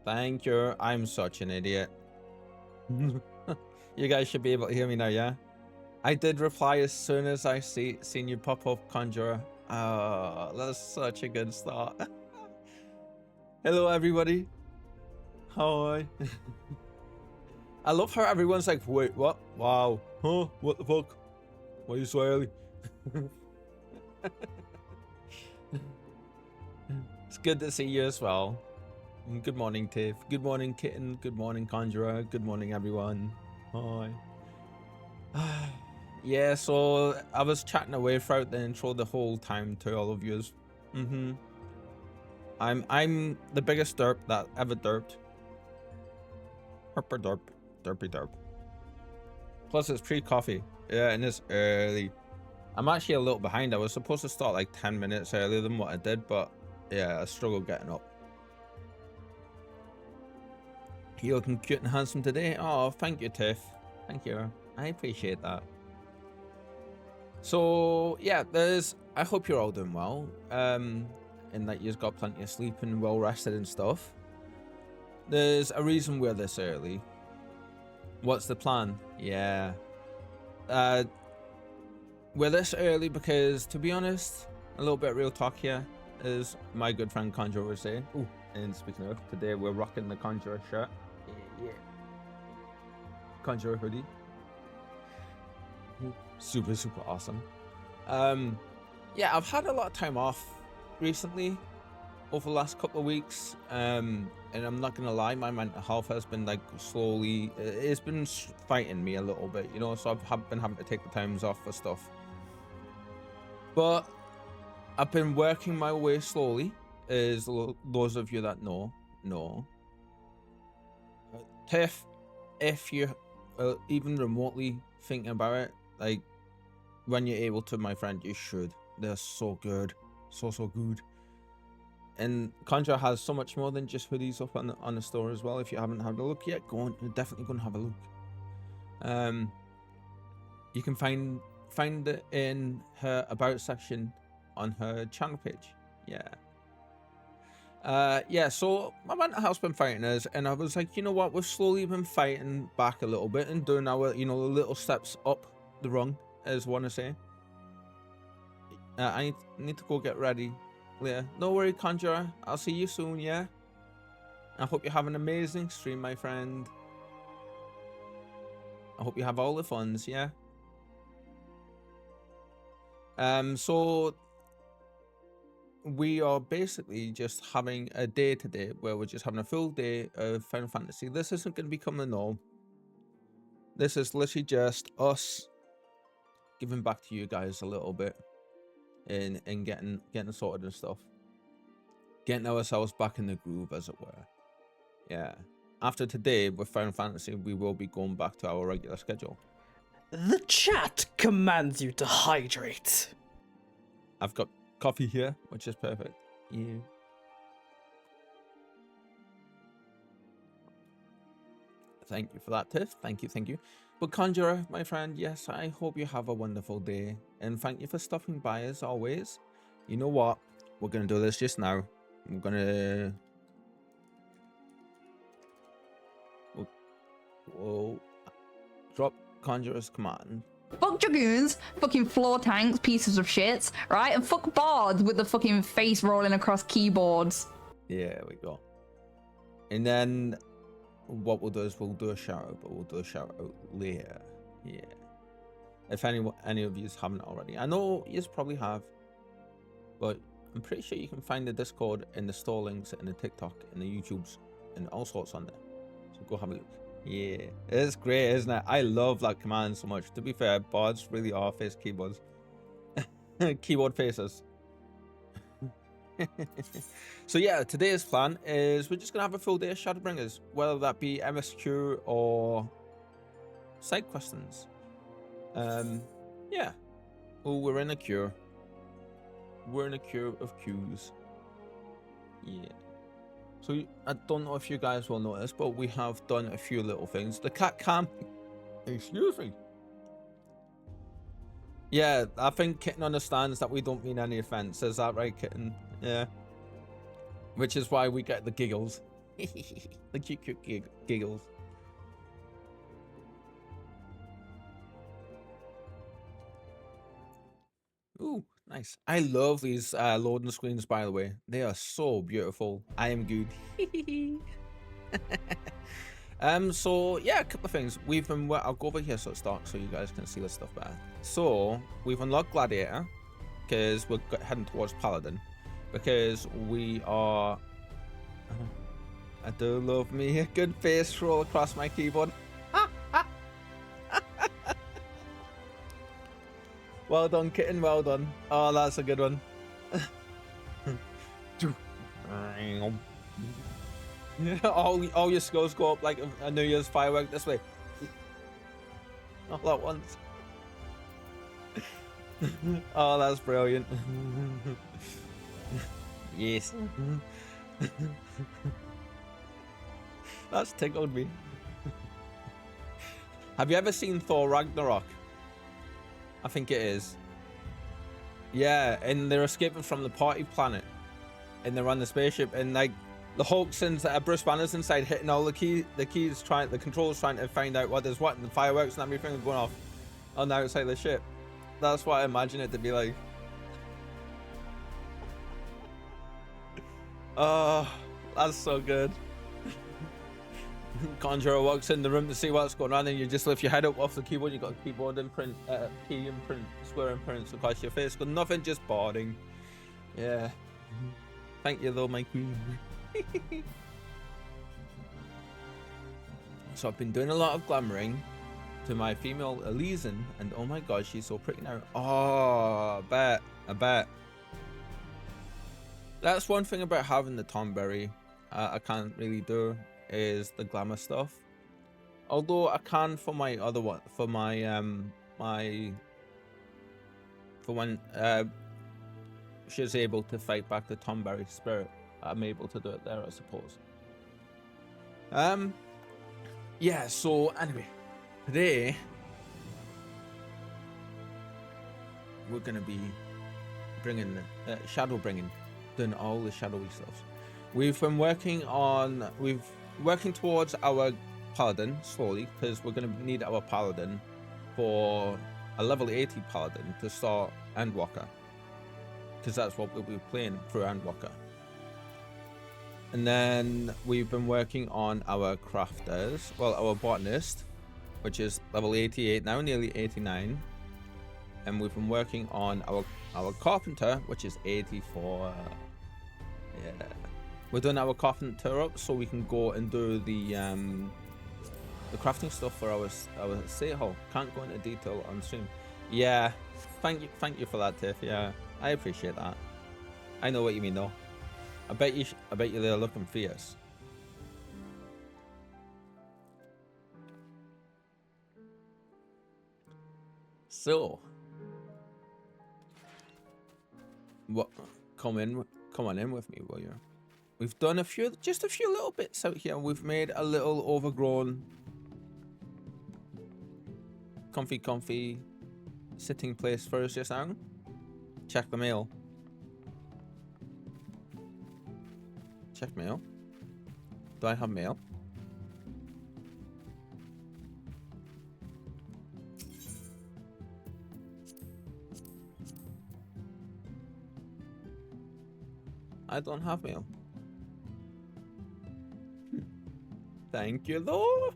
Thank you. I'm such an idiot. You guys should be able to hear me now, yeah? I did reply as soon as I seen you pop up, Conjurer. Oh, that's such a good start. Hello, everybody. Hi. I love how everyone's like, wait, what? Wow. Huh? What the fuck? Why are you so early? It's good to see you as well. Good morning, Tiff. Good morning, Kitten. Good morning, Conjurer. Good morning, everyone. Hi. Yeah, so I was chatting away throughout the intro the whole time to all of yous. I'm the biggest derp that ever derped. Herper derp. Derpy derp. Plus it's pre-coffee. Yeah, and it's early. I'm actually a little behind. I was supposed to start like 10 minutes earlier than what I did, but yeah, I struggled getting up. You're looking cute and handsome today. Oh, thank you, Tiff. Thank you. I appreciate that. So yeah, I hope you're all doing well. And that you've got plenty of sleep and well rested and stuff. There's a reason we're this early. What's the plan? Yeah. We're this early because, to be honest, a little bit of real talk here, as my good friend Conjurer was saying. Ooh, and speaking of, today we're rocking the Conjurer shirt. Yeah. Conjurer hoodie. Super awesome. Yeah, I've had a lot of time off recently over the last couple of weeks, and I'm not gonna lie, my mental health has been like slowly, it's been fighting me a little bit, you know, so I've been having to take the times off for stuff, but I've been working my way slowly, as those of you that know. Tiff, if you even remotely thinking about it, like, when you're able to, my friend, you should. They're so good. So good. And Conjurer has so much more than just hoodies up on the store as well. If you haven't had a look yet, go on. You're definitely going to have a look. You can find it in her about section on her channel page. Yeah, so my mental health's been fighting us, and I was like, you know what, we've slowly been fighting back a little bit and doing our, you know, little steps up the rung, as one to say. I need to go get ready, Leah. No worry, Conjurer. I'll see you soon, yeah? I hope you have an amazing stream, my friend. I hope you have all the funds, yeah? So we are basically just having a day today where we're just having a full day of Final Fantasy. This isn't going to become the norm. This is literally just us giving back to you guys a little bit and getting sorted and stuff. Getting ourselves back in the groove, as it were. Yeah. After today with Final Fantasy, we will be going back to our regular schedule. The chat commands you to hydrate. I've got coffee here, which is perfect. Yeah. Thank you for that, Tiff. Thank you. But Conjurer, my friend, yes, I hope you have a wonderful day. And thank you for stopping by as always. You know what? We're going to do this just now. I'm going to... We'll drop Conjurer's command. Fuck Dragoons, fucking floor tanks, pieces of shit, right? And fuck bards with the fucking face rolling across keyboards. Yeah, there we go. And then what we'll do is we'll do a shout out, but we'll do a shout out later. Yeah. If any of you haven't already. I know you probably have, but I'm pretty sure you can find the Discord and the store links and the TikTok and the YouTubes and all sorts on there. So go have a look. Yeah, it's great, isn't it? I love that command so much. To be fair, bards really are face keyboards. Keyboard faces. So yeah, today's plan is we're just gonna have a full day of Shadowbringers, whether that be MSQ or side questions. Yeah. Oh, we're in a queue. We're in a queue of queues. Yeah. So I don't know if you guys will notice, but we have done a few little things. The cat cam, excuse me. Yeah, I think Kitten understands that we don't mean any offense. Is that right, Kitten? Yeah. Which is why we get the giggles. The cute giggles. Ooh, nice. I love these loading screens, by the way. They are so beautiful. I am good. So yeah, a couple of things. We've been, I'll go over here so it's dark so you guys can see the stuff better. So we've unlocked Gladiator because we're heading towards Paladin because we are, I do love me a good face roll across my keyboard. Well done, kitten, well done. Oh, that's a good one. all your skulls go up like a New Year's firework this way. All at once. Oh, that's brilliant. Yes. That's tickled me. Have you ever seen Thor Ragnarok? I think it is. Yeah, and they're escaping from the party planet. And they're on the spaceship, and like the Hulk's inside, Bruce Banner's inside hitting all the keys, the controls trying to find out what is what, and the fireworks and everything are going off on the outside of the ship. That's what I imagine it to be like. Oh, that's so good. Conjurer walks in the room to see what's going on, and you just lift your head up off the keyboard. You got a keyboard imprint, key imprint, square imprints across your face. Got nothing, just boarding. Yeah. Thank you though, my queen. So I've been doing a lot of glamoring to my female Elysian, and oh my god, she's so pretty now. Oh, I bet. That's one thing about having the Tomberry I can't really do is the glamour stuff. Although I can for my other one, for my for when she's able to fight back the Tomberry spirit, I'm able to do it there, I suppose. Yeah, so anyway, today we're gonna be bringing Shadowbringing, doing all the shadowy stuff. We've been working towards our paladin slowly, because we're gonna need our paladin for a level 80 paladin to start Endwalker, because that's what we'll be playing through Endwalker. And then we've been working on our crafters, well, our botanist, which is level 88 now, nearly 89. And we've been working on our carpenter, which is 84. Yeah, we're doing our carpenter up so we can go and do the crafting stuff for our state hall. Can't go into detail on stream. Yeah, thank you for that, Tiff. Yeah, I appreciate that. I know what you mean though. I bet you they're looking fierce. So, what? Come on in with me, will you? We've done just a few little bits out here. We've made a little overgrown, comfy sitting place for us just now. Check the mail. Check mail. Do I have mail? I don't have mail. Thank you though.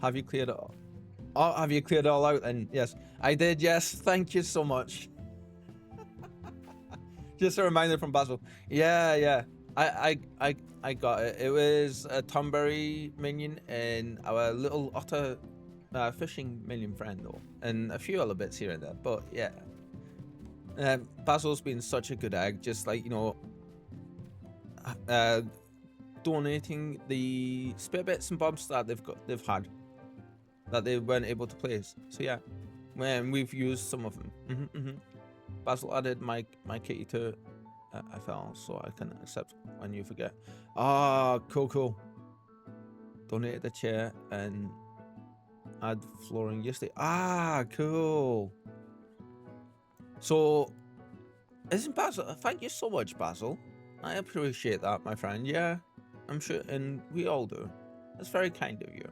Have you cleared it all? Oh, have you cleared it all out then? Yes, I did. Yes, thank you so much. Just a reminder from Basil. Yeah. I got it. It was a Tomberry minion and our little otter fishing minion friend though, and a few other bits here and there. But yeah, Basil's been such a good egg. Just like, you know, donating the spare bits and bobs that they've had that they weren't able to place. So yeah, when we've used some of them. Basil added my kitty to FL, so I can accept when you forget. Ah, cool. Donated the chair and add flooring yesterday. Ah, cool. So, isn't Basil? Thank you so much, Basil. I appreciate that, my friend. Yeah, I'm sure, and we all do. That's very kind of you.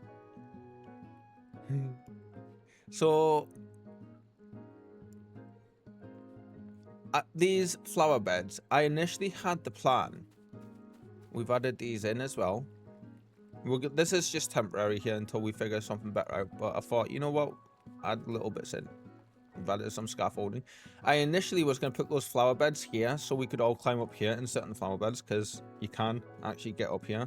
So, these flower beds, I initially had the plan. We've added these in as well. This is just temporary here until we figure something better out. But I thought, you know what? Add little bits in. We've added some scaffolding. I initially was going to put those flower beds here so we could all climb up here and sit on the flower beds because you can actually get up here.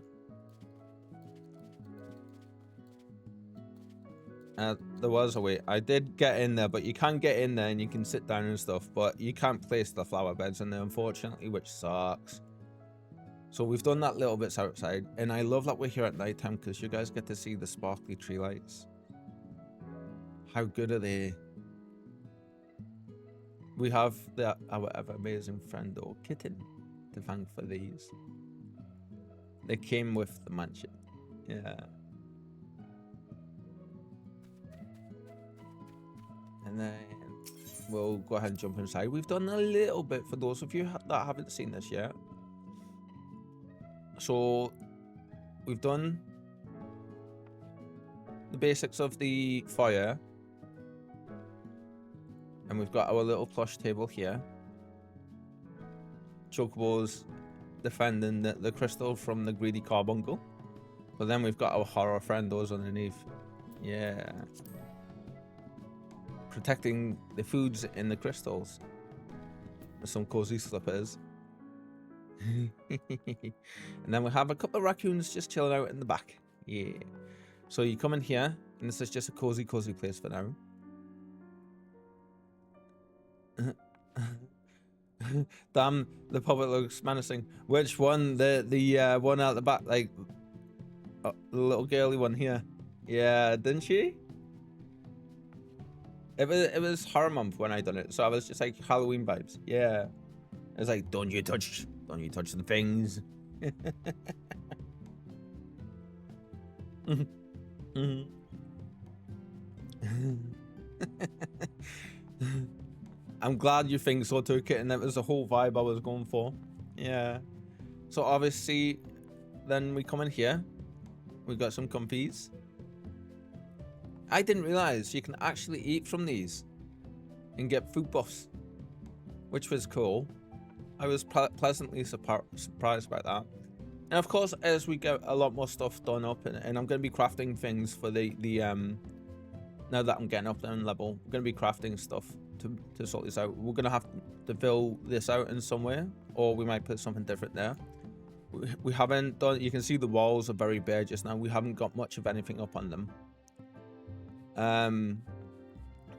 There was a way. I did get in there, but you can get in there and you can sit down and stuff, but you can't place the flower beds in there, unfortunately, which sucks. So we've done that little bits outside, and I love that we're here at nighttime because you guys get to see the sparkly tree lights. How good are they? We have our ever amazing friend or kitten to thank for these. They came with the mansion. Yeah. And then we'll go ahead and jump inside. We've done a little bit for those of you that haven't seen this yet. So we've done the basics of the fire. And we've got our little plush table here. Chocobo's defending the crystal from the greedy carbuncle. But then we've got our horror friendos underneath. Yeah. Protecting the foods in the crystals. With some cozy slippers. And then we have a couple of raccoons just chilling out in the back. Yeah. So you come in here, and this is just a cozy place for now. Damn, the puppet looks menacing. Which one? The one out the back, like the little girly one here. Yeah, didn't she? It was horror month when I done it, so I was just like Halloween vibes. Yeah, it was like, don't you touch the things. I'm glad you think so too, Kitten. That was the whole vibe I was going for. Yeah. So obviously, then we come in here. We got some comfies. I didn't realize you can actually eat from these and get food buffs, which was cool. I was pleasantly surprised by that. And of course, as we get a lot more stuff done up, and I'm going to be crafting things for the now that I'm getting up down level, I'm going to be crafting stuff to sort this out. We're going to have to fill this out in some way, or we might put something different there. We haven't done, you can see the walls are very bare just now. We haven't got much of anything up on them.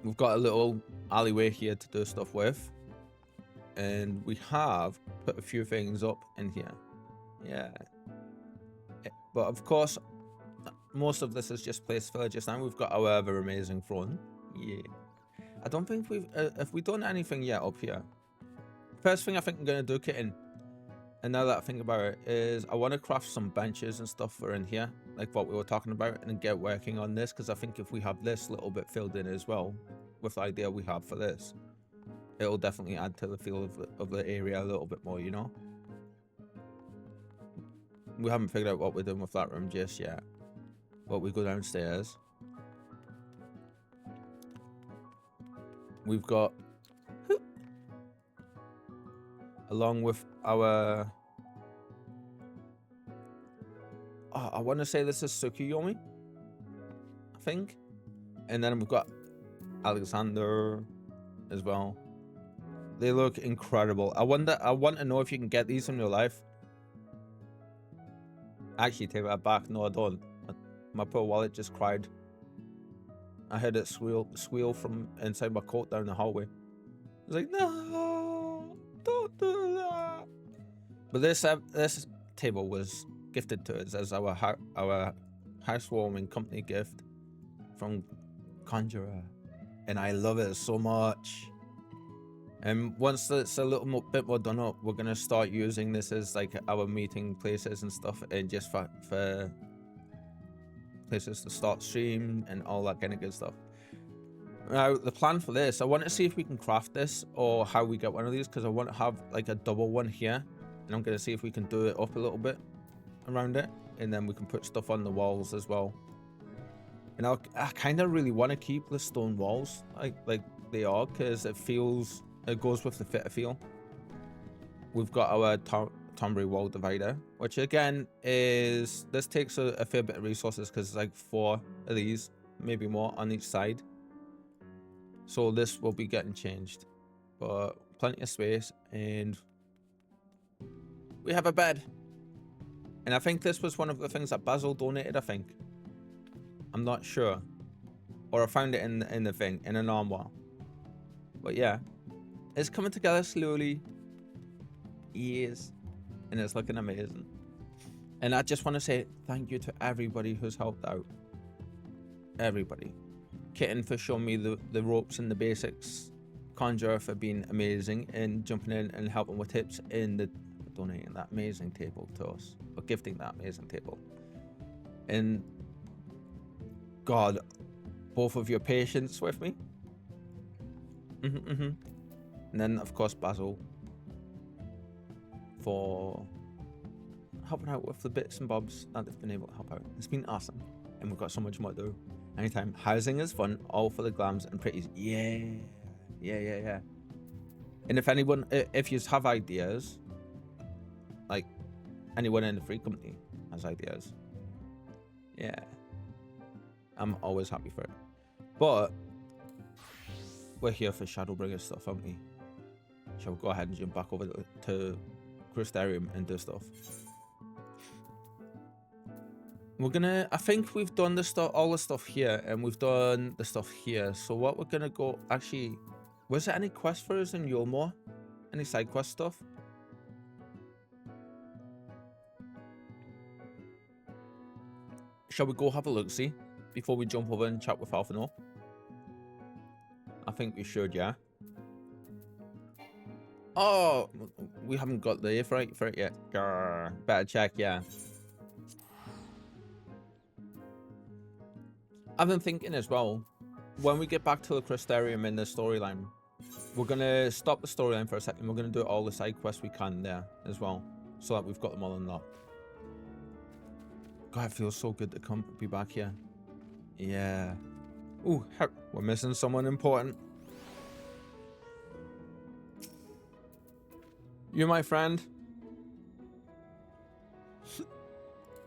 We've got a little alleyway here to do stuff with. And we have put a few things up in here. Yeah. But of course, most of this is just place filler just now. We've got our ever amazing throne. Yeah. I don't think if we've done anything yet up here. First thing I think I'm going to do, Kitten, and now that I think about it, is I want to craft some benches and stuff for in here, like what we were talking about, and get working on this, because I think if we have this little bit filled in as well, with the idea we have for this, it'll definitely add to the feel of the area a little bit more, you know? We haven't figured out what we're doing with that room just yet. But we go downstairs. We've got... along with our... oh, I want to say this is Tsukuyomi, I think. And then we've got Alexander as well. They look incredible. I want to know if you can get these in real life. Actually, take that back. No, I don't. My poor wallet just cried. I heard it squeal from inside my coat down the hallway. I was like, no, don't do that. But this table was gifted to us as our housewarming company gift from Conjurer, and I love it so much. And once it's a little bit more done up, we're gonna start using this as like our meeting places and stuff, and just for places to start stream and all that kind of good stuff. Now, the plan for this, I want to see if we can craft this or how we get one of these, because I want to have like a double one here, and I'm going to see if we can do it up a little bit around it, and then we can put stuff on the walls as well. And I kind of really want to keep the stone walls like they are, because it goes with the fitter feel. We've got our Tombury wall divider, which again this takes a fair bit of resources, because it's like 4 of these, maybe more on each side. So this will be getting changed, but plenty of space, and we have a bed. And I think this was one of the things that Basil donated, I think. I'm not sure. Or I found it in the thing, in an armoire. But yeah, it's coming together slowly. Yes. And it's looking amazing. And I just want to say thank you to everybody who's helped out. Everybody. Kitten for showing me the ropes and the basics. Conjurer for being amazing and jumping in and helping with tips, and donating that amazing table to us, or gifting that amazing table. And God, both of your patience with me. And then of course Basil for helping out with the bits and bobs that they've been able to help out. It's been awesome, and we've got so much more to do. Anytime. Housing is fun, all for the glams and pretties. Yeah. And if you have ideas, like anyone in the free company has ideas, yeah, I'm always happy for it. But we're here for Shadowbringers stuff, aren't we? Shall we go ahead and jump back over to Crystarium and do stuff? I think we've done all the stuff here, and we've done the stuff here. So what we're gonna go, actually, was there any quest for us in Yulmore? Any side quest stuff? Shall we go have a look, see, before we jump over and chat with Alphino? I think we should, yeah. Oh, we haven't got the Aetheryte for it yet. Grr, better check, yeah. I've been thinking as well, when we get back to the Crystarium in the storyline, we're going to stop the storyline for a second. We're going to do all the side quests we can there as well, so that we've got them all unlocked. God, it feels so good to be back here. Yeah. Ooh, we're missing someone important. You, my friend.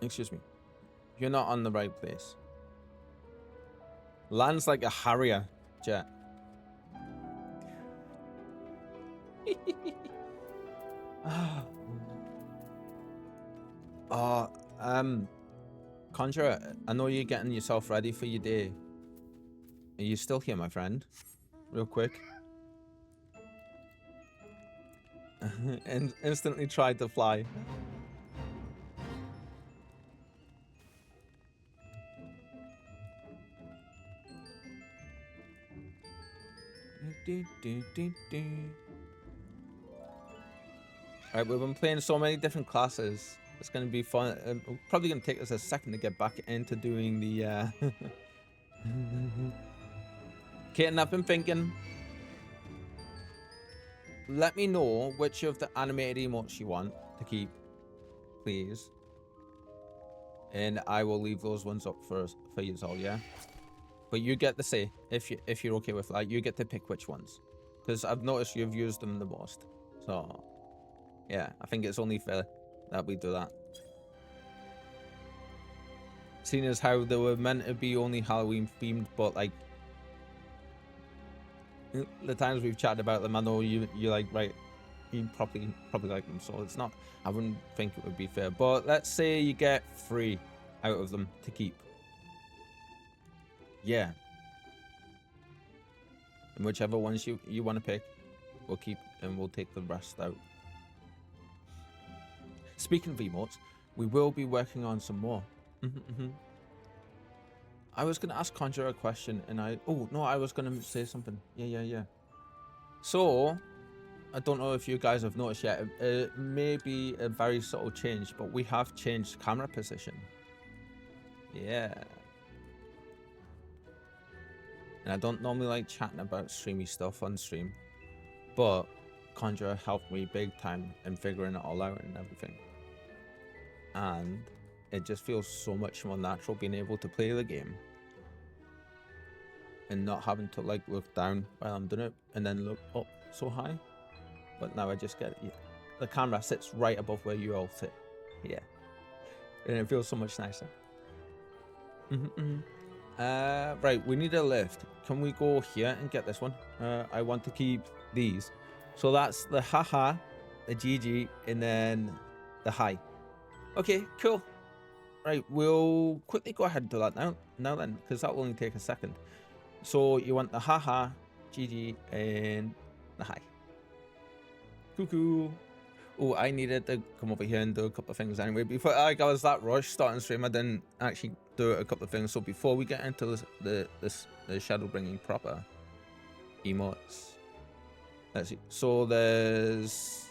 Excuse me. You're not on the right place. Lands like a Harrier jet. Conjurer, I know you're getting yourself ready for your day. Are you still here, my friend? Real quick. And instantly tried to fly. Alright, we've been playing so many different classes. It's going to be fun. Probably going to take us a second to get back into doing the... Kitten, I've been thinking. Let me know which of the animated emotes you want to keep, please. And I will leave those ones up for you all, yeah? But you get to say, if you're okay with that, you get to pick which ones. Because I've noticed you've used them the most. So, yeah, I think it's only fair that we do that. Seeing as how they were meant to be only Halloween themed, but like, the times we've chatted about them, I know you're like, right, you probably like them, so it's not, I wouldn't think it would be fair. But let's say you get 3 out of them to keep. Yeah. And whichever ones you want to pick, we'll keep, and we'll take the rest out. Speaking of emotes, we will be working on some more. I was going to ask Conjurer a question, and I was going to say something. Yeah. So, I don't know if you guys have noticed yet. It may be a very subtle change, but we have changed camera position. Yeah. And I don't normally like chatting about streamy stuff on stream, but Conjure helped me big time in figuring it all out and everything. And it just feels so much more natural being able to play the game and not having to like look down while I'm doing it and then look up so high. But now I just get it. The camera sits right above where you all sit. Yeah. And it feels so much nicer. Right, we need a lift. Can we go here and get this one? I want to keep these. So that's the haha, the GG, and then the hi. Okay, cool. Right, we'll quickly go ahead and do that now then, because that will only take a second. So you want the haha, GG, and the hi. Cuckoo. Oh, I needed to come over here and do a couple of things anyway. Before I was that rush starting stream, I didn't actually do a couple of things. So before we get into the Shadowbringing proper emotes, let's see. So there's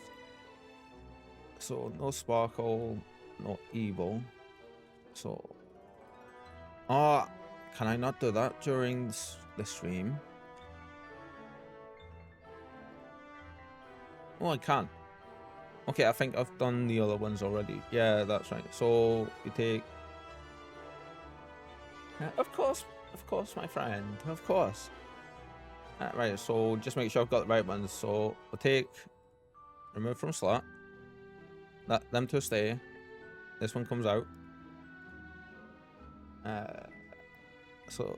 no sparkle, no evil. So can I not do that during the stream? Oh, I can't. Okay, I think I've done the other ones already. Yeah, that's right. So you take... Of course, my friend. Of course. Right, so just make sure I've got the right ones. So we'll take... Remove from slot. Them two stay. This one comes out. So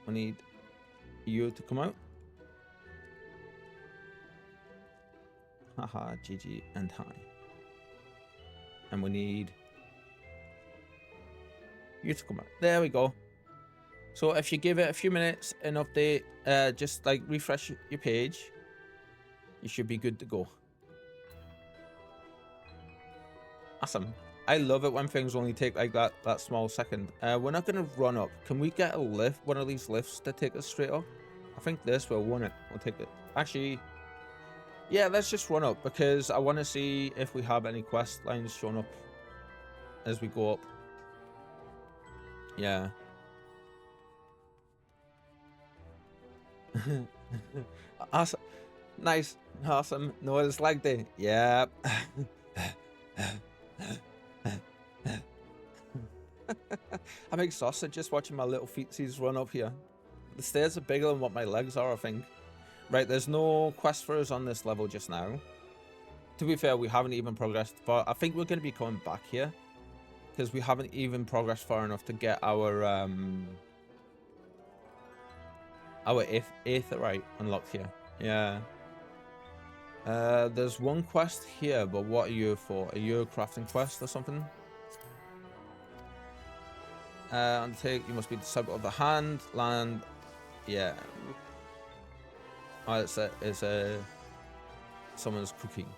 we need you to come out. Haha, GG, and hi. And we need you to come out. There we go. So if you give it a few minutes and update, just like refresh your page, you should be good to go. Awesome. I love it when things only take like that small second. We're not going to run up. Can we get a lift, one of these lifts to take us straight up? I think this will, won't it? We'll take it. Actually... yeah, let's just run up because I want to see if we have any quest lines shown up as we go up. Yeah. Awesome. Nice. Awesome. No, it's like day. Yeah. I'm exhausted just watching my little feetsies run up here. The stairs are bigger than what my legs are, I think. Right, there's no quest for us on this level just now. To be fair, we haven't even progressed far. I think we're going to be coming back here because we haven't even progressed far enough to get our aetherite unlocked here. Yeah. There's one quest here, but what are you for? Are you a crafting quest or something? Undertake, you must be disciple of the hand, land. Yeah. Oh, it's someone's cooking.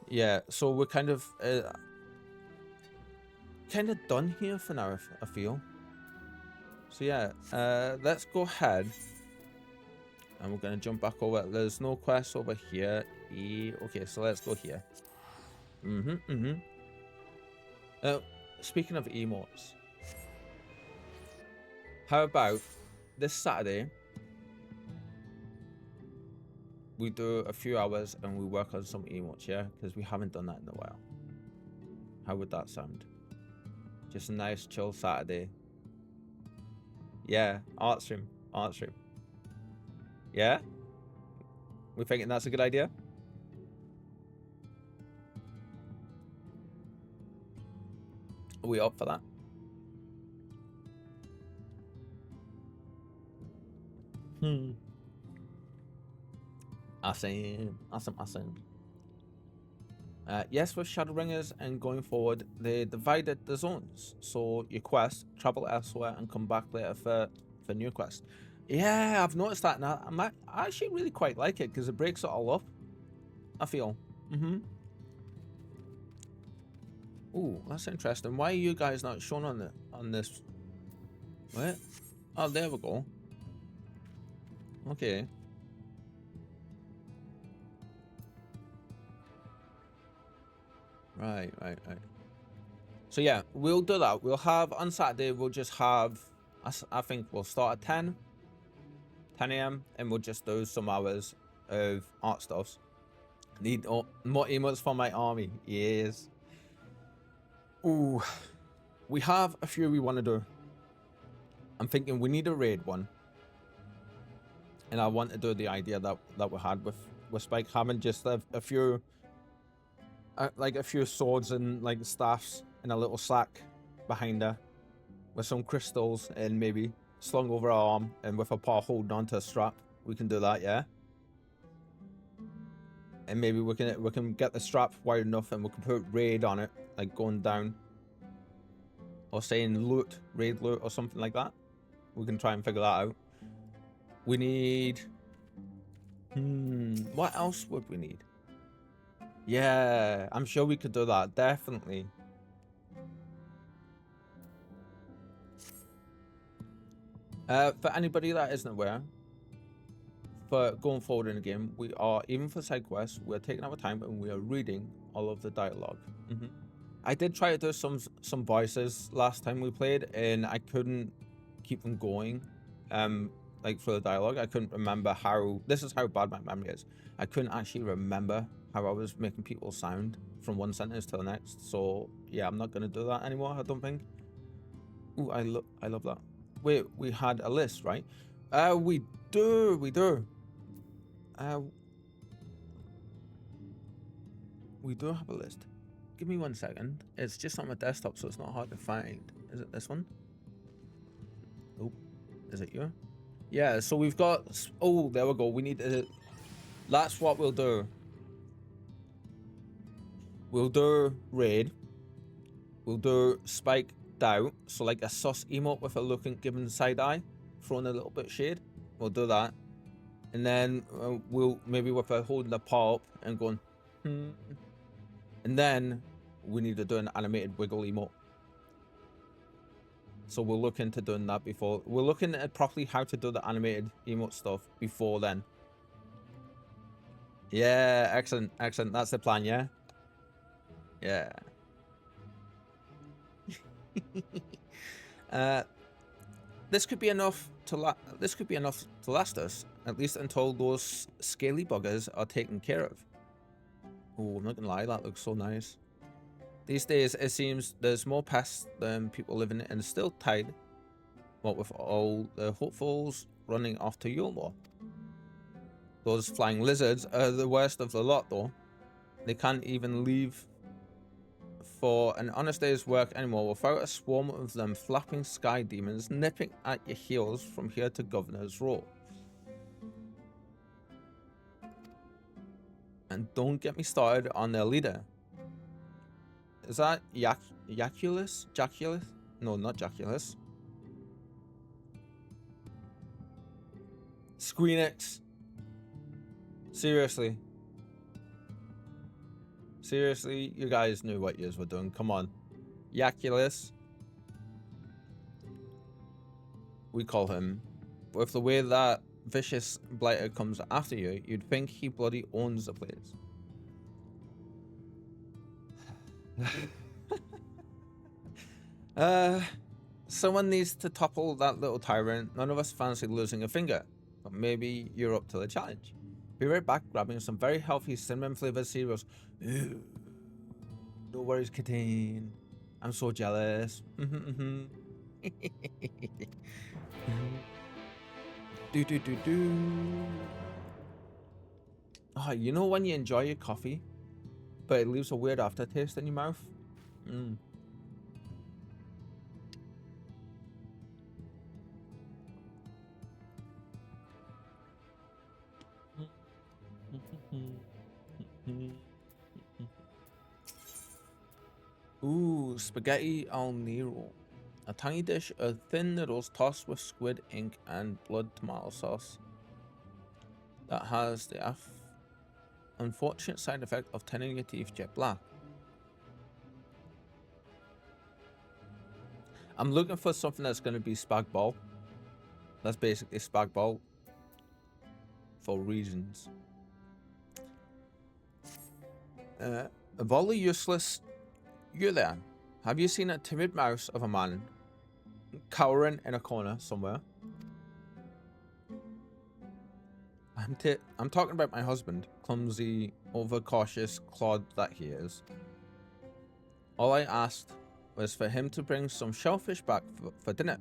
Yeah, so we're kind of done here for now, I feel. So yeah, let's go ahead. And we're going to jump back over. There's no quest over here. Okay, so let's go here. Speaking of emotes. How about this Saturday? We do a few hours and we work on some emotes, yeah? Because we haven't done that in a while. How would that sound? Just a nice chill Saturday. Yeah, art stream. Yeah? We thinking that's a good idea? Are we up for that? Awesome. Yes, with Shadowbringers and going forward, they divided the zones. So your quest, travel elsewhere and come back later for new quest. Yeah, I've noticed that now. I actually really quite like it because it breaks it all up, I feel. Ooh, that's interesting. Why are you guys not shown on this? What? Oh, there we go. Okay. Right. So yeah, we'll do that. We'll have on Saturday. We'll just have I think we'll start at 10 a.m. and we'll just do some hours of art stuffs. Need more emotes for my army. Yes. Ooh, we have a few we want to do. I'm thinking we need a raid one, and I want to do the idea that we had with Spike having just a few like a few swords and like staffs in a little sack behind her with some crystals and maybe slung over her arm and with a paw holding onto a strap. We can do that, yeah. And maybe we can get the strap wide enough and we can put raid on it, like going down, or saying loot, raid loot or something like that. We can try and figure that out. We need what else would we need? Yeah, I'm sure we could do that, definitely. For anybody that isn't aware, for going forward in the game, we are, even for side quests, we're taking our time and we are reading all of the dialogue. I did try to do some voices last time we played, and I couldn't keep them going. Like for the dialogue, I couldn't remember how. This is how bad my memory is. I couldn't actually remember how I was making people sound from one sentence to the next. So yeah, I'm not gonna do that anymore, I don't think. Ooh, I love that. Wait, we had a list, right? We do. We do have a list. Give me 1 second. It's just on my desktop, so it's not hard to find. Is it this one? Oh, is it you? Yeah, so we've got... Oh, there we go. We need to... That's what we'll do. We'll do raid. We'll do spike doubt. So like a sus emote with a looking, giving side eye, throwing a little bit of shade. We'll do that. And then we'll maybe with a holding the paw up and going, And then we need to do an animated wiggle emote. So we'll look into doing that before. We're looking at properly how to do the animated emote stuff before then. Yeah, excellent, excellent. That's the plan, yeah? Yeah. This could be enough to last us, at least until those scaly buggers are taken care of. Oh, I'm not gonna lie, that looks so nice. These days, it seems there's more pests than people living in still tide. What with all the hopefuls running off to Yulmore. Those flying lizards are the worst of the lot, though. They can't even leave for an honest day's work anymore without a swarm of them flapping sky demons nipping at your heels from here to Governor's Row. And don't get me started on their leader. Is that Jaculus? Jaculus? No, not Jaculus. Squeenix. Seriously. Seriously, you guys knew what yous were doing. Come on. Jaculus. We call him. With the way that vicious blighter comes after you, you'd think he bloody owns the place. Someone needs to topple that little tyrant. None of us fancy losing a finger, but maybe you're up to the challenge. Be right back, grabbing some very healthy cinnamon flavored cereals. Ew. No worries, Katine. I'm so jealous. Oh, you know when you enjoy your coffee, but it leaves a weird aftertaste in your mouth? Ooh, spaghetti al nero. A tiny dish of thin noodles tossed with squid ink and blood tomato sauce that has the unfortunate side effect of turning your teeth jet black. I'm looking for something that's going to be spag bol. That's basically spag bol for reasons. Volley useless. You there? Have you seen a timid mouse of a man cowering in a corner somewhere. I'm talking about my husband, clumsy, overcautious clod that he is. All I asked was for him to bring some shellfish back for dinner,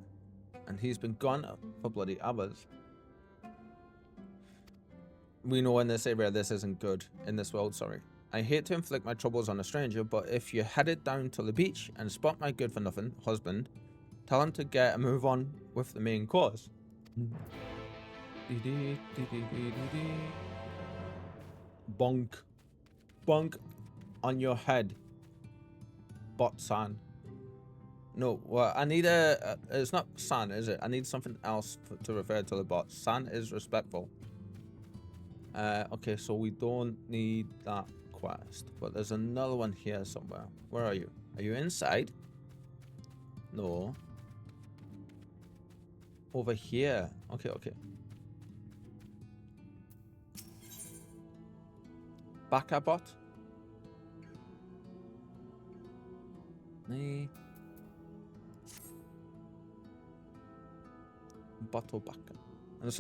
and he's been gone for bloody hours. We know in this area this isn't good, in this world, sorry. I hate to inflict my troubles on a stranger, but if you're headed down to the beach and spot my good-for-nothing husband, tell him to get a move on with the main course. Bonk. Bonk on your head. Bot san. No, well, I need it's not san, is it? I need something else to refer to the bot. San is respectful. Okay, so we don't need that quest, but there's another one here somewhere. Where are you? Are you inside? No. Over here. Okay, okay. Baka bot? Nee. Bottle baka. And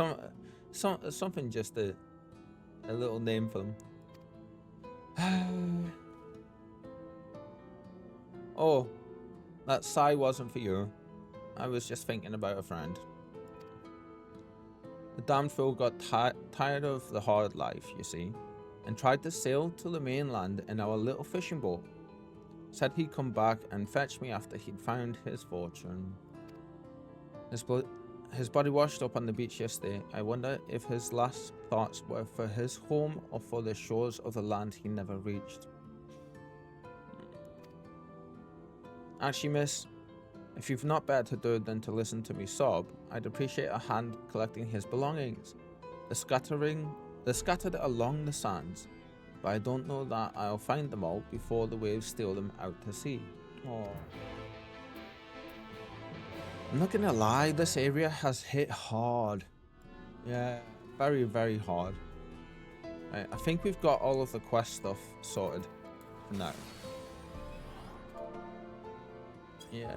something just a little name for them. Oh, that sigh wasn't for you. I was just thinking about a friend. The damn fool got tired of the hard life, you see, and tried to sail to the mainland in our little fishing boat. Said he'd come back and fetch me after he'd found his fortune. His body washed up on the beach yesterday. I wonder if his last thoughts were for his home or for the shores of the land he never reached. Actually, miss, if you've not better to do than to listen to me sob, I'd appreciate a hand collecting his belongings. They're scattered along the sands, but I don't know that I'll find them all before the waves steal them out to sea. Oh. I'm not gonna lie, this area has hit hard. Yeah, very, very hard. Right, I think we've got all of the quest stuff sorted for now. Yeah.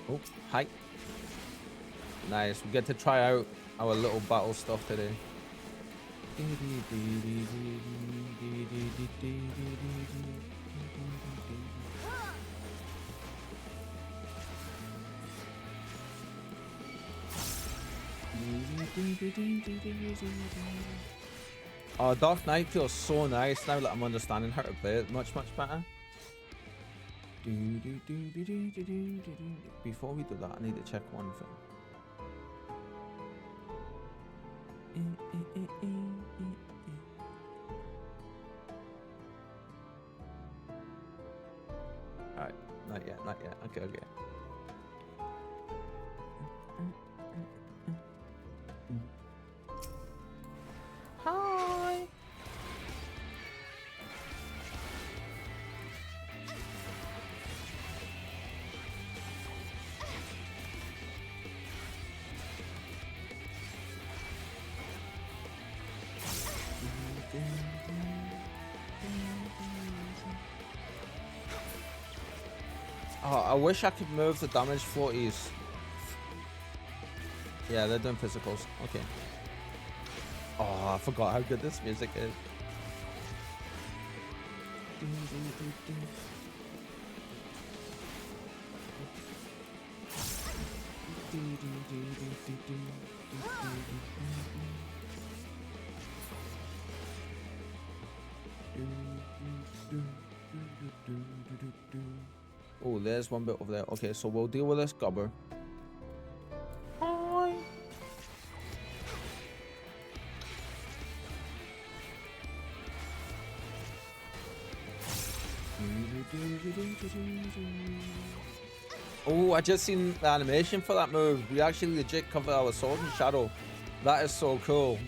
Oh, hi. Nice, we get to try out our little battle stuff today. Oh, Dark Knight feels so nice now that I'm understanding how to play it much better. Before we do that, I need to check one thing. Alright, not yet. Okay. Hi. Oh, I wish I could move the damage floaties. Yeah, they're doing physicals. Okay. Oh, I forgot how good this music is. Oh, there's one bit over there. Okay, so we'll deal with this gobber. Oh, I just seen the animation for that move. We actually legit cover our sword in shadow. That is so cool.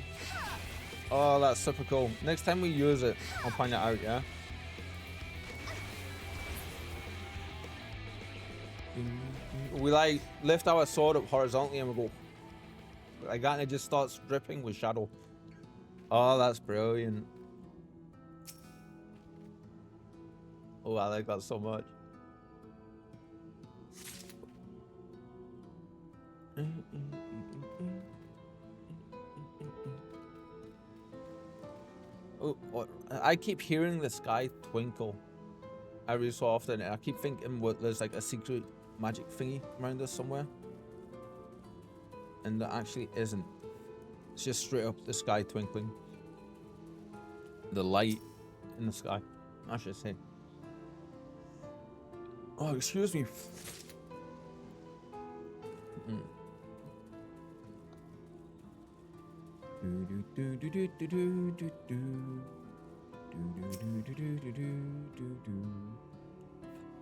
Oh, that's super cool. Next time we use it, I'll point it out, yeah? We like lift our sword up horizontally and we go like that and it just starts dripping with shadow. Oh, that's brilliant. Oh, I like that so much. Oh, I keep hearing the sky twinkle every so often. I keep thinking there's like a secret magic thingy around us somewhere. And there actually isn't. It's just straight up the sky twinkling. The light in the sky, I should say. Oh, excuse me.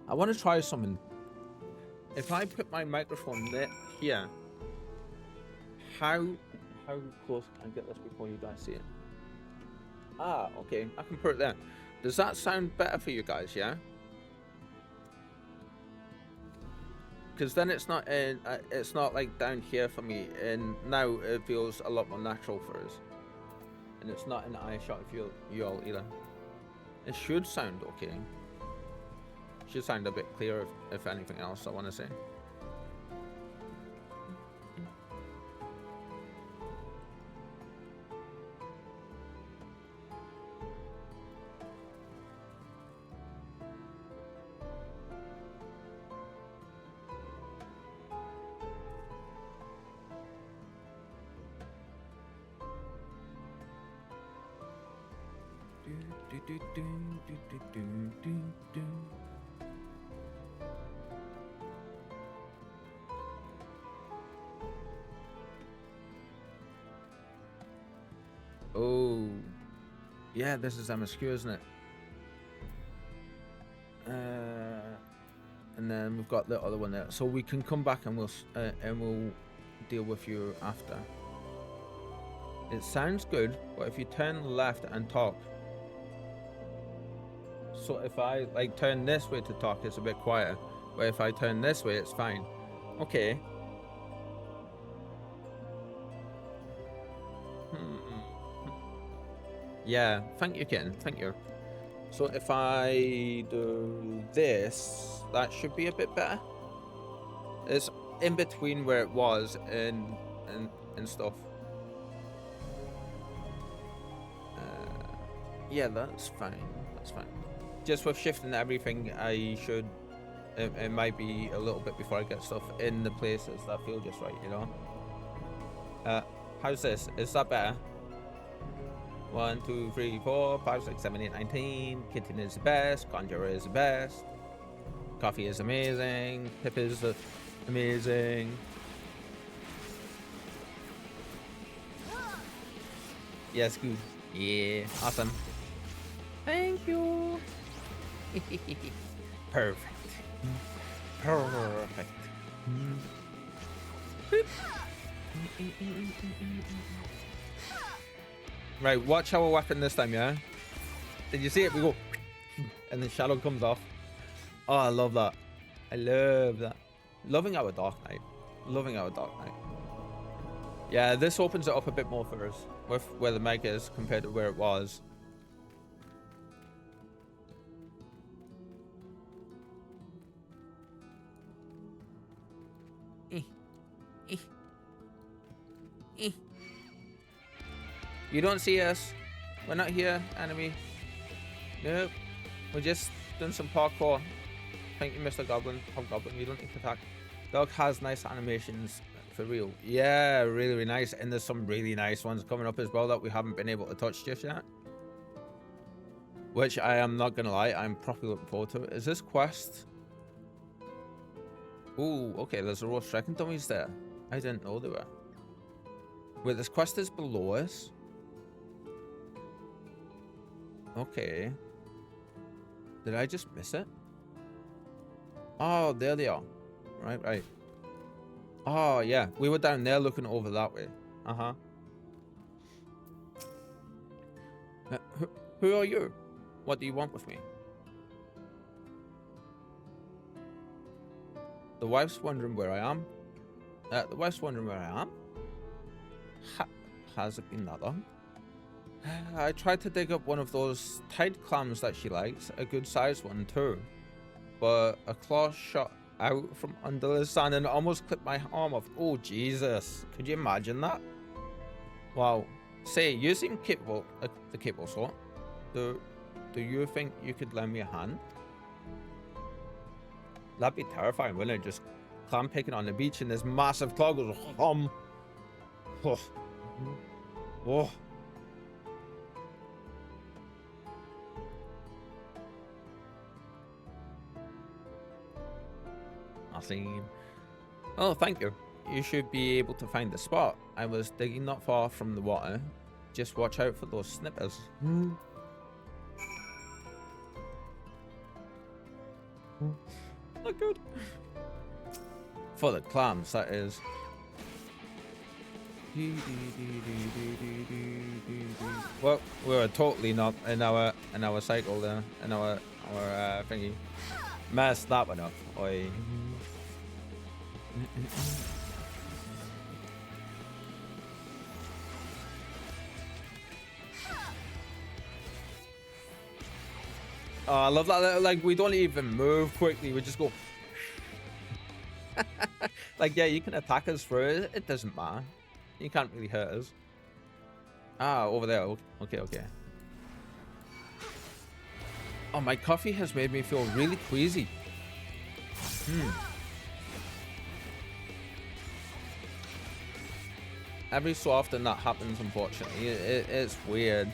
I want to try something. If I put my microphone there, here, how close can I get this before you guys see it? Ah, okay, I can put it there. Does that sound better for you guys? Yeah. Because then it's not like down here for me, and now it feels a lot more natural for us, and it's not an eye shot for you all either. It should sound okay. Should sound a bit clearer if anything else I want to say. Oh, yeah, this is MSQ, isn't it? And then we've got the other one there, so we can come back and we'll deal with you after. It sounds good, but if you turn left and talk. So if I like turn this way to talk, it's a bit quieter. But if I turn this way, it's fine. Okay. Yeah, thank you, Ken. Thank you. So if I do this, that should be a bit better. It's in between where it was and stuff. Yeah, that's fine. That's fine. Just with shifting everything, I should. It might be a little bit before I get stuff in the places that feel just right, you know. How's this? Is that better? 1, 2, 3, 4, 5, 6, 7, 8, 9, 10. Kitten is the best. Conjurer is the best. Coffee is amazing. Pip is amazing. Yes, good. Yeah, awesome. Thank you. Perfect. Perfect. Right, watch our weapon this time, yeah? Did you see it? We go, and the shadow comes off. Oh, I love that. I love that. Loving our Dark Knight. Loving our Dark Knight. Yeah, this opens it up a bit more for us with where the mic is compared to where it was. You don't see us. We're not here, enemy. Nope. We're just doing some parkour. Thank you, Mr. Goblin. Hobgoblin, you don't need to attack. Dog has nice animations for real. Yeah, really, really nice. And there's some really nice ones coming up as well that we haven't been able to touch just yet. Which I am not gonna lie, I'm properly looking forward to it. Is this quest? Ooh, okay, there's a roast striking dummies there. I didn't know there were. Wait, this quest is below us? Okay. Did I just miss it? Oh, there they are. Right, right. Oh, yeah. We were down there looking over that way. Uh-huh. Who are you? What do you want with me? The wife's wondering where I am. The wife's wondering where I am? Has it been that long? I tried to dig up one of those tide clams that she likes, a good sized one too, but a claw shot out from under the sand and almost clipped my arm off. Oh, Jesus. Could you imagine that? Wow. Say, you seem capable, the capable sort. Do you think you could lend me a hand? That'd be terrifying, wouldn't it? Just clam picking on the beach and this massive cloud goes hum. Oh. Oh. Nothing. Oh, thank you. You should be able to find the spot. I was digging not far from the water. Just watch out for those snippers. Not good. For the clams, that is. Well, we were totally not in our cycle there, in our thingy. Messed that one up. Oi. Oh, I love that. Like, we don't even move quickly. We just go. Like, yeah, you can attack us through it. It doesn't matter. You can't really hurt us. Ah, over there. Okay, okay. Oh, my coffee has made me feel really queasy. Every so often that happens, unfortunately. It's weird.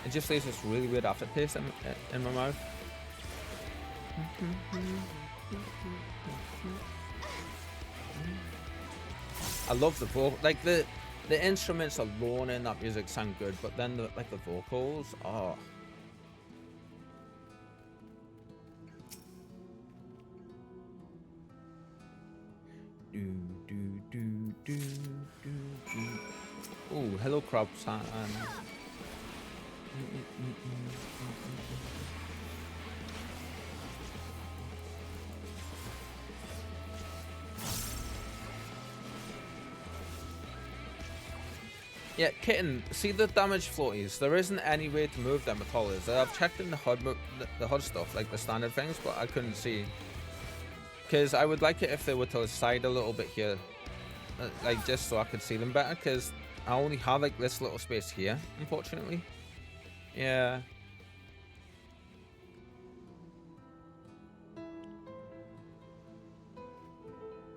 It just leaves this really weird aftertaste in my mouth. I love the vocal, like the instruments alone in that music sound good, but then the vocals, oh. Oh, hello, crops. Yeah, Kitten, see the damage floaties? There isn't any way to move them at all, is there? I've checked in the HUD stuff, like the standard things, but I couldn't see. Because I would like it if they were to the side a little bit here. Like, just so I could see them better, because I only have, like, this little space here, unfortunately. Yeah.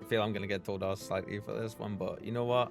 I feel I'm going to get told off slightly for this one, but you know what?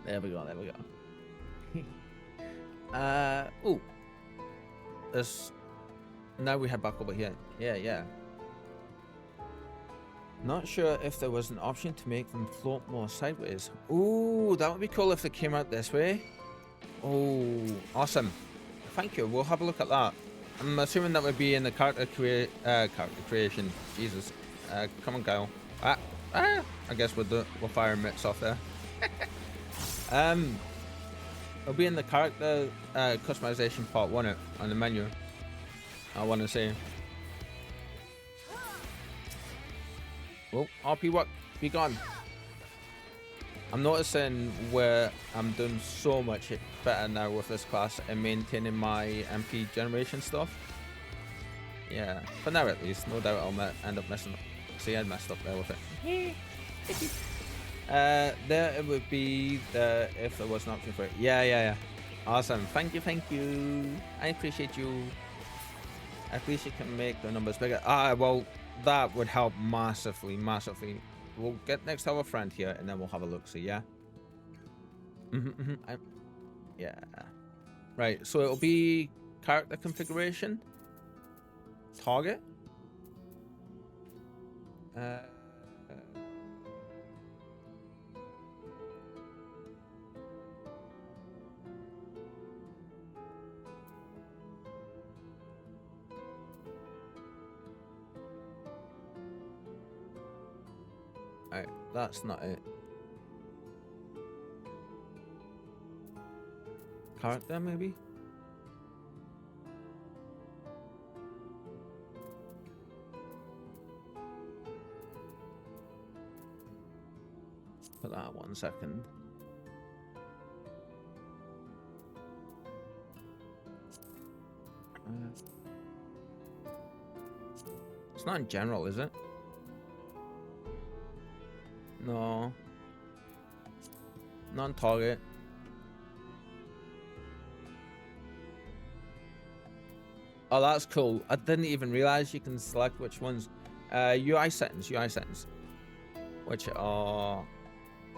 There we go, there we go. Oh. This. Now we head back over here. Yeah. Not sure if there was an option to make them float more sideways. Ooh, that would be cool if they came out this way. Oh, awesome. Thank you. We'll have a look at that. I'm assuming that would be in the character creation. Jesus. Come on, Kyle. I guess we'll fire mitts off there. It'll be in the character customization part, won't it? On the menu. I want to say. Oh, RP work, be gone. I'm noticing where I'm doing so much better now with this class and maintaining my MP generation stuff. Yeah, for now at least. No doubt I'll end up messing up. See, I messed up there with it. There it would be if there was an option for it. Yeah. Awesome. Thank you. I appreciate you. At least you can make the numbers bigger. Well, that would help massively. We'll get next to our friend here, and then we'll have a look. See, yeah. Yeah. Right, so it'll be character configuration, target. Alright, that's not it. Character, maybe? Put that 1 second. It's not in general, is it? No. Not on target. Oh, that's cool. I didn't even realize you can select which ones. UI settings, which are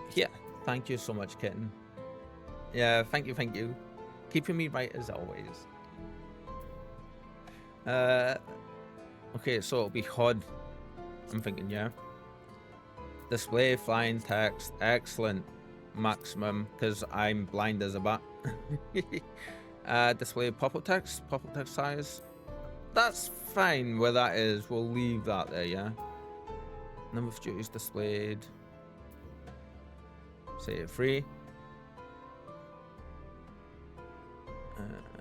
here. Thank you so much, kitten. Yeah, thank you. Keeping me right as always. Okay, so it'll be HUD. I'm thinking, yeah. Display flying text, excellent. Maximum, because I'm blind as a bat. Display pop-up text size. That's fine where that is. We'll leave that there, yeah. Number of duties displayed. Say it free.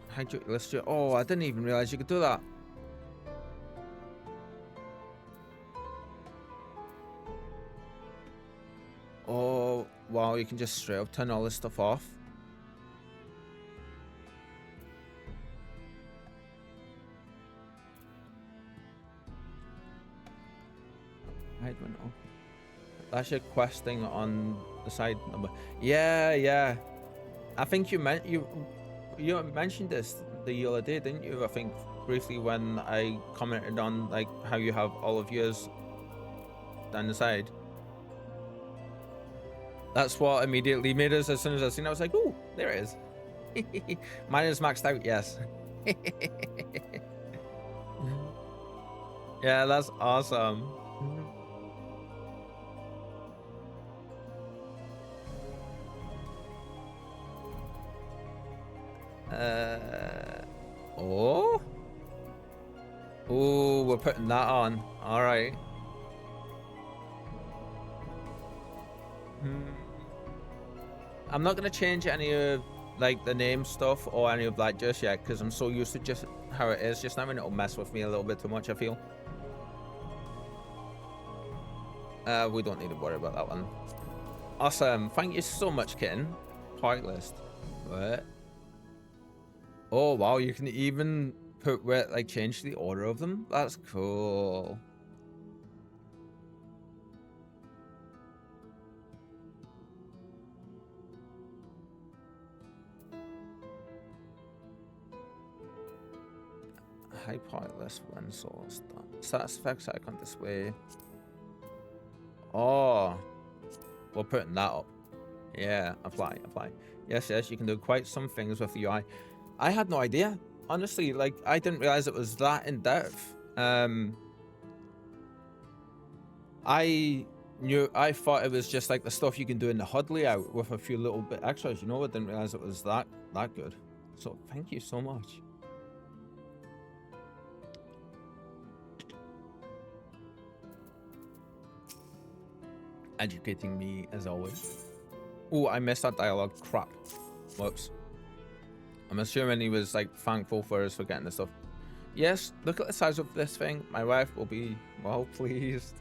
High duty list. Oh, I didn't even realize you could do that. Oh, wow, you can just straight up turn all this stuff off. I don't know. That's your questing on the side number. Yeah. I think you mentioned this the other day, didn't you? I think briefly when I commented on like how you have all of yours down the side. That's what immediately made us, as soon as I seen it, I was like, oh, there it is. Mine is maxed out, yes. Yeah, that's awesome. Oh, we're putting that on. All right. I'm not gonna change any of like the name stuff or any of that just yet because I'm so used to just how it is just now, and it'll mess with me a little bit too much, I feel. We don't need to worry about that one. Awesome. Thank you so much, kitten. Party list. What? Oh wow, you can even put where like change the order of them. That's cool. High party list when source. Status effects icon display. Oh, we're putting that up. Yeah, apply. Yes, you can do quite some things with the UI. I had no idea, honestly. Like, I didn't realize it was that in depth. I thought it was just like the stuff you can do in the HUD layout with a few little bit extras. You know, I didn't realize it was that good. So thank you so much. Educating me as always. Oh, I missed that dialogue. Crap. Whoops. I'm assuming he was like thankful for us for getting this stuff. Yes, look at the size of this thing. My wife will be well pleased.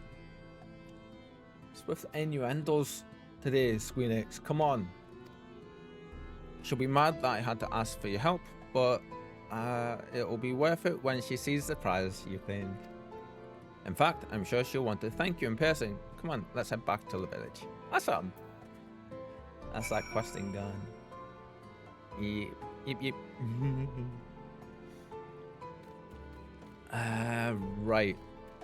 It's with innuendos today, Squeenix. Come on. She'll be mad that I had to ask for your help, but it'll be worth it when she sees the prize you claimed. In fact, I'm sure she'll want to thank you in person. Come on, let's head back to the village. Awesome. That's that questing done. Yep. Right.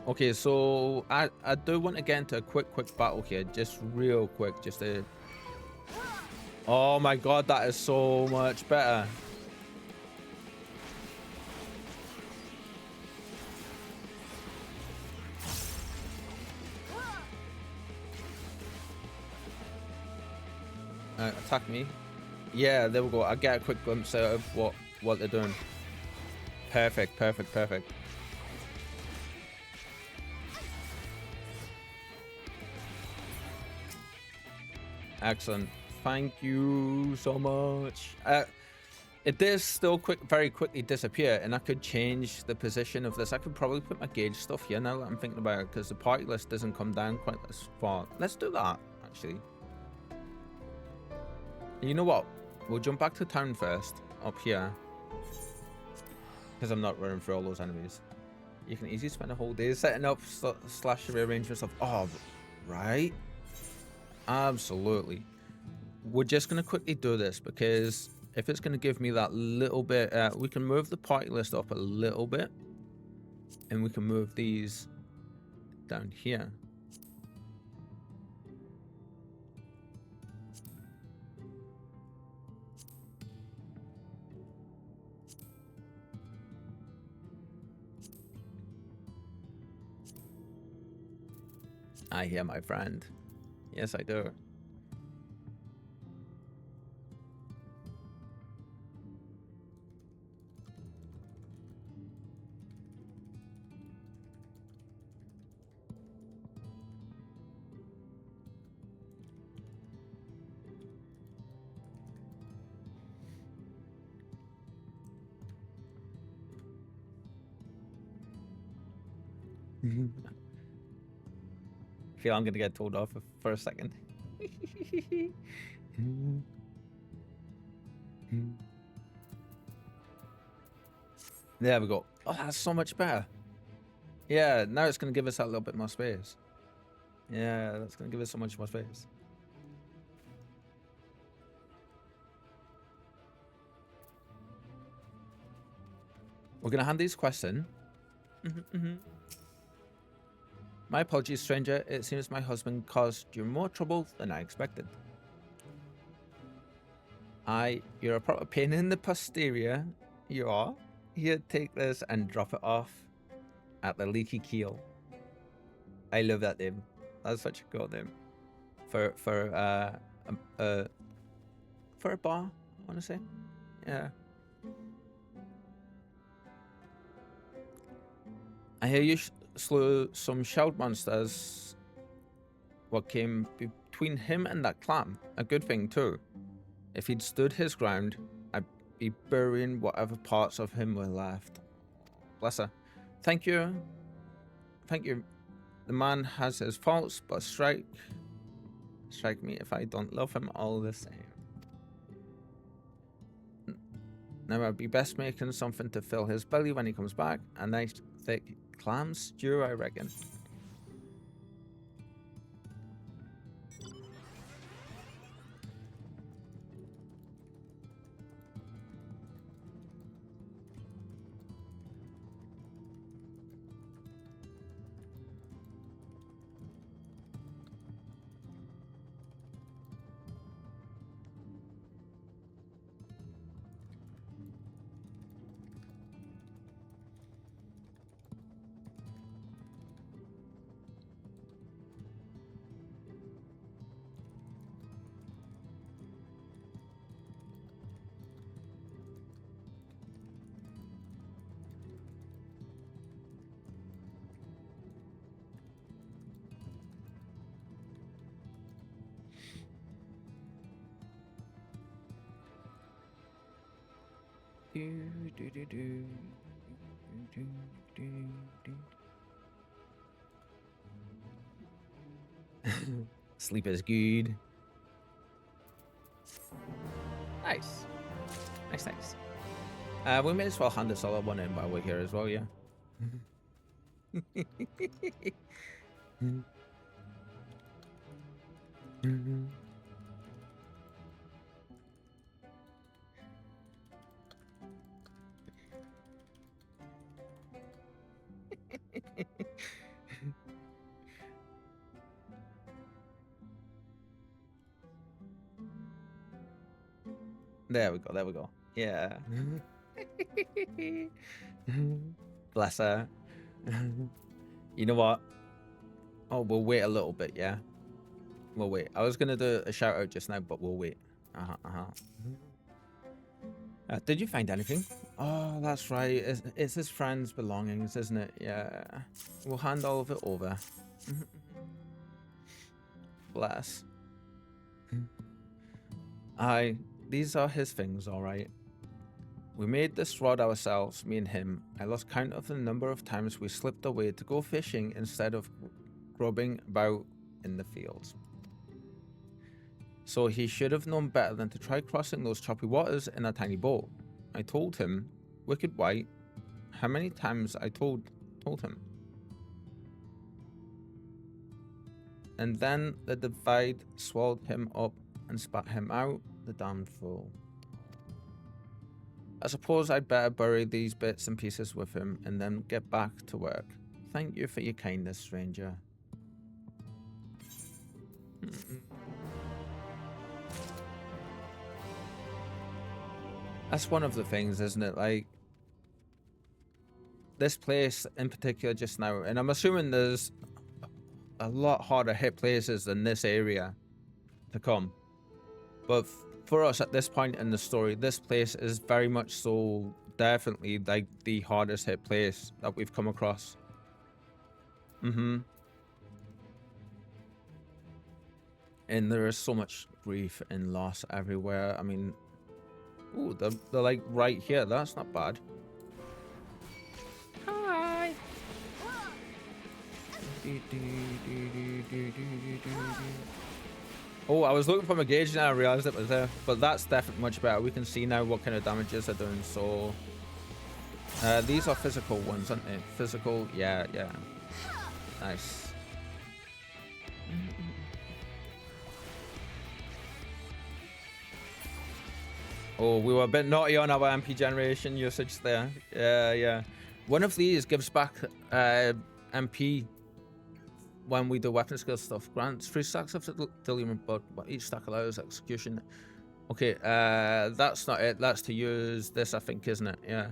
Okay, so I do want to get into a quick battle here, just real quick, just to... Oh my god, that is so much better. Attack me. Yeah, there we go. I get a quick glimpse out of what they're doing. Perfect, perfect, perfect. Excellent. Thank you so much. It does still very quickly disappear, and I could change the position of this. I could probably put my gauge stuff here now that I'm thinking about it, because the party list doesn't come down quite as far. Let's do that, actually. You know what? We'll jump back to town first, up here, because I'm not running through all those enemies. You can easily spend a whole day setting up / rearrangement stuff. Oh, right. Absolutely. We're just going to quickly do this, because if it's going to give me that little bit, we can move the party list up a little bit, and we can move these down here. I hear my friend. Yes, I do. I feel I'm gonna get told off for a second. There we go. Oh, that's so much better. Yeah, now it's gonna give us that little bit more space. Yeah, that's gonna give us so much more space. We're gonna hand these quests in. My apologies, stranger. It seems my husband caused you more trouble than I expected. You're a proper pain in the posterior. You are. Here, take this and drop it off at the Leaky Keel. I love that name. That's such a cool name. For a bar, I want to say. Yeah. I hear you slew some shell monsters. What came between him and that clam? A good thing too. If he'd stood his ground, I'd be burying whatever parts of him were left. Bless her. Thank you. Thank you. The man has his faults, but strike me if I don't love him all the same. Now I'd be best making something to fill his belly when he comes back. A nice thick clam stew, I reckon. Sleep is good. Nice. Nice. We may as well hand this other one in while we're here as well, yeah. There we go. Yeah. Bless her. You know what? Oh, we'll wait a little bit, yeah? We'll wait. I was going to do a shout out just now, but we'll wait. Did you find anything? Oh, that's right. It's his friend's belongings, isn't it? Yeah. We'll hand all of it over. Bless. Aye, these are his things, all right. We made this rod ourselves, me and him. I lost count of the number of times we slipped away to go fishing instead of grubbing about in the fields. So he should have known better than to try crossing those choppy waters in a tiny boat. I told him, wicked white, how many times I told him. And then the divide swallowed him up and spat him out, the damned fool. I suppose I'd better bury these bits and pieces with him and then get back to work. Thank you for your kindness, stranger. That's one of the things, isn't it? Like, this place in particular just now, and I'm assuming there's a lot harder hit places than this area to come. But for us at this point in the story, this place is very much so definitely like the hardest hit place that we've come across. And there is so much grief and loss everywhere. I mean, ooh, they're like right here. That's not bad. Hi. Oh, I was looking for my gauge and I realized it was there, but that's definitely much better. We can see now what kind of damages they're doing. So these are physical ones, aren't they? Physical, yeah. Nice. Oh, we were a bit naughty on our MP generation usage there. Yeah. One of these gives back MP when we do weapon skill stuff. Grants 3 stacks of delirium, but each stack allows execution. Okay, that's not it. That's to use this, I think, isn't it? Yeah.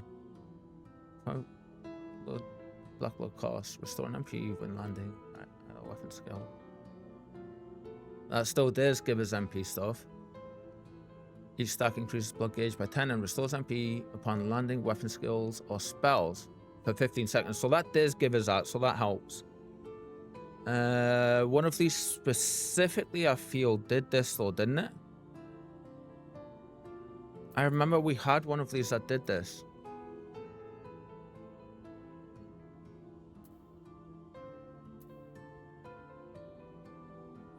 Black blood cost. Restore an MP when landing at a weapon skill. That still does give us MP stuff. Each stack increases blood gauge by 10 and restores MP upon landing weapon skills or spells for 15 seconds. So that does give us that, so that helps. One of these specifically, I feel, did this though, didn't it? I remember we had one of these that did this.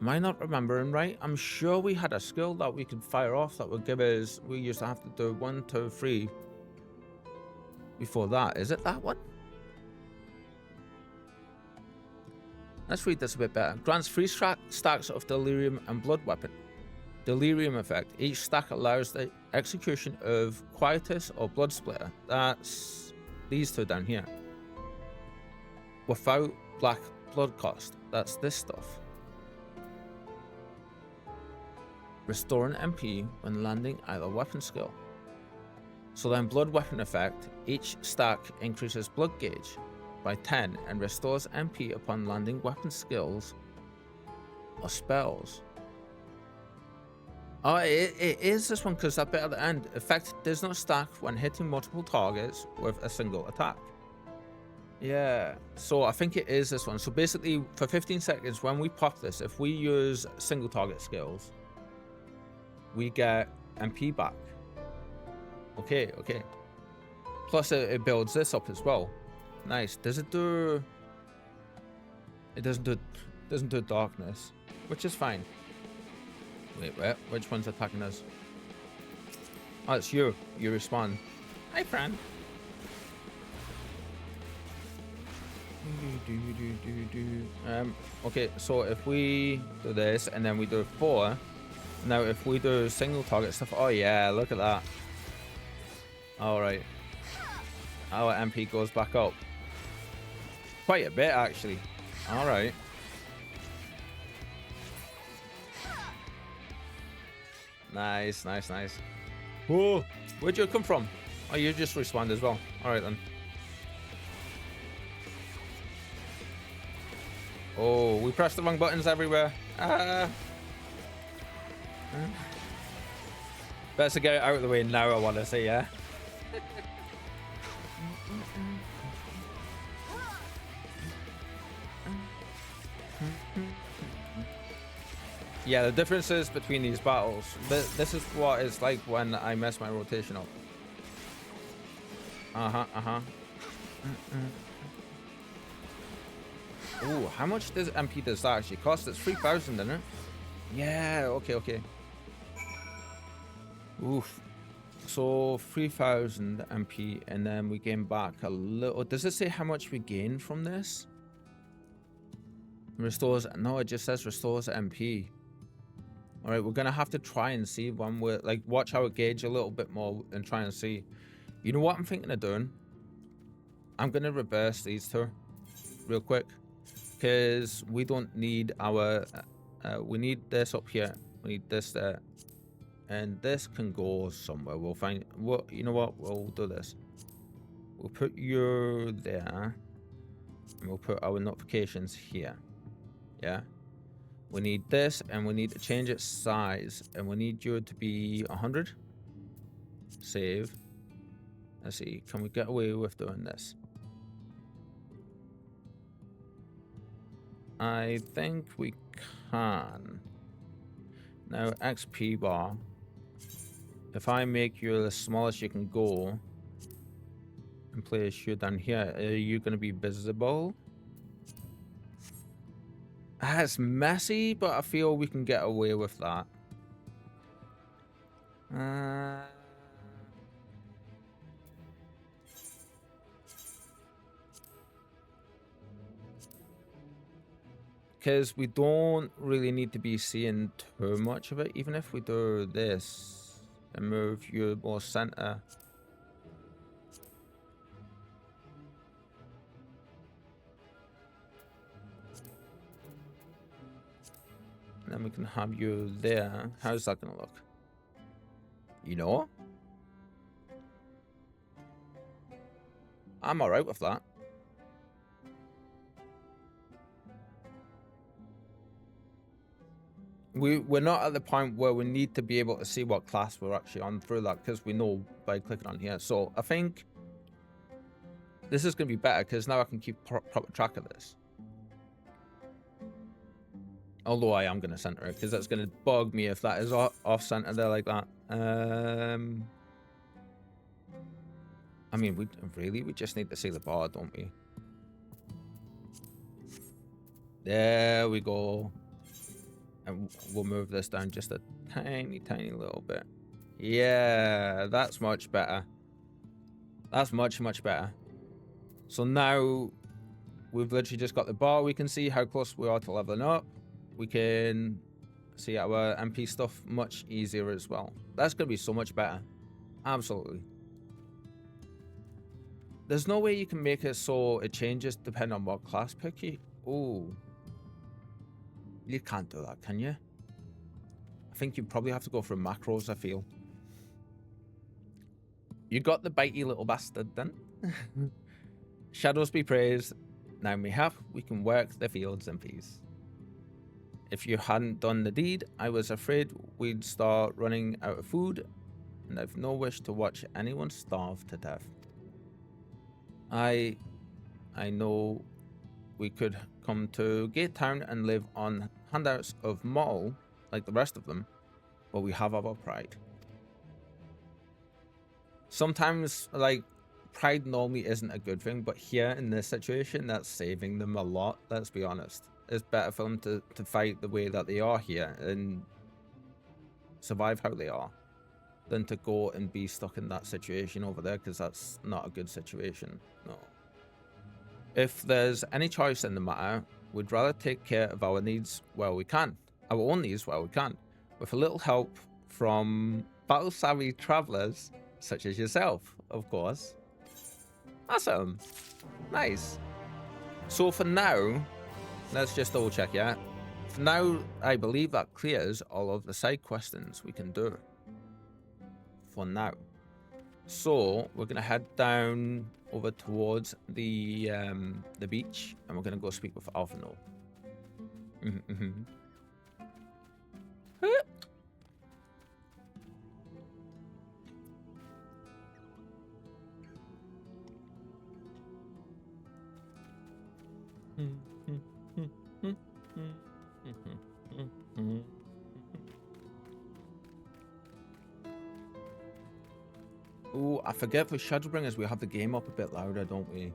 Am I not remembering right? I'm sure we had a skill that we could fire off that would give us, we used to have to do 1, 2, 3 before that. Is it that one? Let's read this a bit better. Grants 3 stacks of delirium and blood weapon. Delirium effect. Each stack allows the execution of quietus or blood splitter. That's these two down here. Without black blood cost. That's this stuff. Restore an MP when landing either weapon skill. So then blood weapon effect. Each stack increases blood gauge by 10 and restores MP upon landing weapon skills or spells. Oh, it is this one because that bit at the end. Effect does not stack when hitting multiple targets with a single attack. Yeah, so I think it is this one. So basically for 15 seconds when we pop this, if we use single target skills, we get MP back. Okay. Plus it builds this up as well. Nice. Does it do? It doesn't do darkness, which is fine. Wait, which one's attacking us? Oh, it's you. You respawn. Hi, friend. Okay, so if we do this and then we do 4. Now, if we do single target stuff, oh yeah, look at that. All right, our MP goes back up quite a bit, actually. All right. Nice. Whoa, where'd you come from? Oh, you just respawned as well. All right then. Oh, we pressed the wrong buttons everywhere. Best to get it out of the way now, I want to say, yeah? Yeah, the differences between these battles. This is what it's like when I mess my rotation up. Ooh, how much does MP does that actually cost? It's 3,000, isn't it? Yeah, okay. Oof. So 3,000 MP, and then we gain back a little. Does it say how much we gain from this? Restores. No, it just says restores MP. All right, we're gonna have to try and see when we're like watch our gauge a little bit more and try and see. You know what I'm thinking of doing? I'm gonna reverse these two real quick because we don't need our. We need this up here. We need this there. And this can go somewhere. We'll find what you know what we'll do this. We'll put you there. And we'll put our notifications here. Yeah. We need this and we need to change its size. And we need you to be 100. Save. Let's see. Can we get away with doing this? I think we can. Now XP bar. If I make you the smallest you can go and place you down here, are you going to be visible? It's messy, but I feel we can get away with that. Because we don't really need to be seeing too much of it, even if we do this. And move you more center. And then we can have you there. How's that gonna look? You know? I'm alright with that. We're not at the point where we need to be able to see what class we're actually on through that because we know by clicking on here. So I think this is going to be better because now I can keep proper track of this. Although I am going to center it because that's going to bug me if that is off center there like that. I mean, we just need to see the bar, don't we? There we go. And we'll move this down just a tiny little bit. Yeah, that's much better. That's much better. So now we've literally just got the bar. We can see how close we are to leveling up. We can see our MP stuff much easier as well. That's going to be so much better. Absolutely. There's no way you can make it so it changes depending on what class pick you... Ooh. You can't do that, can you? I think you probably have to go for macros, I feel. You got the bitey little bastard then. Shadows be praised. Now we can work the fields in peace. If you hadn't done the deed, I was afraid we'd start running out of food, and I've no wish to watch anyone starve to death. I know we could come to Gate Town and live on handouts of metal like the rest of them, but we have our pride. Sometimes, like, pride normally isn't a good thing, but here in this situation, that's saving them a lot, let's be honest. It's better for them to fight the way that they are here and survive how they are than to go and be stuck in that situation over there, because that's not a good situation. No. If there's any choice in the matter, we'd rather take care of our needs where we can, our own needs where we can, with a little help from battle-savvy travelers such as yourself, of course. Awesome. Nice. So for now, let's just double check, yeah? For now, I believe that clears all of the side questions we can do. For now. So we're gonna head down over towards the beach, and we're gonna go speak with Alphino. Oh, I forget for Shadowbringers we have the game up a bit louder, don't we?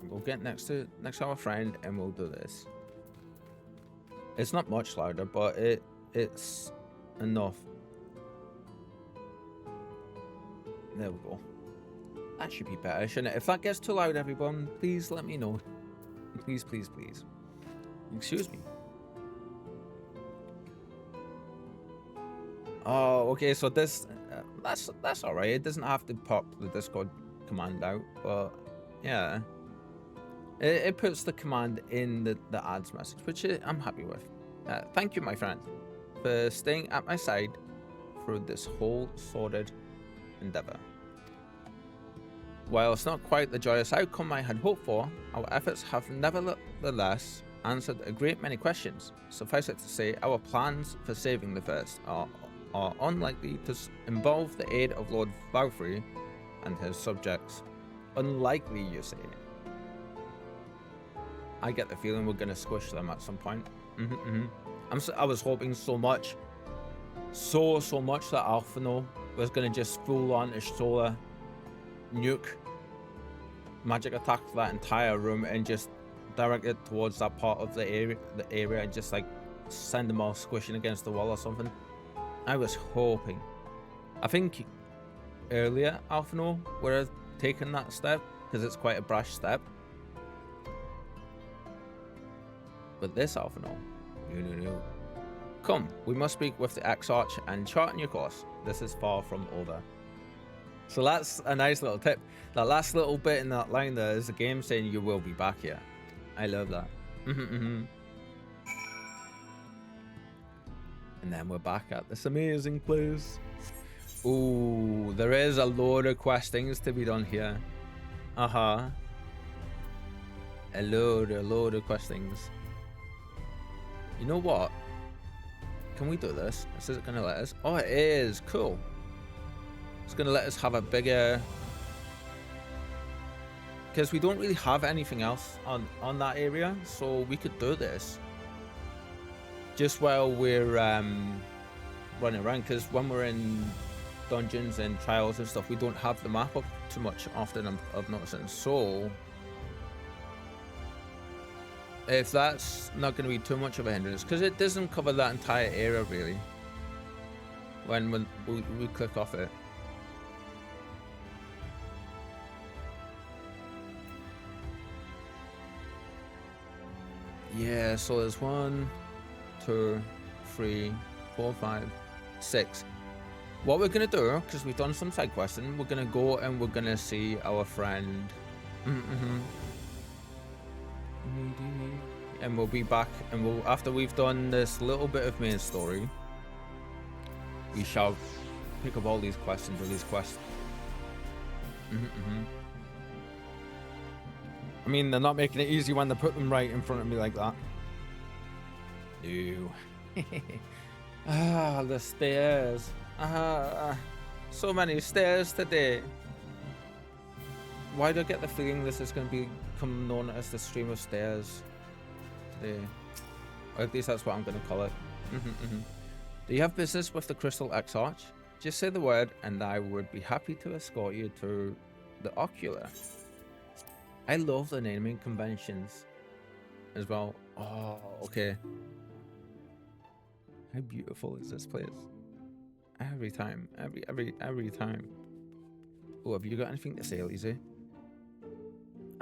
We'll get next to our friend and we'll do this. It's not much louder, but it's enough. There we go. That should be better, shouldn't it? If that gets too loud, everyone, please let me know. Please, please, please. Excuse me. Oh, okay. So this, that's all right. It doesn't have to pop the Discord command out, but yeah, it puts the command in the ads message, which I'm happy with. Thank you, my friend, for staying at my side through this whole sordid endeavor. While it's not quite the joyous outcome I had hoped for, our efforts have nevertheless answered a great many questions. Suffice it to say, our plans for saving the first are unlikely to involve the aid of Lord Valkyrie and his subjects. Unlikely, you say? I get the feeling we're gonna squish them at some point. I was hoping so much that Alphino was gonna just full on Ishtola nuke magic attack that entire room and just direct it towards that part of the area and just like send them all squishing against the wall or something. I was hoping. I think earlier Alphino would have taken that step because it's quite a brash step. But this Alphino, no. Come, we must speak with the Exarch and chart a new course. This is far from over. So that's a nice little tip. That last little bit in that line there is the game saying you will be back here. I love that. And then we're back at this amazing place. Ooh, there is a load of questings to be done here. A load of questings. You know what? Can we do this? Is it gonna let us? Oh, it is. Cool. It's gonna let us have a bigger, because we don't really have anything else on that area, so we could do this just while we're running around, because when we're in dungeons and trials and stuff, we don't have the map up too much often, I'm noticing. So if that's not going to be too much of a hindrance, because it doesn't cover that entire area really when we click off it. Yeah, so there's 1, 2, 3, 4, 5, 6. What we're gonna do, because we've done some side questing, we're gonna go and we're gonna see our friend. And we'll be back, and we'll, after we've done this little bit of main story, we shall pick up all these questions or these quests. I mean, they're not making it easy when they put them right in front of me like that. No. The stairs. So many stairs today. Why do I get the feeling this is going to become known as the stream of stairs today? Or at least that's what I'm going to call it. Do you have business with the Crystal Exarch? Just say the word and I would be happy to escort you to the Ocular. I love the naming conventions as well. Oh, okay. How beautiful is this place? Every time, every time. Oh, have you got anything to say, Lizzie?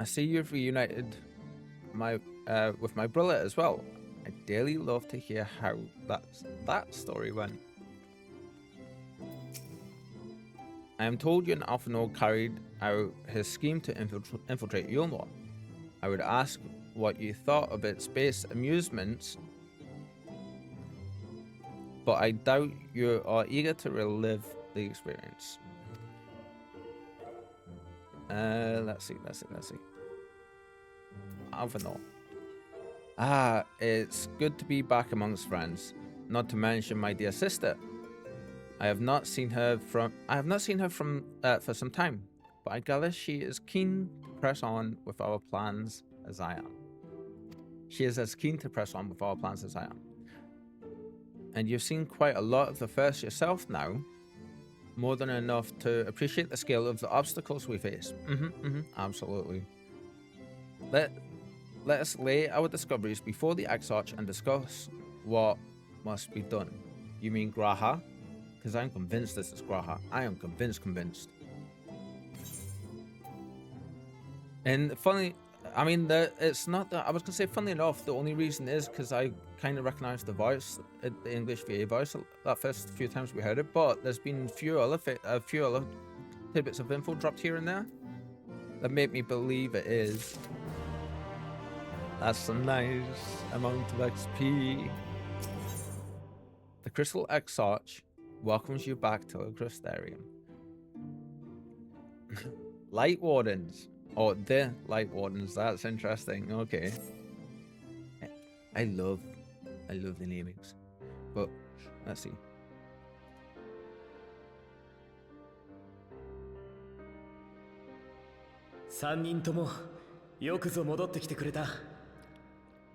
I see you've reunited with my brother as well. I'd dearly love to hear how that story went. I am told you and Alphino carried out his scheme to infiltrate Yulmore. I would ask what you thought of its base amusements, but I doubt you are eager to relive the experience. Let's see. Alphino. It's good to be back amongst friends. Not to mention my dear sister. I have not seen her for some time, but I gather she is keen to press on with our plans as I am. She is as keen to press on with our plans as I am. And you've seen quite a lot of the first yourself now. More than enough to appreciate the scale of the obstacles we face. Absolutely. Let us lay our discoveries before the Exarch and discuss what must be done. You mean Graha? Because I'm convinced this is Graha. I am convinced. And funny, I mean, it's not that, I was going to say, funnily enough, the only reason is because I kind of recognized the voice, the English VA voice, that first few times we heard it, but there's been a few other tidbits of info dropped here and there that make me believe it is. That's a nice amount of XP. The Crystal Exarch welcomes you back to Crystarium. Light Wardens. Oh, the Light Wardens. That's interesting. Okay. I love the namings. But let's see.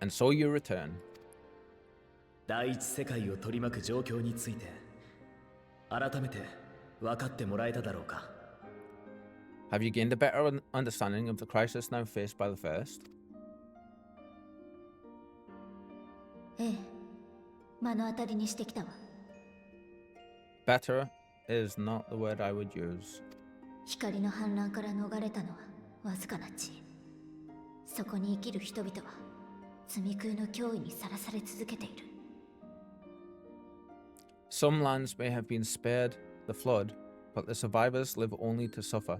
And so you return. Have you gained a better understanding of the crisis now faced by the First? Better is not the word I would use. Some lands may have been spared the flood, but the survivors live only to suffer.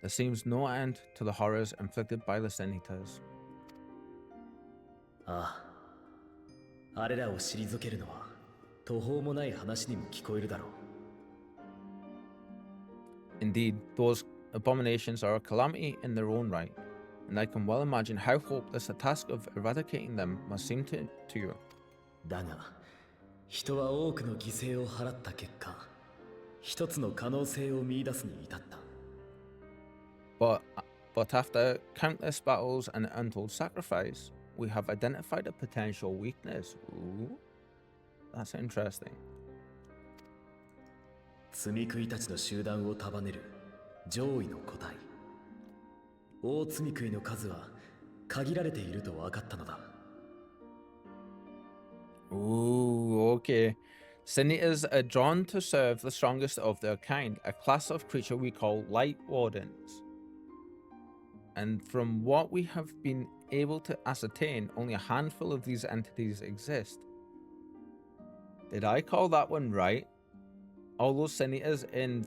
There seems no end to the horrors inflicted by the Senators. Indeed, those abominations are a calamity in their own right, and I can well imagine how hopeless the task of eradicating them must seem to you. But after countless battles and untold sacrifice, we have identified a potential weakness. Ooh, that's interesting. Ooh, okay. Senators are drawn to serve the strongest of their kind, a class of creature we call Light Wardens. And from what we have been able to ascertain, only a handful of these entities exist. Did I call that one right? All those senators in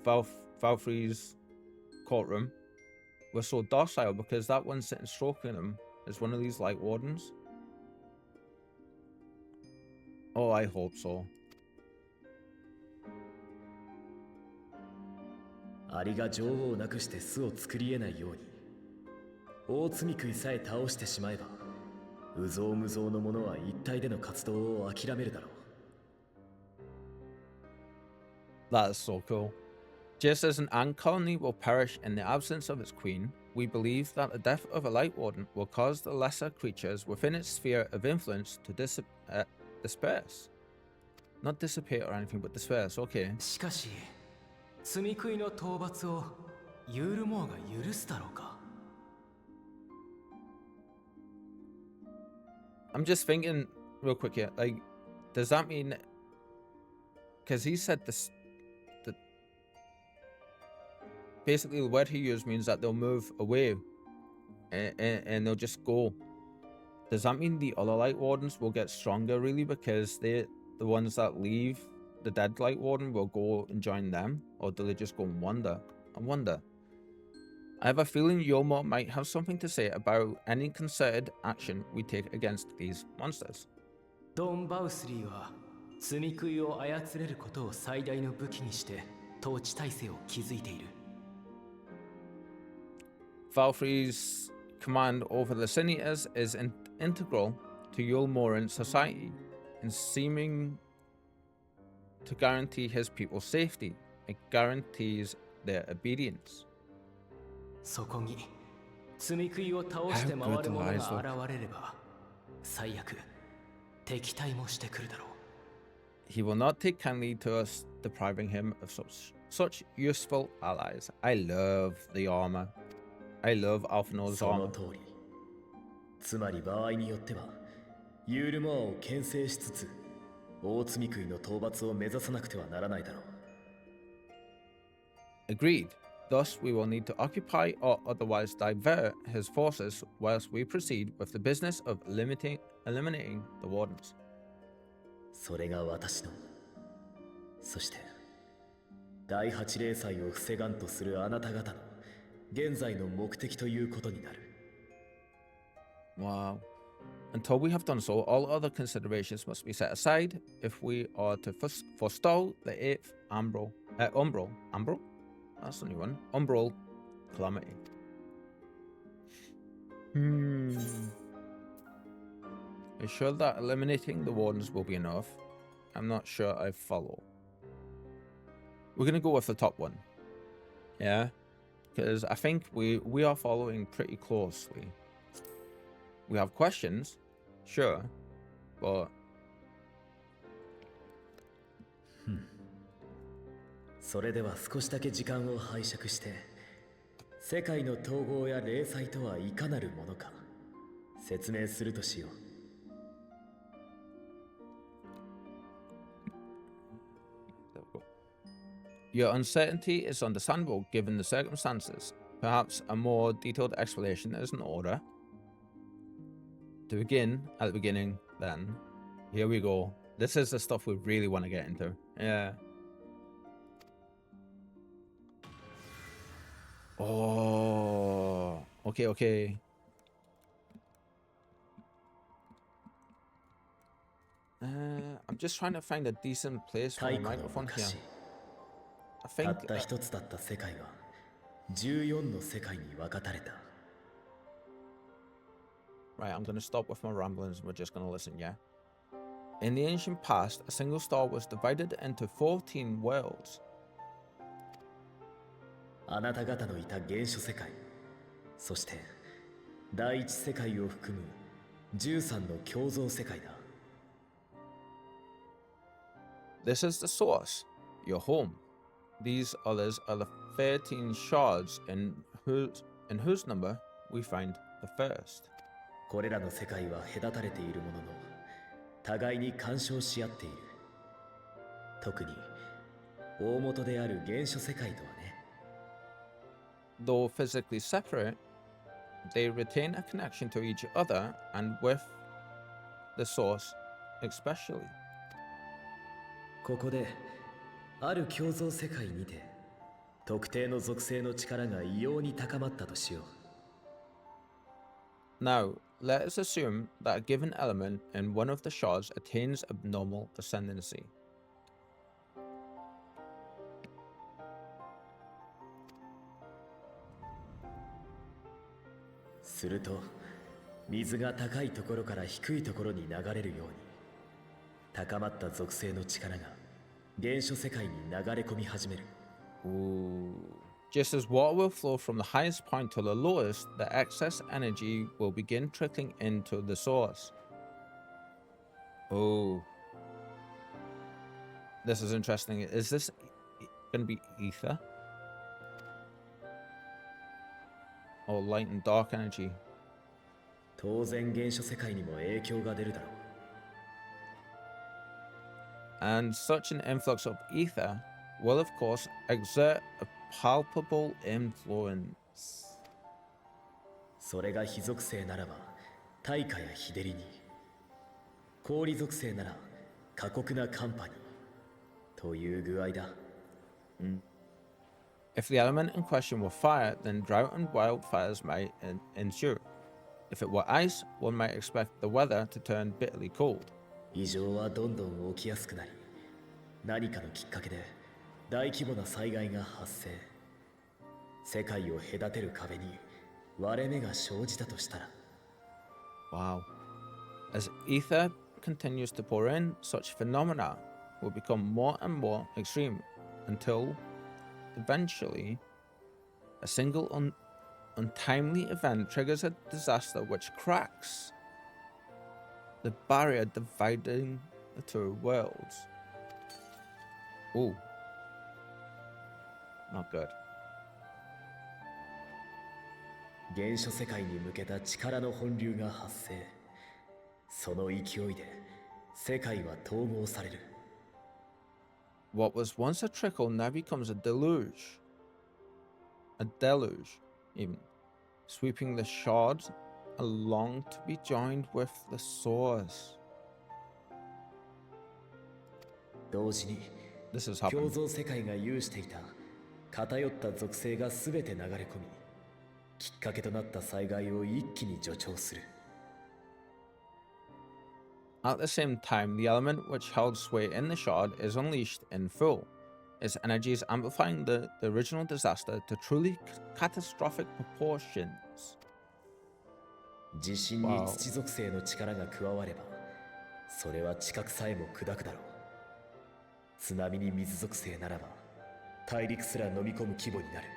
Valfrey's courtroom were so docile because that one sitting stroking them is one of these Light Wardens? Oh, I hope so. That's so cool. Just as an ant colony will perish in the absence of its queen, we believe that the death of a Light Warden will cause the lesser creatures within its sphere of influence to disperse. Not dissipate or anything, but disperse, okay. I'm just thinking real quick here, like, does that mean, because he said this, basically the word he used means that they'll move away and they'll just go. Does that mean the other Light Wardens will get stronger really because the ones that leave the dead Light Warden will go and join them, or do they just go and wander? I wonder. I have a feeling Yolmo might have something to say about any concerted action we take against these monsters. Valfrey's command over the Senators is integral to Yulmoran society and seeming to guarantee his people's safety. It guarantees their obedience. How good the eyes look. 最悪敵対もしてくるだろう。 He will not take kindly to us depriving him of such useful allies. I love the armor. I love Alphinaud's その armor. 通り。つまり場合によってはユールモアを牽制しつつ大積食いの討伐を目指さなくてはならないだろう。 Agreed. Thus, we will need to occupy or otherwise divert his forces whilst we proceed with the business of eliminating the wardens. それが私の、そして第八零祭を防がんとするあなた方の現在の目的ということになる。 Wow. Until we have done so, all other considerations must be set aside if we are to forestall the 8th Umbral? That's the new one. Umbral calamity. Are you sure that eliminating the wardens will be enough? I'm not sure I follow. We're going to go with the top one. Yeah? Because I think we are following pretty closely. We have questions, sure, but... それでは少しだけ時間を拝借して世界の統合や零細とはいかなるものか説明するとしよう。 There we go. Your uncertainty is understandable given the circumstances. Perhaps a more detailed explanation is in order. To begin, at the beginning, then, here we go. This is the stuff we really want to get into. Yeah. Oh, okay. I'm just trying to find a decent place for 太 my 古の microphone here. 昔 I た think った一つだった世界は14の世界に分かたれた。 right, I'm gonna stop with my ramblings and we're just gonna listen, yeah? In the ancient past, a single star was divided into 14 worlds. あなた方のいた原初世界、そして第一世界を含む13の共造世界だ。 This is the source, your home. These others are the 13 shards in whose number we find the first. これらの世界は隔たれているものの、互いに干渉し合っている。特に大元である原初世界とはね。 Though physically separate, they retain a connection to each other and with the source especially. ここである共造世界にて特定の属性の力が異様に高まったとしよう。 Now, let us assume that a given element in one of the shards attains abnormal ascendancy. すると水が高いところから低いところに流れるように高まった属性の力が原初世界に流れ込み始める。 Ooh. Just as water will flow from the highest point to the lowest, the excess energy will begin trickling into the source. Oh. This is interesting. Is this going to be ether? Or light and dark energy? 当然原初世界にも影響が出るだろう。 And such an influx of ether will, of course, exert a palpable influence. それが火属性ならば大火や日照りに、氷属性なら過酷な寒波にという具合だ。 If the element in question were fire, then drought and wildfires might ensue. If it were ice, one might expect the weather to turn bitterly cold. 異常はどんどん起きやすくなり、何かのきっかけで大規模な災害が発生。世界を隔てる壁に割れ目が生じたとしたら。 Wow. As ether continues to pour in, such phenomena will become more and more extreme until, eventually, a single untimely event triggers a disaster which cracks The barrier dividing the two worlds. Ooh. Not good. 原初世界に向けた力の本流が発生。その勢いで世界は統合される。What was once a trickle now becomes a deluge. A deluge, even. Sweeping the shards along to be joined with the source. 同時に This is 共 happening. 造世界が有していた偏った属性が全て流れ込み、きっかけとなった災害を一気に助長する。At the same time, the element which held sway in the shard is unleashed in full, its energies amplifying the original disaster to truly catastrophic proportions. 地震に土属性の力が加われば、それは地殻さえも砕くだろう。津波に水属性ならば、大陸すら飲み込む規模になる。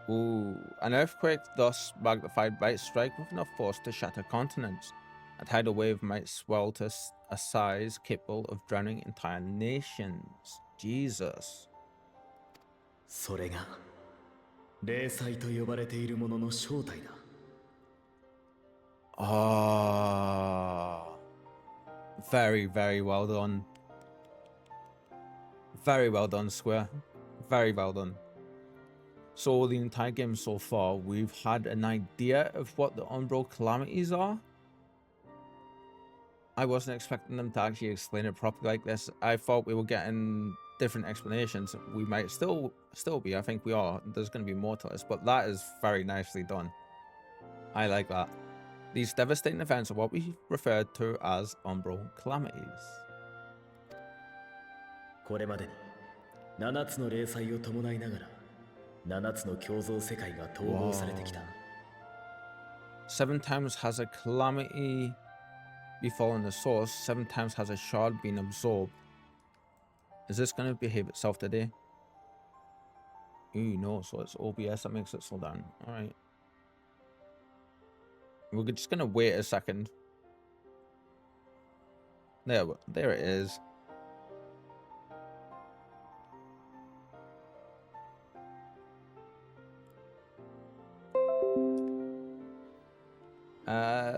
Ooh, an earthquake thus magnified might strike with enough force to shatter continents. A tidal wave might swell to a size capable of drowning entire nations. Jesus. それが霊災と呼ばれているものの正体だ。Ah, very, very well done. Very well done, Square. Very well done. So the entire game so far, we've had an idea of what the Umbral calamities are. I wasn't expecting them to actually explain it properly like this. I thought we were getting different explanations. We might still be. I think we are. There's going to be more to this, but that is very nicely done. I like that. These devastating events are what we referred to as Umbral calamities. これまでに7つの霊災を伴いながら7つの共造世界が統合されてきた。7 times has a calamity befallen the source, 7 times has a shard been absorbed. Is this going to behave itself today? Ooh, no, so it's OBS that makes it slow down. Alright. We're just going to wait a second. There it is.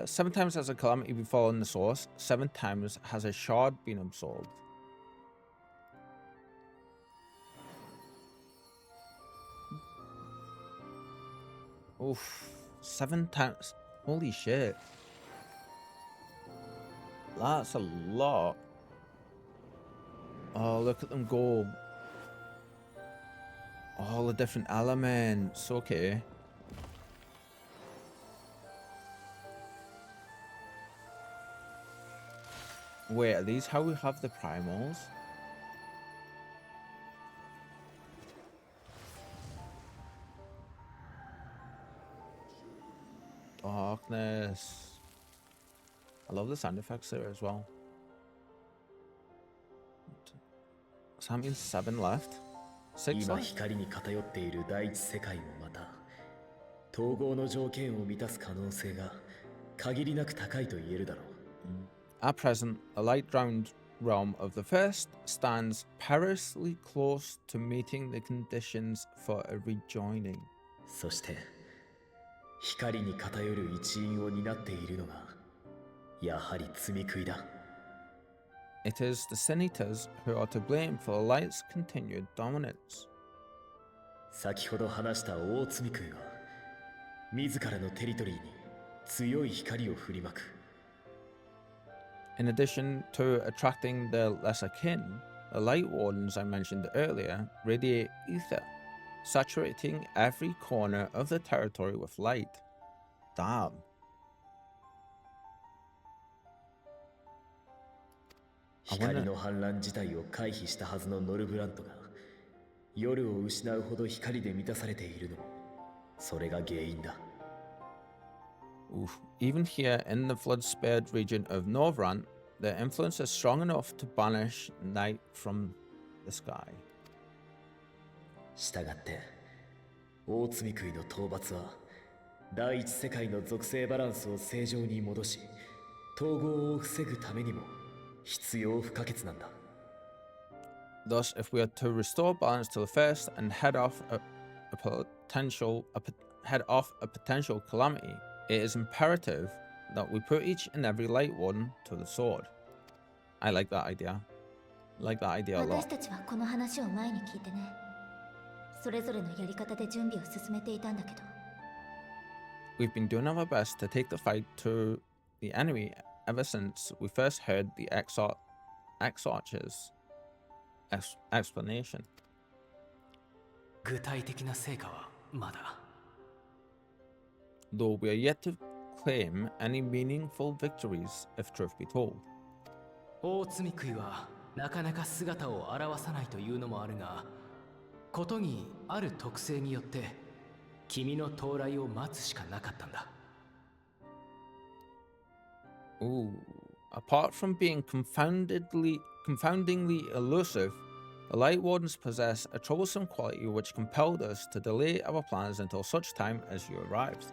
Seven times has a calamity befallen the source. 7 times has a shard been absorbed. Oof. 7 times. Holy shit. That's a lot. Oh, look at them go. All the different elements. Okay. Wait, are these how we have the primals? Darkness. I love the sound effects there as well. So that means 7 left? 6今 left? 光に偏っている第一世界もまた統合の条件を満たす可能性が限りなく高いと言えるだろう。At present, the light-drowned realm of the first stands perilously close to meeting the conditions for a rejoining. そして光に偏る一因を担っているのがやはり罪食いだ。It is the Sin Eaters who are to blame for the light's continued dominance. 先ほど話した大罪食いは自らのテリトリーに強い光を振りまく。In addition to attracting the lesser kin, the Light Wardens I mentioned earlier radiate ether, saturating every corner of the territory with light. Damn. 光の反乱自体を回避したはずのノルブラントが夜を失うほど光で満たされているのもそれが原因だ。Oof. Even here in the flood-spared region of Norvrant, their influence is strong enough to banish night from the sky. したがって大罪食いの討伐は第一世界の属性バランスを正常に戻し統合を防ぐためにも必要不可欠なんだ。 Thus, if we are to restore balance to the first and head off a potential calamity, it is imperative that we put each and every light warden to the sword. I like that idea. I like that idea a 私 lot. たちはこの話を前に聞いてね。それぞれのやり方で準備を進めていたんだけど。 We've been doing our best to take the fight to the enemy ever since we first heard the X-Archer's explanation. 具体的な成果はまだ。 Though we are yet to claim any meaningful victories, if truth be told. 大積み食いはなかなか姿を現さないというのもあるが、ことにある特性によって君の到来を待つしかなかったんだ。 Ooh. Apart from being confoundingly elusive, the Light Wardens possess a troublesome quality which compelled us to delay our plans until such time as you arrived.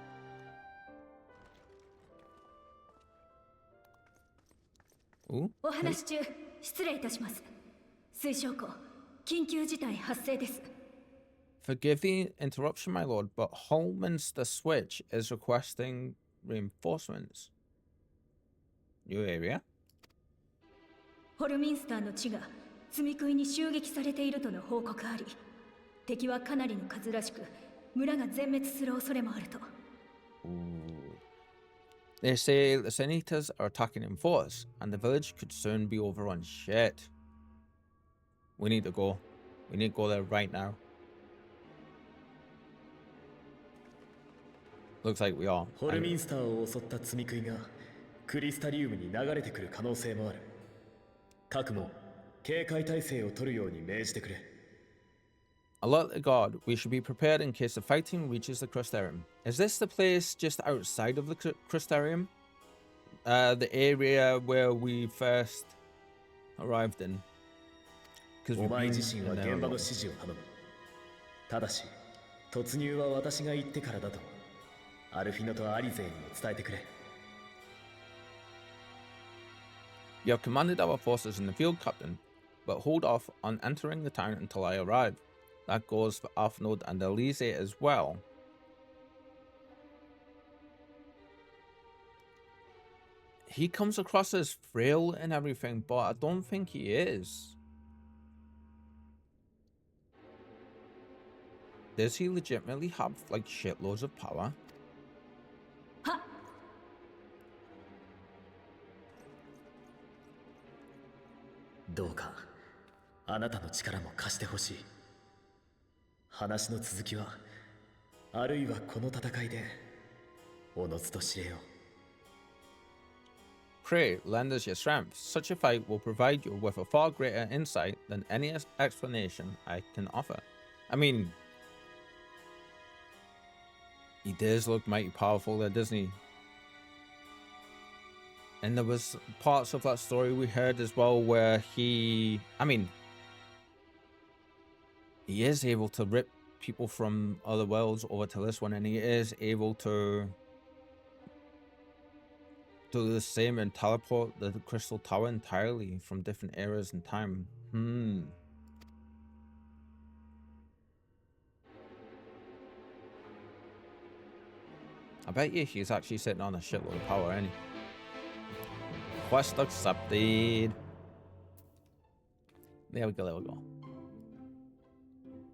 Ooh. お話中、失礼いたします。水晶湖、緊急事態発生です。 Forgive the interruption, my lord, but Holminster Switch is requesting reinforcements. New area? ホルミンスターの地が積み食いに襲撃されているとの報告あり、敵はかなりの数らしく、村が全滅する恐れもあると。They say the Sin Eaters are attacking in force, and the village could soon be overrun. Shit. We need to go. We need to go there right now. Looks like we are. ホルミンスターを襲った積み食いがクリスタリウムに流れてくる可能性もある。各も警戒態勢を取るように命じてくれ。 Alert the guard. We should be prepared in case the fighting reaches the Crystarium. Is this the place just outside of the Crystarium? The area where we first arrived in. お前自身は現場の指示を頼む。ただし、突入は私が言ってからだと、アルフィノとアリゼにも伝えてくれ。 You have commanded our forces in the field, Captain, but hold off on entering the town until I arrive. That goes for Alphnode and Elise as well. He comes across as frail and everything, but I don't think he is. Does he legitimately have, like, shitloads of power? はっ。どうかあなたの力も貸してほしい。話の続きはあるいはこの戦いでおのずと知れよう。 Pray, lend us your strength. Such a fight will provide you with a far greater insight than any explanation I can offer. I mean, he does look mighty powerful there, doesn't he? And there was parts of that story we heard as well where he is able to rip people from other worlds over to this one, and he is able to do the same and teleport the Crystal Tower entirely from different eras in time. I bet you he's actually sitting on a shitload of power, ain't he? Quest accepted. There we go, there we go.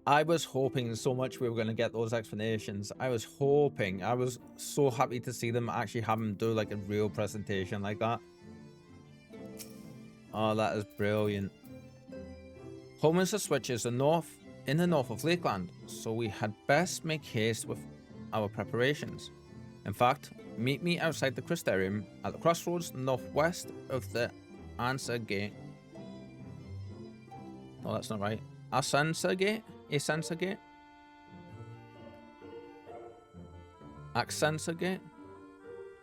I was hoping so much we were going to get those explanations. I was hoping. I was so happy to see them actually have him do like a real presentation like that. Oh, that is brilliant. Holminster Switch is in the north of Lakeland, so we had best make haste with our preparations. In fact, meet me outside the Crystarium at the crossroads northwest of the Answer Gate. Oh, that's not right. Ascensa Gate? Ascensa Gate? Accensa Gate?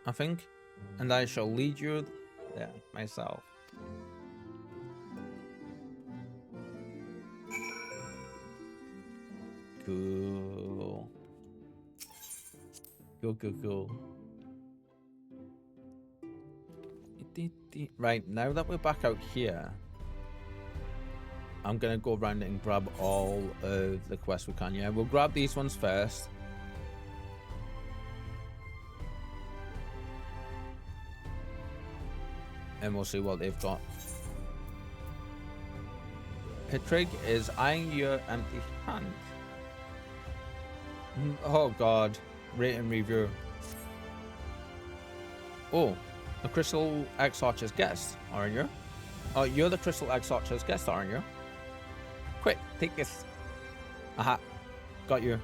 I think. And I shall lead you there myself. Cool. Cool. Right, now that we're back out here, I'm gonna go around and grab all of the quests we can. Yeah, we'll grab these ones first. And we'll see what they've got. Petrig is eyeing your empty hand. Oh god. Rate and review. Oh, the Crystal X Archer's guest, aren't you? Oh, you're the Crystal X Archer's guest, aren't you? Quick, take this. Aha, got you.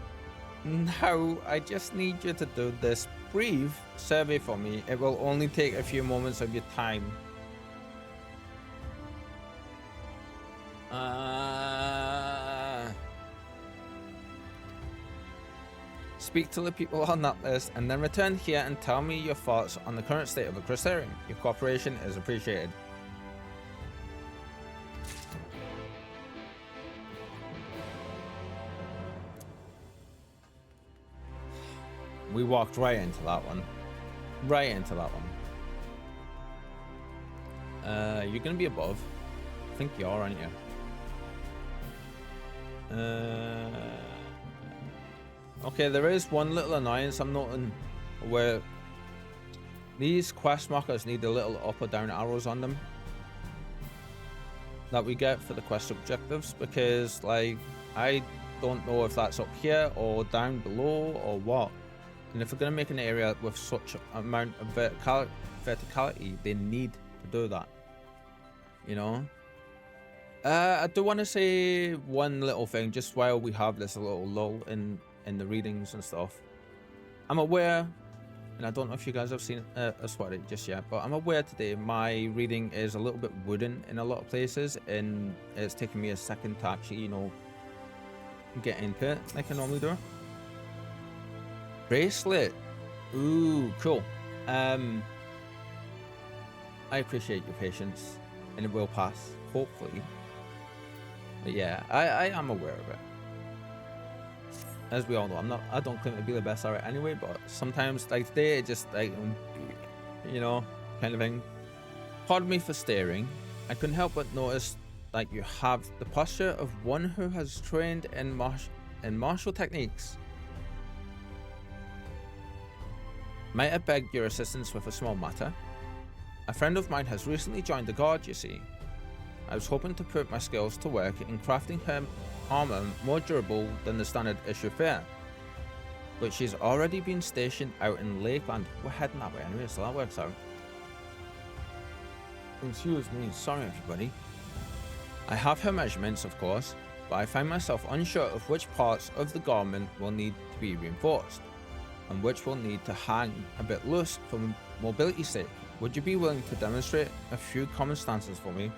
Now, I just need you to do this brief survey for me. It will only take a few moments of your time. Speak to the people on that list and then return here and tell me your thoughts on the current state of the Crystarium. Your cooperation is appreciated. We walked right into that one. Right into that one. You're gonna be above. I think you are, aren't you? Okay, there is one little annoyance I'm noting where these quest markers need the little up or down arrows on them that we get for the quest objectives, because like I don't know if that's up here or down below or what. And if we're going to make an area with such an amount of verticality, they need to do that, you know. I do want to say one little thing just while we have this little lull in the readings and stuff. I'm aware, and I don't know if you guys have seen it just yet, but I'm aware today my reading is a little bit wooden in a lot of places, and it's taken me a second to actually, you know, get into it like I normally do. Bracelet. Ooh, cool. I appreciate your patience, and it will pass, hopefully. But yeah, I am aware of it. As we all know, I don't claim to be the best at it anyway, but sometimes, like today, it just like, you know, kind of thing. Pardon me for staring. I couldn't help but notice that you have the posture of one who has trained in martial techniques. Might I beg your assistance with a small matter? A friend of mine has recently joined the guard, you see. I was hoping to put my skills to work in crafting her armor more durable than the standard issue fare. But she's already been stationed out in Lakeland. We're heading that way anyway, so that works out. Excuse me, sorry everybody. I have her measurements, of course, but I find myself unsure of which parts of the garment will need to be reinforced, and which will need to hang a bit loose for mobility's sake. Would you be willing to demonstrate a few common stances for me?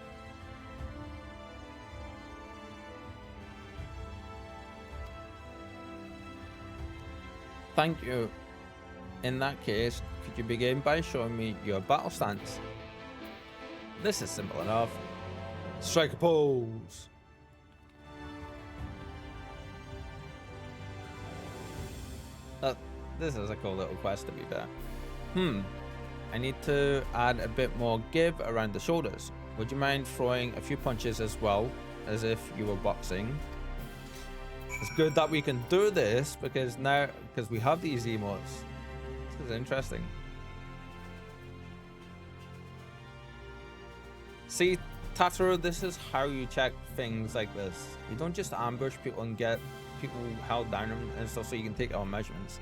Thank you. In that case, could you begin by showing me your battle stance? This is simple enough. Strike a pose. This is a cool little quest, to be fair. I need to add a bit more give around the shoulders. Would you mind throwing a few punches as well, as if you were boxing? It's good that we can do this because we have these emotes. This is interesting. See, Tataru, this is how you check things like this. You don't just ambush people and get people held down and stuff so you can take our measurements.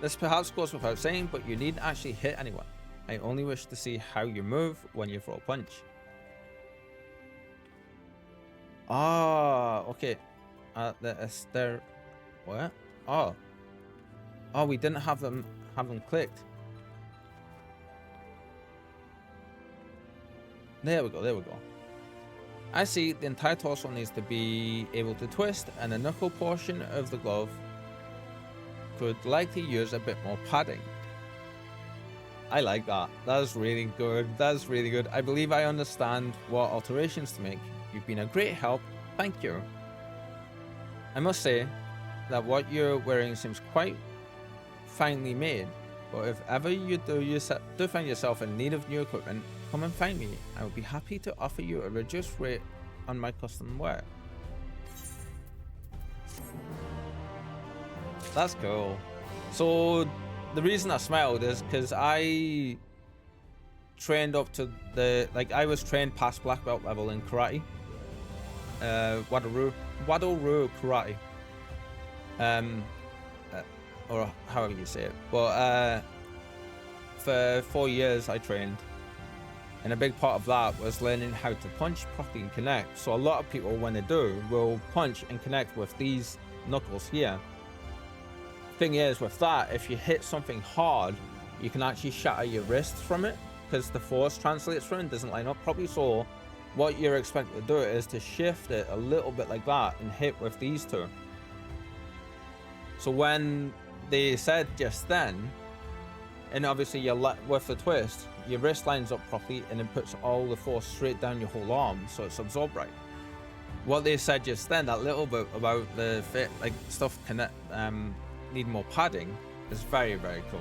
This perhaps goes without saying, but you needn't actually hit anyone. I only wish to see how you move when you throw a punch. Ah, okay. There. What? Oh, we didn't have them clicked. There we go. I see. The entire torso needs to be able to twist, and the knuckle portion of the glove could likely use a bit more padding. I like that. That's really good. I believe I understand what alterations to make. You've been a great help. Thank you. I must say that what you're wearing seems quite finely made, But if ever you do find yourself in need of new equipment, come and find me. I will be happy to offer you a reduced rate on my custom wear. That's cool. So the reason I smiled is because I trained up to the, like, I was trained past black belt level in karate, Wado-ryu karate, or however you say it. But for 4 years I trained, and a big part of that was learning how to punch properly and connect. So a lot of people, when they do, will punch and connect with these knuckles here. Thing is, with that, if you hit something hard, you can actually shatter your wrist from it, because the force translates through and doesn't line up properly. So what you're expected to do is to shift it a little bit like that and hit with these two. So when they said just then, and obviously with the twist, your wrist lines up properly and it puts all the force straight down your whole arm, so it's absorbed right. What they said just then, that little bit about the fit, like stuff need more padding, is very, very cool.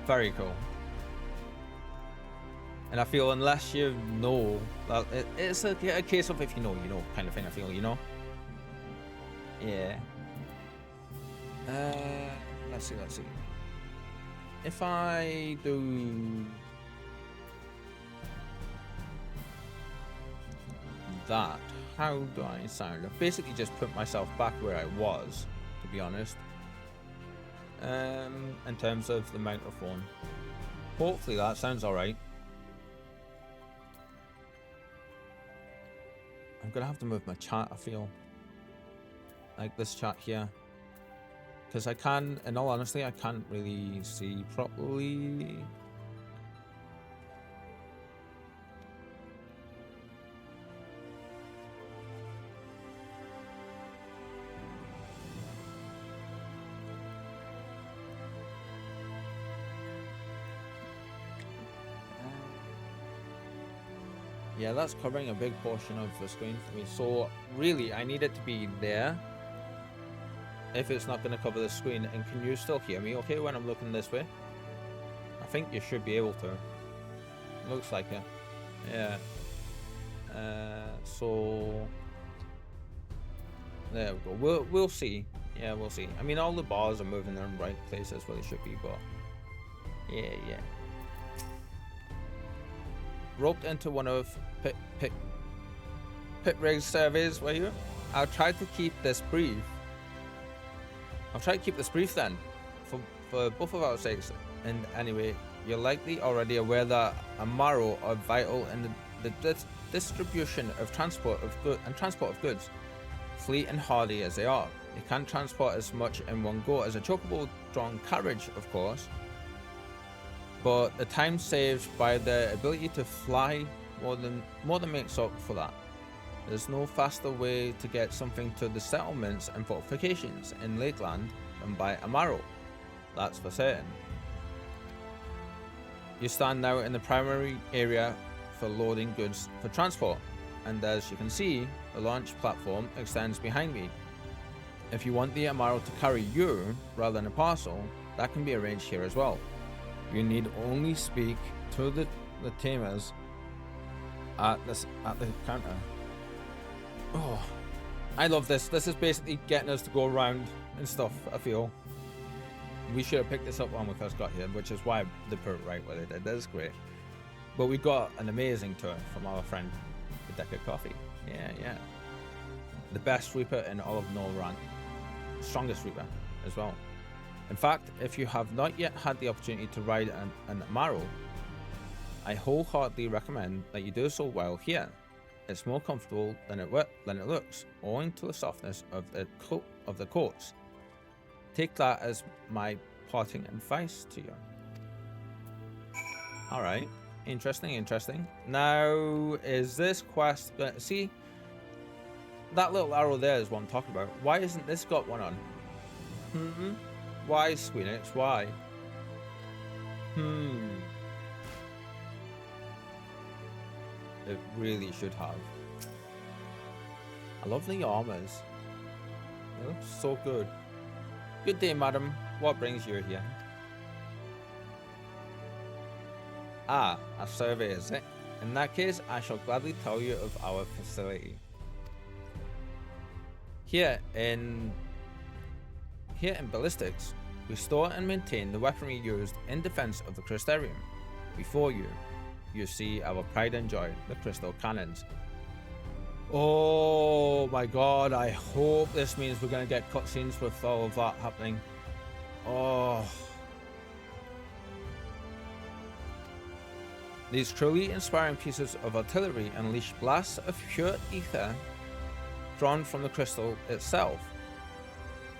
Very cool. And I feel unless you know, that it's a case of if you know, you know, kind of thing, I feel, you know? Yeah. Let's see. If I do that, how do I sound? I've basically just put myself back where I was, to be honest. In terms of the microphone. Hopefully that sounds alright. I'm gonna have to move my chat, I feel. Like this chat here. Because I can, in all honesty, I can't really see properly. Yeah, that's covering a big portion of the screen for me. So really, I need it to be there. If it's not going to cover the screen. And can you still hear me okay when I'm looking this way? I think you should be able to. Looks like it. Yeah. So there we go. We'll see. Yeah, we'll see. I mean, all the bars are moving in the right places where they should be, but yeah. Roped into one of Pit Rig's surveys, were you? I'll try to keep this brief. Then, for both of our sakes. And anyway, you're likely already aware that Amaro are vital in the distribution of transport of goods. Fleet and hardy as they are, they can't transport as much in one go as a chocobo-drawn carriage, of course. But the time saved by the ability to fly more than makes up for that. There's no faster way to get something to the settlements and fortifications in Lakeland than by Amaro. That's for certain. You stand now in the primary area for loading goods for transport, and as you can see, the launch platform extends behind me. If you want the Amaro to carry you rather than a parcel, that can be arranged here as well. You need only speak to the tamers at the counter. Oh, I love this. This is basically getting us to go around and stuff, I feel. We should have picked this up when we first got here, which is why they put it right where they did. That is great. But we got an amazing tour from our friend, the Decker Coffee. Yeah. The best Reaper in all of Norran. Strongest Reaper as well. In fact, if you have not yet had the opportunity to ride an Amaro, I wholeheartedly recommend that you do so while here. It's more comfortable than it looks, owing to the softness of the coats. Take that as my parting advice to you. All right, interesting. Now, is this quest? See, that little arrow there is what I'm talking about. Why isn't this got one on? Why, Squeenix? Why? It really should have. I love the armors. They look so good. Good day, madam. What brings you here? Ah, a survey, is it? In that case, I shall gladly tell you of our facility. Here in ballistics, we store and maintain the weaponry used in defense of the Crystarium. Before you see our pride and joy, the crystal cannons. Oh my god, I hope this means we're going to get cutscenes with all of that happening. Oh. These truly inspiring pieces of artillery unleash blasts of pure ether drawn from the crystal itself.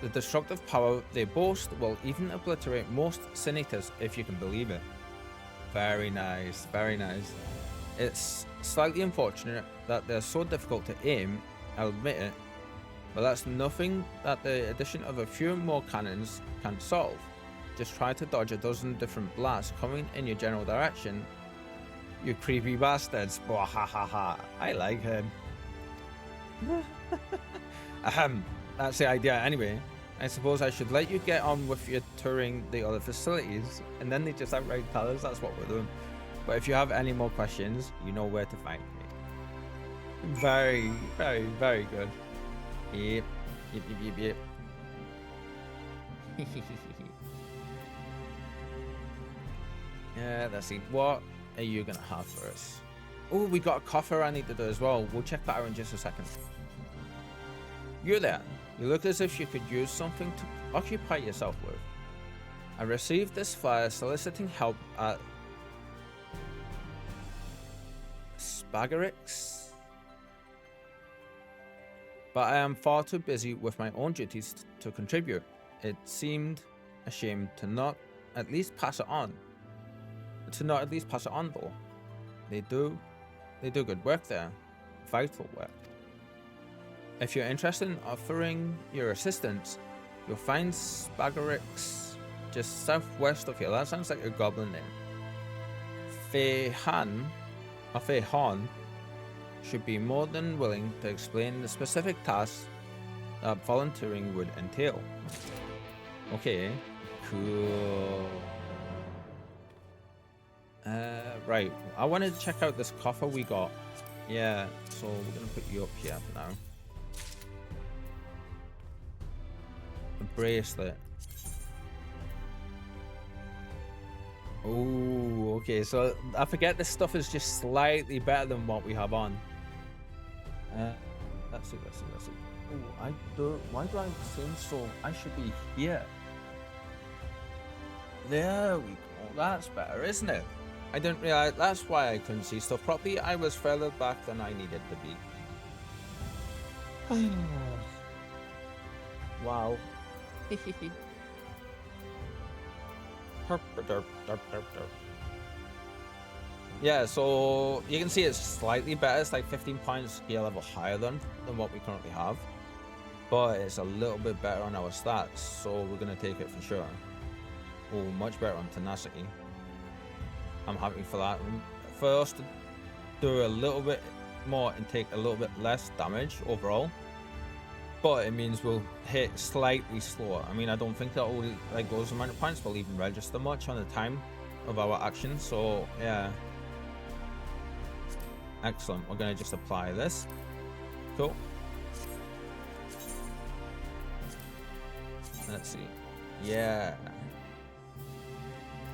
The destructive power they boast will even obliterate most Senators, if you can believe it. Very nice, very nice. It's slightly unfortunate that they're so difficult to aim, I'll admit it, but that's nothing that the addition of a few more cannons can solve. Just try to dodge a dozen different blasts coming in your general direction, you creepy bastards. Bwahahaha. I like him. That's the idea anyway. I suppose I should let you get on with your touring the other facilities, and then they just outright tell us that's what we're doing. But if you have any more questions, you know where to find me. Very, very, very good. Yep. Yep, yep, yep, yep. Yeah, let's see. What are you gonna have for us? Oh, we got a coffer I need to do as well. We'll check that out in just a second. You're there. You look as if you could use something to occupy yourself with. I received this flyer soliciting help at Spagorix, but I am far too busy with my own duties to contribute. It seemed a shame to not at least pass it on. Though. They do good work there. Vital work. If you're interested in offering your assistance, you'll find Spagorix just southwest of here. That sounds like a goblin name. Fehan should be more than willing to explain the specific tasks that volunteering would entail. Okay, cool. Right, I wanted to check out this coffer we got. Yeah, so we're gonna put you up here for now. A bracelet. Oh, okay, so I forget this stuff is just slightly better than what we have on. Let's see. Oh, why do I seem so, I should be here. There we go, that's better, isn't it? I didn't realize, that's why I couldn't see stuff properly. I was further back than I needed to be. Wow. Yeah, so you can see it's slightly better. It's like 15 points skill level higher than what we currently have. But it's a little bit better on our stats, so we're going to take it for sure. Oh, much better on tenacity. I'm happy for that. For us to do a little bit more and take a little bit less damage overall. But it means we'll hit slightly slower. I mean, I don't think that all like those amount of points will even register much on the time of our action. So yeah, excellent. We're gonna just apply this. Cool. Let's see. Yeah.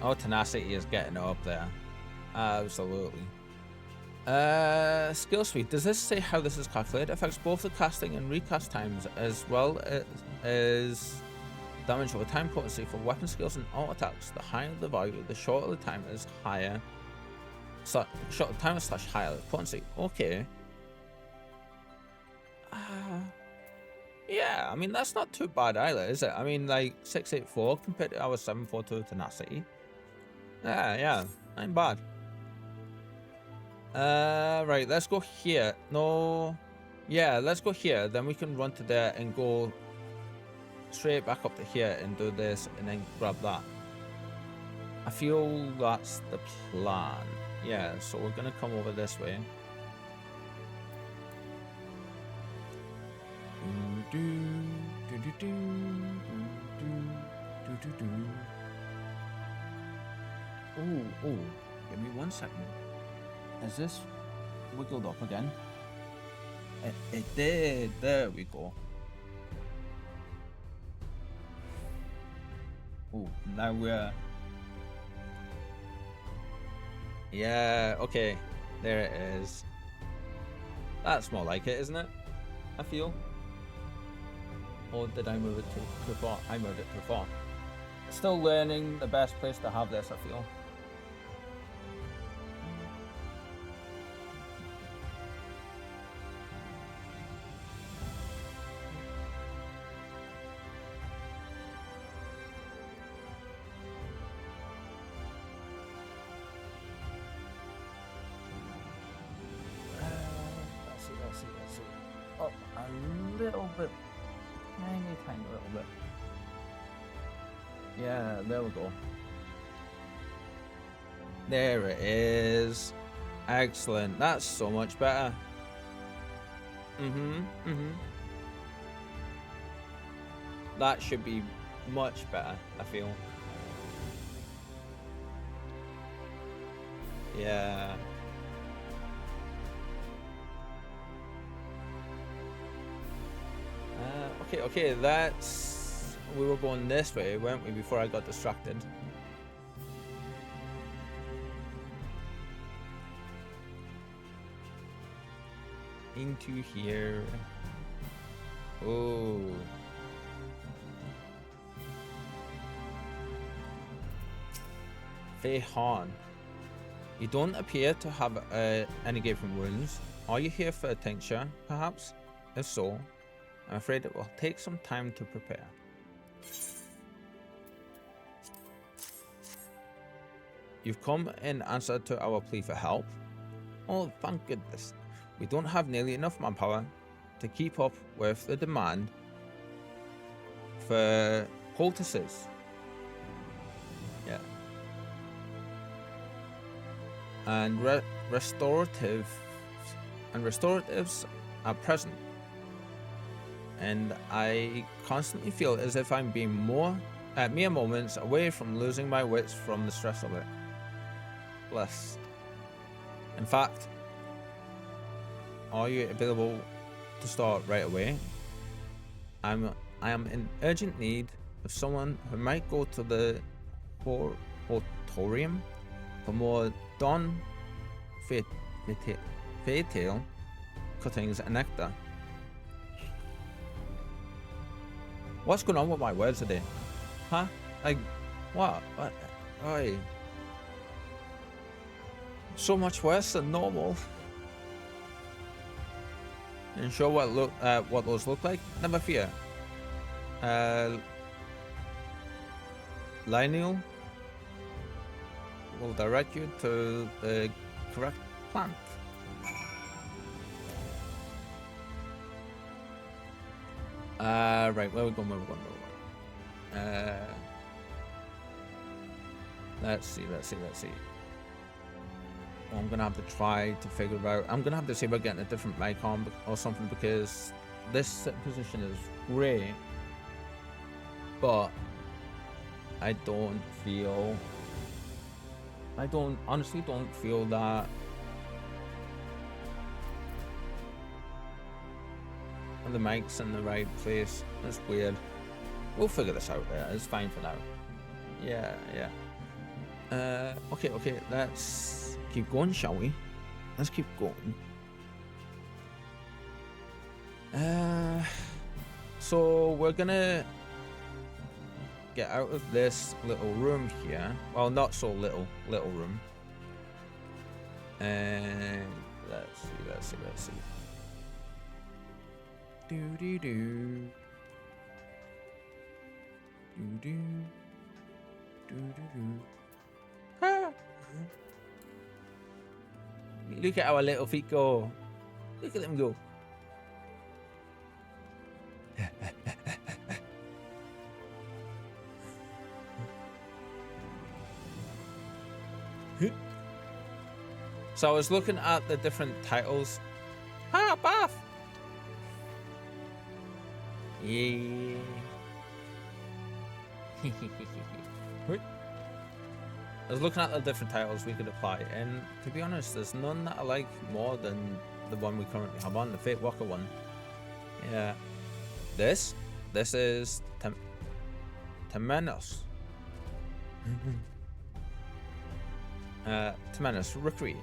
Oh, tenacity is getting up there. Absolutely. Skill suite. Does this say how this is calculated? It affects both the casting and recast times as well as damage over time potency for weapon skills and all attacks. The higher the value, the shorter the time is higher. Shorter time / higher potency. Okay. Yeah, I mean, that's not too bad either, is it? I mean, like 684 compared to our 742 tenacity. Yeah, ain't bad. Right, let's go here. No, yeah, let's go here. Then we can run to there and go straight back up to here and do this and then grab that. I feel that's the plan. Yeah, so we're gonna come over this way. Ooh. Give me 1 second. Is this wiggled up again? It did. There we go. Oh, now we're... Yeah, okay. There it is. That's more like it, isn't it? I feel. Or did I move it too far? I moved it too far. Still learning the best place to have this, I feel. Let's see. Up a little bit. Tiny little bit. Yeah, there we go. There it is. Excellent. That's so much better. That should be much better, I feel. Yeah. Okay, that's... We were going this way, weren't we, before I got distracted? Into here. Oh. Fei Han. You don't appear to have any given wounds. Are you here for a tincture, perhaps? If so, I'm afraid it will take some time to prepare. You've come in answer to our plea for help? Oh, thank goodness. We don't have nearly enough manpower to keep up with the demand for poultices. Yeah. And restoratives are present. And I constantly feel as if I'm being mere moments away from losing my wits from the stress of it. Blessed. In fact, are you available to start right away? I am in urgent need of someone who might go to the Hortorium for more Dawn Fatal cuttings and nectar. What's going on with my words today? Huh? Like, what? Oi. So much worse than normal. And show what those look like? Never fear. Lionel will direct you to the correct plant. Right, where we going? Let's see. Well, I'm gonna have to try to figure it out. I'm gonna have to see about getting a different mic on or something, because this position is great, but I honestly don't feel that the mic's in the right place. That's weird. We'll figure this out there. It's fine for now. Yeah. Okay, let's keep going, shall we? Let's keep going. So we're gonna get out of this little room here. Well, not so little room. And let's see. Do. Ah. Look at our little feet go. Look at them go. So I was looking at the different titles. Bath! Yeah. I was looking at the different titles we could apply, and to be honest, there's none that I like more than the one we currently have on, the Fate Walker one. Yeah. This is Temenos. Temenos Rookery,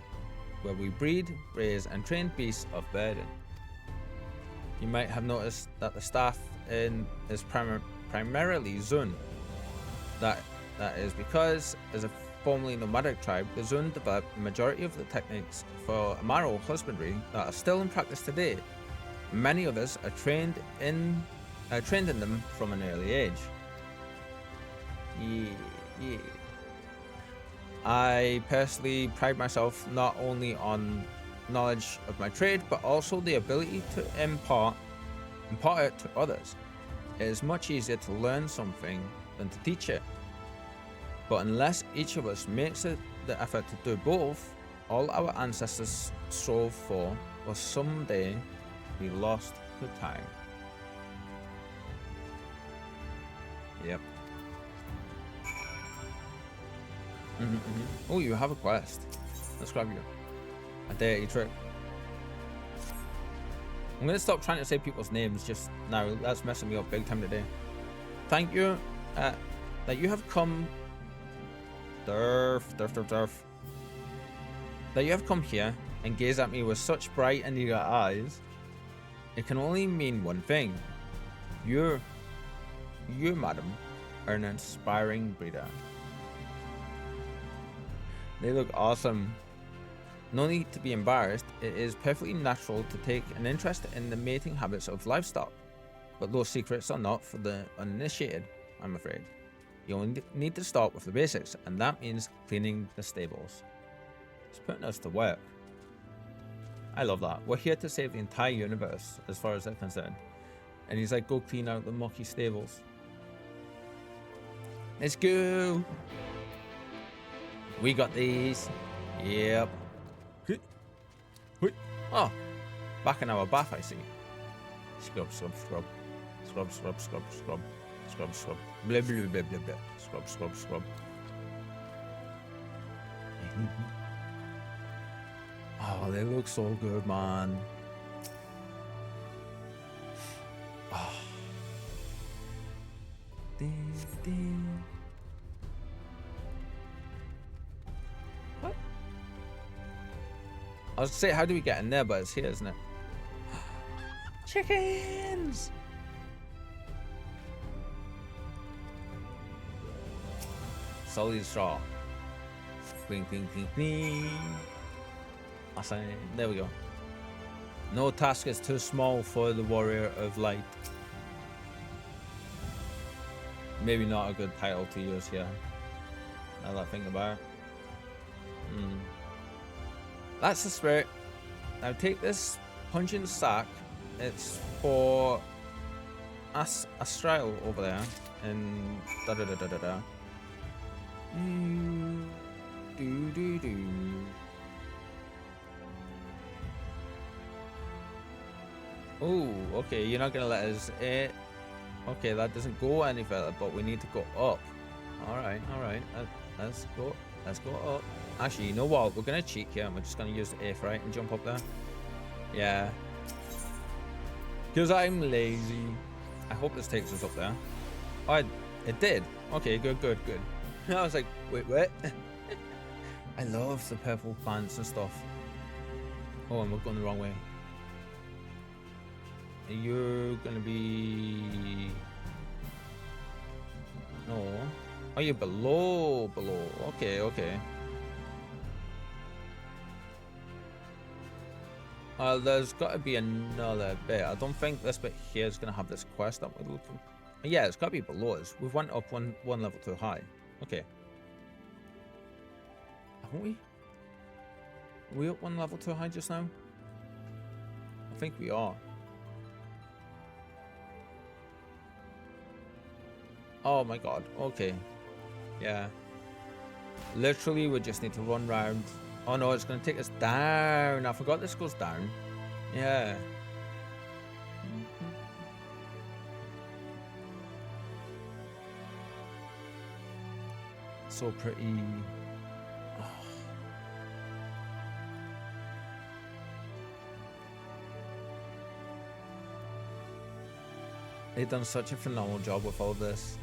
where we breed, raise, and train beasts of burden. You might have noticed that the staff in is primarily Zun. That is because, as a formerly nomadic tribe, the Zun developed the majority of the techniques for marrow husbandry that are still in practice today. Many others are trained in them from an early age. Yeah. I personally pride myself not only on knowledge of my trade, but also the ability to impart it to others. It is much easier to learn something than to teach it. But unless each of us makes the effort to do both, all our ancestors strove for will someday be lost to time. Yep. Oh, you have a quest. Let's grab you. A dirty trick. I'm gonna stop trying to say people's names just now. That's messing me up big time today. Thank you that you have come. That you have come here and gaze at me with such bright and eager eyes. It can only mean one thing. You, madam, are an inspiring breeder. They look awesome. No need to be embarrassed. It is perfectly natural to take an interest in the mating habits of livestock. But those secrets are not for the uninitiated, I'm afraid. You only need to start with the basics, and that means cleaning the stables. It's putting us to work. I love that. We're here to save the entire universe, as far as they're concerned. And he's like, go clean out the mucky stables. Let's go. We got these. Yep. Oh, back in our bath, I see. Scrub, scrub, scrub. Scrub, scrub, scrub, scrub. Scrub, scrub. Blah, blah, blah, blah, blah. Scrub, scrub, scrub. Oh, they look so good, man. Oh. Ding, ding. What? I was gonna say, how do we get in there? But it's here, isn't it? Chickens! Solid straw. Cling, cling, cling, cling. Awesome. There we go. No task is too small for the warrior of light. Maybe not a good title to use here. Now that I think about it. That's the spirit. Now take this punching sack. It's for Astral over there. And da da da da da da. Do do do. Oh, okay. You're not gonna let us. Okay, that doesn't go any further, but we need to go up. All right, all right. Let's go. Let's go up. Actually, you know what? We're gonna cheat here, and we're just gonna use the F right and jump up there. Yeah. Because I'm lazy. I hope this takes us up there. Oh, it did. Okay, good, good, good. I was like, wait, what? I love the purple plants and stuff. Oh, and we're going the wrong way. You're gonna be... No. Oh, you're below. Okay, okay. There's got to be another bit. I don't think this bit here is going to have this quest that we're looking. Yeah, it's got to be below us. We've went up one level too high. Okay. Haven't we? Are we up one level too high just now? I think we are. Oh my god. Okay. Yeah. Literally, we just need to run round. Oh no, it's going to take us down. I forgot this goes down. Yeah. So pretty. They've done such a phenomenal job with all this.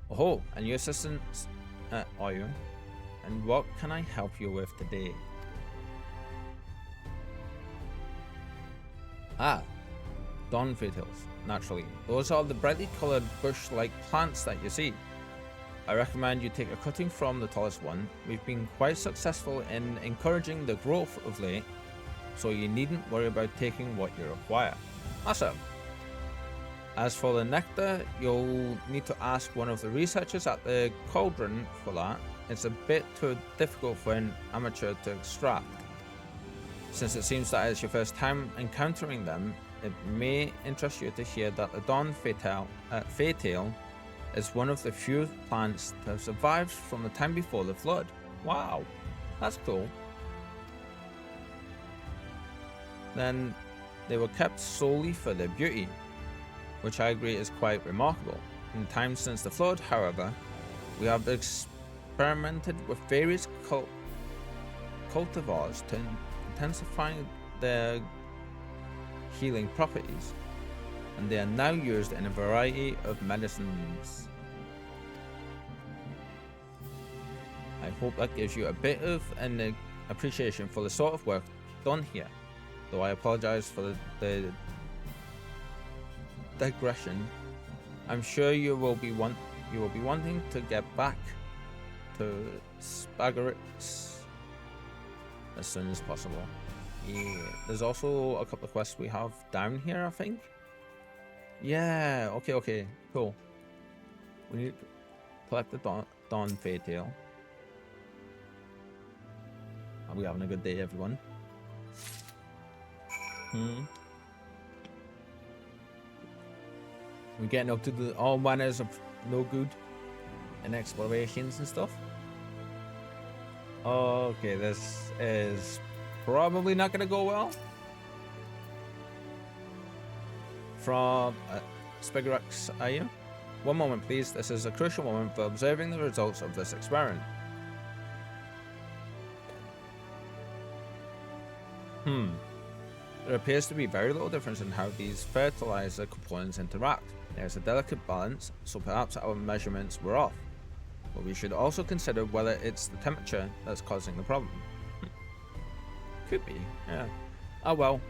Oh, and your assistants are you? And what can I help you with today? Ah, dawn fatals, naturally. Those are the brightly coloured bush-like plants that you see. I recommend you take a cutting from the tallest one. We've been quite successful in encouraging the growth of late, so you needn't worry about taking what you require. Awesome. As for the nectar, you'll need to ask one of the researchers at the cauldron for that. It's a bit too difficult for an amateur to extract. Since it seems that it's your first time encountering them, it may interest you to hear that the dawn fatale is one of the few plants to have survived from the time before the flood. Wow, that's cool. Then they were kept solely for their beauty, which I agree is quite remarkable. In the time since the flood, however, we have experimented with various cultivars to intensify their healing properties, and they are now used in a variety of medicines. I hope that gives you a bit of an appreciation for the sort of work done here, though I apologize for the digression. I'm sure you will be wanting to get back to Spagorix as soon as possible. Yeah, there's also a couple of quests we have down here, I think. Yeah, okay, cool. We need to collect the Dawn Fatale. Are we having a good day, everyone? We're getting up to the all manners of no good and explorations and stuff. Okay, this is probably not gonna go well. From Spagorix, are you? One moment, please. This is a crucial moment for observing the results of this experiment. There appears to be very little difference in how these fertilizer components interact. There's a delicate balance, so perhaps our measurements were off. But we should also consider whether it's the temperature that's causing the problem. Could be, yeah. Oh well.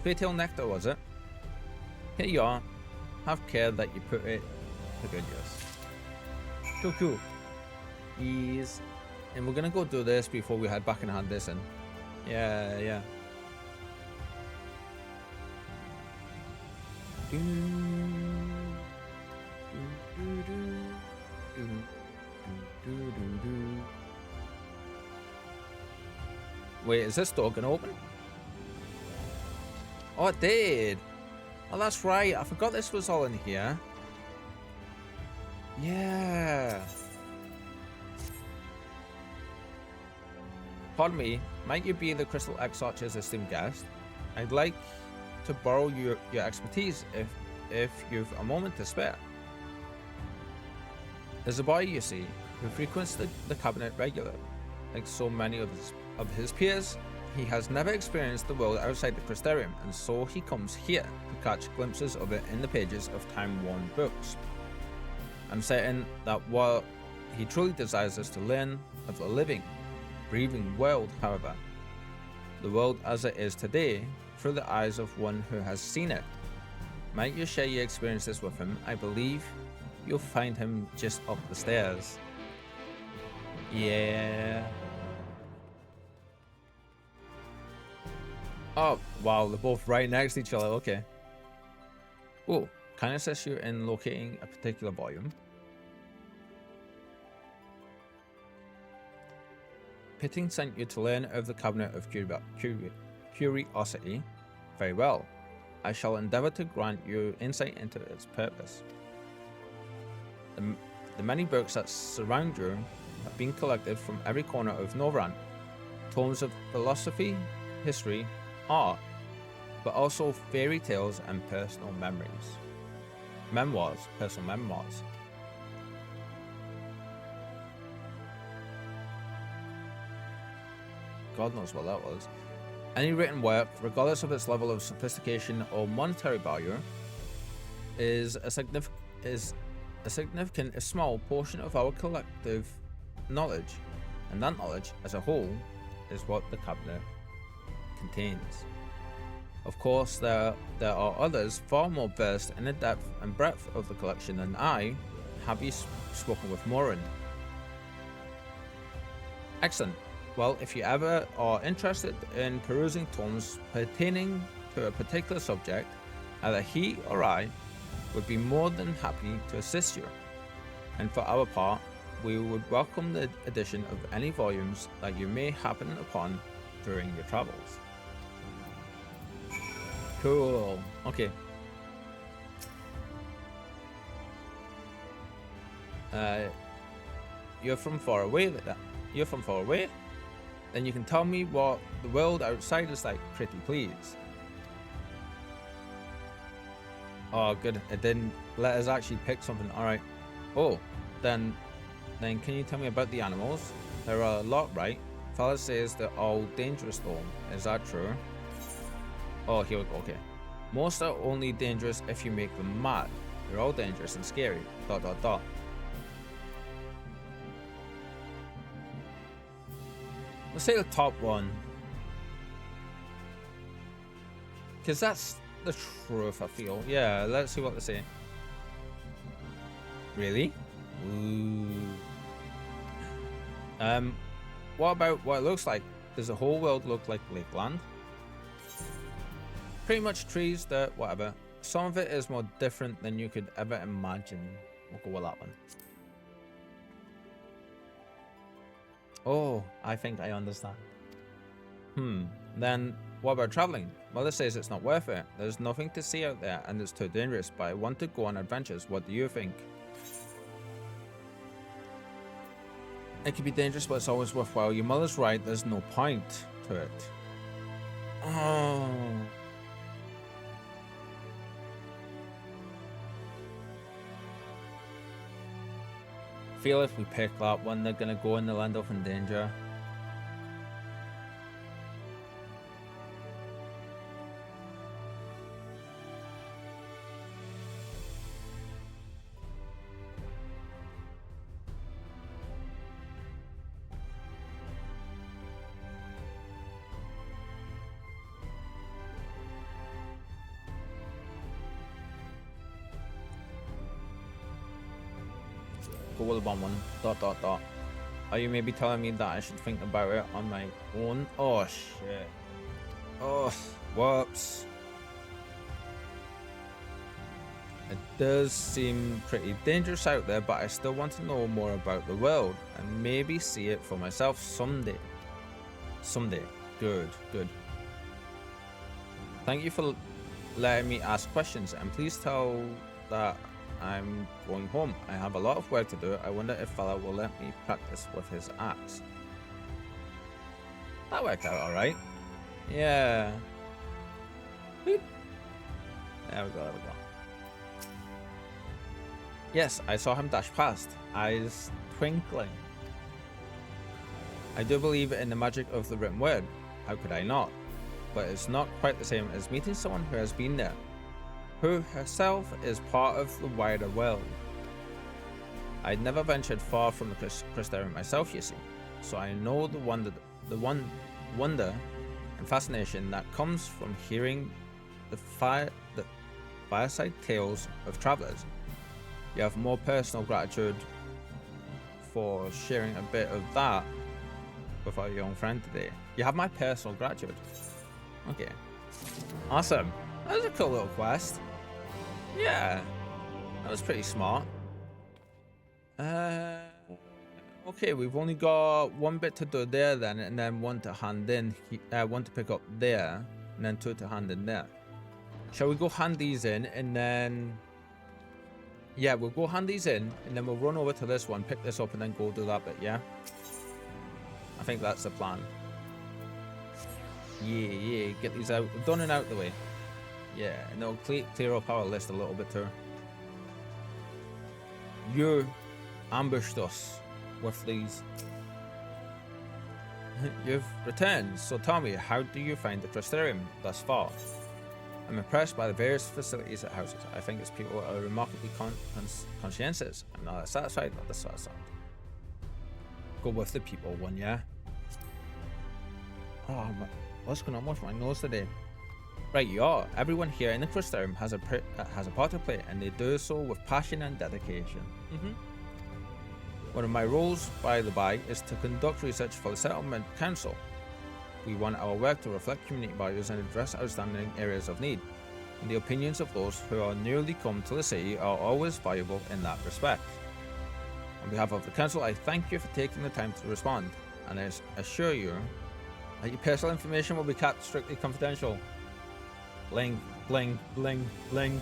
Fatal nectar, was it? Here you are. Have care that you put it to good use. Cool. Ease. And we're gonna go do this before we head back and hand this in. Yeah. Wait, is this door gonna open? Oh, it did. Oh, that's right. I forgot this was all in here. Yeah. Pardon me, might you be the Crystal Exarch's esteemed guest? I'd like to borrow your expertise if you've a moment to spare. There's a boy, you see, who frequents the cabinet regularly. Like so many of his peers, he has never experienced the world outside the Crystarium, and so he comes here to catch glimpses of it in the pages of time-worn books. I'm certain that while he truly desires us to learn of the living, breathing world, however, the world as it is today, through the eyes of one who has seen it. Might you share your experiences with him? I believe you'll find him just up the stairs. Yeah. Oh, wow, they're both right next to each other, okay. Oh, can I assist you in locating a particular volume? Pitting sent you to learn of the Cabinet of Curiosity. Very well. I shall endeavour to grant you insight into its purpose. The many books that surround you have been collected from every corner of Norvrand. Tomes of philosophy, history, art, but also fairy tales and personal memories. Personal memoirs. God knows what that was. Any written work, regardless of its level of sophistication or monetary value, is a significant, a small portion of our collective knowledge, and that knowledge as a whole is what the cabinet contains. Of course, there are others far more versed in the depth and breadth of the collection than I. Have you spoken with Morin? Excellent. Well, if you ever are interested in perusing tomes pertaining to a particular subject, either he or I would be more than happy to assist you. And for our part, we would welcome the addition of any volumes that you may happen upon during your travels. Cool. Okay. You're from far away. You're from far away? Then you can tell me what the world outside is like, pretty please. Oh, good. It didn't let us actually pick something. All right. Oh, then can you tell me about the animals? There are a lot, right? Fella says they're all dangerous though. Is that true? Oh, here we go. Okay. Most are only dangerous if you make them mad. They're all dangerous and scary. ... Let's say the top one. Because that's the truth, I feel. Yeah, let's see what they say. Really? Ooh. What about what it looks like? Does the whole world look like Lakeland? Pretty much trees, dirt, whatever. Some of it is more different than you could ever imagine. We'll go with that one. Oh, I think I understand. Then what about traveling? Mother says it's not worth it. There's nothing to see out there and it's too dangerous, but I want to go on adventures. What do you think? It can be dangerous, but it's always worthwhile. Your mother's right, there's no point to it. Oh. Feel if we pick that one, they're gonna go and they'll end up in danger. Go with the bomb one. ... Are you maybe telling me that I should think about it on my own? Oh shit. Oh, whoops. It does seem pretty dangerous out there, but I still want to know more about the world and maybe see it for myself someday. Someday. Good. Thank you for letting me ask questions, and please tell that I'm going home. I have a lot of work to do. I wonder if fella will let me practice with his axe. That worked out alright. Yeah. Boop. There we go. Yes, I saw him dash past, eyes twinkling. I do believe in the magic of the written word. How could I not? But it's not quite the same as meeting someone who has been there, who herself is part of the wider world. I'd never ventured far from the Crystarium myself, you see, so I know the wonder and fascination that comes from hearing the fireside tales of travelers. You have more personal gratitude for sharing a bit of that with our young friend today. You have my personal gratitude. Okay. Awesome. That was a cool little quest. Yeah, that was pretty smart. Okay, we've only got one bit to do there then, and then one to hand in, one to pick up there, and then two to hand in there. Shall we go hand these in, and then... Yeah, we'll go hand these in, and then we'll run over to this one, pick this up, and then go do that bit, yeah? I think that's the plan. Yeah, get these out, done and out the way. Yeah, and it'll clear up our list a little bit too. You ambushed us with these. You've returned, so tell me, how do you find the Crystarium thus far? I'm impressed by the various facilities it houses. I think its people are remarkably conscientious. I'm not satisfied, not dissatisfied. Go with the people one, yeah? Oh, what's going on with my nose today? Right, you are. Everyone here in the Crystarium has a part to play, and they do so with passion and dedication. One of my roles, by the by, is to conduct research for the Settlement Council. We want our work to reflect community values and address outstanding areas of need. And the opinions of those who are newly come to the city are always valuable in that respect. On behalf of the council, I thank you for taking the time to respond, and I assure you that your personal information will be kept strictly confidential. Blink, blink, blink, blink.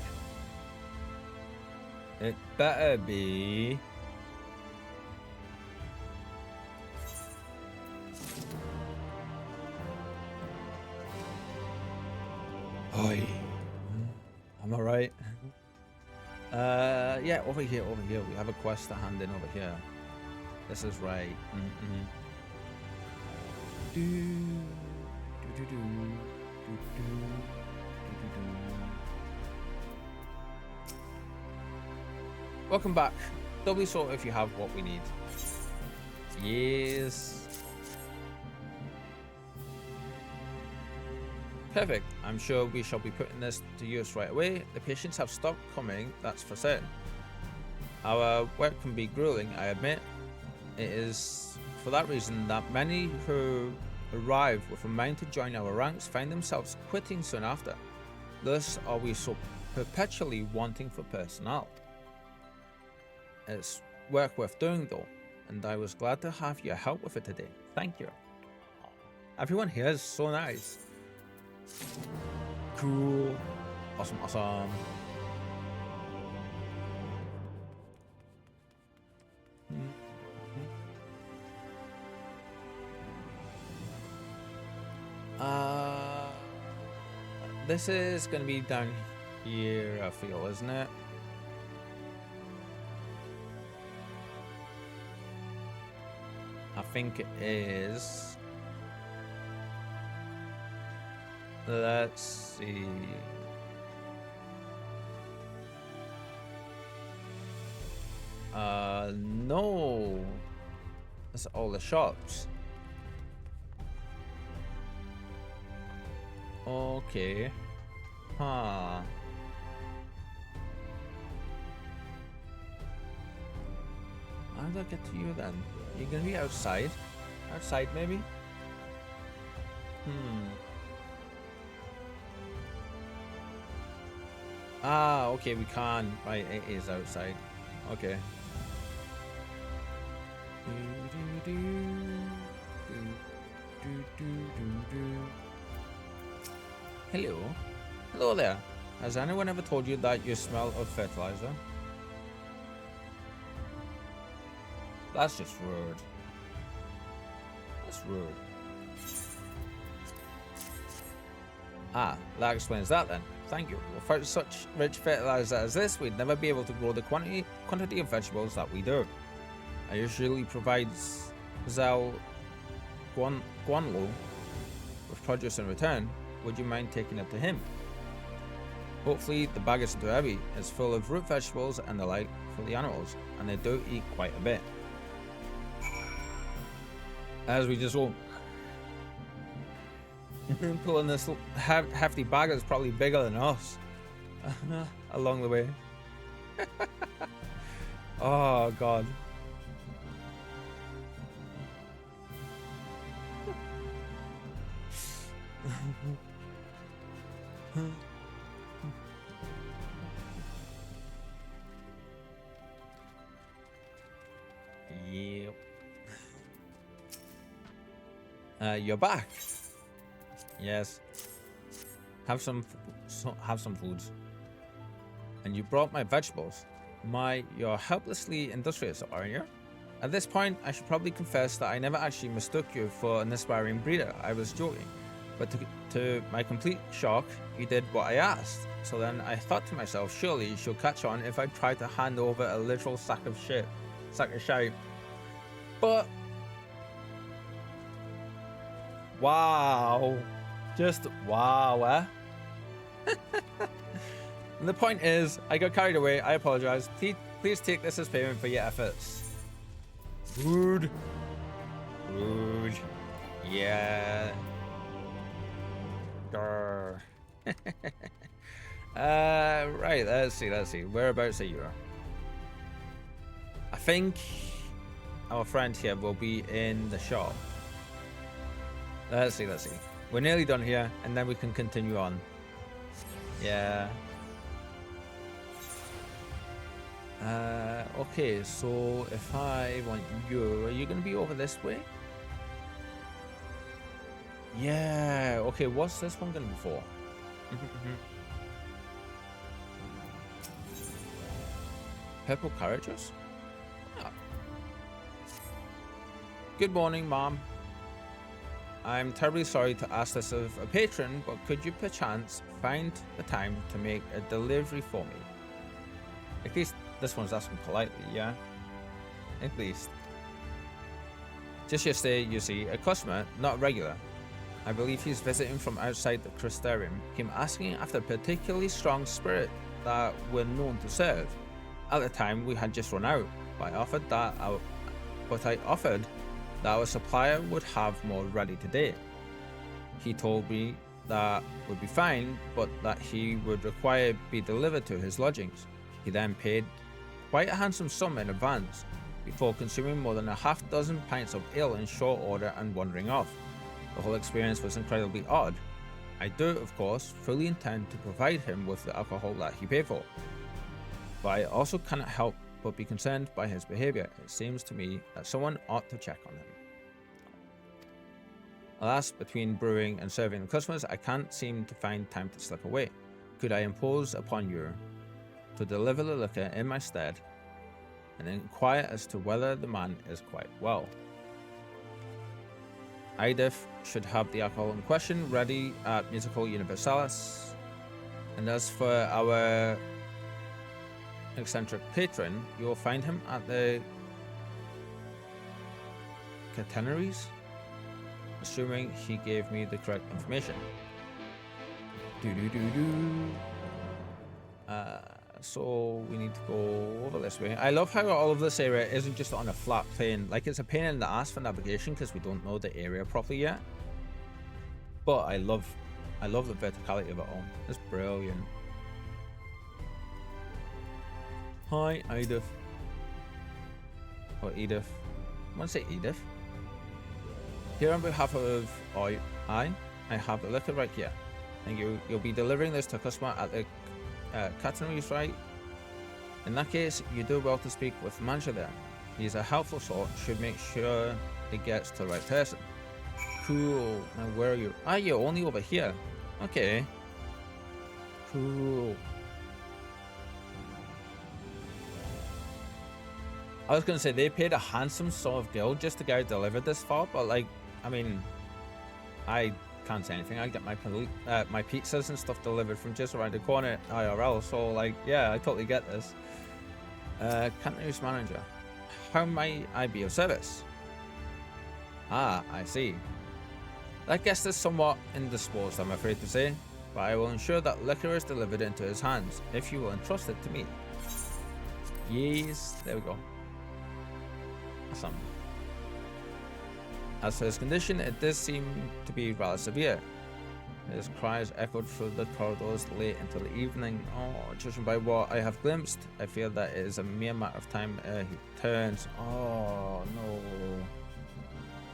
It better be. Oi. I'm alright. Yeah, over here. We have a quest to hand in over here. This is right. Welcome back. Doubly so if you have what we need. Yes. Perfect. I'm sure we shall be putting this to use right away. The patients have stopped coming, that's for certain. Our work can be grueling, I admit. It is for that reason that many who arrive with a mind to join our ranks find themselves quitting soon after. Thus are we so perpetually wanting for personnel. It's work worth doing though, and I was glad to have your help with it today. Thank you. Everyone here is so nice. Cool. Awesome. This is gonna be down here, I feel, isn't it? I think it is. Let's see. No. That's all the shops. Okay. Huh. How do I get to you then? You're gonna be outside? Outside maybe? Ah, okay, we can. Right, it is outside. Okay. Hello. Hello there. Has anyone ever told you that you smell of fertilizer? That's just rude. That's rude. Ah, that explains that then. Thank you. Without such rich fertilizer as this, we'd never be able to grow the quantity of vegetables that we do. I usually provide Zhao Guanlu with produce in return. Would you mind taking it to him? Hopefully the bag isn't too heavy. It's full of root vegetables and the like for the animals, and they do eat quite a bit. As we just all pulling this hefty bag that's probably bigger than us along the way. Oh god. Yep. You're back. Yes. Have some food. And you brought my vegetables. You're helplessly industrious, aren't you? At this point, I should probably confess that I never actually mistook you for an aspiring breeder. I was joking. But to my complete shock, you did what I asked. So then I thought to myself, surely she'll catch on if I try to hand over a literal sack of shit. But Wow. Just wow, eh? And the point is, I got carried away. I apologize. Please take this as payment for your efforts. Rude. Rude. Yeah. Grr. Right, let's see. Whereabouts are you? I think our friend here will be in the shop. Let's see. We're nearly done here, and then we can continue on. Yeah. Okay, so if I want you, are you going to be over this way? Yeah, okay, what's this one going to be for? Purple carriages? Ah. Good morning, Mom. I'm terribly sorry to ask this of a patron, but could you perchance find the time to make a delivery for me? At least this one's asking politely, yeah? At least. Just yesterday, you see, a customer, not a regular, I believe he's visiting from outside the Crystarium, came asking after a particularly strong spirit that we're known to serve. At the time, we had just run out, but I offered that our supplier would have more ready today. He told me that would be fine, but that he would require be delivered to his lodgings. He then paid quite a handsome sum in advance, before consuming more than a half dozen pints of ale in short order and wandering off. The whole experience was incredibly odd. I do, of course, fully intend to provide him with the alcohol that he paid for, but I also cannot help but be concerned by his behavior. It seems to me that someone ought to check on him. Alas, between brewing and serving the customers, I can't seem to find time to slip away. Could I impose upon you to deliver the liquor in my stead and inquire as to whether the man is quite well? Idef should have the alcohol in question ready at Musical Universalis. And as for our eccentric patron, you will find him at the catenaries, assuming he gave me the correct information. So we need to go over this way. I love how all of this area isn't just on a flat plane. Like, it's a pain in the ass for navigation because we don't know the area properly yet. But I love the verticality of it all. It's brilliant. Hi, Edith. Or Edith. I want to say Edith. Here on behalf of I have the liquor right here. And you'll be delivering this to a customer at the catenaries, right? In that case, you do well to speak with the manager there. He's a helpful sort, should make sure it gets to the right person. Cool. Now where are you? Ah, you're only over here. Okay. Cool. I was gonna say they paid a handsome sum of gold just to get it delivered this far, but like, I mean, I can't say anything. I get my pizzas and stuff delivered from just around the corner at IRL, so like, yeah, I totally get this. Catenaries manager, how might I be of service? Ah, I see. That guest is somewhat indisposed, I'm afraid to say, but I will ensure that liquor is delivered into his hands if you will entrust it to me. Yes, there we go. Awesome. As for his condition, it does seem to be rather severe. His cries echoed through the corridors late into the evening. Oh, judging by what I have glimpsed, I fear that it is a mere matter of time he turns. Oh, no.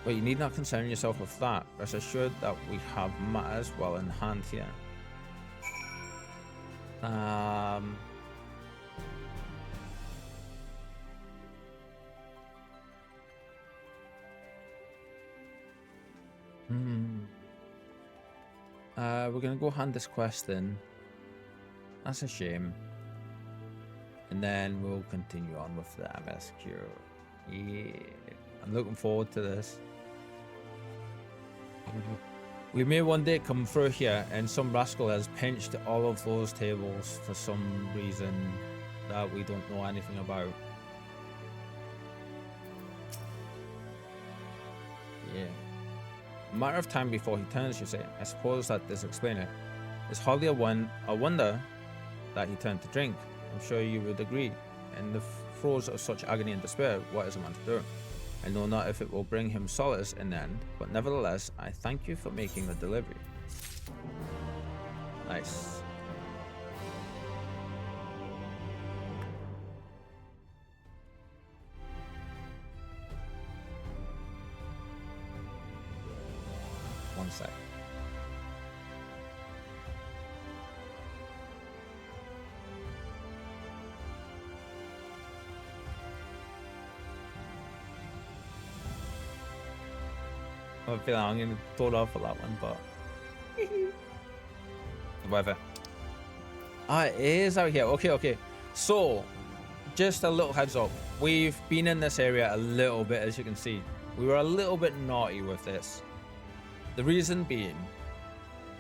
But you need not concern yourself with that. Rest assured that we have matters well in hand here. We're gonna go hand this quest in. That's a shame. And then we'll continue on with the MSQ. Yeah, I'm looking forward to this. We may one day come through here and some rascal has pinched all of those tables for some reason that we don't know anything about. Yeah. A matter of time before he turns, you say. I suppose that does explain it. It's hardly a wonder that he turned to drink. I'm sure you would agree. In the throes of such agony and despair, what is a man to do? I know not if it will bring him solace in the end, but nevertheless, I thank you for making the delivery. Nice. One sec. I feel like I'm gonna throw it off for that one, but whatever. Ah, it is out here. Okay. So, just a little heads up. We've been in this area a little bit, as you can see. We were a little bit naughty with this. The reason being,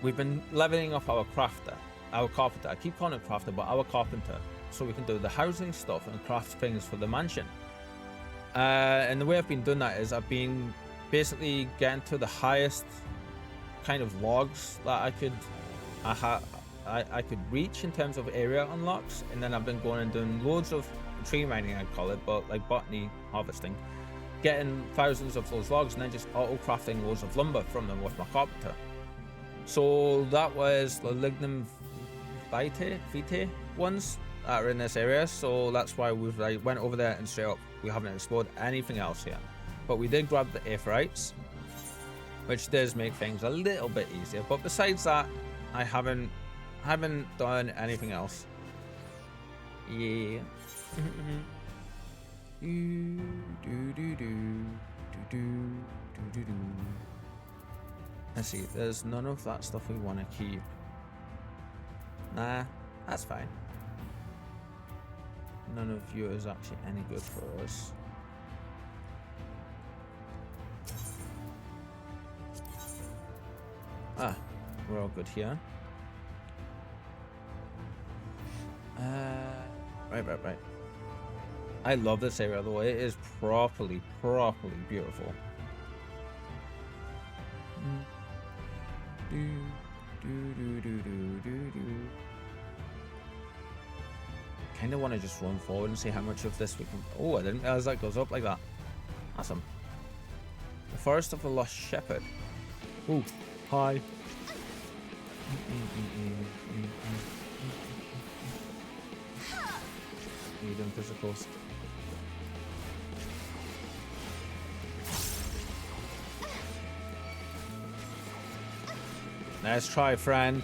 we've been leveling up our crafter, our carpenter. I keep calling it crafter, but our carpenter, so we can do the housing stuff and craft things for the mansion. And the way I've been doing that is I've been basically getting to the highest kind of logs that I could reach in terms of area unlocks, and then I've been going and doing loads of tree mining, I'd call it, but like botany harvesting, getting thousands of those logs and then just auto crafting loads of lumber from them with my carpenter. So that was the lignum vitae ones that are in this area, so that's why we've like went over there and straight up we haven't explored anything else here. But we did grab the aetherites, which does make things a little bit easier. But besides that, I haven't done anything else. Yeah. Let's see. There's none of that stuff we want to keep. Nah, that's fine. None of you is actually any good for us. Ah, we're all good here. Right. I love this area though. It is properly beautiful. Kind of want to just run forward and see how much of this we can. Oh, I didn't realize that goes up like that. Awesome. The Forest of the Lost Shepherd. Ooh. Hi. Medium physicals. Nice try, friend.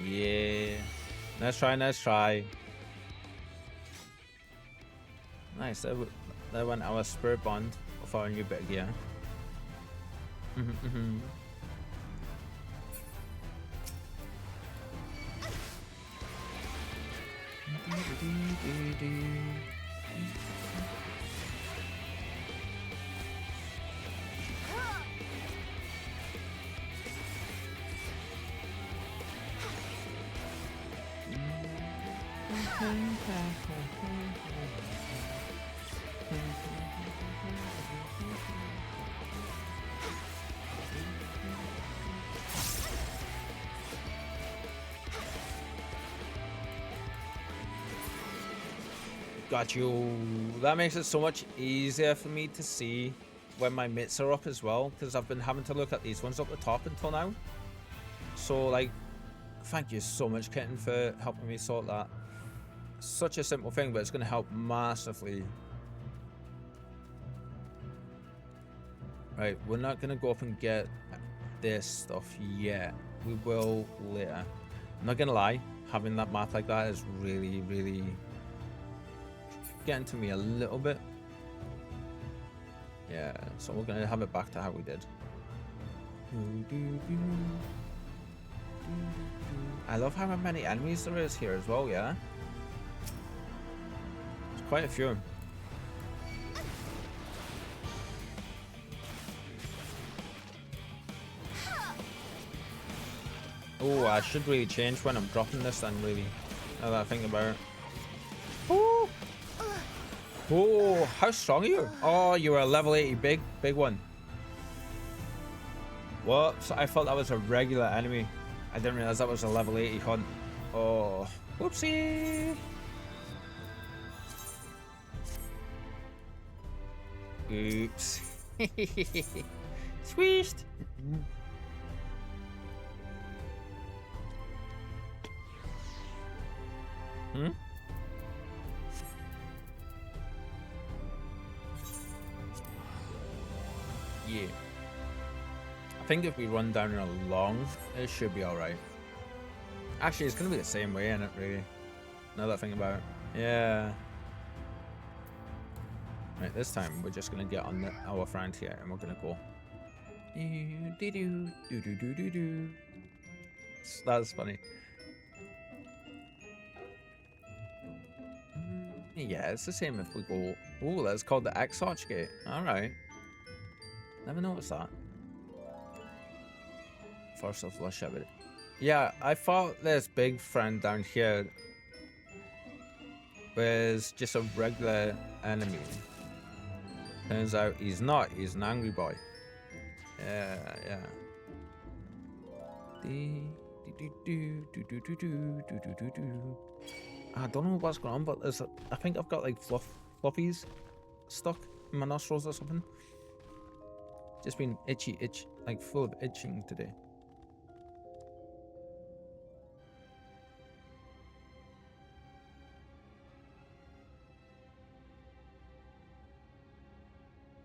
Yeah. Nice try. Nice. That went our spirit bond of our new bit of gear. Got you. That makes it so much easier for me to see when my mitts are up as well, because I've been having to look at these ones up the top until now. So like, thank you so much, Kitten, for helping me sort that. Such a simple thing, but it's going to help massively. Right, we're not going to go up and get this stuff yet. We will later. I'm not going to lie, having that math like that is really getting to me a little bit. Yeah, so we're going to have it back to how we did. I love how many enemies there is here as well, yeah? There's quite a few. Oh, I should really change when I'm dropping this then, really. Now that I think about it. Ooh. Oh, how strong are you? Oh, you were a level 80 big one. Whoops, I thought that was a regular enemy. I didn't realize that was a level 80 hunt. Oh, whoopsie. Oops. Squeezed. Hmm? Yeah. I think if we run down along, it should be alright. Actually, it's going to be the same way, isn't it, really? Now that I think about it. Yeah. Right, this time we're just going to get on our friend here and we're going to go. That's funny. Yeah, it's the same if we go. Oh, that's called the X Arch Gate. Alright. Never noticed that. First of Lush of it. Yeah, I thought this big friend down here was just a regular enemy. Turns out he's not. He's an angry boy. Yeah. I don't know what's going on, but I think I've got like fluffies stuck in my nostrils or something. Just been itch, like full of itching today.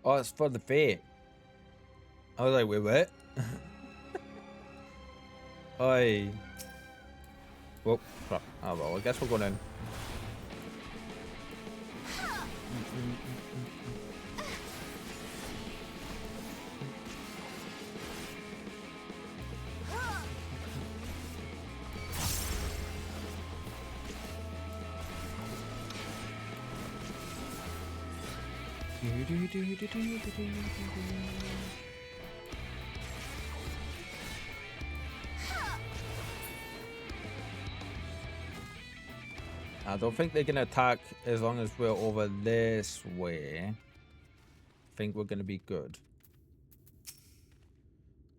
Oh, it's for the fate. I was like, wait, what? Oi. Whoa, crap. Oh well, I guess we're going in. I don't think they can attack as long as we're over this way. I think we're going to be good.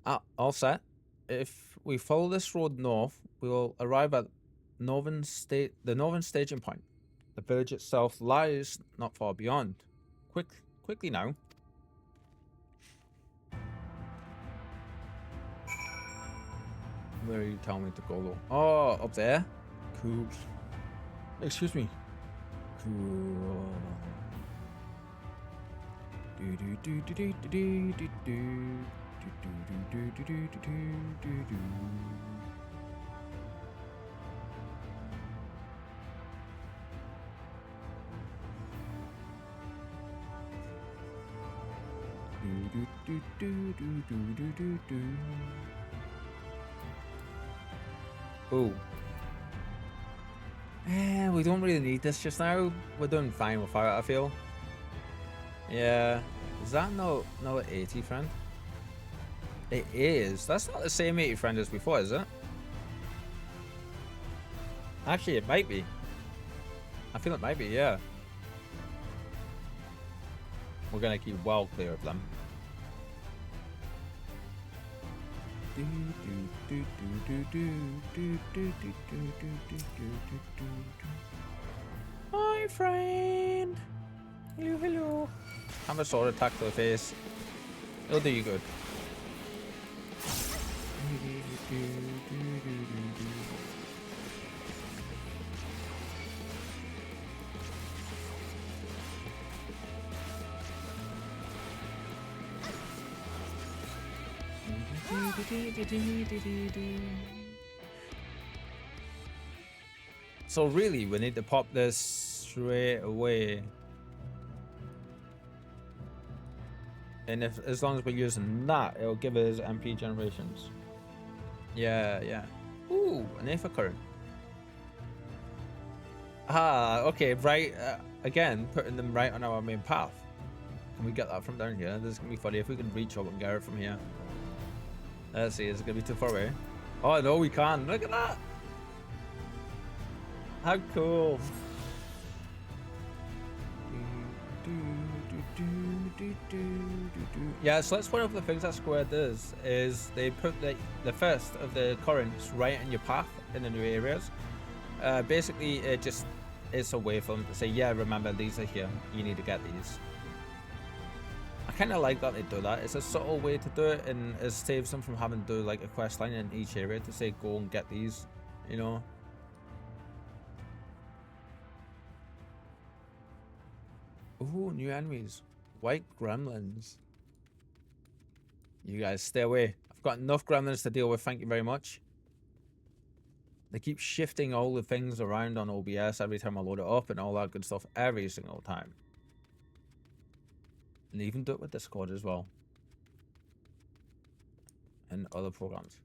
All set. If we follow this road north, we will arrive at the northern staging point. The village itself lies not far beyond. Quickly now. Where are you telling me to go though? Oh, up there? Cool. Excuse me. Cool. Oh. We don't really need this just now. We're doing fine without it, I feel. Yeah. Is that no 80 friend? It is. That's not the same 80 friend as before, is it? Actually, it might be. I feel it might be, yeah. We're gonna keep well clear of them. Hi, friend. Hello. Have a sword attack to the face. It'll do you good. So really, we need to pop this straight away. And as long as we're using that, it'll give us MP generations. Yeah. Ooh, an Aether current. Ah, okay, right. Again, putting them right on our main path. Can we get that from down here? This is gonna be funny if we can reach up and get it from here. Let's see, is it gonna be too far away? Oh no, we can. Look at that. How cool. Yeah, so that's one of the things that Square does, is they put the first of the currents right in your path in the new areas. Basically, it's a way for them to say, yeah, remember, these are here, you need to get these. I kind of like that they do that. It's a subtle way to do it, and it saves them from having to do like a quest line in each area to say, go and get these, you know. Ooh, new enemies. White gremlins. You guys stay away. I've got enough gremlins to deal with, thank you very much. They keep shifting all the things around on OBS every time I load it up and all that good stuff every single time. And they even do it with Discord as well. And other programs.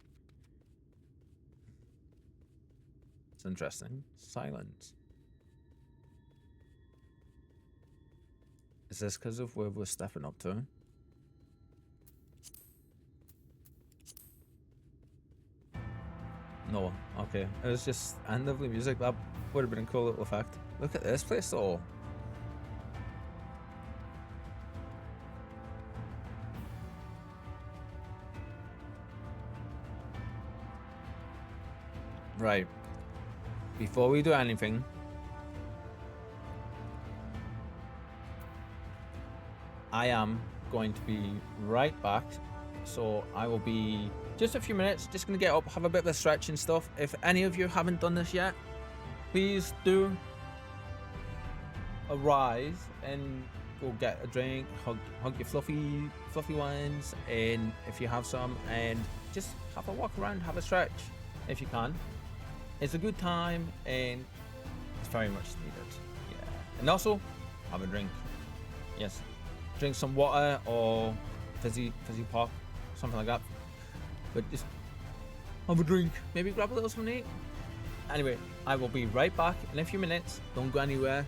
It's interesting. Silence. Is this because of where we're stepping up to? No, okay. It was just end of the music. That would have been a cool little effect. Look at this place though. Right. Before we do anything, I am going to be right back. So I will be just a few minutes, just gonna get up, have a bit of a stretch and stuff. If any of you haven't done this yet, please do arise and go get a drink, hug your fluffy ones, and if you have some, and just have a walk around, have a stretch if you can. It's a good time and it's very much needed. Yeah. And also have a drink. Yes. Drink some water or fizzy pop, something like that. But just have a drink. Maybe grab a little something to eat. Anyway, I will be right back in a few minutes. Don't go anywhere.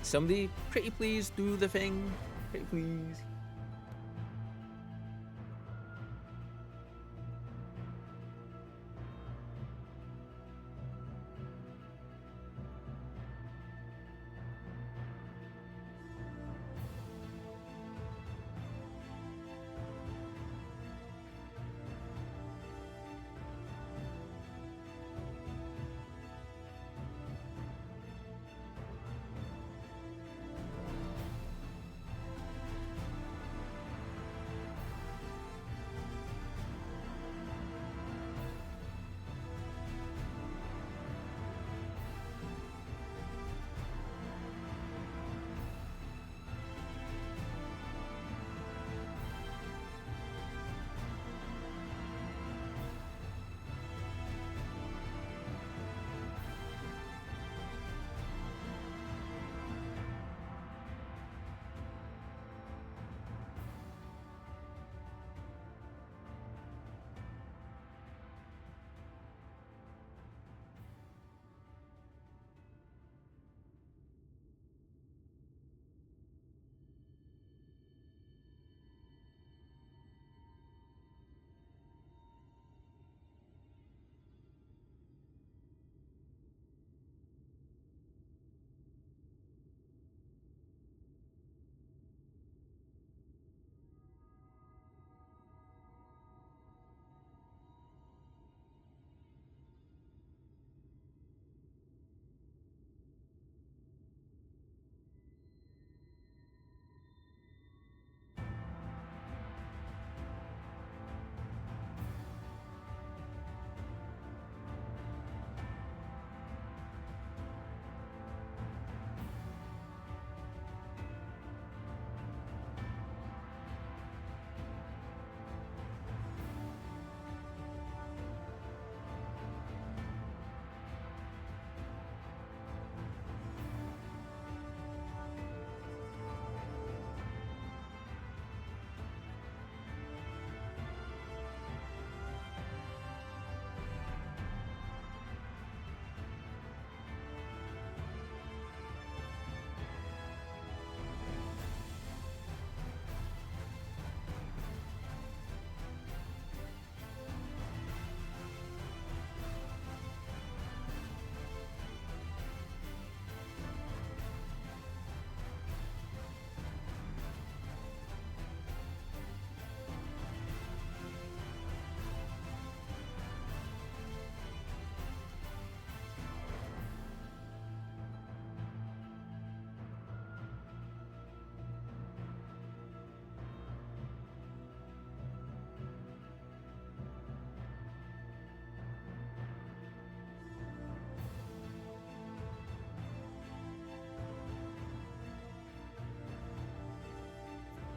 Somebody, pretty please, do the thing. Pretty please.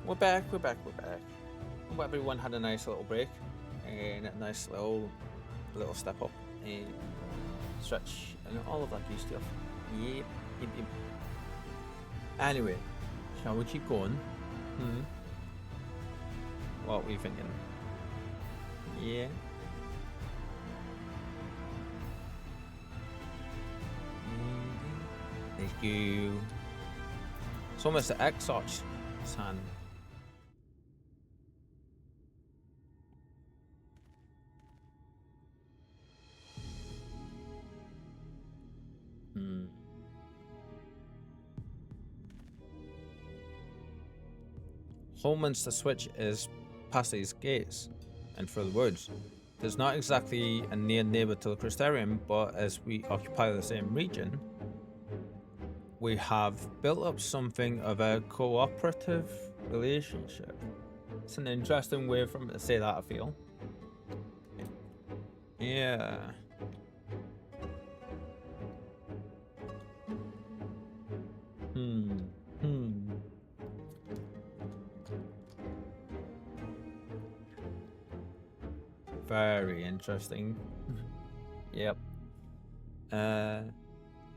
We're back. Hope everyone had a nice little break and a nice little step up and stretch and all of that good stuff. Yep. Anyway, shall we keep going? What were you thinking? Yeah. Let's go. It's almost the X-Arch San. Once the switch is past these gates and through the woods, there's not exactly a near neighbor to the Crystarium, but as we occupy the same region, we have built up something of a cooperative relationship. It's an interesting way for me to say that, I feel. Yeah. Very interesting. Yep.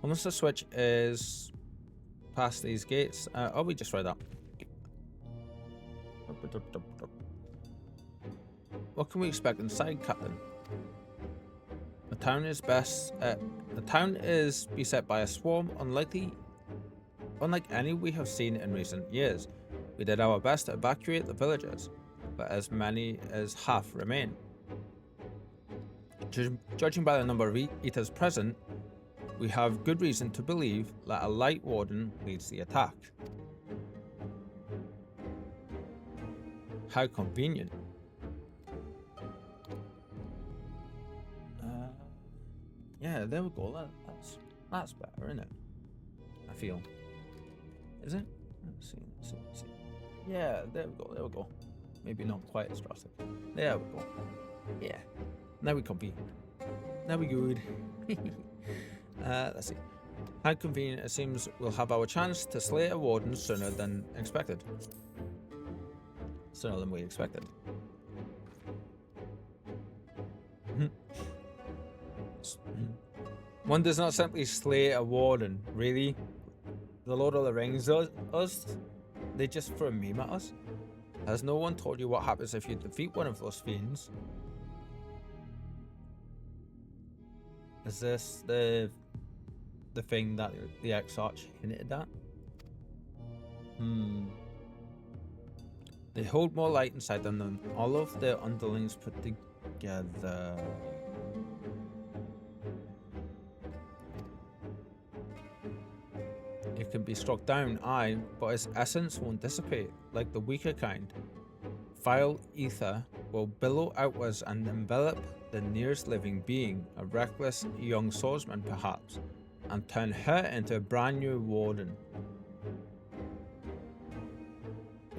Once the switch is past these gates, oh, we just read that. What can we expect inside, Captain? The town is beset by a swarm unlike any we have seen in recent years. We did our best to evacuate the villagers, but as many as half remain. Judging by the number of eaters present, we have good reason to believe that a light warden leads the attack. How convenient. Yeah, there we go. That's better, isn't it? I feel. Is it? Let's see. Yeah, there we go. Maybe not quite as drastic. There we go. Yeah. Now we comfy. Now we good. Let's see. How convenient it seems we'll have our chance to slay a warden sooner than expected. Sooner than we expected. One does not simply slay a warden, really. The Lord of the Rings does us. They just throw a meme at us. Has no one told you what happens if you defeat one of those fiends? Is this the thing that the X-Arch hinted at? They hold more light inside them than all of their underlings put together. It can be struck down, aye, but its essence won't dissipate, like the weaker kind. Vile ether will billow outwards and envelop the nearest living being, a reckless young swordsman perhaps, and turn her into a brand new warden.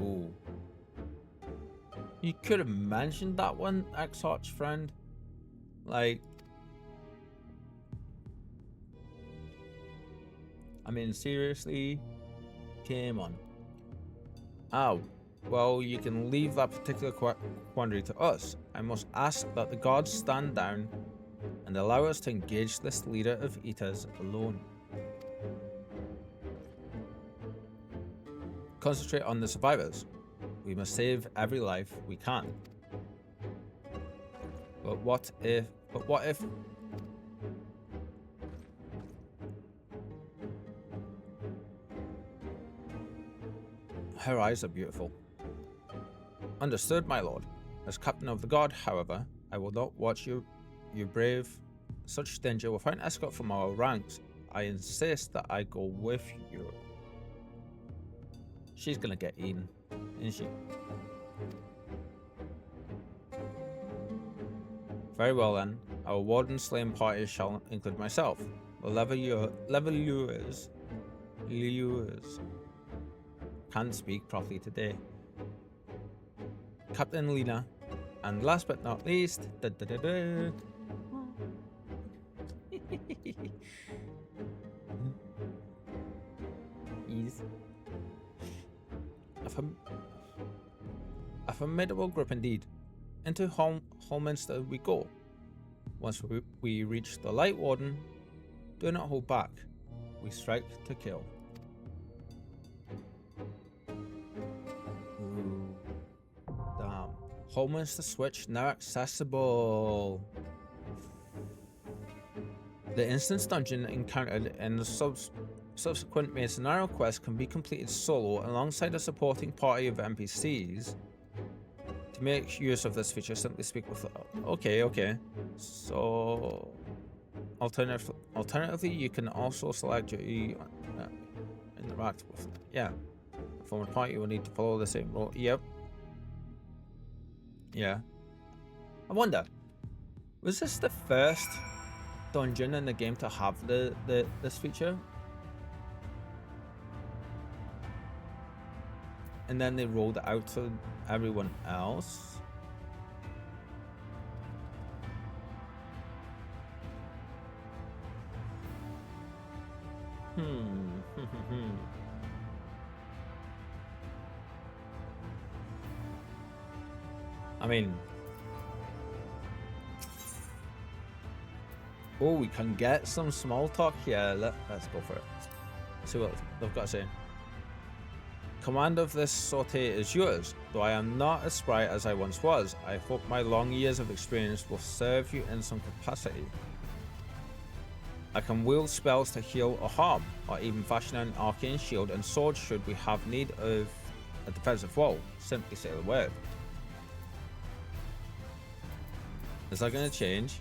Ooh. You could have mentioned that one, X-Arch friend. Like, I mean, seriously? Come on. Oh, well, you can leave that particular quandary to us. I must ask that the gods stand down and allow us to engage this leader of eaters alone. Concentrate on the survivors. We must save every life we can. But what if... Her eyes are beautiful. Understood, my lord. As captain of the guard, however, I will not watch you brave such danger without an escort from our ranks. I insist that I go with you. She's gonna get eaten, isn't she? Very well then. Our warden slaying party shall include myself. The levelers. Can't speak properly today. Captain Lena, and last but not least, formidable group indeed. Into Holminster we go. Once we reach the Light Warden, do not hold back. We strike to kill. Ooh. Damn. Holminster switch now accessible. The instance dungeon encountered in the subsequent main scenario quest can be completed solo alongside a supporting party of NPCs. To make use of this feature, simply speak with... Okay. So... Alternatively, you can also select your interact with... Yeah. From a party, you will need to follow the same rule. Yep. Yeah. I wonder, was this the first dungeon in the game to have this feature? And then they rolled it out to everyone else? I mean... Oh, we can get some small talk here. Let's go for it. See what they've got to say. Command of this sortie is yours. Though I am not as spry as I once was, I hope my long years of experience will serve you in some capacity. I can wield spells to heal or harm, or even fashion an arcane shield and sword should we have need of a defensive wall. Simply say the word. Is that going to change?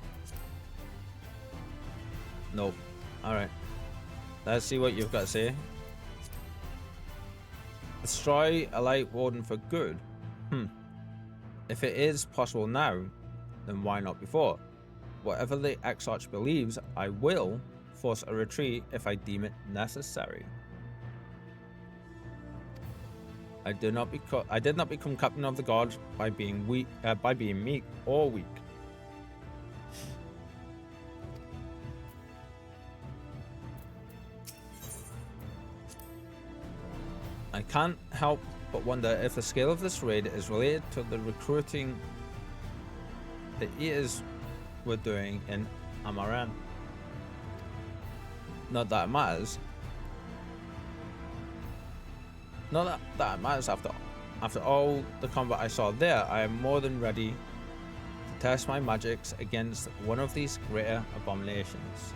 No. Alright. Let's see what you've got to say. Destroy a Light Warden for good? If it is possible now, then why not before? Whatever the Exarch believes, I will force a retreat if I deem it necessary. I did not become captain of the guard by being weak, meek or weak. I can't help but wonder if the scale of this raid is related to the recruiting the Eaters were doing in Amaran. Not that it matters. Not that it matters after all the combat I saw there. I am more than ready to test my magics against one of these greater abominations.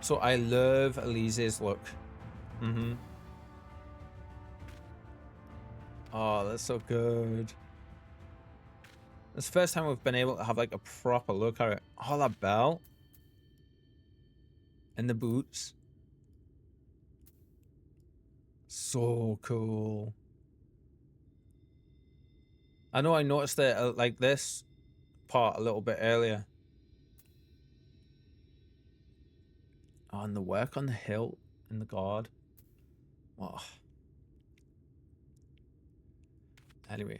So I love Elise's look. Oh, that's so good. It's the first time we've been able to have like a proper look at it. Oh, that belt. And the boots. So cool. I know I noticed it like this part a little bit earlier. Oh, and the work on the hilt and the guard. Oh. Anyway.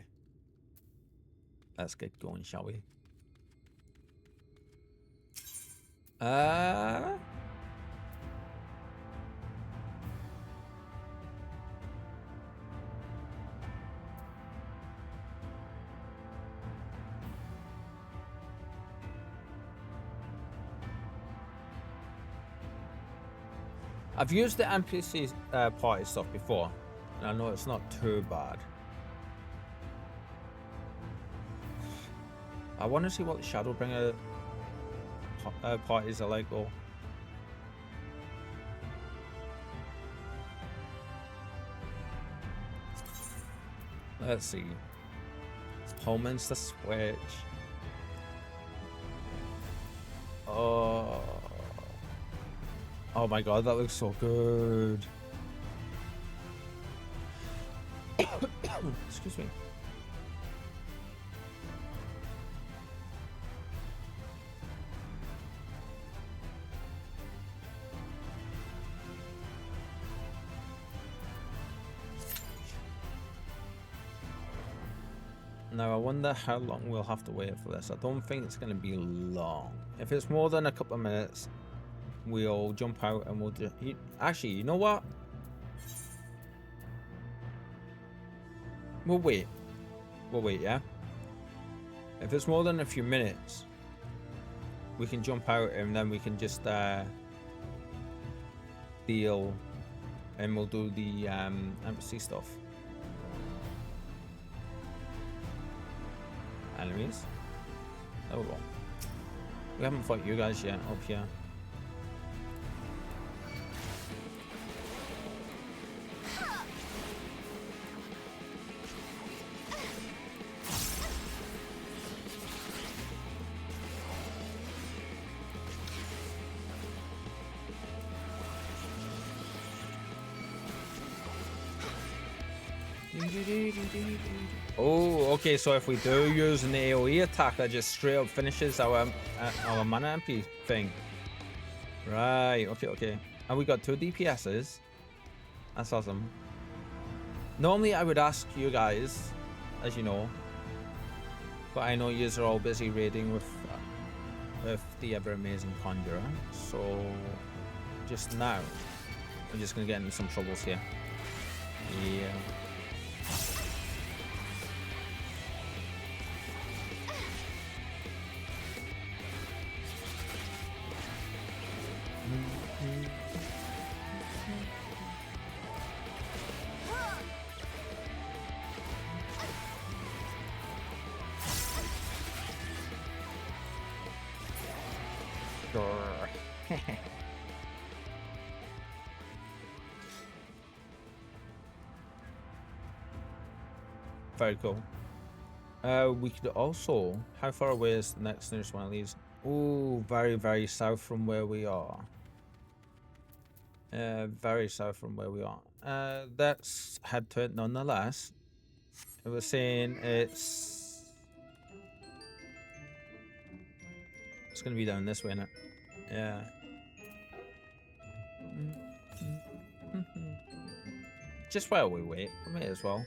Let's get going, shall we? I've used the NPC party stuff before, and I know it's not too bad. I want to see what the Shadowbringer parties are like, though. Let's see. Holminster switch. Oh my god, that looks so good. Excuse me. Now I wonder how long we'll have to wait for this. I don't think it's going to be long. If it's more than a couple of minutes, we'll jump out and we'll just... Actually, you know what? We'll wait. We'll wait, yeah? If it's more than a few minutes, we can jump out and then we can just deal, and we'll do the embassy stuff. Enemies? Oh well. We haven't fought you guys yet up here. Oh, okay, so if we do use an AoE attack, that just straight up finishes our mana MP thing. Right, okay. And we got 2 DPSs. That's awesome. Normally I would ask you guys, as you know, but I know you are all busy raiding with the ever amazing Conjurer, so just now we're just gonna get into some troubles here. Yeah. Very cool. We could also, how far away is the nearest one of these? Oh, very, very south from where we are. Very south from where we are. Let's head to it nonetheless. I was saying it's gonna be down this way, innit? Yeah. Just while we wait, we may as well.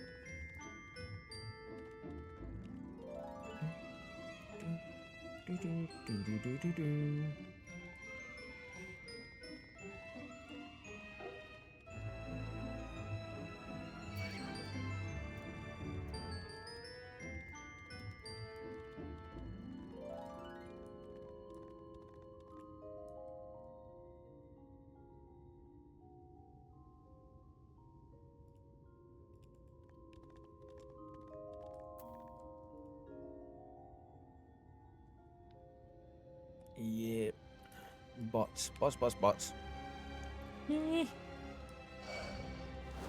Yeah. Bots.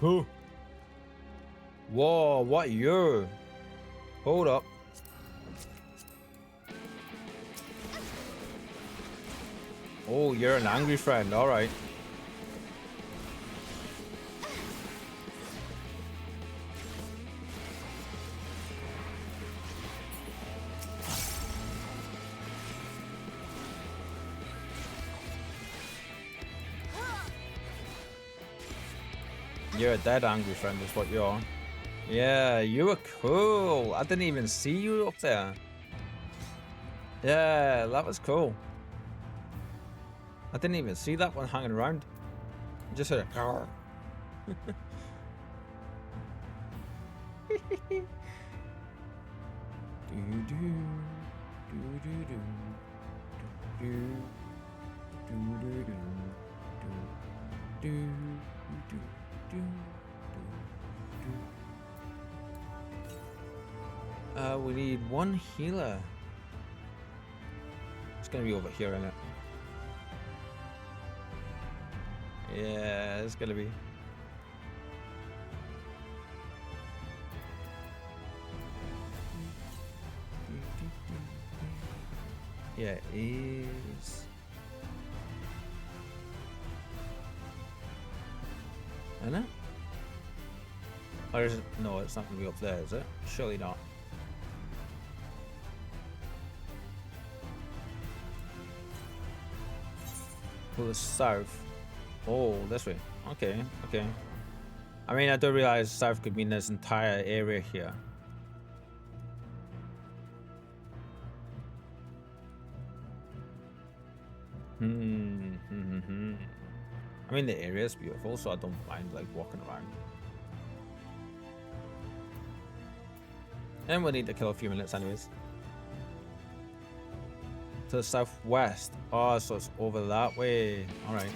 Who? Whoa, what you? Hold up. Oh, you're an angry friend, alright. You're a dead angry friend is what you are. Yeah, you were cool. I didn't even see you up there. Yeah, that was cool. I didn't even see that one hanging around. I just heard a we need one healer. It's gonna be over here, isn't it? Yeah, it's gonna be. Yeah, it is. Isn't it? Or is it? No, it's not gonna be up there, is it? Surely not. To the south. Oh, this way. Okay, okay. I mean, I do realize south could mean this entire area here. I mean, the area is beautiful, so I don't mind like walking around. And we'll need to kill a few minutes anyways. To the southwest. Oh, so it's over that way. Alright.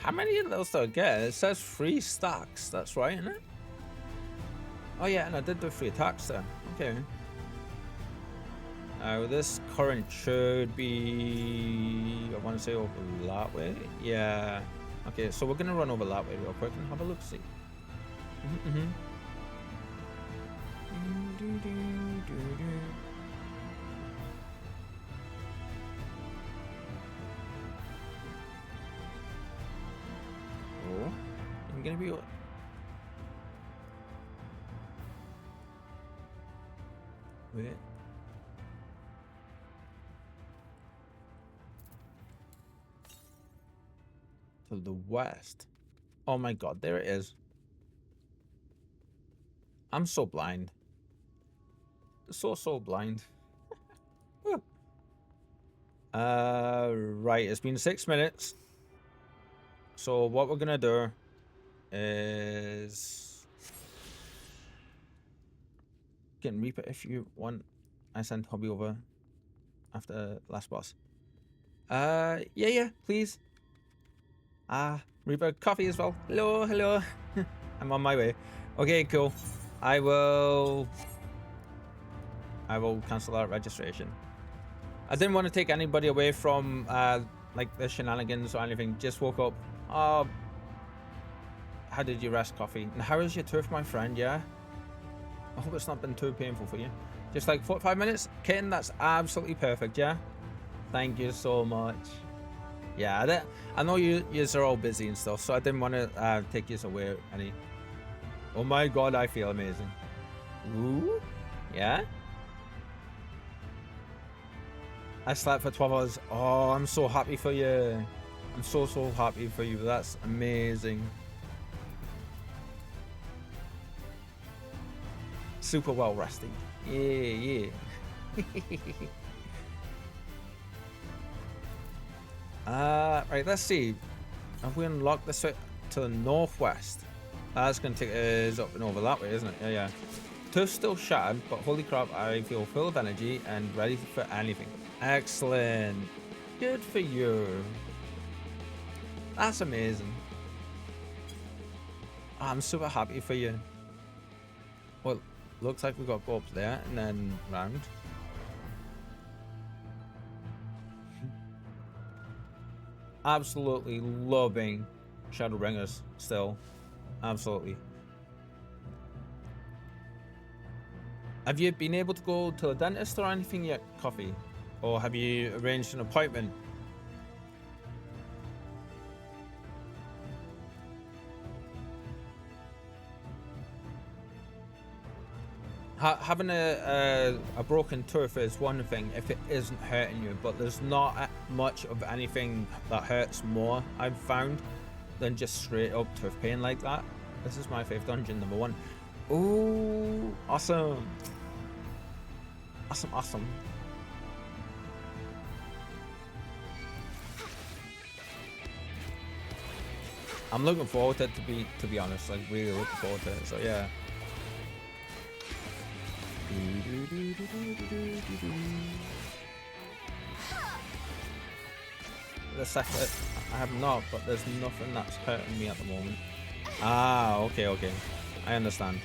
How many of those do I get? It says 3 stacks. That's right, isn't it? Oh yeah, and I did do 3 attacks there. Okay. This current should be, I want to say over that way. Yeah. Okay, so we're gonna run over that way real quick and have a look. See. Oh, I'm gonna be. Wait. To the west. Oh my god, there it is. I'm so blind. So blind. Right, it's been 6 minutes. So what we're gonna do is get Reaper if you want. I sent Hobby over after last boss. Yeah, please. Reaper, coffee as well. Hello. I'm on my way. Okay, cool. I will cancel that registration. I didn't want to take anybody away from like the shenanigans or anything. Just woke up. How did you rest, coffee? And how is your turf, my friend? Yeah. I hope it's not been too painful for you. Just like 45 minutes, kitten. That's absolutely perfect. Yeah. Thank you so much. Yeah, I know you are all busy and stuff, so I didn't want to take you away any. Oh my god, I feel amazing. Ooh, yeah. I slept for 12 hours. Oh, I'm so happy for you. I'm so happy for you. That's amazing. Super well rested. Yeah. Right, let's see. Have we unlocked this to the northwest? That's going to take us up and over that way, isn't it? Yeah. Turf's still shattered, but holy crap, I feel full of energy and ready for anything. Excellent. Good for you. That's amazing. I'm super happy for you. Well, looks like we got to go up there and then round. Absolutely loving Shadowbringers still. Absolutely. Have you been able to go to the dentist or anything yet, Coffee? Or have you arranged an appointment? Having a broken tooth is one thing if it isn't hurting you, but there's not much of anything that hurts more, I've found, than just straight up tooth pain like that. This is my fifth dungeon, number 1. Ooh, awesome. Awesome. I'm looking forward to it, to be honest, like really looking forward to it, so yeah. The second, I have not, but there's nothing that's hurting me at the moment. Okay. I understand.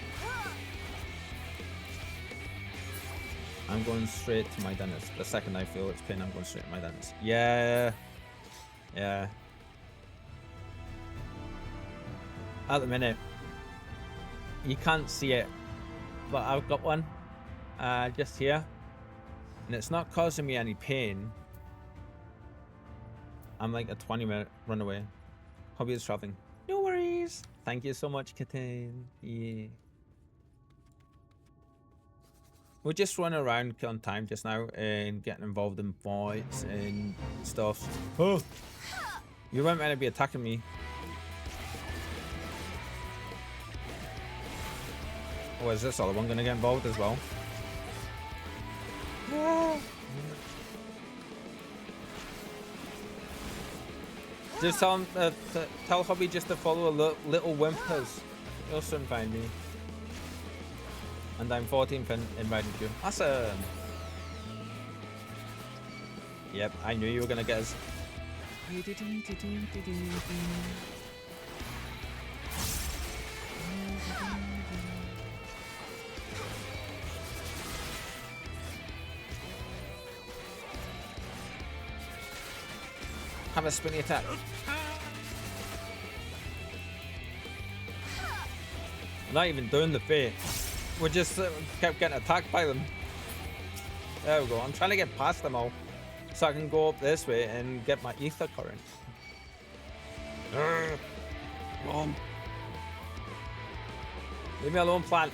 I'm going straight to my dentist. The second I feel it's pain, I'm going straight to my dentist. Yeah. At the minute, you can't see it, but I've got one. Just here, and it's not causing me any pain. I'm like a 20-minute run away. Hobby is traveling. No worries. Thank you so much, kitten. Yeah. We're just running around killing time just now and getting involved in fights and stuff. Oh! You weren't meant to be attacking me. Oh, is this other one gonna get involved as well? Just tell Hobby just to follow little whimpers. You'll soon find me. And I'm 14th in inviting you. Awesome. Yep, I knew you were gonna get us. Have a spinny attack. I'm not even doing the feat. We just kept getting attacked by them. There we go. I'm trying to get past them all so I can go up this way and get my ether current. Come. Leave me alone, plant.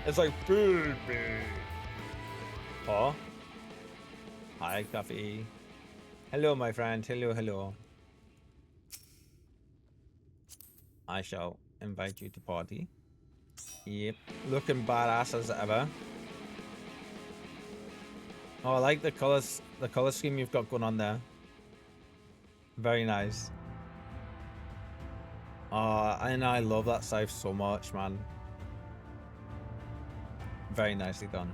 It's like baby. Oh. Hi, coffee. Hello, my friend. Hello, hello. I shall invite you to party. Yep. Looking badass as ever. Oh, I like the colors, the color scheme you've got going on there. Very nice. Oh, and I love that scythe so much, man. Very nicely done.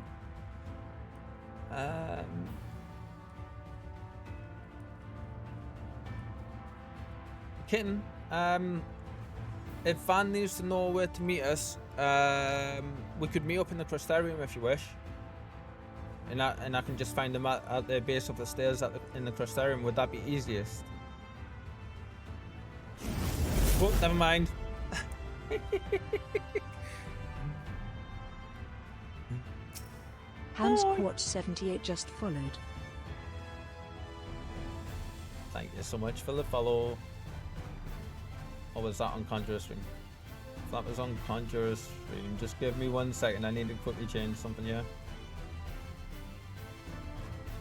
Kitten, if Van needs to know where to meet us, we could meet up in the Crystarium if you wish. And I can just find them at the base of the stairs in the Crystarium. Would that be easiest? Oh, never mind. Hans Quartz 78 just followed. Thank you so much for the follow. Or was that on Conjurer's stream? If that was on Conjurer's stream, just give me 1 second. I need to quickly change something here.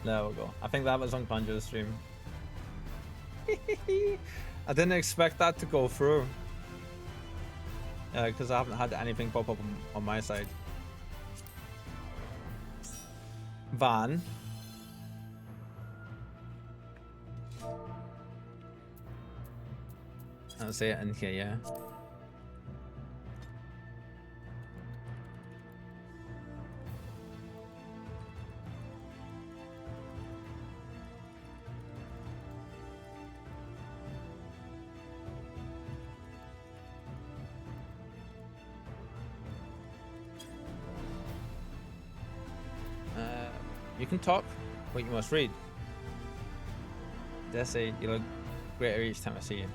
There we go. I think that was on Conjurer's stream. I didn't expect that to go through. Yeah, because I haven't had anything pop up on my side. Van. I'll say it in here, yeah. You can talk, but you must read. They say you look greater each time I see you.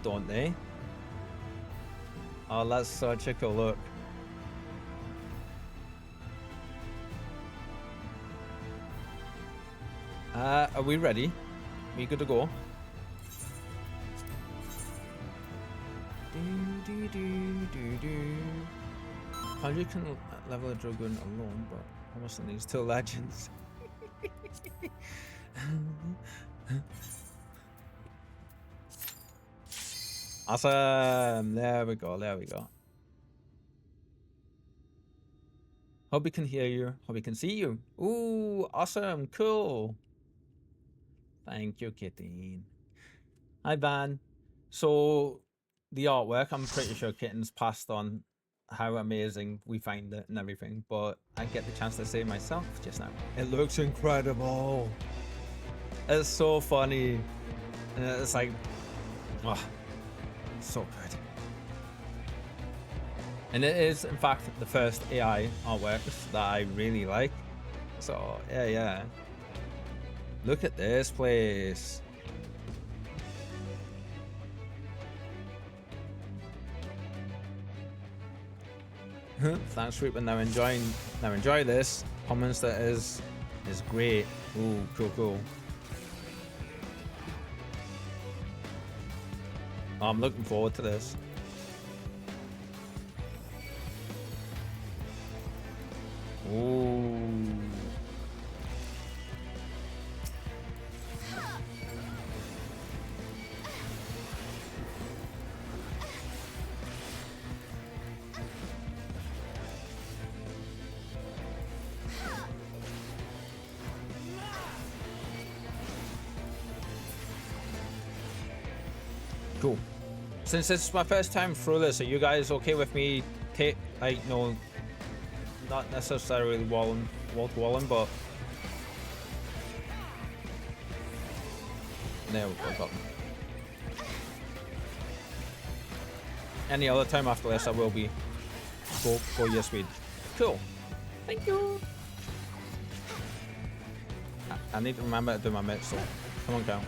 Don't they? Oh, that's such a cool look. Are we ready? Are we good to go? Conjure can level a dragoon alone, but almost needs 2 legends. Awesome! There we go, there we go. Hope we can hear you. Hope we can see you. Ooh, awesome, cool. Thank you, Kitten. Hi, Van. So, the artwork, I'm pretty sure Kitten's passed on how amazing we find it and everything, but I get the chance to say myself just now. It looks incredible. It's so funny. And it's like, oh, so good. And it is, in fact, the first AI artwork that I really like. So, yeah. Look at this place. Thanks, Reeper. Now enjoy this. Comments that is great. Ooh, cool. Oh, I'm looking forward to this. Ooh. Cool. Since this is my first time through this, are you guys okay with me like, no, not necessarily wall to walling, but there we go, got them. Any other time after this, I will be go your speed. Cool. Thank you. I need to remember to do my mitts, so come on, Cal.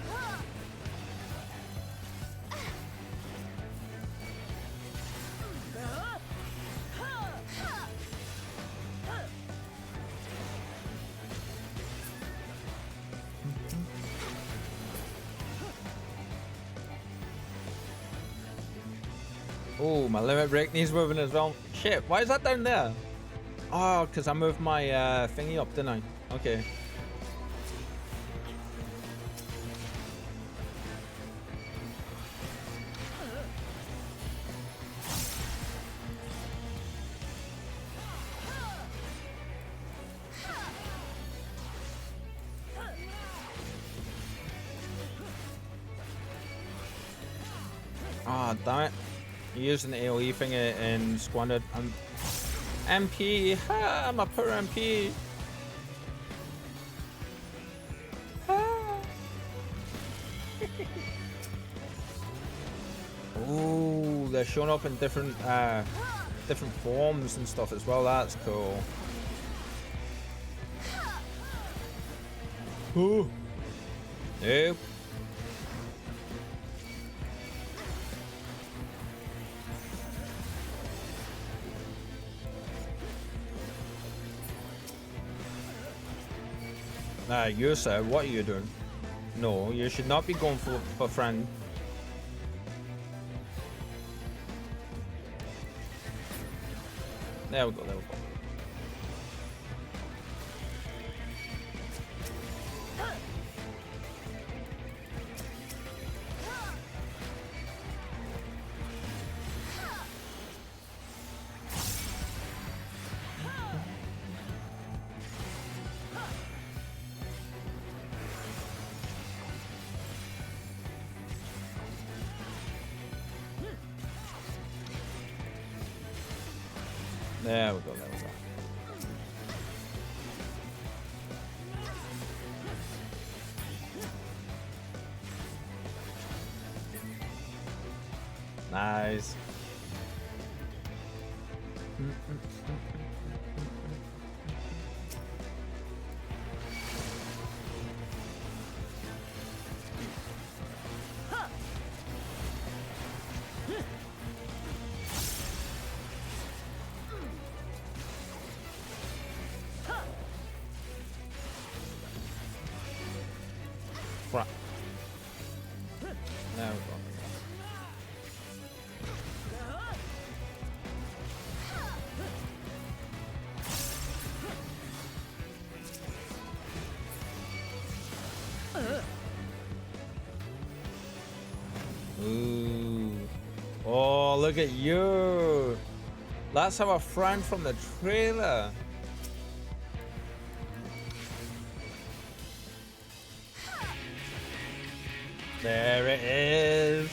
Oh, my limit break needs moving as well. Shit, why is that down there? Oh, because I moved my thingy up, didn't I? Okay. Ah, oh, damn it. Using the AoE thing and squandered. MP, ha, my poor MP. Oh, they're showing up in different forms and stuff as well. That's cool. Ooh. Nope. You sir, what are you doing? No, you should not be going for friend. There we go, there we go. There we go, there we go. Nice. Crap. There we go. Ooh. Oh, look at you. That's our friend from the trailer. There it is.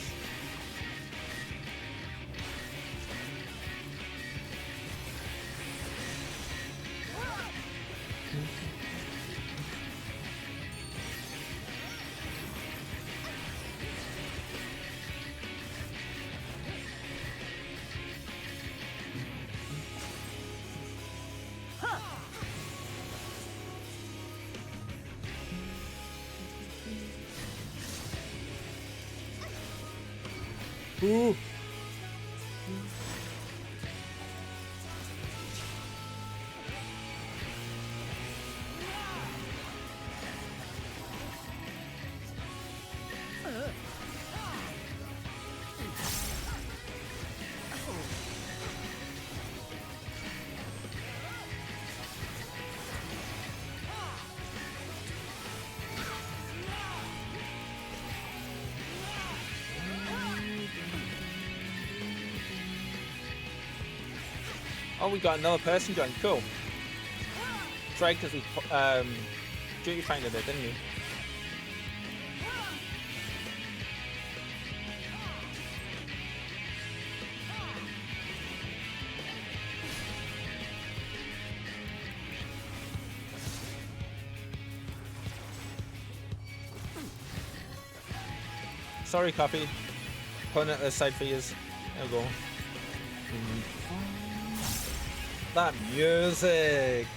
Ooh. Oh, we got another person joined. Cool. That's right, because we duty finder did, didn't we? Sorry, Coffee. Putting it aside for you. There we go. That music.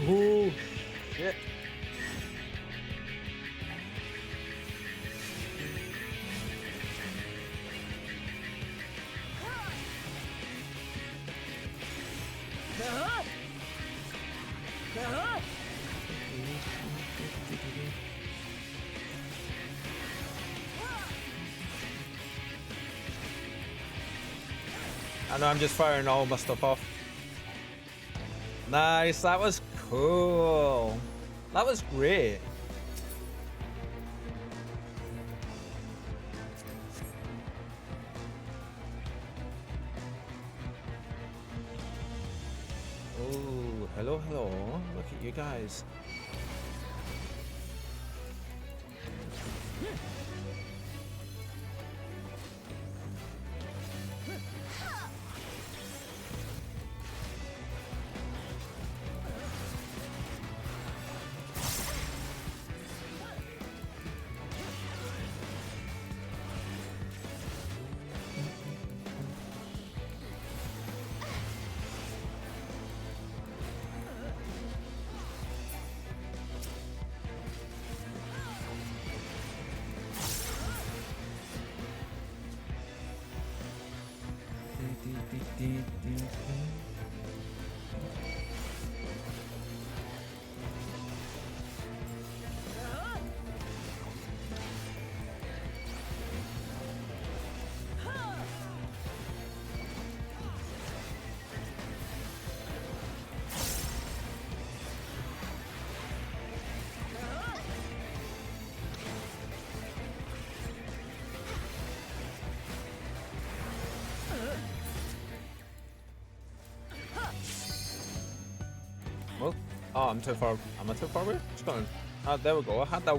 Oh shit. I know I'm just firing all my stuff off. Nice, that was cool. That was great. Oh, hello, hello. Look at you guys. Well, oh, I'm too far. Am I too far away? What's going on? Ah, there we go. I had that.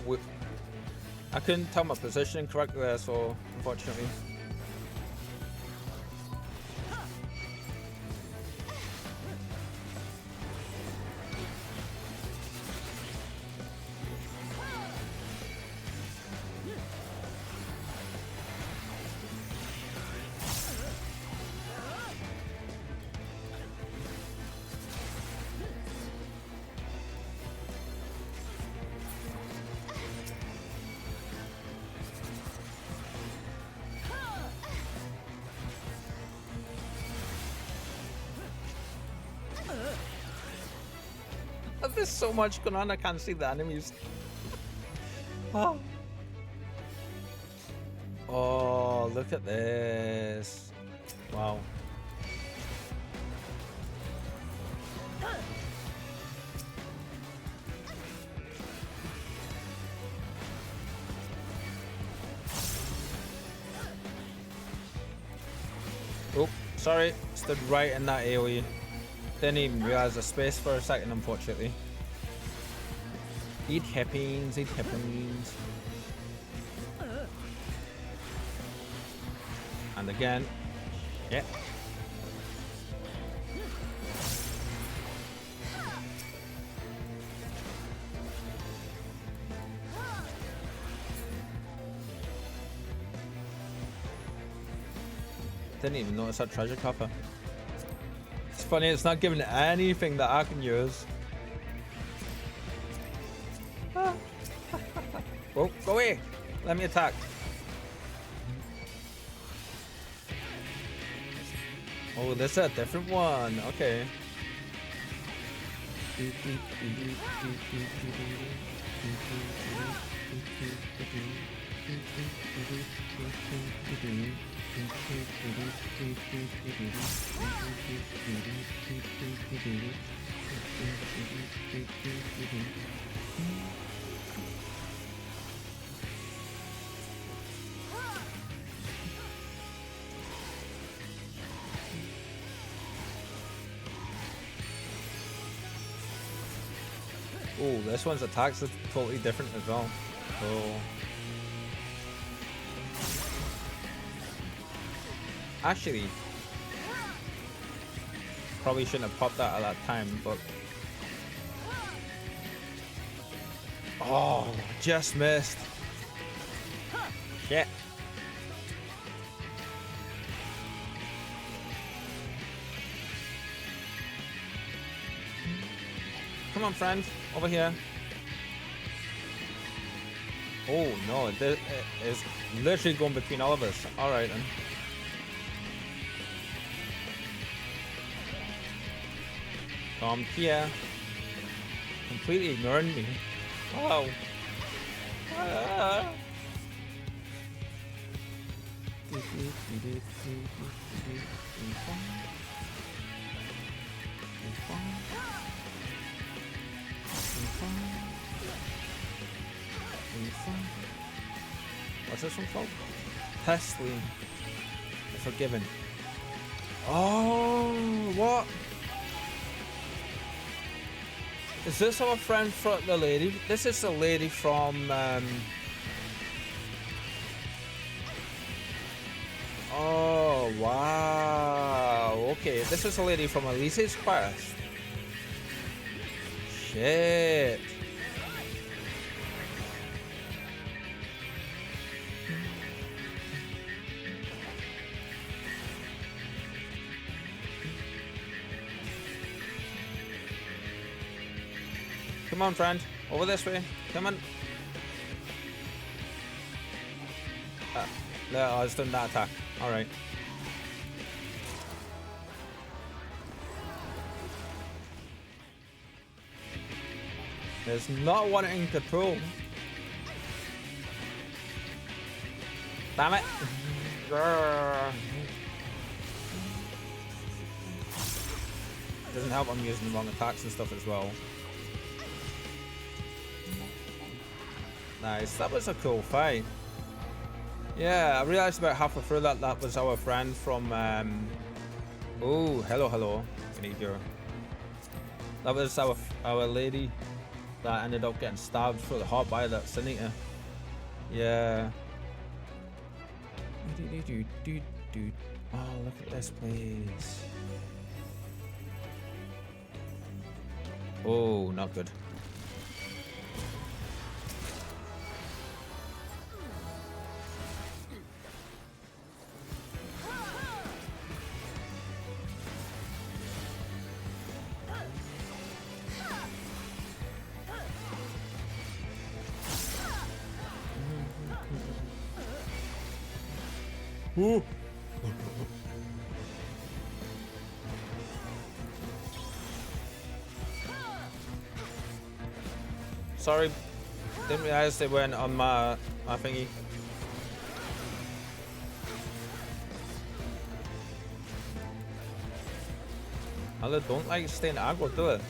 I couldn't tell my positioning correctly there, so unfortunately. There's so much going on, I can't see the enemies. Oh. Oh, look at this. Wow. Oh, sorry. Stood right in that AoE. Didn't even realize the space for a second, unfortunately. It happens, it happens. And again. Yeah. Didn't even notice that treasure copper. It's funny, it's not giving anything that I can use. Oh, go away! Let me attack. Oh, this is a different one. Okay. Oh, this one's attacks are totally different as well. So actually, probably shouldn't have popped that at that time, but oh, just missed. Shit. Come on, friend, over here. Oh no, it is literally going between all of us. All right then. Come here. Completely ignoring me. Oh. Ah. What's this one called? Pestly. Forgiven. Oh, what? Is this our friend from the lady? This is the lady from oh wow. Okay, this is a lady from Elise's quest. Shit. Come on, friend. Over this way. Come on. No, I was done that attack. Alright. There's not wanting to pull. Damn it. Doesn't help I'm using the wrong attacks and stuff as well. Nice, that was a cool fight. Yeah, I realized about halfway through that that was our friend from oh, hello. I need your. That was our lady that ended up getting stabbed through the heart by that Sanita. Yeah. Oh, look at this place. Oh, not good. Ooh. Sorry, didn't realize they went on my thingy. I don't like staying aggro, do it.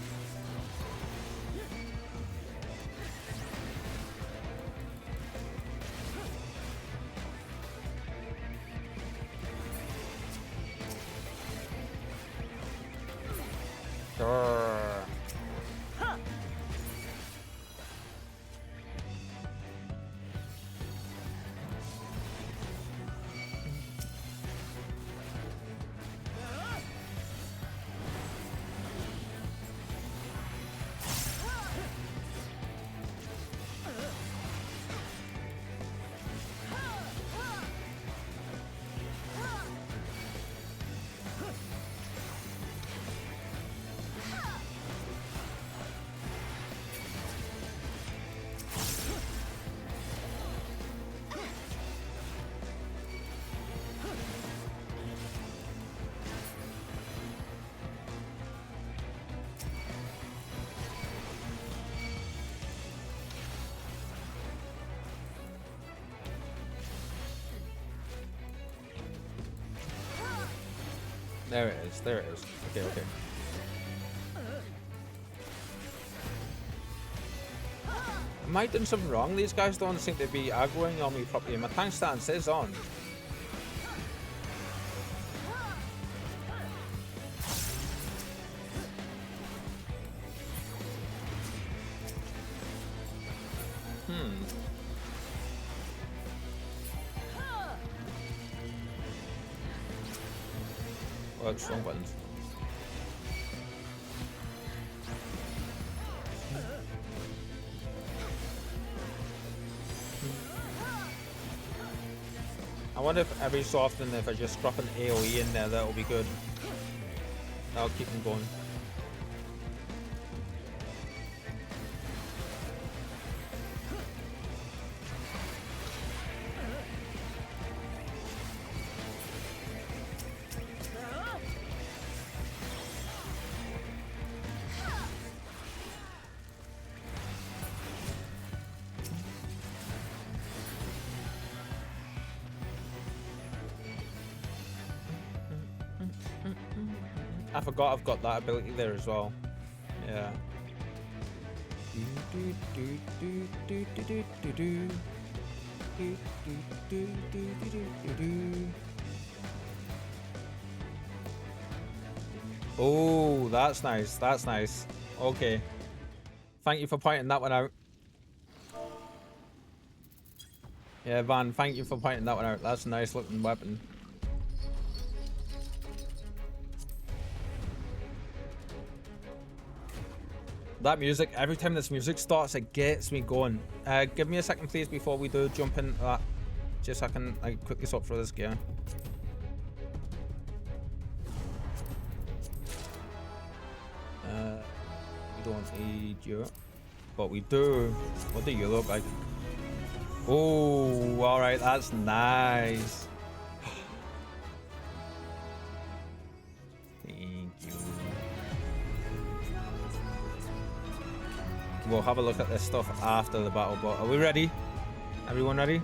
There it is. There it is. Okay, okay. Am I doing something wrong? These guys don't seem to be aggroing on me properly. My tank stance is on. Work strong buttons. I wonder if every so often if I just drop an AoE in there, that'll be good. That'll keep them going. I forgot I've got that ability there as well. Yeah. Oh, that's nice. That's nice. Okay. Thank you for pointing that one out. Yeah, Van, thank you for pointing that one out. That's a nice looking weapon. That music, every time this music starts, it gets me going. Give me a second, please, before we do jump into that. Just so I can quickly swap through this gear. We don't need you. But we do. What do you look like? Oh, alright, that's nice. Thank you. We'll have a look at this stuff after the battle, but are we ready? Everyone ready?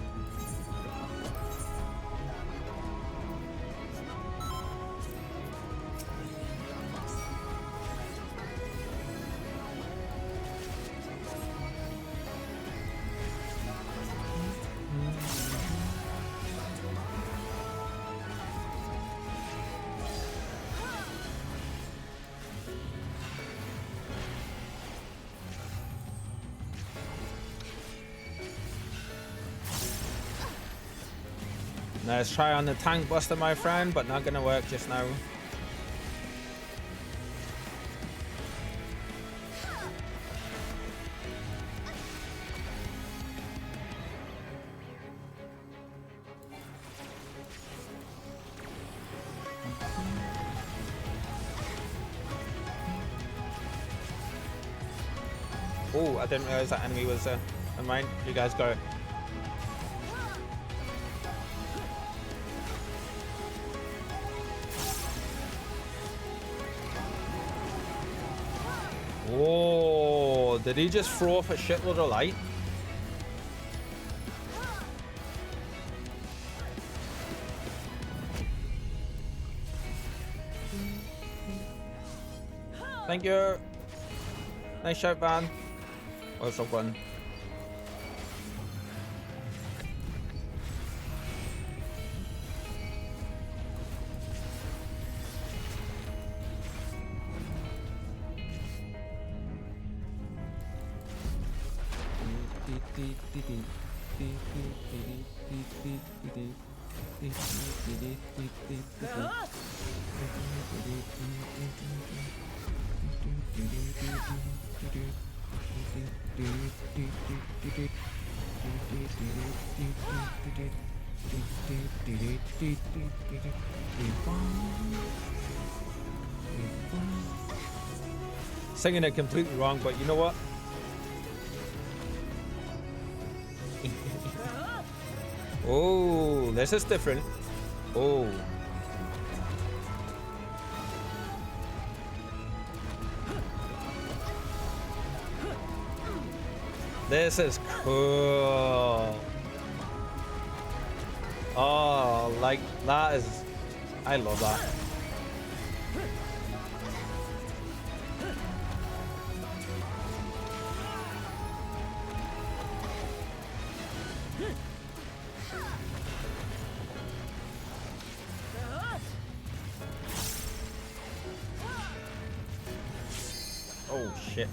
Let's try on the tank buster, my friend, but not gonna work just now. Oh, I didn't realize that enemy was there. Never mind, you guys go. Oh, did he just throw off a shitload of light? Thank you. Nice shot, Van. Oh, someone. Singing it completely wrong, but you know what? Oh, this is different. Oh. This is cool. Oh, like that is... I love that. shit.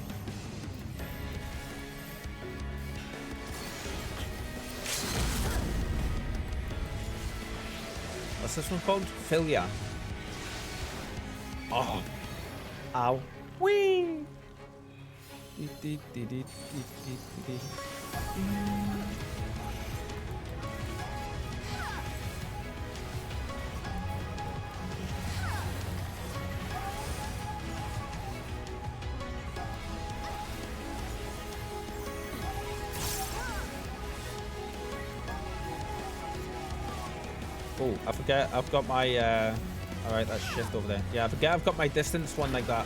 What's this one called? Filia. Oh. Ow. Whee! Oh, I forget I've got my alright, that's shift over there. Yeah, I forget I've got my distance one like that.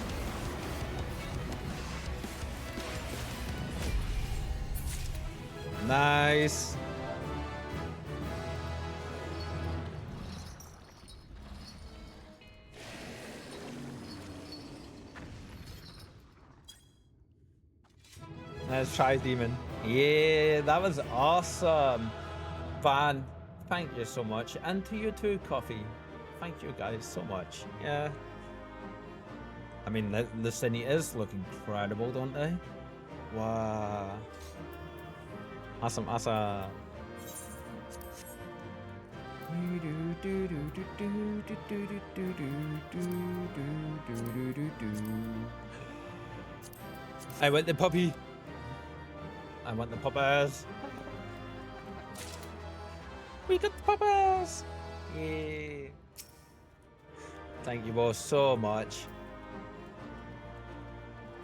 Nice. Let's try demon. Yeah, that was awesome. Van, thank you so much. And to you too, Coffee. Thank you guys so much. Yeah. I mean, the Cineators look incredible, don't they? Wow. Awesome, awesome. I want the puppy. I want the puppers. We got the puppers. Yeah. Thank you both so much.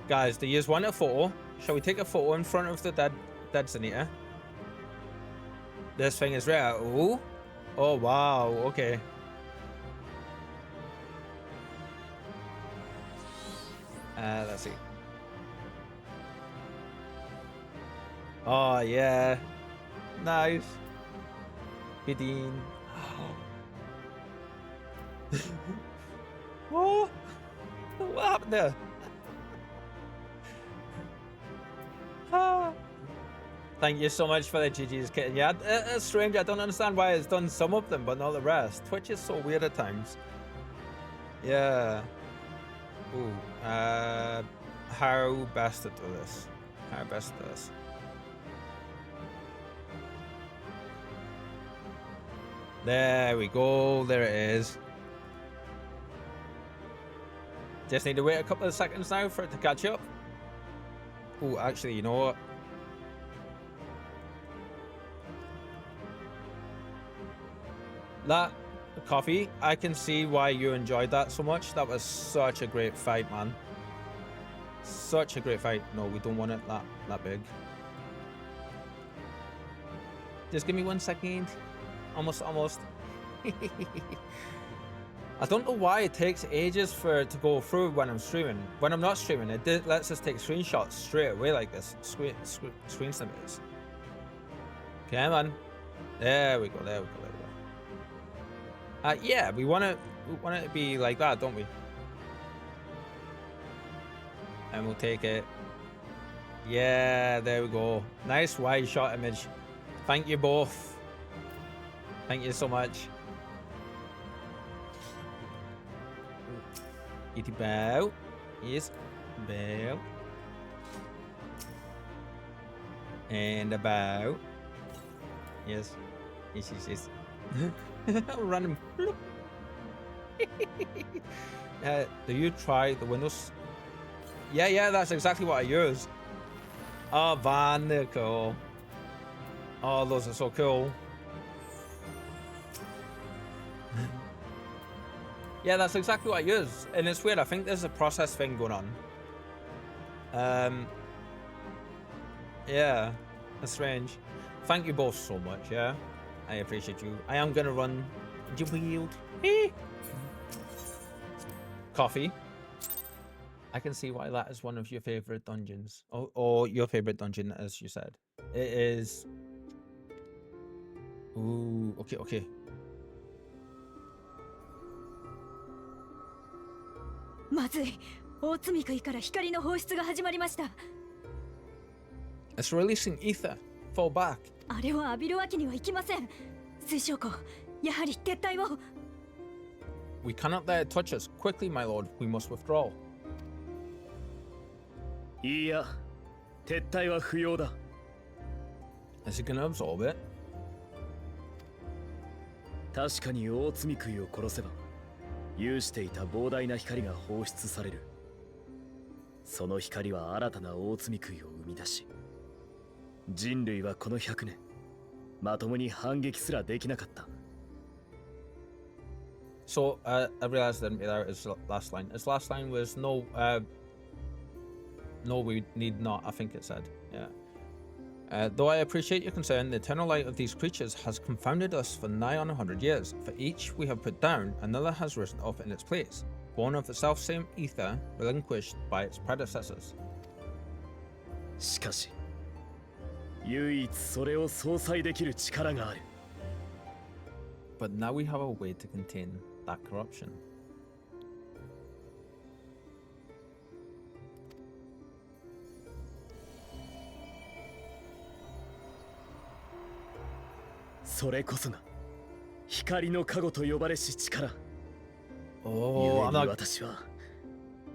Guys, do you just want a photo? Shall we take a photo in front of the dead Cineator? This thing is rare. Ooh. Oh, wow. Okay. Let's see. Oh, yeah. Nice. Bidin. Oh. What happened there? Thank you so much for the GG's kitten. Yeah, it's strange. I don't understand why it's done some of them, but not the rest. Twitch is so weird at times. Yeah. Ooh. How best to do this? How best to do this? There we go. There it is. Just need to wait a couple of seconds now for it to catch up. Oh, actually, you know what? That Coffee, I can see why you enjoyed that so much. That was such a great fight, man. Such a great fight. No, we don't want it that big. Just give me 1 second. Almost. I don't know why it takes ages for it to go through when I'm streaming. When I'm not streaming, it lets us take screenshots straight away like this. Screen snippets. Come on. There we go. Yeah, we want it to be like that, don't we? And we'll take it. Yeah, there we go. Nice wide shot image. Thank you both. Thank you so much. Itty bow. Yes. Bow. And a bow. Yes. Yes. Random. Do you try the Windows? Yeah, that's exactly what I use. Oh, Van, they're cool. Oh, those are so cool. Yeah, that's exactly what I use. And it's weird, I think there's a process thing going on. Yeah, that's strange. Thank you both so much, yeah? I appreciate you. I am gonna run the wield. Coffee. I can see why that is one of your favorite dungeons. Or your favorite dungeon, as you said. It is... Ooh, okay. まずい。大積みから光の放出が始まりました。It's releasing ether. Fall back. あれを浴びるわけにはいきません。水晶庫、やはり撤退を。We cannot let it touch us. Quickly, my lord. We must withdraw. いいや、撤退は不要だ。 Is he gonna absorb it? 確かに大罪食いを殺せば有していた膨大な光が放出される。その光は新たな大罪食いを生み出し、人類はこの100年まともに反撃すらできなかった。 So, I realized I didn't read out his last line. His last line was no, no, we need not, I think it said, yeah. Though I appreciate your concern, the eternal light of these creatures has confounded us for nigh on 100 years. For each we have put down, another has risen up in its place, born of the self-same ether relinquished by its predecessors. しかし、唯一それを相殺できる力がある。 But now we have a way to contain that corruption. それこそが光の加護と呼ばれし力。 Oh, 故 I'm に not, 私は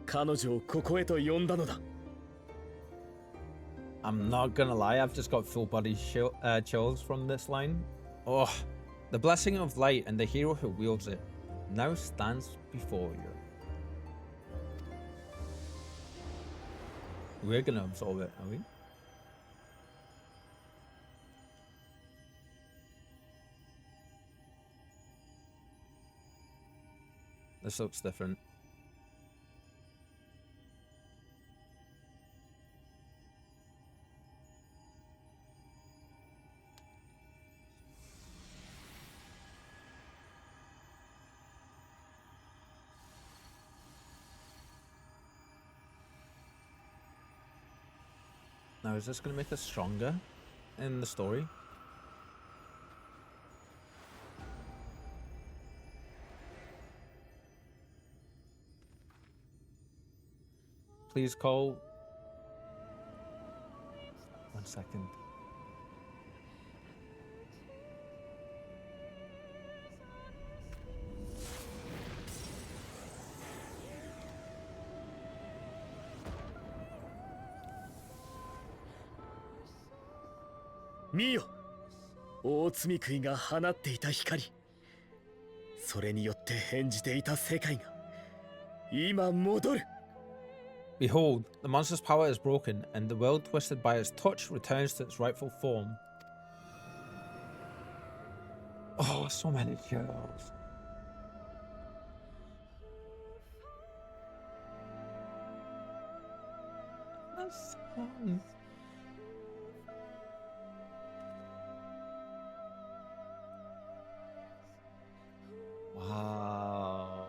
彼女をここへと呼んだのだ。 I'm not gonna lie, I've just got full body chills from this line. Oh, the blessing of light and the hero who wields it now stands before you. We're gonna absorb it, are we? This looks different. Now, is this going to make us stronger in the story? Please call. 1 second.見よ、大罪食いが放っていた光。それによって変じていた世界が今戻る。 Behold, the monster's power is broken, and the world twisted by its touch returns to its rightful form. Oh, so many chills. That's fun. Wow.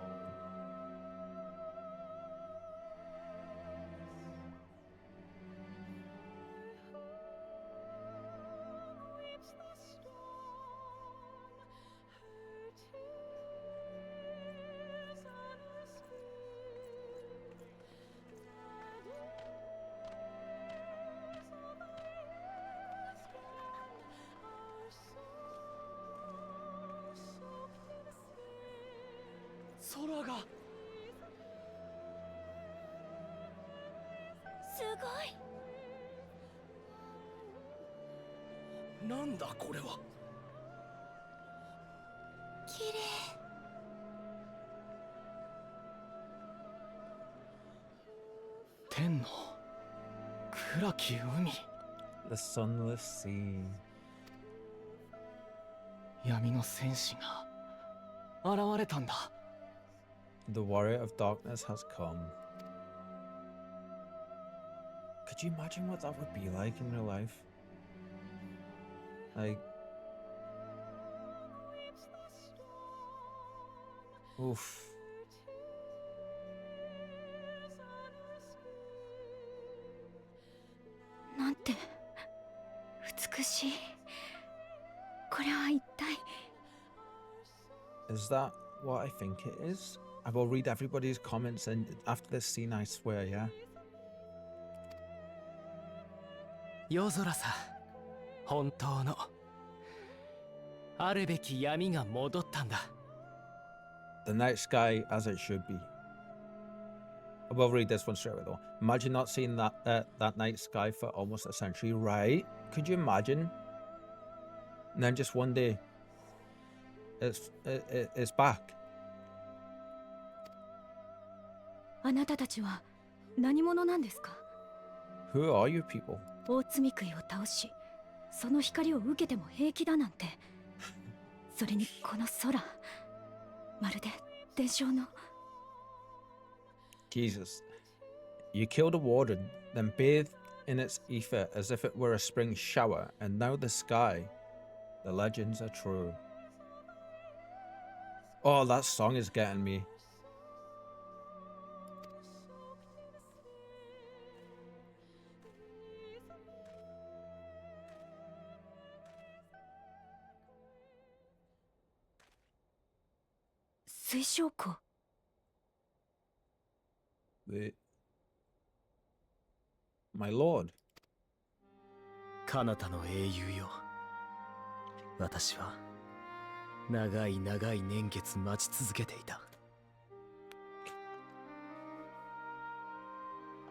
The sunless sea. 闇の戦士が現れたんだ。 The warrior of darkness has come. Could you imagine what that would be like in real life? Like, oof. Is that what I think it is? I will read everybody's comments and after this scene, I swear, yeah? 夜空さ、本当のあるべき闇が戻ったんだ。 The night sky as it should be. I will read this one straight away though. Imagine not seeing that night sky for almost a century, right? Could you imagine? And then just one day, it's back. あなたたちは何者なんですか？ Who are you people? 大罪杭を倒し、その光を受けても平気だなんて。それにこの空、まるで伝承の。 Jesus. You killed a warden, then bathed in its ether as if it were a spring shower, and now the sky. The legends are true. Oh, that song is getting me. My lord. 彼方の英雄よ。私は長い長い年月待ち続けていた。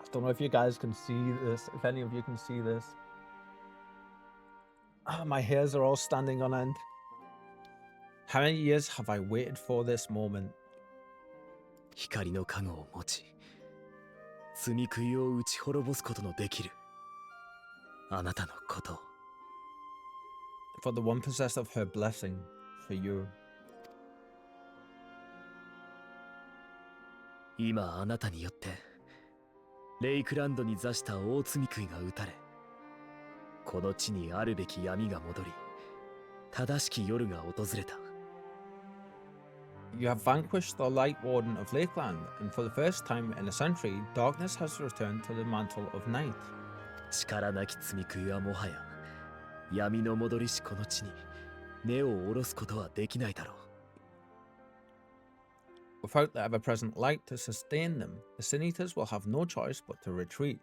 I don't know if you guys can see this, if any of you can see this. My hairs are all standing on end. How many years have I waited for this moment? 光の加護を持ち、罪杭を打ち滅ぼすことのできるあなたのことを。For the one possessed of her blessing, for you. 今あなたによってレイクランドに座した大罪杭が打たれ、この地にあるべき闇が戻り、正しき夜が訪れた。You have vanquished the Light Warden of Lakeland, and for the first time in a century, darkness has returned to the mantle of night. 力なき罪杭はもはや闇の戻りしこの地に根を下ろすことはできないだろう。 Without the ever-present light to sustain them, the Sin Eaters will have no choice but to retreat.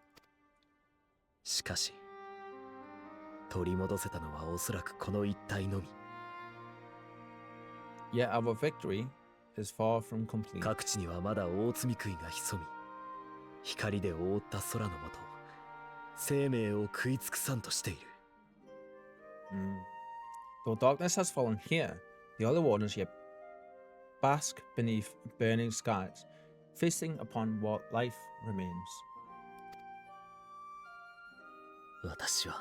しかし、取り戻せたのはおそらくこの一体のみ。 Yet our victory is far from complete. 各地にはまだ大罪杭が潜み、光で覆った空の下、生命を食い尽くさんとしている。Though darkness has fallen here, the other wardens yet bask beneath burning skies, feasting upon what life remains. 私は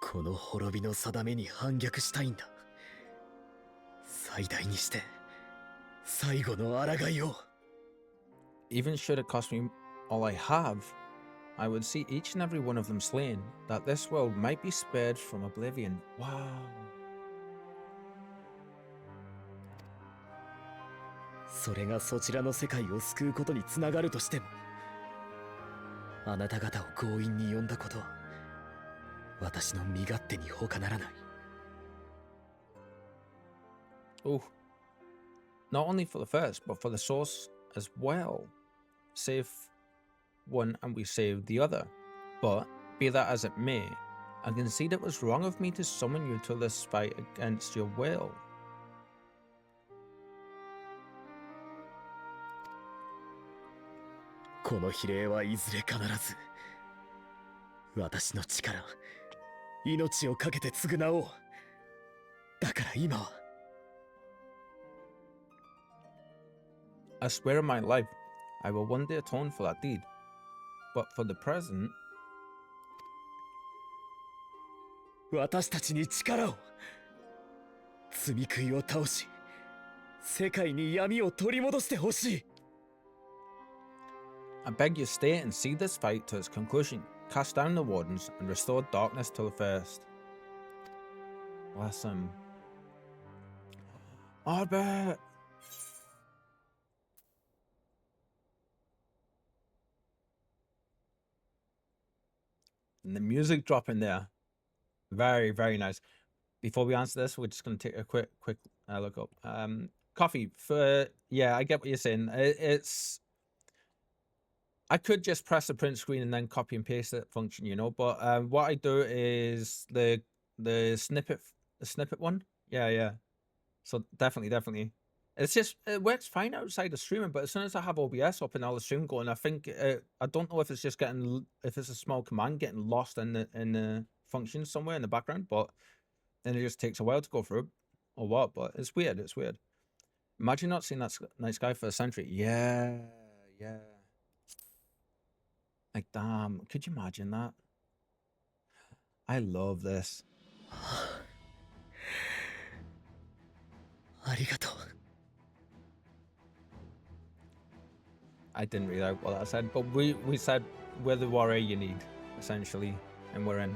この滅びの定めに反逆したいんだ。最大にして最後の抗いを。 Even should it cost me all I have, I would see each and every one of them slain, that this world might be spared from oblivion. Wow. それがそちらの世界を救うことにつながるとしても、あなた方を強引に呼んだことは私の身勝手に他ならない。 Oh, not only for the first, but for the source as well. Save one and we save the other. But, be that as it may, I concede it was wrong of me to summon you to this fight against your will. この比例はいずれ必ず私の力、命をかけて償おう。だから今は I swear in my life, I will one day atone for that deed. But for the present, 私たちに力を。罪杭を倒し、世界に闇を取り戻してほしい。 I beg you stay and see this fight to its conclusion. Cast down the wardens and restore darkness to the first. Bless him. Albert! And the music dropping there. Very, very nice. Before we answer this, we're just going to take a quick look up. Coffee for... Yeah, I get what you're saying. It's... I could just press the print screen and then copy and paste that function, you know, but what I do is the snippet one. Yeah. So definitely. It's just, it works fine outside of streaming, but as soon as I have OBS up and all the stream going, I think, I don't know if it's just if it's a small command getting lost in the function somewhere in the background, but then it just takes a while to go through, or what, but it's weird, it's weird. Imagine not seeing that nice guy for a century. Yeah, yeah. Like, damn, could you imagine that? I love this. ありがとう。 I didn't read out what I said, but we said we're the warrior you need, essentially, and we're in.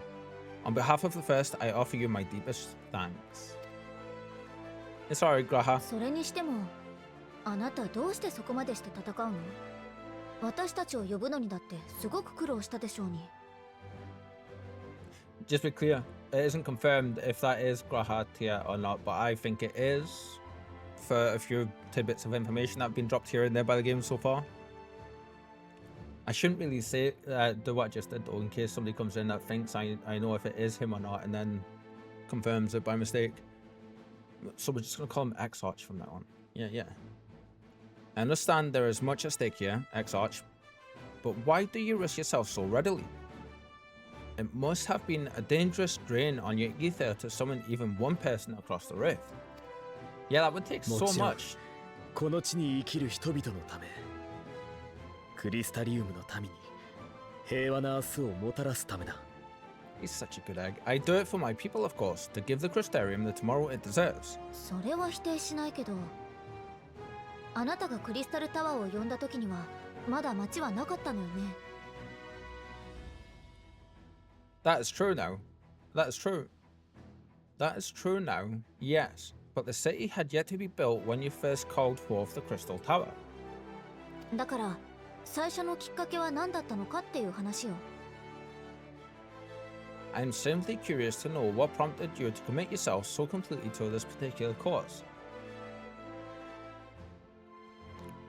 On behalf of the first, I offer you my deepest thanks. It's alright, Graha. それにしてもあなたどうしてそこまでして戦うの？私たちを呼ぶのにだってすごく苦労したでしょうに。 Just to be clear, it isn't confirmed if that is Graha tier or not, but I think it is for a few tidbits of information that have been dropped here and there by the game so far. I shouldn't really say do what I just did though, in case somebody comes in that thinks I know if it is him or not and then confirms it by mistake. So we're just going to call him X-Arch from now on. Yeah. I understand there is much at stake here, X-Arch, but why do you risk yourself so readily? It must have been a dangerous drain on your ether to summon even one person across the rift. Yeah, that would take so much. この地に生きる人々のため、クリスタリウムの民に平和な明日をもたらすためだ。 He's such a good egg. I do it for my people, of course, to give the Crystarium the tomorrow it deserves. それは否定しないけど、あなたがクリスタルタワーを呼んだ時にはまだ町はなかったのよね。 That is true now. That is true. That is true now, yes. But the city had yet to be built when you first called forth the Crystal Tower. だから最初のきっかけは何だったのかっていう話よ。 I'm simply curious to know what prompted you to commit yourself so completely to this particular cause.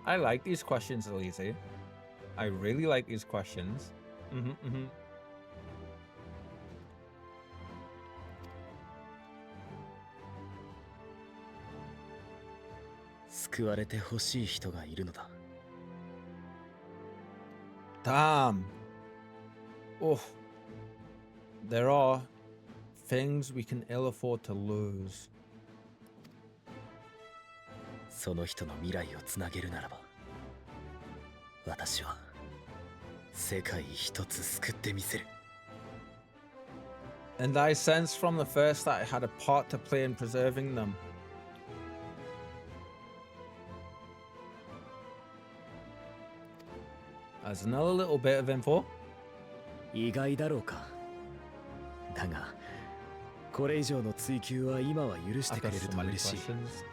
I like these questions, Elise. I really like these questions. Mm-hmm. 救われてほしい人がいるのだ。 Damn. Oh. There are things we can ill afford to lose. その人の未来をつなげるならば、私は世界一つ救ってみせる。 And I sensed from the first that I had a part to play in preserving them. As another little bit of info. 意外だろうか。だが、これ以上の追求は今は許して I've く got れる so と many 嬉しい。 questions.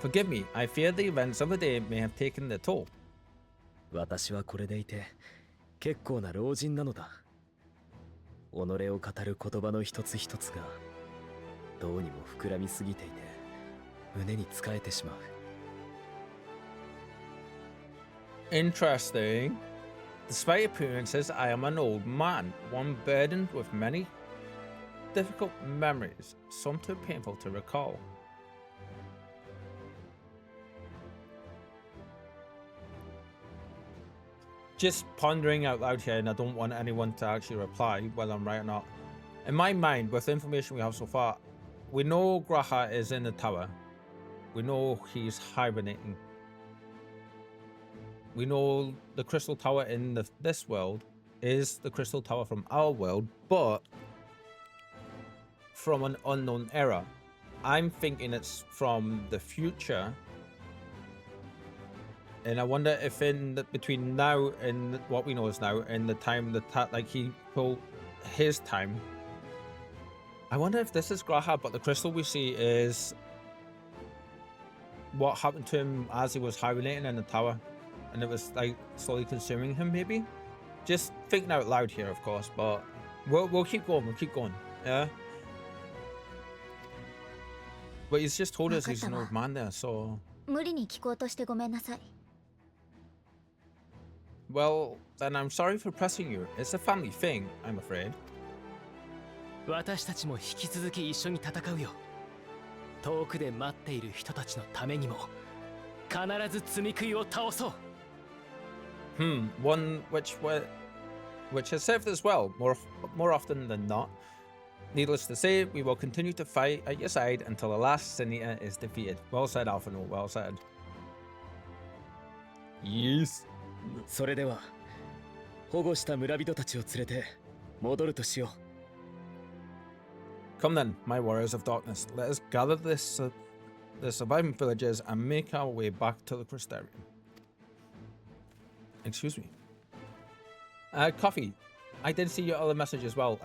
Forgive me, I fear the events of the day may have taken their toll. 私はこれでいて結構な老人なのだ。己を語る言葉の一つ一つがどうにも膨らみすぎていて胸につかえてしまう。 Interesting. Despite appearances, I am an old man, one burdened with many difficult memories, some too painful to recall. Just pondering out loud here, and I don't want anyone to actually reply whether I'm right or not. In my mind, with the information we have so far, we know Graha is in the tower. We know he's hibernating. We know the Crystal Tower in this world is the Crystal Tower from our world, but from an unknown era. I'm thinking it's from the future. And I wonder if between now and what we know is now and the time like he pulled his time. I wonder if this is Graha, but the crystal we see is what happened to him as he was hibernating in the tower. And it was like slowly consuming him, maybe. Just thinking out loud here, of course, but we'll keep going. We'll keep going. Yeah. But he's just told us he's an old man there, so. 無理に聞こうとしてごめんなさい。 Well, then I'm sorry for pressing you. It's a family thing, I'm afraid. 私たちも引き続き一緒に戦うよ。遠くで待っている人たちのためにも必ず罪食いを倒そう。 One which has served us well more often than not. Needless to say, we will continue to fight at your side until the last Sin Eater is defeated. Well said, Alphino. Well said. Yes. それでは保護した村人たちを連れて戻るとしよう。 Come then, my warriors of darkness. Let us gather the surviving villagers and make our way back to the Crystarium. Excuse me. Coffee. I did see your other message as well.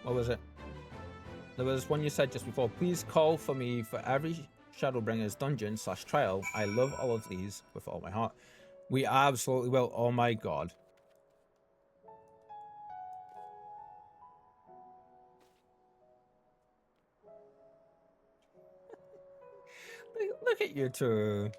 What was it? There was one you said just before. Please call for me for every Shadowbringers dungeon / trial. I love all of these with all my heart. We absolutely will. Oh my god. Look at you two.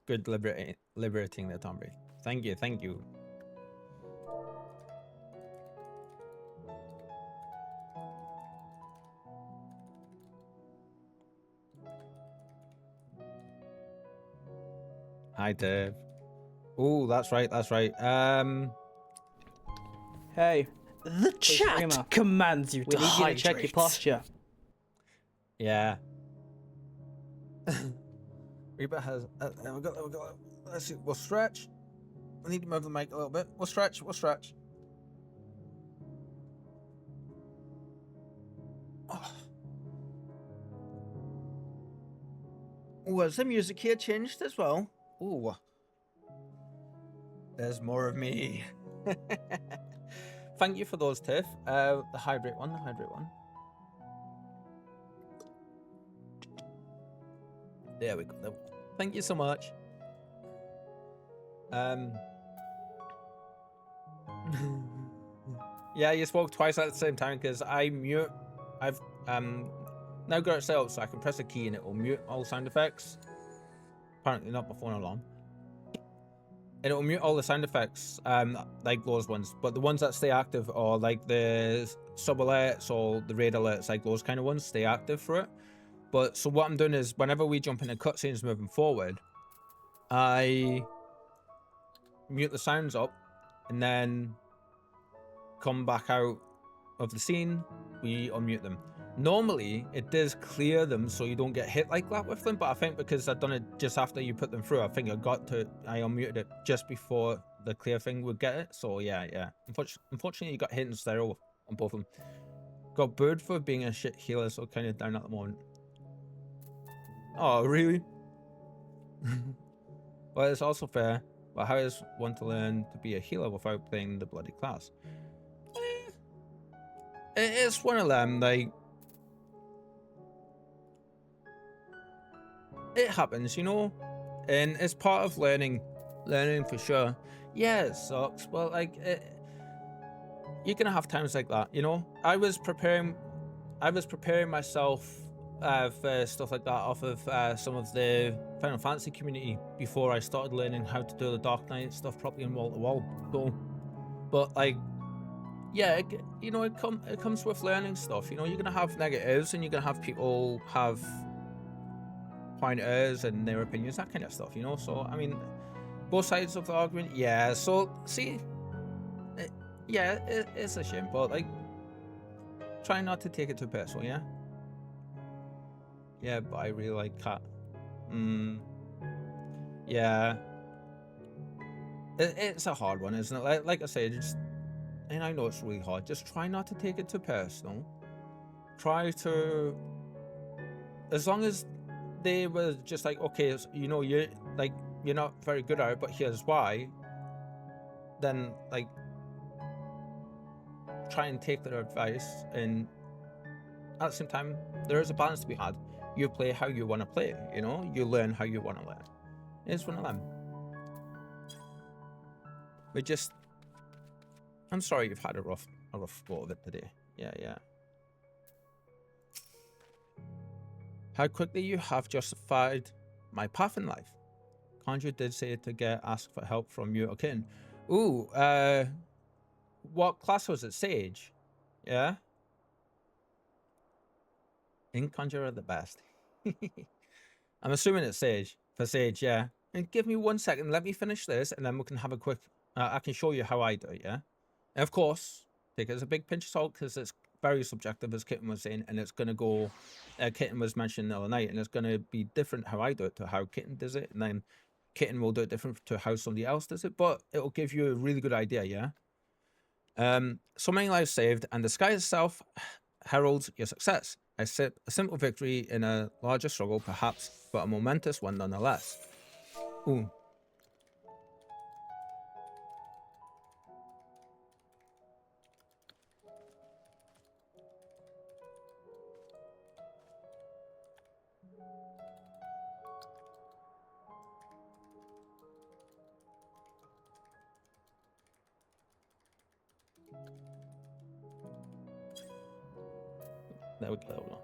Good liberating the Tomb. Thank you, thank you. Hi, Dave. Oh, that's right, that's right. Hey, the chat Reemer, commands you we to need you to hydrate. check your posture. Yeah. Reaper has. There we go. Let's see. We'll stretch. I need to move the mic a little bit. We'll stretch. Oh, has the music here changed as well? Oh. There's more of me. Thank you for those, Tiff. The hydrate one. There we go. Thank you so much. Yeah, you spoke twice at the same time because I've now got it set up so I can press a key and it will mute all sound effects. Apparently not before long. And it will mute all the sound effects, like those ones, but the ones that stay active are like the sub alerts or the raid alerts, like those kind of ones stay active for it. But so what I'm doing is whenever we jump into cutscenes moving forward, I mute the sounds up and then come back out of the scene, we unmute them. Normally it does clear them so you don't get hit like that with them, but I think because I've done it just after you put them through, I think I unmuted it just before the clear thing would get it. So yeah. Unfortunately you got hit in stereo on both of them. Got booed for being a shit healer, so kind of down at the moment. Oh, really? Well, it's also fair. But how is one to learn to be a healer without playing the bloody class? It's one of them, like... It happens, you know? And it's part of learning for sure. Yeah, it sucks, but like... You're gonna have times like that, you know? I was preparing myself for stuff like that off of some of the Final Fantasy community before I started learning how to do the Dark Knight stuff properly in wall to wall. So, but like, yeah, you know, it comes with learning stuff. You know, you're gonna have negatives and you're gonna have people have pointers and their opinions, that kind of stuff. You know, so I mean, both sides of the argument. Yeah. So see, it's a shame, but like, try not to take it too personal. Yeah. Yeah, but I really like Cat. Yeah. It's a hard one, isn't it? Like I say, and I know it's really hard. Just try not to take it too personal. Try to, as long as they were just like, okay, you know, you're not very good at it, but here's why. Then like, try and take their advice, and at the same time, there is a balance to be had. You play how you want to play, you know? You learn how you want to learn. It's one of them. I'm sorry you've had a rough go of it today. Yeah. How quickly you have justified my path in life. Conjure did say to ask for help from your kin. Ooh, what class was it? Sage? Yeah? Ink Conjurer the best. I'm assuming it's Sage. For Sage, yeah. And give me 1 second, let me finish this, and then we can have a quick... I can show you how I do it, yeah? And of course, take it as a big pinch of salt, because it's very subjective, as Kitten was saying, and it's going to go... Kitten was mentioning the other night, and it's going to be different how I do it to how Kitten does it, and then Kitten will do it different to how somebody else does it, but it'll give you a really good idea, yeah? So many lives saved, and the sky itself heralds your success. A simple victory in a larger struggle, perhaps, but a momentous one nonetheless. Ooh. There we go.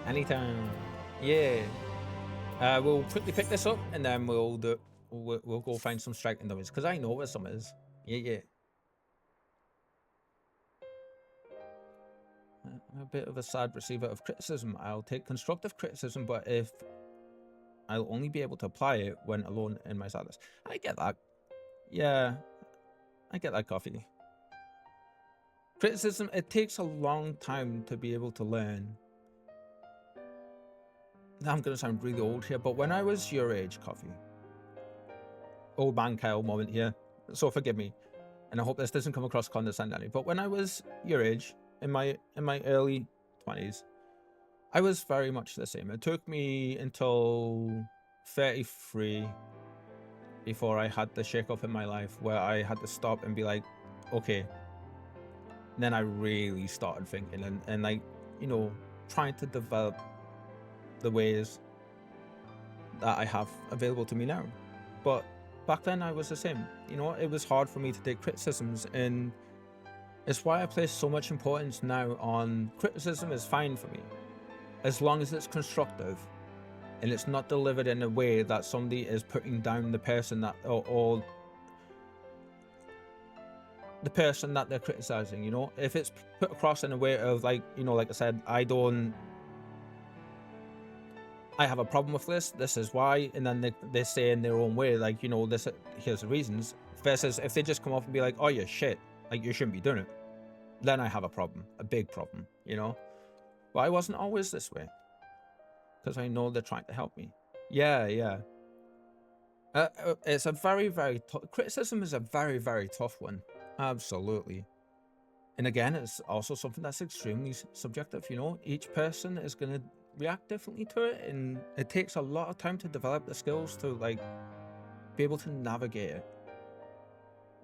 Anytime. Yeah. We'll quickly pick this up, and then we'll go find some striking dummies, because I know where some is. Yeah. I'm a bit of a sad receiver of criticism. I'll take constructive criticism, but if I'll only be able to apply it when alone in my sadness. I get that. Yeah, I get that, Coffee. Criticism, it takes a long time to be able to learn. Now I'm going to sound really old here, but when I was your age, Coffee. Old man Kyle moment here, so forgive me. And I hope this doesn't come across condescendingly, but when I was your age, in my early 20s, I was very much the same. It took me until 33 before I had the shake-off in my life where I had to stop and be like, okay. And then I really started thinking and like, you know, trying to develop the ways that I have available to me now. But back then I was the same. You know, it was hard for me to take criticisms, and it's why I place so much importance now on criticism is fine for me, as long as it's constructive and it's not delivered in a way that somebody is putting down the person that or the person that they're criticizing. You know, if it's put across in a way of like, you know, like I said, I have a problem with this is why, and then they say in their own way, like, you know, here's the reasons, versus if they just come off and be like, oh, you're shit, like you shouldn't be doing it, then I have a problem, a big problem, you know. But I wasn't always this way, because I know they're trying to help me. Yeah. It's a very, very criticism is a very, very tough one, absolutely. And again, it's also something that's extremely subjective, you know. Each person is going to react differently to it, and it takes a lot of time to develop the skills to like be able to navigate it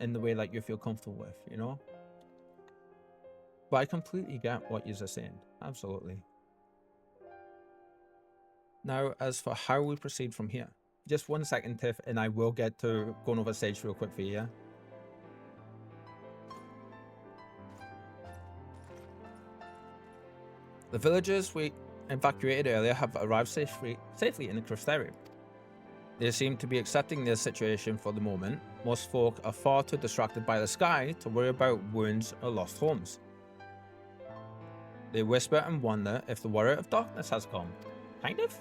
in the way that you feel comfortable with, you know. But I completely get what you're saying, absolutely. Now, as for how we proceed from here, just 1 second, Tiff, and I will get to going over stage real quick for you, yeah? The villagers we evacuated earlier have arrived safely in the Crystarium. They seem to be accepting their situation for the moment. Most folk are far too distracted by the sky to worry about wounds or lost homes. They whisper and wonder if the Warrior of Darkness has come. Kind of.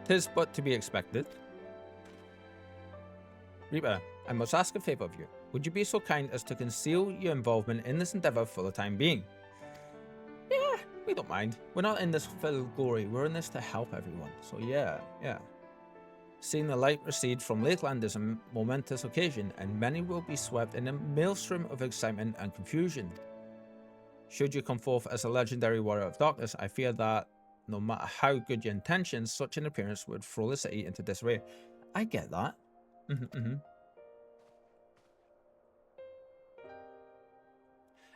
'Tis but to be expected. Reaper, I must ask a favor of you. Would you be so kind as to conceal your involvement in this endeavor for the time being? Yeah, we don't mind. We're not in this for glory. We're in this to help everyone. So yeah. Seeing the light recede from Lakeland is a momentous occasion, and many will be swept in a maelstrom of excitement and confusion. Should you come forth as a legendary Warrior of Darkness, I fear that no matter how good your intentions, such an appearance would throw the city into disarray. I get that.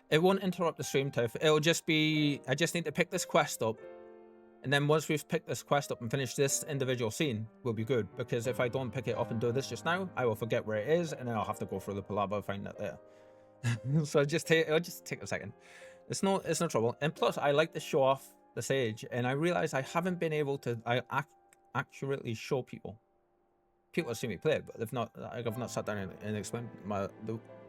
It won't interrupt the stream, Tiff. It'll just be, I just need to pick this quest up. And then once we've picked this quest up and finished this individual scene, we'll be good. Because if I don't pick it up and do this just now, I will forget where it is, and then I'll have to go through the palaver and find it there. So it'll just take a second. It's no trouble. And plus, I like to show off the sage, and I realize I haven't been able to accurately show people people have seen me play it, but they've not. Like, I've not sat down and explained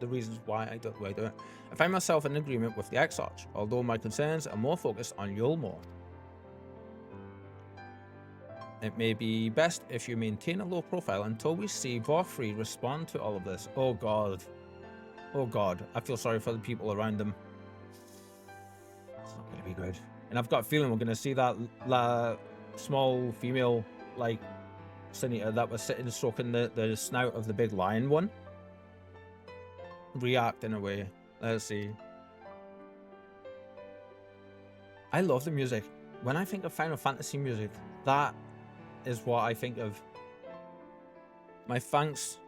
the reasons why I do the way I do it. I find myself in agreement with the X-Arch, although my concerns are more focused on Yulmore. It may be best if you maintain a low profile until we see Vorfrey respond to all of this. Oh god. Oh god. I feel sorry for the people around them. It's not going to be good. And I've got a feeling we're going to see that small female, like, senator that was sitting stroking the snout of the big lion one react in a way. Let's see. I love the music. When I think of Final Fantasy music, that is what I think of. My thanks,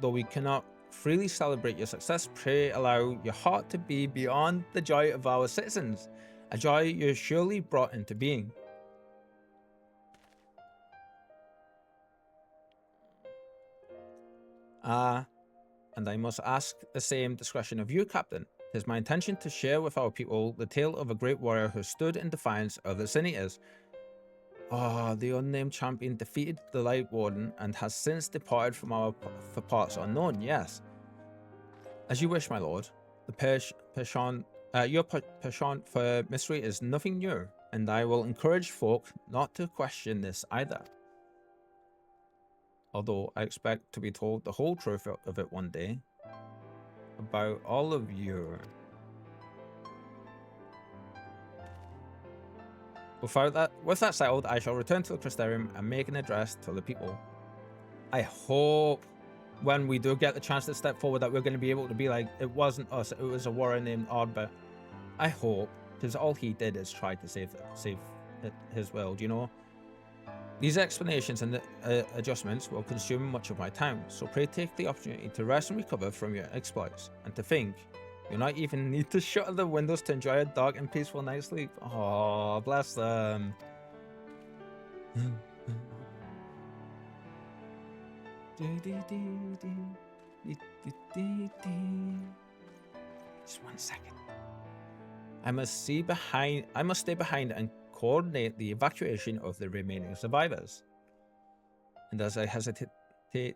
though we cannot freely celebrate your success, pray allow your heart to be beyond the joy of our citizens, a joy you surely brought into being. And I must ask the same discretion of you, Captain. It is my intention to share with our people the tale of a great warrior who stood in defiance of the Senators. The unnamed champion defeated the Light Warden and has since departed from our for parts unknown, yes. As you wish, my lord. Your passion for mystery is nothing new, and I will encourage folk not to question this either. Although I expect to be told the whole truth of it one day. About all of you. With that settled, I shall return to the Crystarium and make an address to the people. I hope when we do get the chance to step forward that we're going to be able to be like, it wasn't us, it was a warrior named Ardbert. I hope, because all he did is try to save his world, you know? These explanations and adjustments will consume much of my time, so pray take the opportunity to rest and recover from your exploits, and to think, you not even need to shut the windows to enjoy a dark and peaceful night's sleep. Oh, bless them. Just 1 second. I must stay behind and coordinate the evacuation of the remaining survivors. And as I hesitate to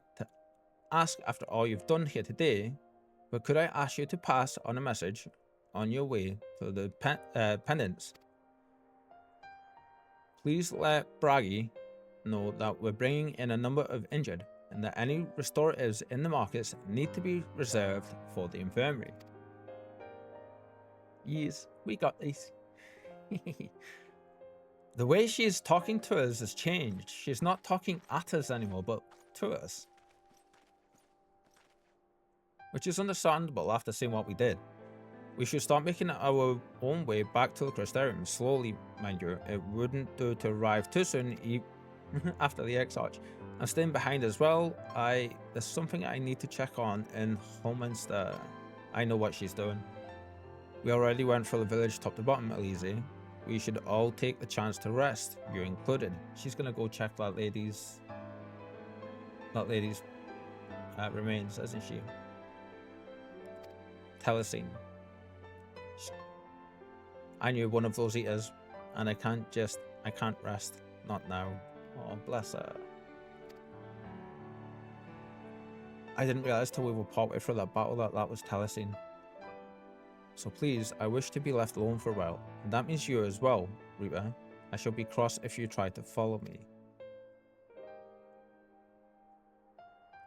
ask after all you've done here today, but could I ask you to pass on a message on your way to the pendants? Please let Bragi know that we're bringing in a number of injured, and that any restoratives in the markets need to be reserved for the infirmary. Yes, we got this. The way she's talking to us has changed. She's not talking at us anymore, but to us. Which is understandable after seeing what we did. We should start making our own way back to the Crystarium, slowly, mind you. It wouldn't do to arrive too soon after the X-Arch. I'm staying behind as well. There's something I need to check on in Holminster. I know what she's doing. We already went through the village top to bottom, Elise. We should all take the chance to rest, you included. She's gonna go check that lady's remains, isn't she? Telecine. I knew one of those eaters, and I can't rest. Not now. Oh, bless her. I didn't realize till we were partway through that battle that was Telecine. So please, I wish to be left alone for a while. And that means you as well, Reeper. I shall be cross if you try to follow me.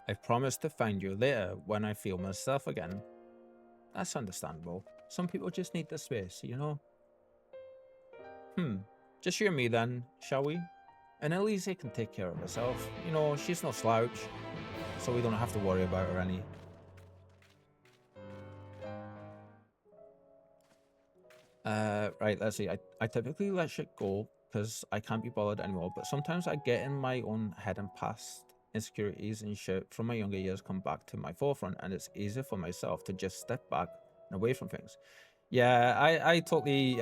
I promise to find you later when I feel myself again. That's understandable. Some people just need the space, you know? Just you and me then, shall we? And Elise can take care of herself. You know, she's no slouch, so we don't have to worry about her any. Right, let's see. I typically let shit go because I can't be bothered anymore, but sometimes I get in my own head and past insecurities and shit from my younger years come back to my forefront, and it's easier for myself to just step back and away from things. Yeah, I totally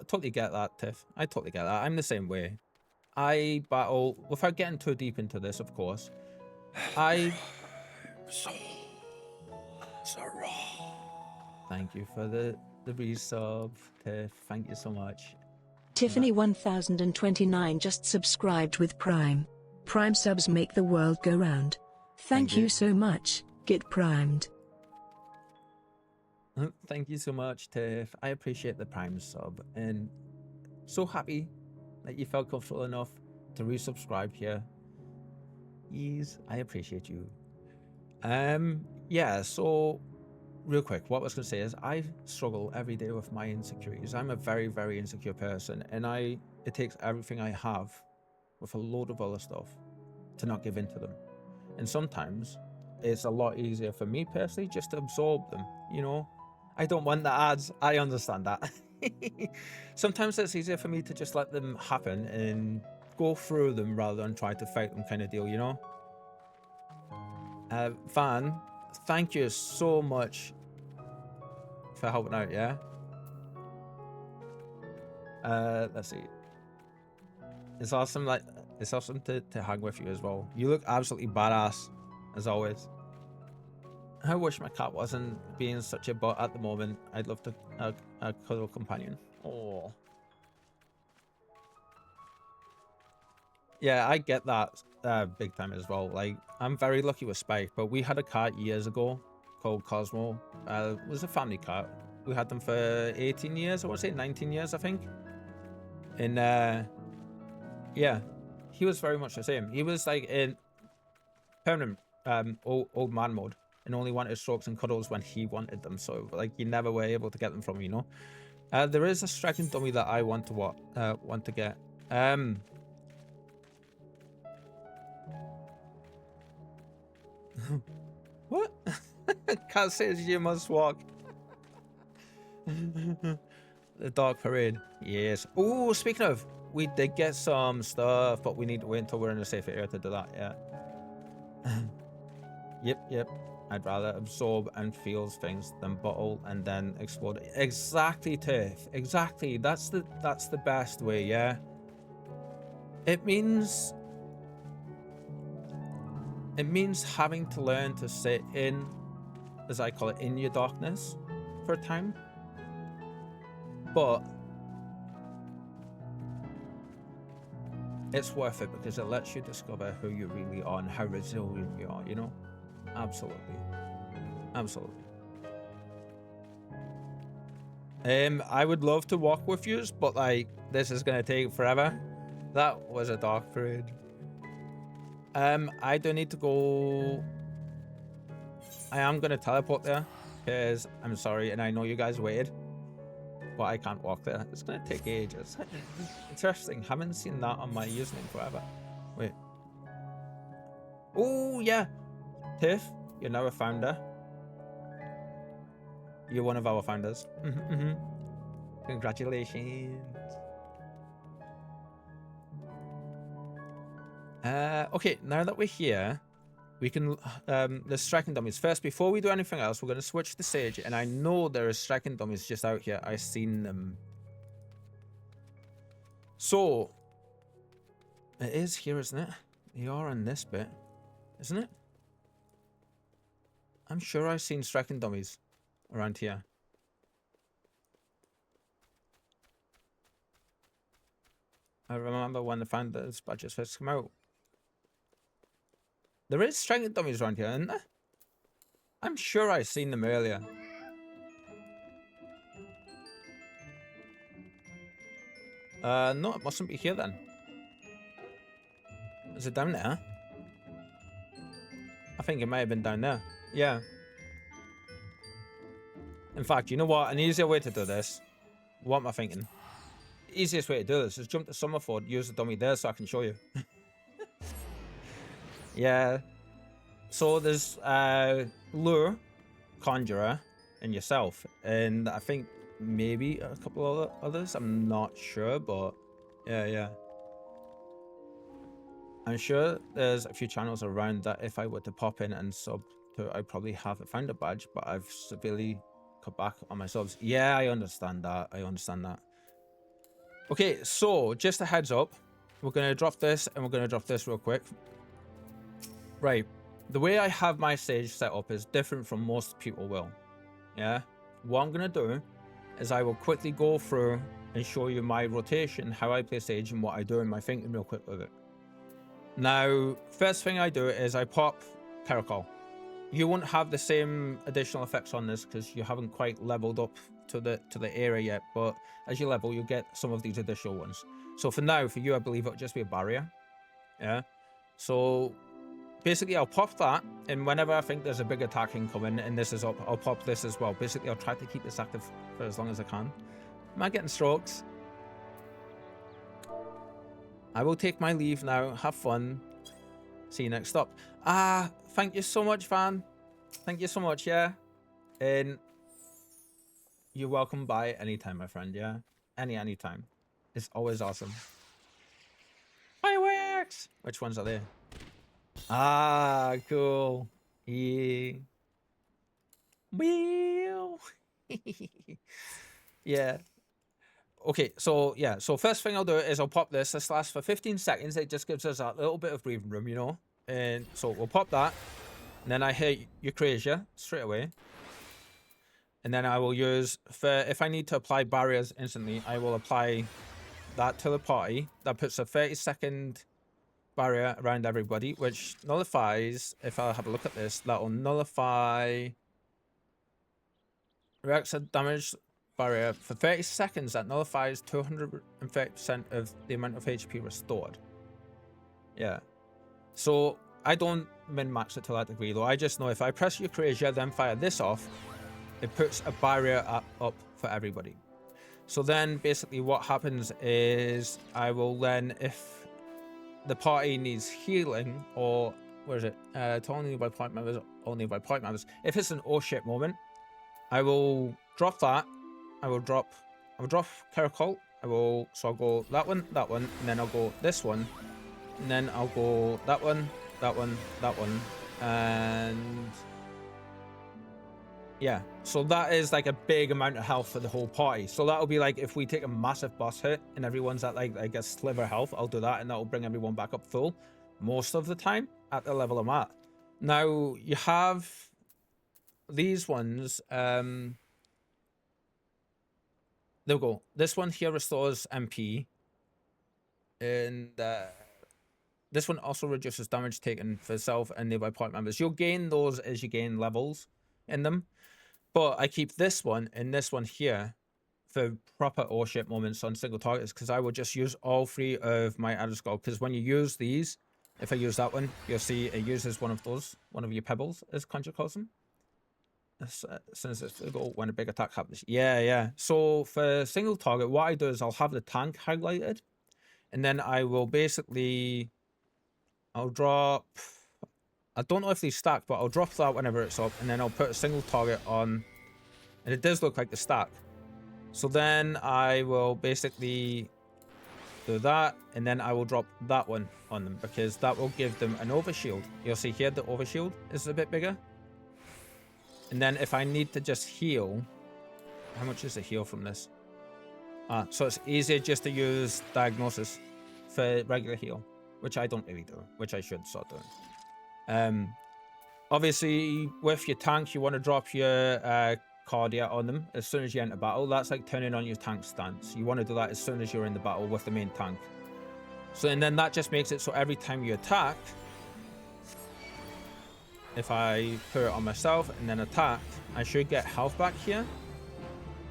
totally get that, Tiff. I totally get that. I'm the same way. I battle without getting too deep into this, of course. Thank you for the resub, Tiff. Thank you so much. Tiffany 1029 just subscribed with Prime. Prime subs make the world go round. Thank you so much. Get primed. Thank you so much, Tiff. I appreciate the Prime sub, and so happy that you felt comfortable enough to resubscribe here. Yes, I appreciate you. Yeah, so real quick, what I was going to say is I struggle every day with my insecurities. I'm a very, very insecure person, and it takes everything I have with a load of other stuff to not give in to them. And sometimes it's a lot easier for me personally just to absorb them, you know? I don't want the ads. I understand that. Sometimes it's easier for me to just let them happen and go through them rather than try to fight them, kind of deal, you know? Van, thank you so much for helping out, yeah? Let's see. It's awesome to hang with you as well. You look absolutely badass, as always. I wish my cat wasn't being such a butt at the moment. I'd love to a cuddle companion. Oh. Yeah, I get that big time as well. Like, I'm very lucky with Spike, but we had a cat years ago called Cosmo. It was a family cat. We had them for 18 years, I want to say 19 years, I think. And yeah, he was very much the same. He was like in permanent old man mode and only wanted strokes and cuddles when he wanted them. So like you never were able to get them from, you know. There is a striking dummy that I want to get. What? Cat says you must walk. The Dark Parade. Yes. Oh, speaking of, we did get some stuff, but we need to wait until we're in a safe area to do that. Yeah. Yep. I'd rather absorb and feel things than bottle and then explode. Exactly, Tiff. Exactly. That's the best way. Yeah. It means having to learn to sit in, as I call it, in your darkness for a time. But it's worth it because it lets you discover who you really are and how resilient you are, you know? Absolutely. I would love to walk with you, but like this is gonna take forever. That was a dark parade. I do need to go. I am gonna teleport there because I'm sorry, and I know you guys waited, but I can't walk there. It's gonna take ages. Interesting. Haven't seen that on my username forever. Wait. Oh yeah, Tiff, you're now a founder. You're one of our founders. Congratulations. Okay, now that we're here, we can there's striking dummies. First, before we do anything else, we're going to switch to Sage, and I know there are striking dummies just out here. I've seen them. So it is here, isn't it? They are in this bit, isn't it? I'm sure I've seen striking dummies around here. I remember when the founders badges first came out. There is striking dummies around here, isn't there? I'm sure I've seen them earlier. No, it mustn't be here then. Is it down there? I think it may have been down there. Yeah. In fact, you know what? An easier way to do this. What am I thinking? Easiest way to do this is jump to Summerford, use the dummy there so I can show you. Yeah. So there's Lure, Conjurer, and yourself. And I think maybe a couple of others. I'm not sure, but yeah. I'm sure there's a few channels around that if I were to pop in and sub to, I'd probably have a founder badge, but I've severely cut back on my subs. Yeah, I understand that. Okay, so just a heads up. We're going to drop this and we're going to drop this real quick. Right. The way I have my stage set up is different from most people will. Yeah. What I'm going to do is I will quickly go through and show you my rotation, how I play stage, and what I do, and my thinking real quick with it. Now, first thing I do is I pop Caracol. You won't have the same additional effects on this because you haven't quite leveled up to the area yet, but as you level, you'll get some of these additional ones. So for now, for you, I believe it'll just be a barrier. Yeah. So basically, I'll pop that, and whenever I think there's a big attack incoming and this is up, I'll pop this as well. Basically, I'll try to keep this active for as long as I can. Am I getting strokes? I will take my leave now. Have fun. See you next stop. Thank you so much, Van. Thank you so much, yeah. And you're welcome by anytime, my friend, yeah? Anytime. It's always awesome. Fireworks! Which ones are there? Cool. Yeah. Well. Yeah. Okay, so yeah, so first thing I'll do is I'll pop this. This lasts for 15 seconds. It just gives us a little bit of breathing room, you know? And so we'll pop that. And then I hit Eucrasia straight away. And then I will use, if I need to apply barriers instantly, I will apply that to the party. That puts a 30-second barrier around everybody, which nullifies, if I have a look at this, that will nullify reacts a damage barrier for 30 seconds. That nullifies 230% of the amount of HP restored. Yeah. So I don't min-max it to that degree though. I just know if I press Eucrasia, then fire this off, it puts a barrier up for everybody. So then basically what happens is I will then, if the party needs healing, or where is it? It's only by point members, only by point members. If it's an oh shit moment, I will drop that. I will drop Caracol. So I'll go that one, and then I'll go this one, and then I'll go that one, and yeah. So that is like a big amount of health for the whole party. So that'll be like if we take a massive boss hit and everyone's at like a sliver health, I'll do that, and that'll bring everyone back up full most of the time at the level I'm at. Now you have these ones. There we go. This one here restores MP, and this one also reduces damage taken for self and nearby party members. You'll gain those as you gain levels in them, but I keep this one and this one here for proper oh shit moments on single targets, because I will just use all three of my added skull. Because when you use these, if I use that one, you'll see it uses one of your pebbles, as Conjure calls them. Since it's when a big attack happens. Yeah. So for single target, what I do is I'll have the tank highlighted, and then I will basically, I'll drop, I don't know if they stack, but I'll drop that whenever it's up, and then I'll put a single target on, and it does look like the stack. So then I will basically do that, and then I will drop that one on them, because that will give them an overshield. You'll see here the overshield is a bit bigger. And then if I need to just heal, how much is the heal from this? So it's easier just to use Diagnosis for regular heal, which I don't really do, which I should start doing. Obviously, with your tank, you want to drop your Cardia on them as soon as you enter battle. That's like turning on your tank stance. You want to do that as soon as you're in the battle with the main tank. So, and then that just makes it so every time you attack, if I put it on myself and then attack, I should get health back here.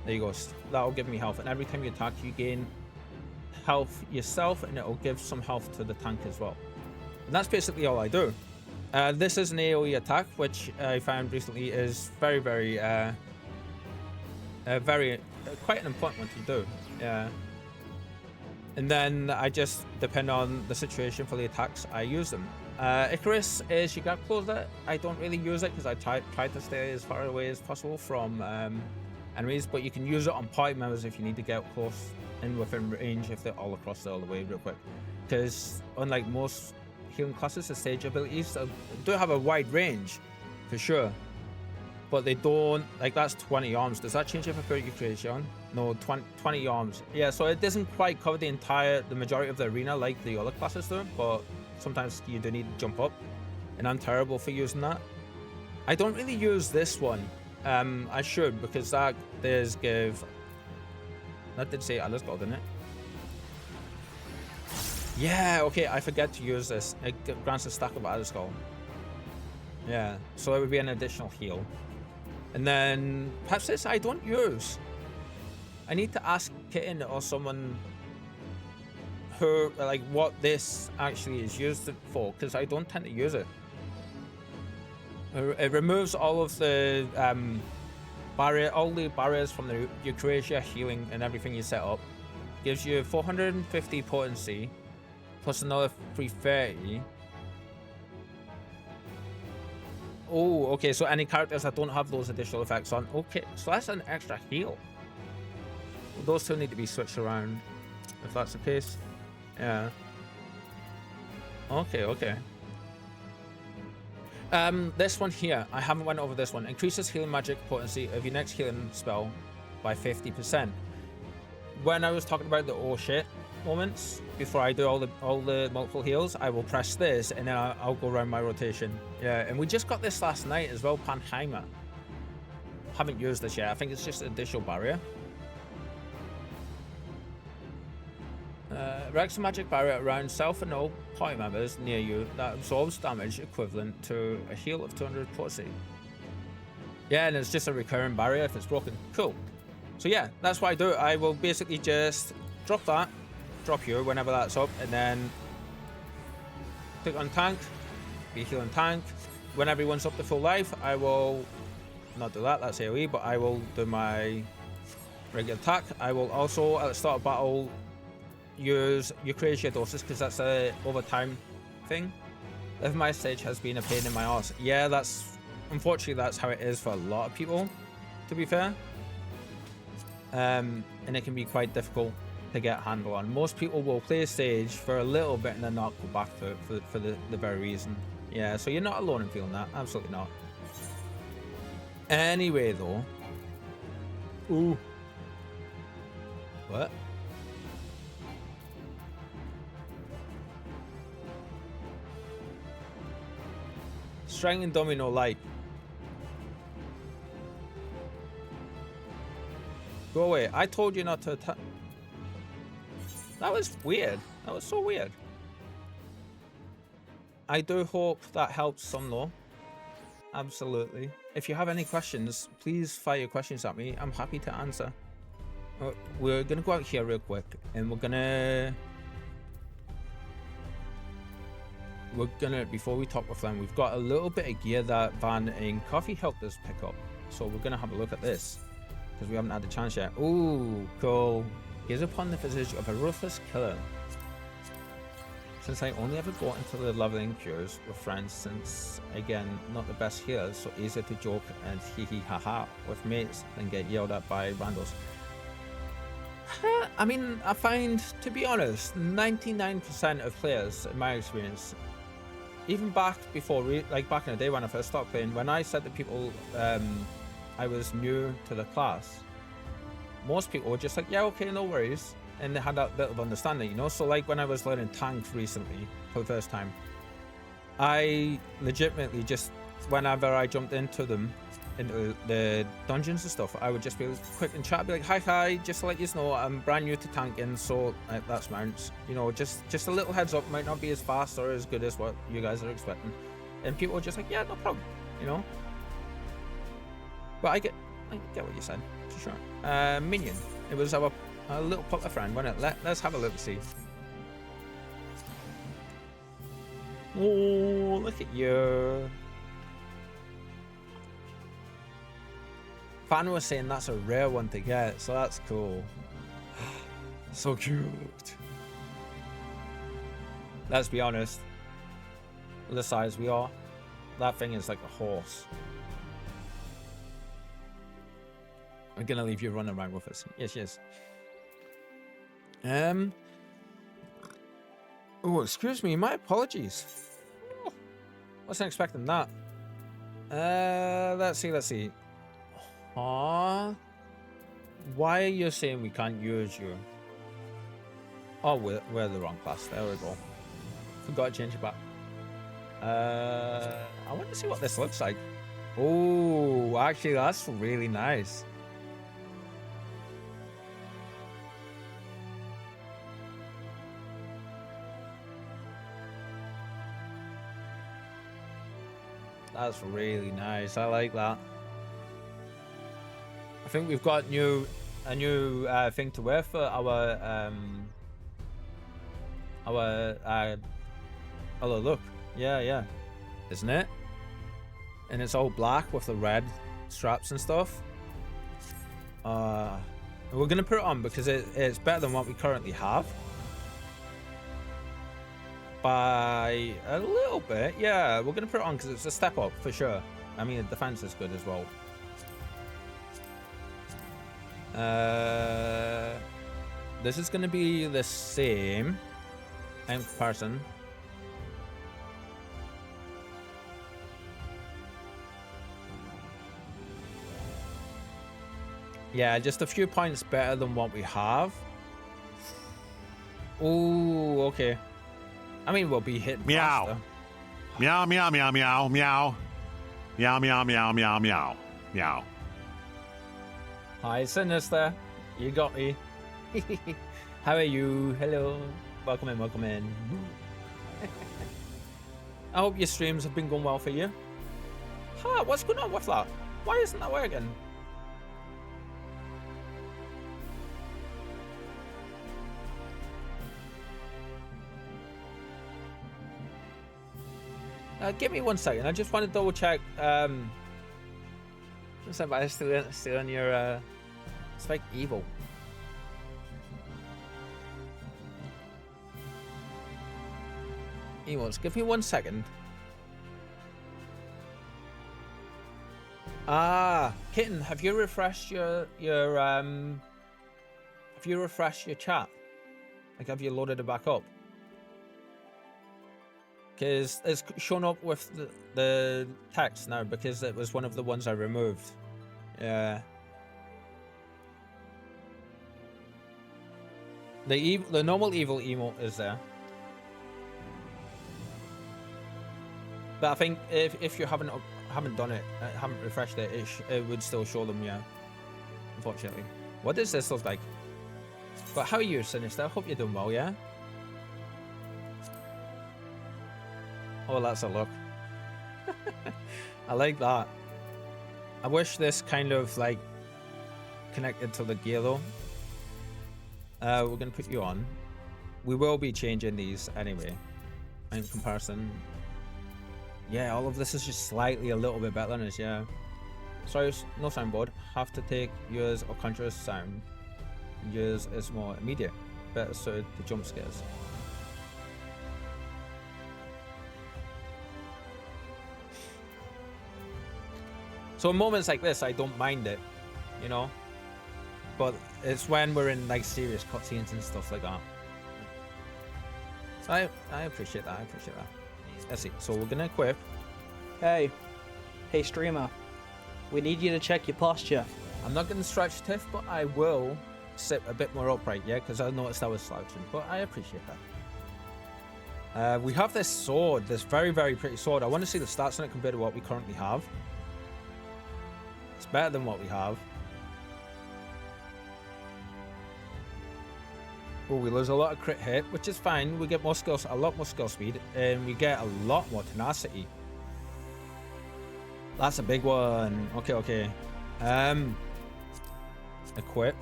There you go. That'll give me health. And every time you attack, you gain health yourself, and it'll give some health to the tank as well. And that's basically all I do. This is an AoE attack, which I found recently is very, very, quite an important one to do. Yeah. And then I just depend on the situation for the attacks, I use them. Icarus is you get closer. I don't really use it because I try to stay as far away as possible from enemies, but you can use it on party members if you need to get close and within range if they're all across the other way real quick. Because unlike most healing classes, the stage abilities do have a wide range for sure, but they don't, like that's 20 arms. Does that change if I put Eucrasia on? No, 20 arms. Yeah, so it doesn't quite cover the majority of the arena like the other classes do, but sometimes you do need to jump up, and I'm terrible for using that. I don't really use this one. I should, because that does give That did say Alice Gold, didn't it? Yeah, okay, I forget to use this. It grants a stack of Alice Gold. Yeah, so it would be an additional heal. And then perhaps this I don't use. I need to ask Kitten or someone who, like, what this actually is used for, because I don't tend to use it. It removes all of the all the barriers from your creature healing and everything you set up. Gives you 450 potency plus another 330. Oh, okay, so any characters that don't have those additional effects on. Okay, so that's an extra heal. Those two need to be switched around if that's the case. Yeah. Okay, okay. This one here, I haven't went over this one. Increases healing magic potency of your next healing spell by 50%. When I was talking about the oh shit moments, before I do all the multiple heals, I will press this and then I'll go around my rotation. Yeah, and we just got this last night as well, Panheimer. Haven't used this yet. I think it's just an additional barrier. Erects a magic barrier around self and all party members near you that absorbs damage equivalent to a heal of 200 potency. Yeah, and it's just a recurring barrier if it's broken. Cool. So yeah, that's what I do. I will basically just drop that, drop you whenever that's up, and then click on tank, be healing tank. When everyone's up to full life, I will not do that, that's AoE, but I will do my regular attack. I will also, at the start of battle, use your creature doses because that's a overtime thing. If my stage has been a pain in my arse, yeah, that's unfortunately that's how it is for a lot of people, to be fair. And it can be quite difficult to get a handle on. Most people will play a stage for a little bit and then not go back to it for the very reason. Yeah, so you're not alone in feeling that, absolutely not. Anyway though, ooh, what? Strength and Domino Light. Go away. I told you not to attack. That was weird. That was so weird. I do hope that helps some though. Absolutely. If you have any questions, please fire your questions at me. I'm happy to answer. We're going to go out here real quick and we're going to, before we talk with them, we've got a little bit of gear that Van and Coffee helped us pick up. So we're going to have a look at this because we haven't had the chance yet. Ooh, cool. Gaze upon the visage of a ruthless killer. Since I only ever got into the leveling cures with friends, since again, not the best healers, so easier to joke and hee hee ha ha with mates than get yelled at by randos. I mean, I find, to be honest, 99% of players, in my experience, even back before, like back in the day when I first started playing, when I said to people I was new to the class, most people were just like, yeah, okay, no worries. And they had that bit of understanding, you know? So like when I was learning tank recently for the first time, I legitimately just, whenever I jumped into the dungeons and stuff, I would just be quick and chat, be like, hi, just to let you know, I'm brand new to tanking, so that's mounts. You know, just a little heads up, might not be as fast or as good as what you guys are expecting. And people were just like, yeah, no problem, you know? But I get what you said, for sure. Minion. It was our little puppet friend, wasn't it? Let's have a look, see. Oh, look at you. Fan was saying that's a rare one to get, so that's cool. So cute. Let's be honest. With the size we are, that thing is like a horse. I'm gonna leave you running around with us. Yes, yes. Oh, excuse me, my apologies. Oh, wasn't expecting that. Let's see. Aww. Why are you saying we can't use you? Oh, we're the wrong class. There we go. Forgot to change it back. I want to see what this looks like. Oh, actually, that's really nice. That's really nice. I like that. I think we've got a new thing to wear for our look. Yeah, isn't it? And it's all black with the red straps and stuff. We're gonna put it on because it's better than what we currently have by a little bit. Yeah, we're gonna put it on because it's a step up for sure. I mean, the defense is good as well. This is gonna be the same in comparison. Yeah, just a few points better than what we have. Oh, okay. I mean, we'll be hitting Meow. faster. Meow, meow, meow, meow, meow. Meow, meow, meow, meow, meow. Meow. Hi, Sinister. You got me. How are you? Hello. Welcome in, welcome in. I hope your streams have been going well for you. Huh, what's going on with that? Why isn't that working? Give me 1 second. I just want to double check. Somebody still on your it's like evil. Emotes. Give me 1 second. Kitten, have you refreshed your chat? Like, have you loaded it back up? Because it's shown up with the text now because it was one of the ones I removed. Yeah. The normal evil emote is there. But I think if you haven't done it, haven't refreshed it, it would still show them, yeah. Unfortunately. What does this look like? But how are you, Sinister? I hope you're doing well, yeah? Oh, that's a look. I like that. I wish this kind of like connected to the gear though. We're gonna put you on. We will be changing these anyway. In comparison. Yeah, all of this is just slightly a little bit better than this, yeah. Sorry, no soundboard. Have to take yours or conscious sound. Yours is more immediate. Better suited to jump scares. So in moments like this, I don't mind it, you know? But it's when we're in like serious cutscenes and stuff like that. So I appreciate that, Let's see, so we're gonna equip. Hey streamer, we need you to check your posture. I'm not gonna stretch Tiff, but I will sit a bit more upright, yeah? Because I noticed I was slouching, but I appreciate that. We have this sword, this very, very pretty sword. I want to see the stats on it compared to what we currently have. It's better than what we have. Oh, we lose a lot of crit hit, which is fine. We get more skills, a lot more skill speed, and we get a lot more tenacity. That's a big one. Okay. Equip.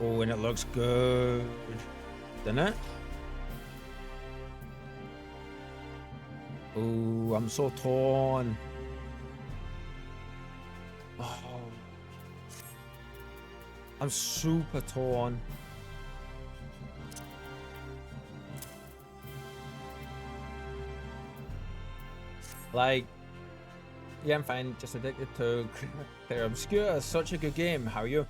Oh, and it looks good, doesn't it? Oh, I'm so torn. Oh, I'm super torn. Like, yeah, I'm fine. Just addicted to Clear Obscure. Such a good game. How are you?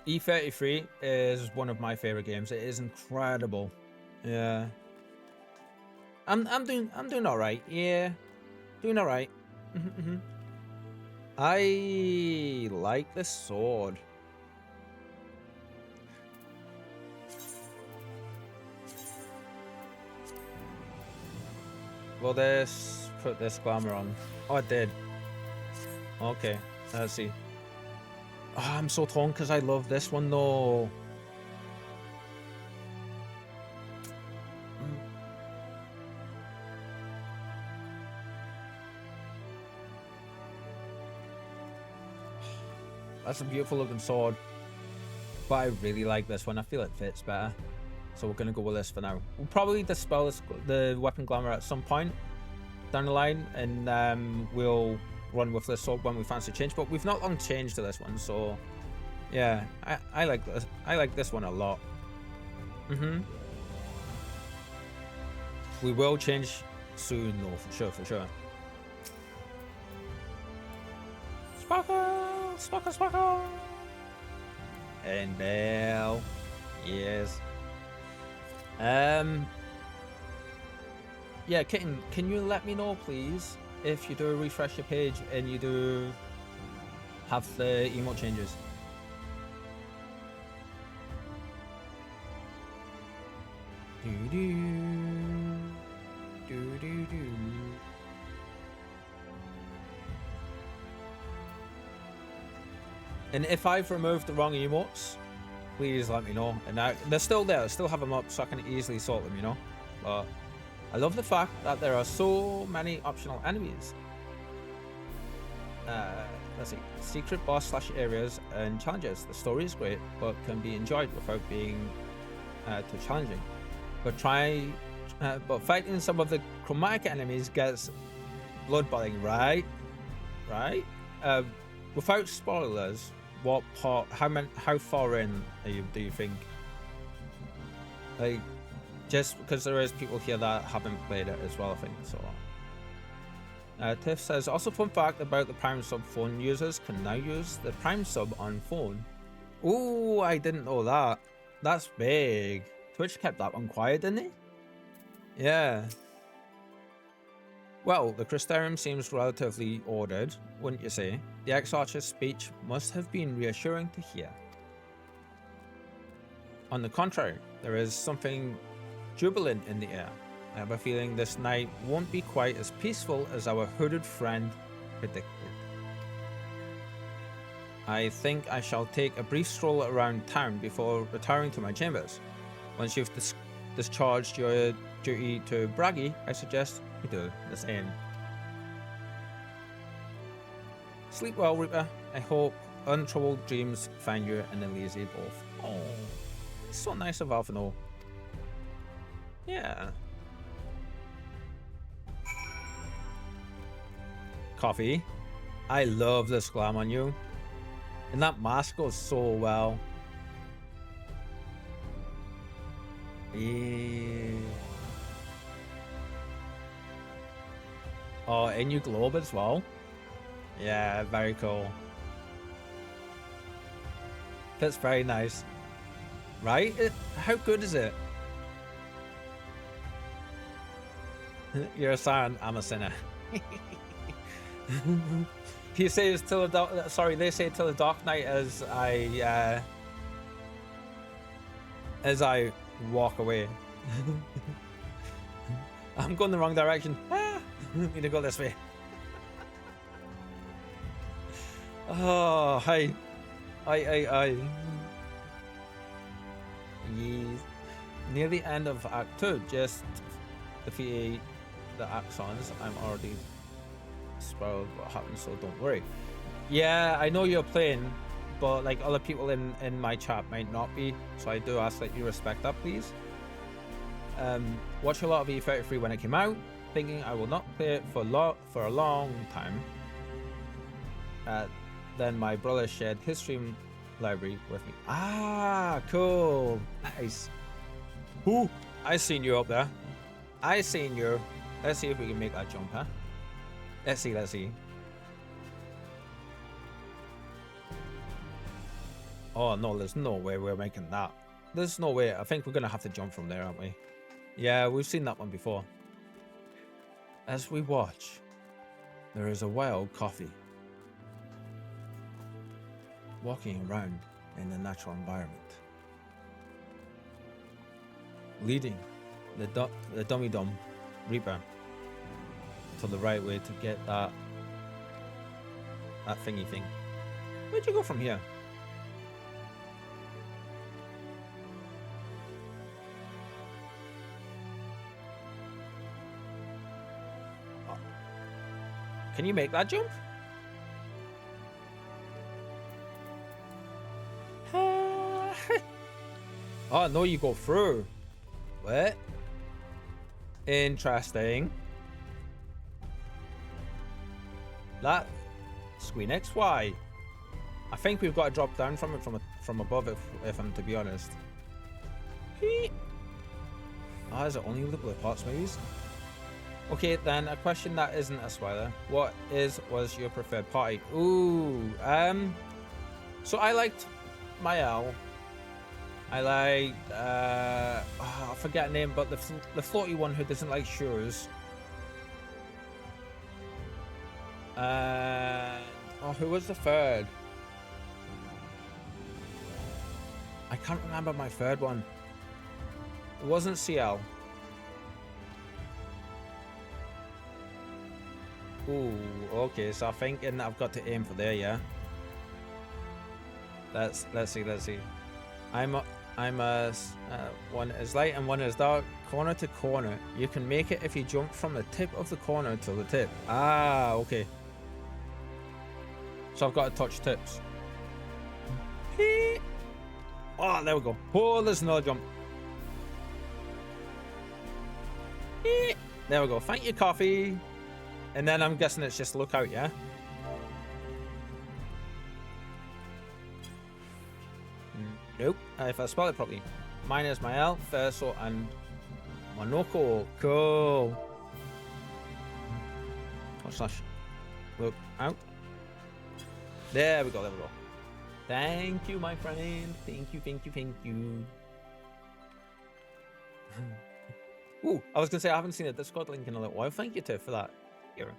E33 is one of my favorite games. It is incredible. Yeah. I'm doing all right. Yeah, doing all right. I like this sword. Will this put this glamour on? Oh, it did. Okay, let's see. Oh, I'm so torn because I love this one though. That's a beautiful looking sword. But I really like this one. I feel it fits better. So we're going to go with this for now. We'll probably dispel this, the weapon glamour at some point down the line. And we'll run with this sword when we fancy change. But we've not long changed to this one. So yeah, I like this. I like this one a lot. We will change soon though, for sure, for sure. Sparkle, sparkle, sparkle. And bell. Yes. Yeah, Kitten, can you let me know please if you do refresh your page and you do have the emote changes? And if I've removed the wrong emotes, please let me know. And they're still there. I still have them up so I can easily sort them, you know. But I love the fact that there are so many optional enemies. Let's see. Secret boss / areas and challenges. The story is great, but can be enjoyed without being too challenging. But fighting some of the chromatic enemies gets blood-boiling, right? Right? Without spoilers, what part? How far in do you think? Like, just because there is people here that haven't played it as well, I think so. Tiff says, also fun fact about the Prime Sub phone users can now use the Prime Sub on phone. Ooh, I didn't know that. That's big. Twitch kept that one quiet, didn't he? Yeah. Well, the Crystarium seems relatively ordered, wouldn't you say? The ex-archer's speech must have been reassuring to hear. On the contrary, there is something jubilant in the air. I have a feeling this night won't be quite as peaceful as our hooded friend predicted. I think I shall take a brief stroll around town before retiring to my chambers. Once you've discharged your duty to Braggy, I suggest you do the same. Sleep well, Reaper. I hope untroubled dreams find you in a lazy wolf. Oh, it's so nice of Alphino. Yeah. Coffee. I love this glam on you. And that mask goes so well. Yeah. Oh, and you globe as well. Yeah, very cool. That's very nice. Right? How good is it? You're a siren, I'm a sinner. He says till the dark, sorry, they say till the dark night as I walk away. I'm going the wrong direction. Need to go this way. Oh, hey. I. Yes. Near the end of Act 2, just defeat the Axons. I'm already spoiled what happens, so don't worry. Yeah, I know you're playing, but like other people in my chat might not be, so I do ask that you respect that, please. Watch a lot of E33 when it came out, thinking I will not play it for a long time. Then my brother shared his stream library with me. Ah, cool, nice. Ooh, I seen you up there. I seen you. Let's see if we can make that jump, huh? Let's see. Oh no, there's no way we're making that. There's no way. I think we're gonna have to jump from there, aren't we? Yeah, we've seen that one before. As we watch, there is a wild coffee walking around in the natural environment, leading the dummy dumb Reaper to the right way to get that thingy thing. Where'd you go from here? Can you make that jump? Oh, no, you go through. What? Interesting. That Screen XY. I think we've got to drop down from it from above if I'm to be honest. Oh, is it only the parts movies? Okay, then a question that isn't a spoiler. What was your preferred party? Ooh, so I liked Mael. I liked I forget her name, but the floaty one who doesn't like shoes. Oh, who was the third? I can't remember my third one. It wasn't CL. Ooh, okay, so I think I've got to aim for there, yeah. Let's see. I'm one is light and one is dark, corner to corner. You can make it if you jump from the tip of the corner to the tip. Ah, okay. So I've got to touch tips. Oh, there we go. Oh, there's another jump. There we go. Thank you, coffee. And then I'm guessing it's just look out, yeah? Nope. If I spell it properly. Mine is Mael, Verso, and Monoko. Cool. Slash. Look out. There we go. Thank you, my friend. Thank you. Ooh, I was gonna say I haven't seen a Discord link in a little while. Thank you, Tiff, for that. Here.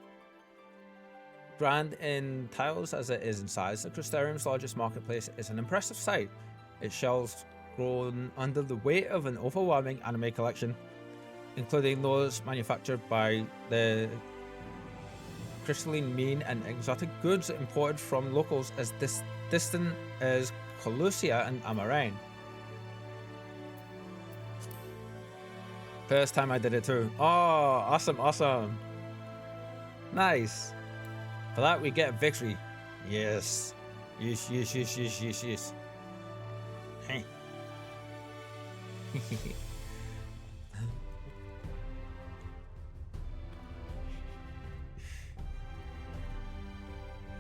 Grand in tiles as it is in size, the Crystarium's largest marketplace is an impressive sight. Its shelves grown under the weight of an overwhelming anime collection, including those manufactured by the crystalline mean and exotic goods imported from locals as distant as Colusia and Amarane. First time I did it too. Oh, awesome. Nice. For that we get victory. Yes. Yes. Hey.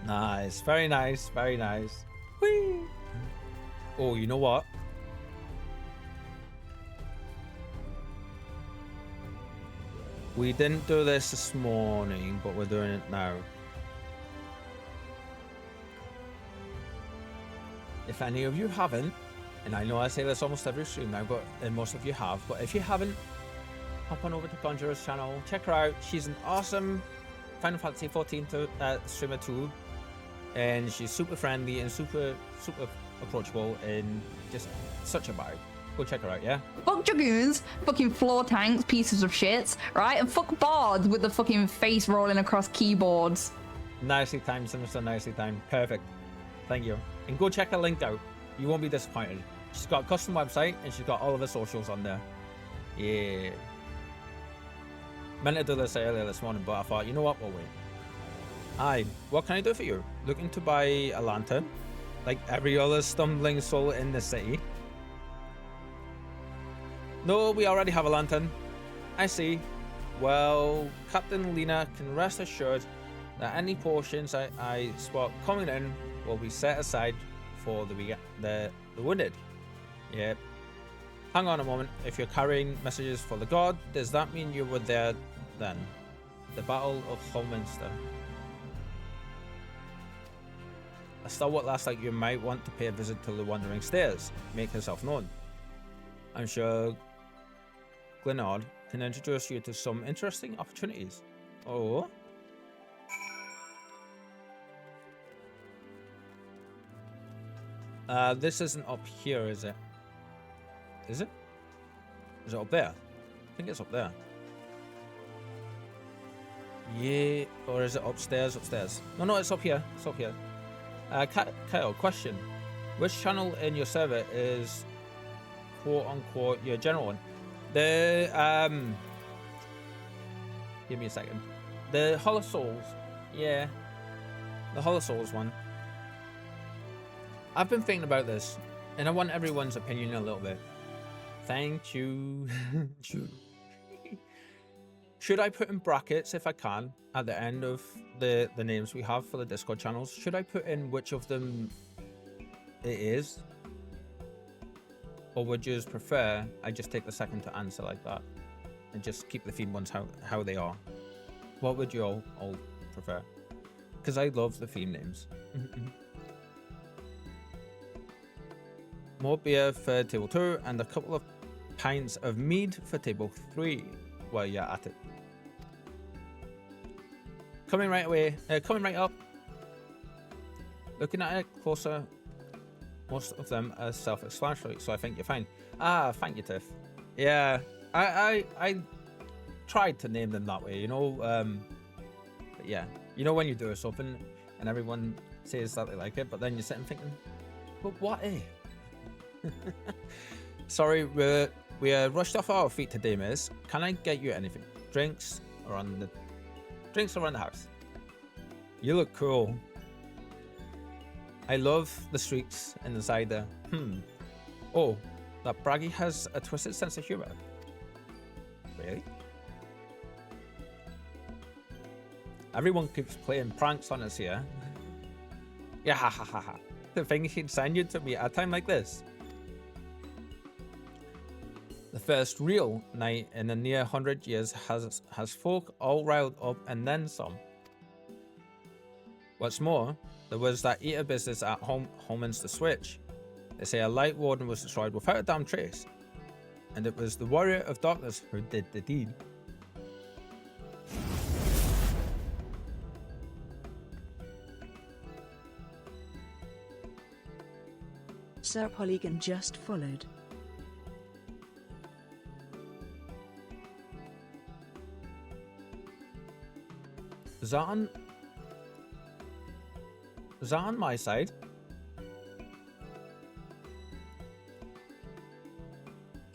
Nice. Very nice. Whee! Oh, you know what? We didn't do this morning, but we're doing it now. If any of you haven't, and I know I say this almost every stream now, and most of you have, but if you haven't, hop on over to Conjurer's channel, check her out. She's an awesome Final Fantasy 14 streamer too, and she's super friendly and super approachable and just such a vibe. Go check her out, yeah? Fuck Dragoons, fucking floor tanks, pieces of shit, right? And fuck bards with the fucking face rolling across keyboards. Nicely timed, Sinister, nicely timed. Perfect. Thank you. And go check her link out. You won't be disappointed. She's got a custom website and she's got all of her socials on there. Yeah. Meant to do this earlier this morning, but I thought, you know what, we'll wait. Hi, what can I do for you? Looking to buy a lantern? Like every other stumbling soul in the city? No, we already have a lantern. I see. Well, Captain Lena can rest assured that any portions I spot coming in will be set aside for the wounded. Yep. Hang on a moment. If you're carrying messages for the god, does that mean you were there then? The Battle of Holminster. A stalwart lass like you might want to pay a visit to the Wandering Stairs. Make herself known. I'm sure Glenard can introduce you to some interesting opportunities. Oh. This isn't up here, is it? Is it? Is it up there? I think it's up there. Yeah, or is it upstairs? Upstairs. No, it's up here. It's up here. Kyle, question. Which channel in your server is quote-unquote your general one? The, give me a second. The Hollow Souls. Yeah. The Hollow Souls one. I've been thinking about this, and I want everyone's opinion a little bit. Thank you. Should I put in brackets, if I can, at the end of the names we have for the Discord channels? Should I put in which of them it is? Or would you just prefer I just take the second to answer like that and just keep the theme ones how they are? What would you all prefer? Because I love the theme names. More beer for table 2 and a couple of pints of mead for table 3 while you're at it. Coming right away, coming right up. Looking at it closer, most of them are self-explanatory, so I think you're fine. Ah, thank you, Tiff. Yeah, I tried to name them that way, you know. But yeah, you know when you do something and everyone says that they like it, but then you're sitting thinking, but what if? Sorry, we are rushed off our feet today, miss. Can I get you anything? Drinks around the house. You look cool. I love the streaks in the cider. Oh, that Braggy has a twisted sense of humor. Really? Everyone keeps playing pranks on us here. Yeah, ha ha ha ha. The thing he'd send you to me at a time like this. The first real night in a near 100 years has folk all riled up and then some. What's more, there was that eater business at Holman's the Switch. They say a light warden was destroyed without a damn trace, and it was the warrior of darkness who did the deed. Sir Polygon just followed. Is that on my side?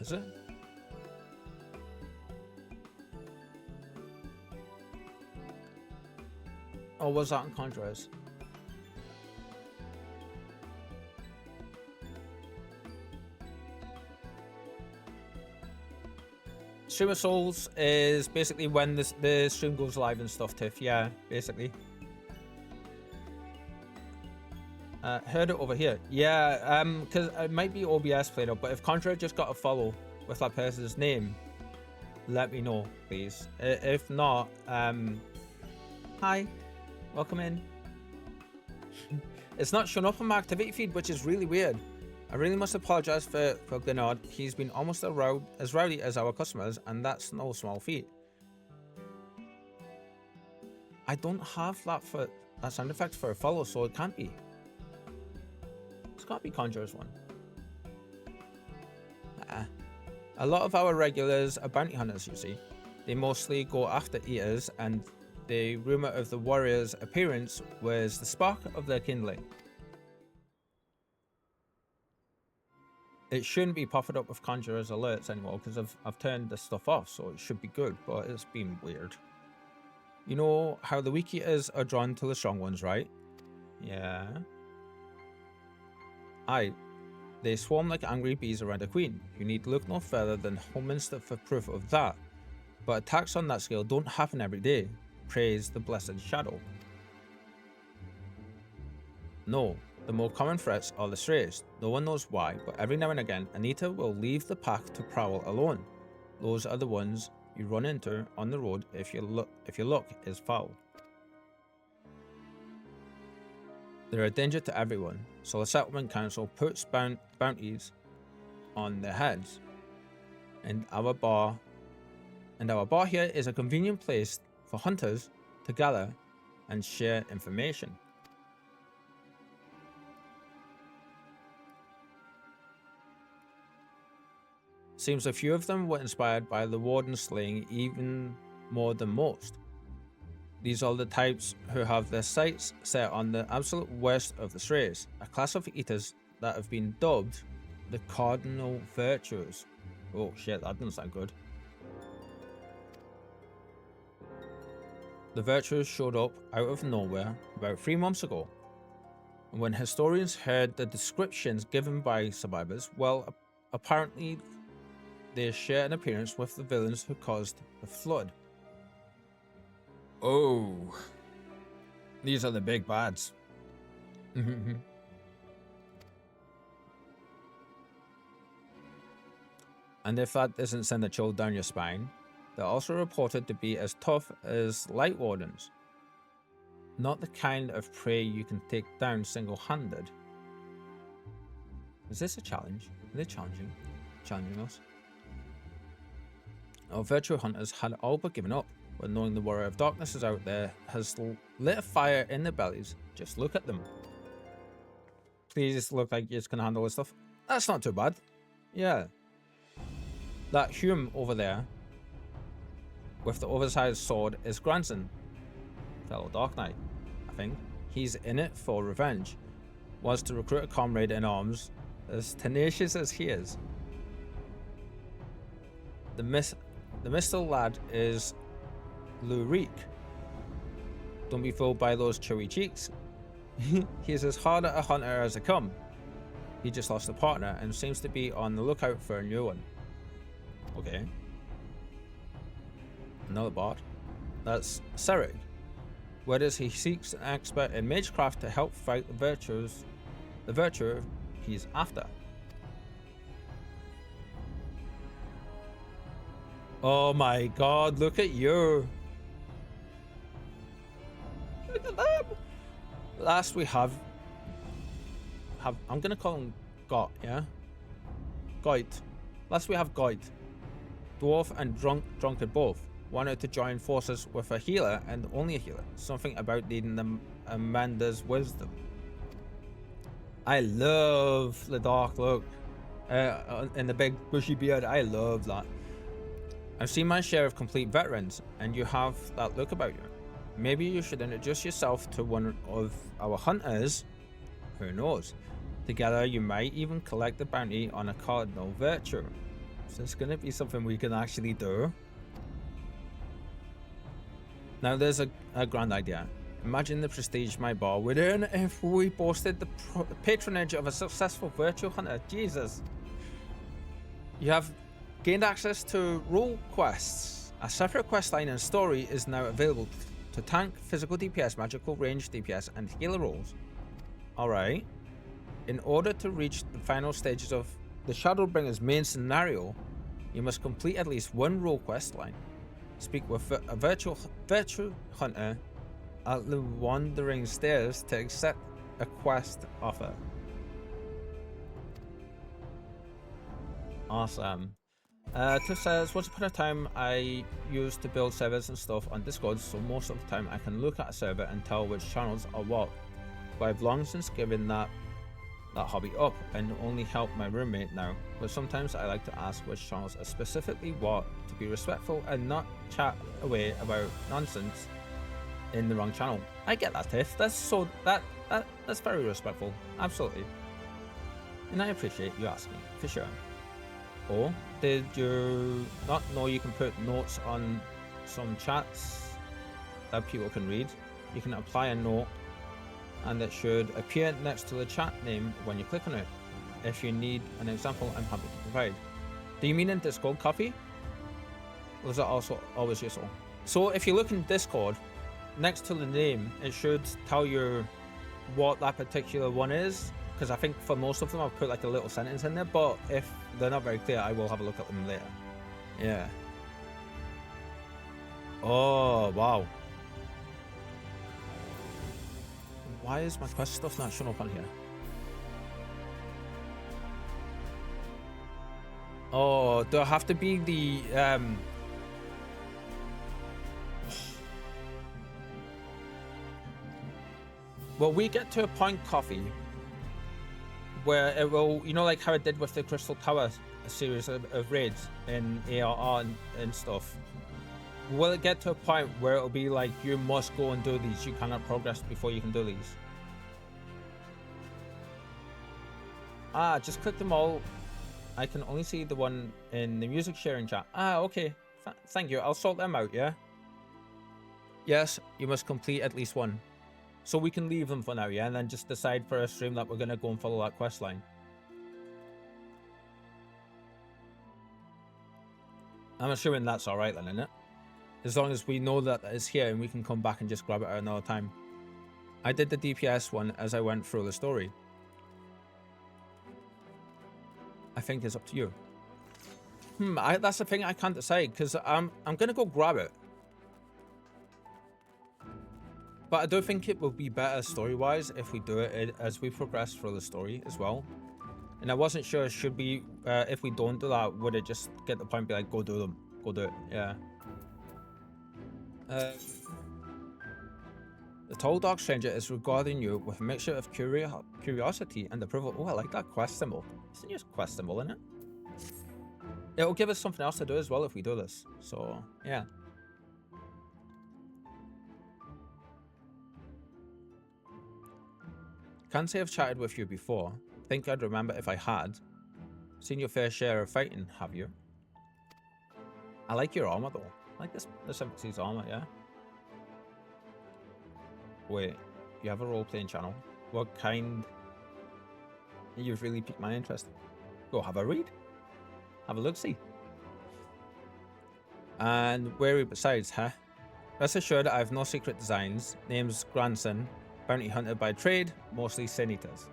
Is it? Or was that on Conjurers? Stream of Souls is basically when the stream goes live and stuff, Tiff. Yeah, basically. Heard it over here. Yeah, because it might be OBS playing up, but if Contra just got a follow with that person's name, let me know, please. If not, hi, welcome in. It's not showing up on my activity feed, which is really weird. I really must apologize for Glenard. He's been almost as rowdy as our customers, and that's no small feat. I don't have that sound effect for a follow, so it can't be. It's got to be Conjurer's one. A lot of our regulars are bounty hunters, you see. They mostly go after eaters, and the rumor of the warrior's appearance was the spark of their kindling. It shouldn't be popping up with Conjurer's alerts anymore because I've turned this stuff off, so it should be good, but it's been weird. You know how the weak eaters are drawn to the strong ones, right? Yeah. Aye. They swarm like angry bees around a queen. You need look no further than Holminster for proof of that. But attacks on that scale don't happen every day. Praise the blessed shadow. No. The more common threats are the strays. No one knows why, but every now and again, Anita will leave the pack to prowl alone. Those are the ones you run into on the road if your luck is foul. They're a danger to everyone, so the settlement council puts bounties on their heads. And our bar here is a convenient place for hunters to gather and share information. Seems a few of them were inspired by the warden slaying even more than most. These are the types who have their sights set on the absolute worst of the strays, a class of eaters that have been dubbed the cardinal virtues. Oh shit, that doesn't sound good. The virtues showed up out of nowhere about 3 months ago. And when historians heard the descriptions given by survivors, well, apparently they share an appearance with the villains who caused the flood. Oh, these are the big bads. And if that doesn't send a chill down your spine, they're also reported to be as tough as light wardens. Not the kind of prey you can take down single-handed. Is this a challenge? Are they challenging us? Our virtual hunters had all but given up, but knowing the warrior of darkness is out there has lit a fire in their bellies. Just look at them. Please look like you can handle this stuff. That's not too bad. Yeah. That Hume over there with the oversized sword is grandson, fellow Dark Knight, I think. He's in it for revenge. Was to recruit a comrade in arms as tenacious as he is. The Mistle lad is Lurik. Don't be fooled by those chewy cheeks. He's as hard a hunter as they come. He just lost a partner and seems to be on the lookout for a new one. Okay. Another bard. That's Serig. Whereas he seeks an expert in magecraft to help fight the virtue he's after. Oh my god, look at you. Look at them. Last we have I'm gonna call him Got, yeah? Goit. Last we have Goit. Dwarf and drunkard both. Wanted to join forces with a healer and only a healer. Something about needing them Amanda's wisdom. I love the dark look. And the big bushy beard. I love that. I've seen my share of complete veterans, and you have that look about you. Maybe you should introduce yourself to one of our hunters. Who knows? Together you might even collect the bounty on a cardinal virtue. So it's going to be something we can actually do. Now there's a grand idea. Imagine the prestige my bar would earn if we boasted the patronage of a successful virtual hunter. Jesus. You have gained access to role quests. A separate quest line and story is now available to tank, physical DPS, magical range DPS, and healer roles. Alright. In order to reach the final stages of the Shadowbringers main scenario, you must complete at least one role quest line. Speak with a virtual hunter at the Wandering Stairs to accept a quest offer. Awesome. Tiff says, once upon a time I used to build servers and stuff on Discord, so most of the time I can look at a server and tell which channels are what. But I've long since given that hobby up and only help my roommate now. But sometimes I like to ask which channels are specifically what, to be respectful and not chat away about nonsense in the wrong channel. I get that, Tiff. That's very respectful. Absolutely. And I appreciate you asking, for sure. Or did you not know you can put notes on some chats that people can read? You can apply a note and it should appear next to the chat name when you click on it. If you need an example, I'm happy to provide. Do you mean in Discord, Coffee? Or is that also always useful? So if you look in Discord, next to the name, it should tell you what that particular one is. Because I think for most of them I've put like a little sentence in there, but if they're not very clear, I will have a look at them later. Yeah. Oh, wow. Why is my quest stuff not showing up on here? Oh, do I have to be the Well, we get to a point, Coffee, where it will, you know, like how it did with the Crystal Tower series of raids in ARR and stuff. Will it get to a point where it'll be like, you must go and do these, you cannot progress before you can do these? Ah, just click them all. I can only see the one in the music sharing chat. Ah, okay. Thank you. I'll sort them out, yeah? Yes, you must complete at least one. So we can leave them for now, yeah? And then just decide for a stream that we're going to go and follow that quest line. I'm assuming that's all right then, isn't it? As long as we know that it's here and we can come back and just grab it at another time. I did the DPS one as I went through the story. I think it's up to you. That's the thing I can't decide, because I'm gonna go grab it. But I do think it will be better story-wise if we do it as we progress through the story as well. And I wasn't sure, should we, if we don't do that, would it just get the point, be like, go do them, go do it, yeah. The tall dark stranger is regarding you with a mixture of curiosity and approval. Oh, I like that quest symbol. It's a new quest symbol, isn't it? It'll give us something else to do as well if we do this. So, yeah. Can't say I've chatted with you before. Think I'd remember if I had. Seen your fair share of fighting, have you? I like your armor though. I like this Sympathy's armor, yeah. Wait, you have a role-playing channel? What kind? You've really piqued my interest. Go have a read. Have a look-see. And wary besides, huh? Rest assured I have no secret designs. Name's Grandson. Bounty hunter by trade. Mostly sin eaters.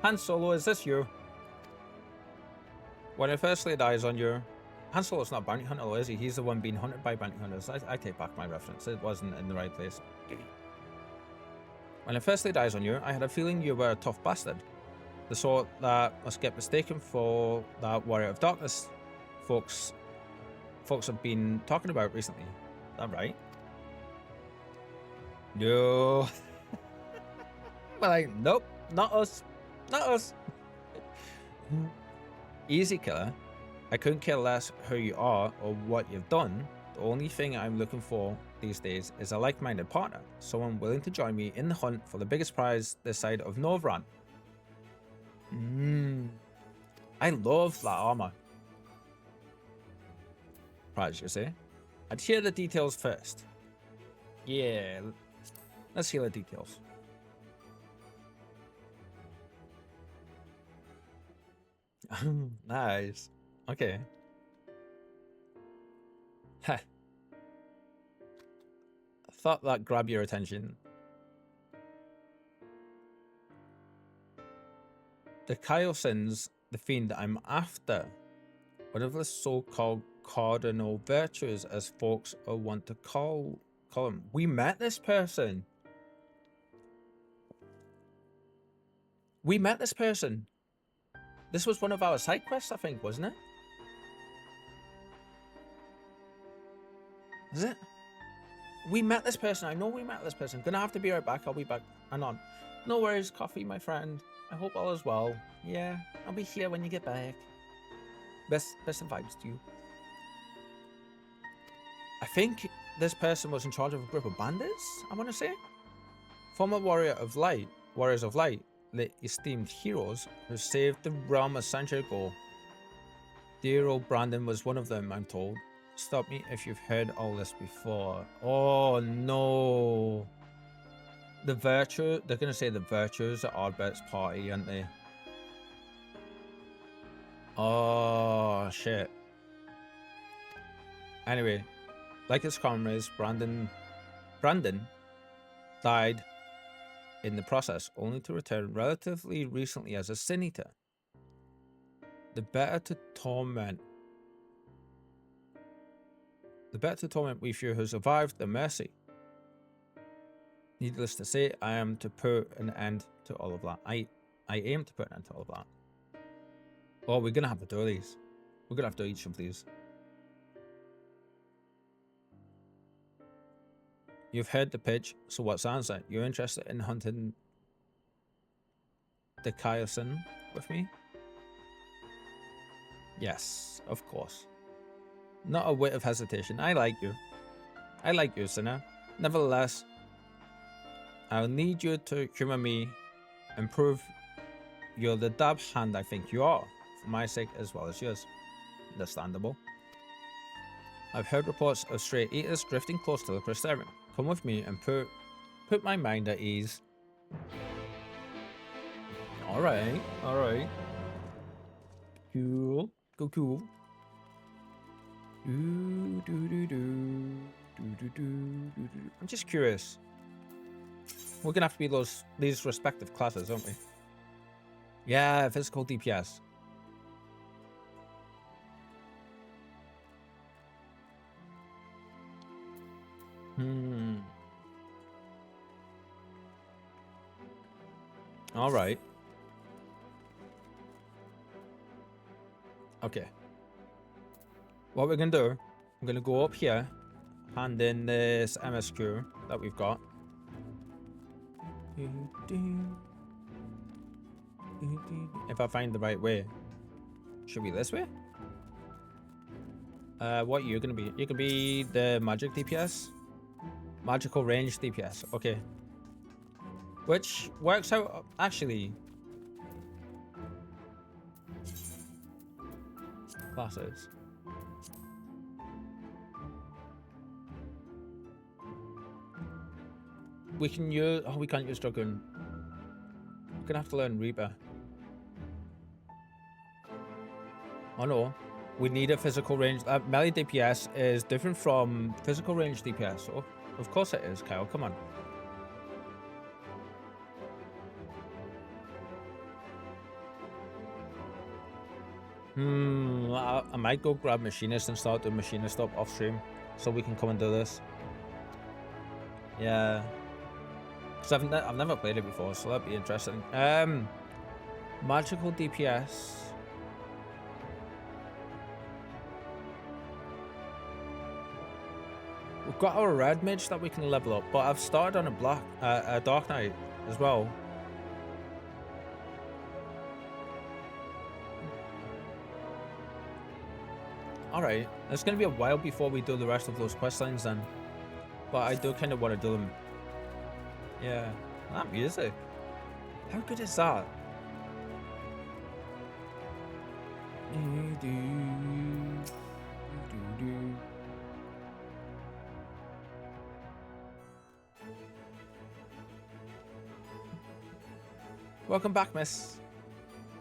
Han Solo, is this you? When I first laid eyes on you... Han Solo's not bounty hunter, though, is he? He's the one being hunted by bounty hunters. I take back my reference. It wasn't in the right place. When I first laid eyes on you, I had a feeling you were a tough bastard. The sort that must get mistaken for that warrior of darkness folks have been talking about recently. Is that right? No. We're like, nope, not us. Not us. Easy, killer. I couldn't care less who you are or what you've done. The only thing I'm looking for these days is a like-minded partner. Someone willing to join me in the hunt for the biggest prize this side of Novran. I love that armor. Prize, you say? I'd hear the details first. Yeah, let's hear the details. Nice. Okay. Heh. Thought that grabbed your attention. The Kaiosins, the fiend I'm after. One of the so-called cardinal virtues, as folks want to call them. We met this person. We met this person. This was one of our side quests, I think, wasn't it? Is it? We met this person. I know we met this person. Gonna have to be right back. I'll be back. Anon. No worries, Coffee, my friend. I hope all is well. Yeah, I'll be here when you get back. Best of vibes to you. I think this person was in charge of a group of bandits, I want to say. Former warriors of light, the esteemed heroes who saved the realm a century ago. Dear old Brandon was one of them, I'm told. Stop me if you've heard all this before. Oh no. The virtue, they're going to say the virtues at Ardbert's party, aren't they? Oh shit. Anyway, like his comrades, Brandon died in the process, only to return relatively recently as a sin eater. The better to torment we few who survived the mercy. Needless to say, I am to put an end to all of that. I aim to put an end to all of that. Oh, we're gonna have to do these. We're gonna have to do each of these. You've heard the pitch, so what's the answer? You're interested in hunting the Kyosin with me? Yes, of course. Not a whit of hesitation. I like you. I like you, Sinner. Nevertheless, I'll need you to humor me and prove you're the dab hand I think you are, for my sake as well as yours. Understandable. I've heard reports of stray eaters drifting close to the Crystarium. Come with me and put my mind at ease. Alright, alright. Cool. Cool. I'm just curious. We're gonna have to be these respective classes, aren't we? Yeah, physical DPS. All right. Okay. What we're gonna do, I'm gonna go up here, hand in this MSQ that we've got. If I find the right way. Should be this way? What are you gonna be? You can be the magic DPS? Magical range DPS, okay. Which works out, actually. Classes. We can use, oh, we can't use Dragoon. We're gonna have to learn Reaper. Oh no, we need a physical range. Melee DPS is different from physical range DPS. Oh, of course it is, Kyle, come on. I might go grab Machinist and start doing Machinist up off stream so we can come and do this. Yeah. Because I've never played it before, so that'd be interesting. Magical DPS. We've got our red mage that we can level up, but I've started on a Dark Knight as well. Alright, it's going to be a while before we do the rest of those quest lines then. But I do kind of want to do them. Yeah, that music. How good is that? Welcome back, miss.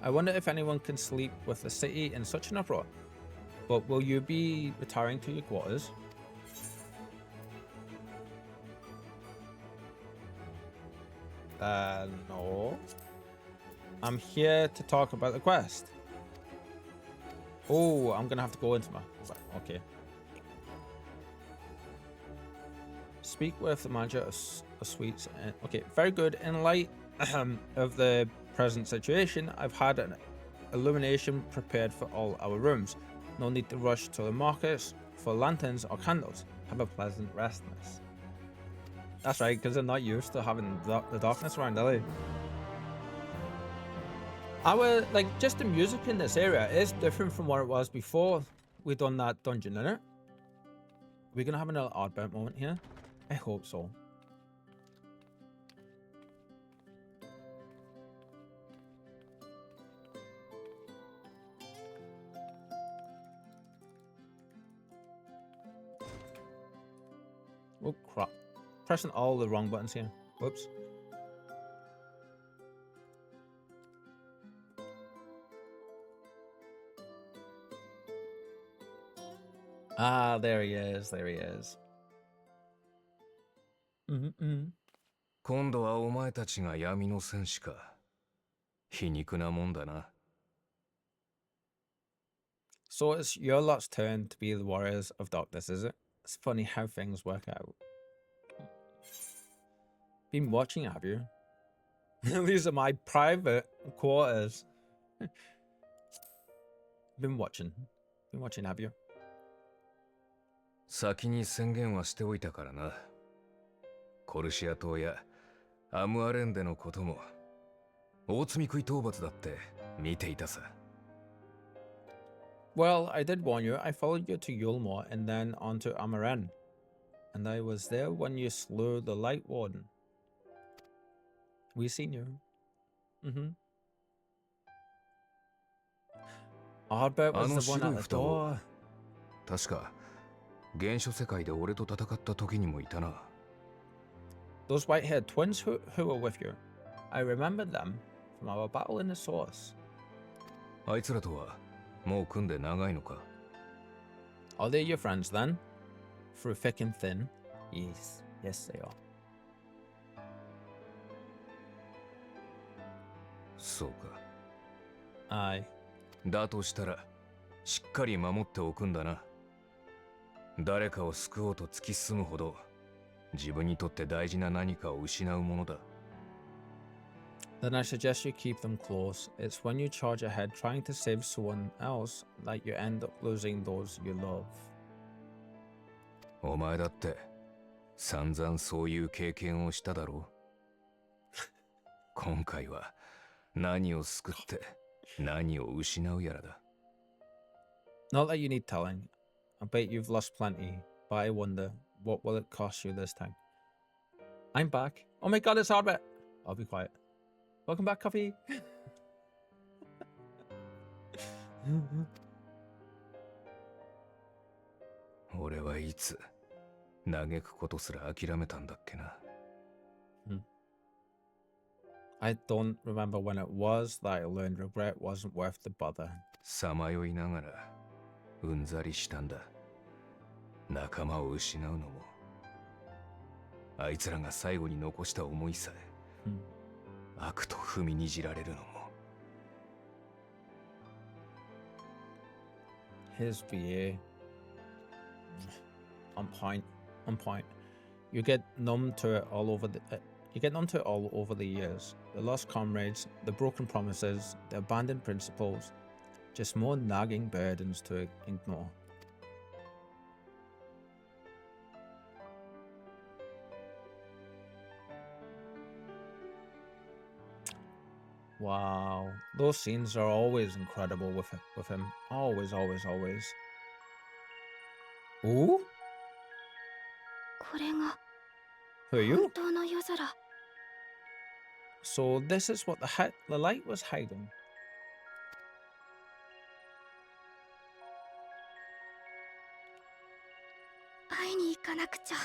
I wonder if anyone can sleep with the city in such an uproar. But will you be retiring to your quarters? No. I'm here to talk about the quest. Oh, I'm gonna have to go into my... Okay. Speak with the manager of suites. Okay, very good. In light of the present situation, I've had an illumination prepared for all our rooms. No need to rush to the markets for lanterns or candles. Have a pleasant rest, miss. That's right, because I'm not used to having the darkness around, are they? Just the music in this area is different from what it was before we done that dungeon, innit? We're gonna have another Oddbound moment here. I hope so. Oh crap. Pressing all the wrong buttons here. Whoops. Ah, there he is. There he is. 今度はお前たちが闇の戦士か。皮肉なもんだな。So it's your lot's turn to be the warriors of darkness, is it? It's funny how things work out. Been watching, have you? These are my private quarters. Been watching, have you? 先に宣言はしておいたからな。コルシア島やアムアレンデのことも、大積み食い討伐だって見ていたさ。Well, I did warn you. I followed you to Yulmore and then on to Amaren. And I was there when you slew the Light Warden. We seen you. Ardbert was the one at the door. 確か、原初世界で俺と戦った時にもいたな。Those white-haired twins who were with you. I remember them from our battle in the source. あいつらとはもう組んで長いのか？ Are they your friends then? Through thick and thin? Yes. Yes, they are. そうか。 Aye. だとしたら、しっかり守っておくんだな。誰かを救おうと突き進むほど、自分にとって大事な何かを失うものだ。Then I suggest you keep them close. It's when you charge ahead trying to save someone else that you end up losing those you love. お前だって散々そういう経験をしただろう。今回は何を救って何を失うやらだ。Not that you need telling. I bet you've lost plenty, but I wonder, what will it cost you this time? I'm back. Oh my god, it's Orbit. I'll be quiet. Welcome back, Coffee. 俺はいつ嘆くことすら諦めたんだっけな。I don't remember when it was that I learned regret wasn't worth the bother. さまよいながらうんざりしたんだ。仲間を失うのも、あいつらが最後に残した思いさえ、悪と踏みにじられるのも。His VA. On point. On point. You get numb to it all over the years. The lost comrades, the broken promises, the abandoned principles. Just more nagging burdens to ignore. Wow, those scenes are always incredible with him. Always, always, always. Ooh? これが Who are you? 本当の夜空。 So this is what the light was hiding. 会いに行かなくちゃ。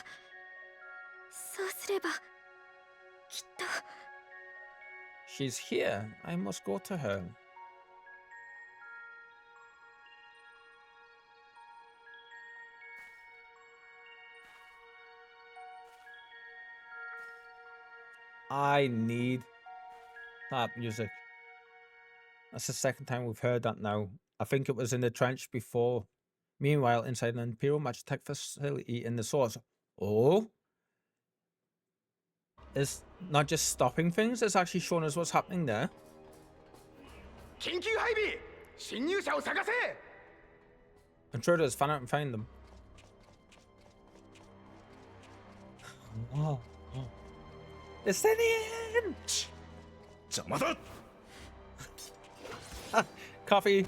そうすればきっと。 She's here. I must go to her. I need that music. That's the second time we've heard that now. I think it was in the trench before. Meanwhile, inside an Imperial Magitech facility in the source. Oh? It's not just stopping things, it's actually showing us what's happening there. 緊急配備侵入者を探せ Intruders, find out and find them. Oh, oh. It's Sinian! 邪魔だ Coffee.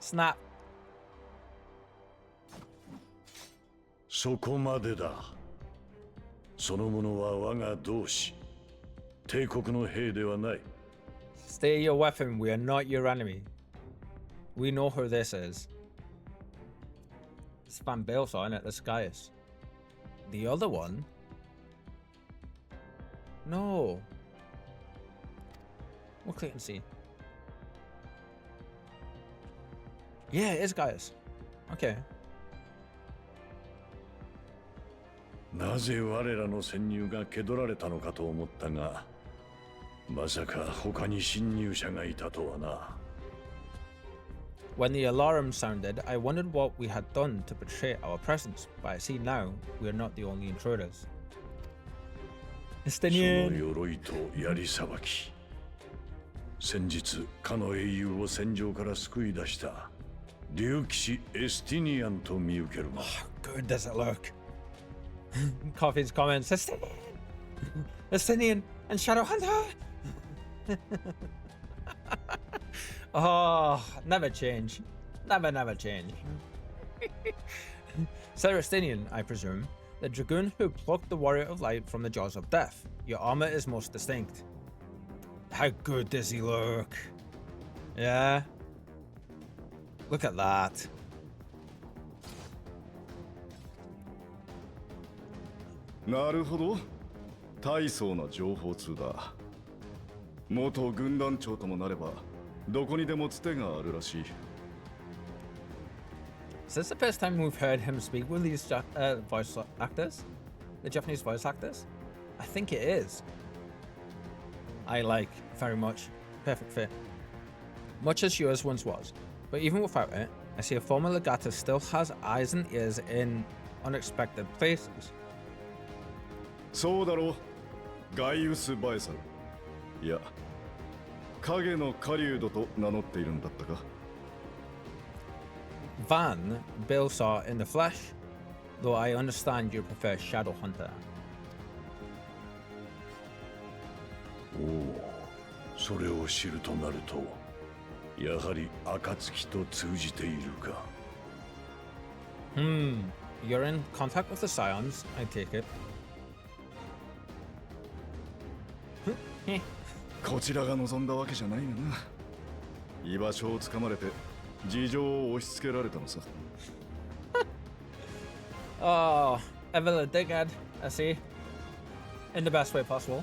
Snap. そこまでだ。その者は我が同志。帝国の兵ではない。Stay your weapon, we are not your enemy. We know who this is. It's Van Balesor, isn't it? This guy is. The other one? No. We'll click and see. Yeah, it is Gaius. Okay. なぜ我らの潜入が蹴取られたのかと思ったが、まさか他に侵入者がいたとはな。When the alarm sounded, I wondered what we had done to betray our presence, but I see now we are not the only intruders. その鎧と槍さばき。先日、かの英雄を戦場から救い出した竜騎士エスティニアンと見受けるが。How good does it look? Coffee's comments. Estinian! Estinian and Shadowhunter! Oh, never change. Never change. Celestinian, I presume. The dragoon who plucked the warrior of light from the jaws of death. Your armor is most distinct. How good does he look? Yeah. Look at that. なるほど。大層な情報通だ。元軍団長ともなれば、どこにでもつてがあるらしい。Is this the first time we've heard him speak with these voice actors? The Japanese voice actors? I think it is. I like very much. Perfect fit. Much as yours once was. But even without it, I see a former Legatus still has eyes and ears in unexpected places. そうだろう、ガイウス・バエサル。いや、影の狩人と名乗っているんだったか。Van, Bill saw in the flesh, though I understand you prefer Shadow Hunter. おお、それを知るとなると、やはり暁と通じているか。You're in contact with the Scions, I take it. こちらが望んだわけじゃないがな。居場所をつかまれて事情を押し付けられたのさ。Oh, ever a dickhead, I see. In the best way possible.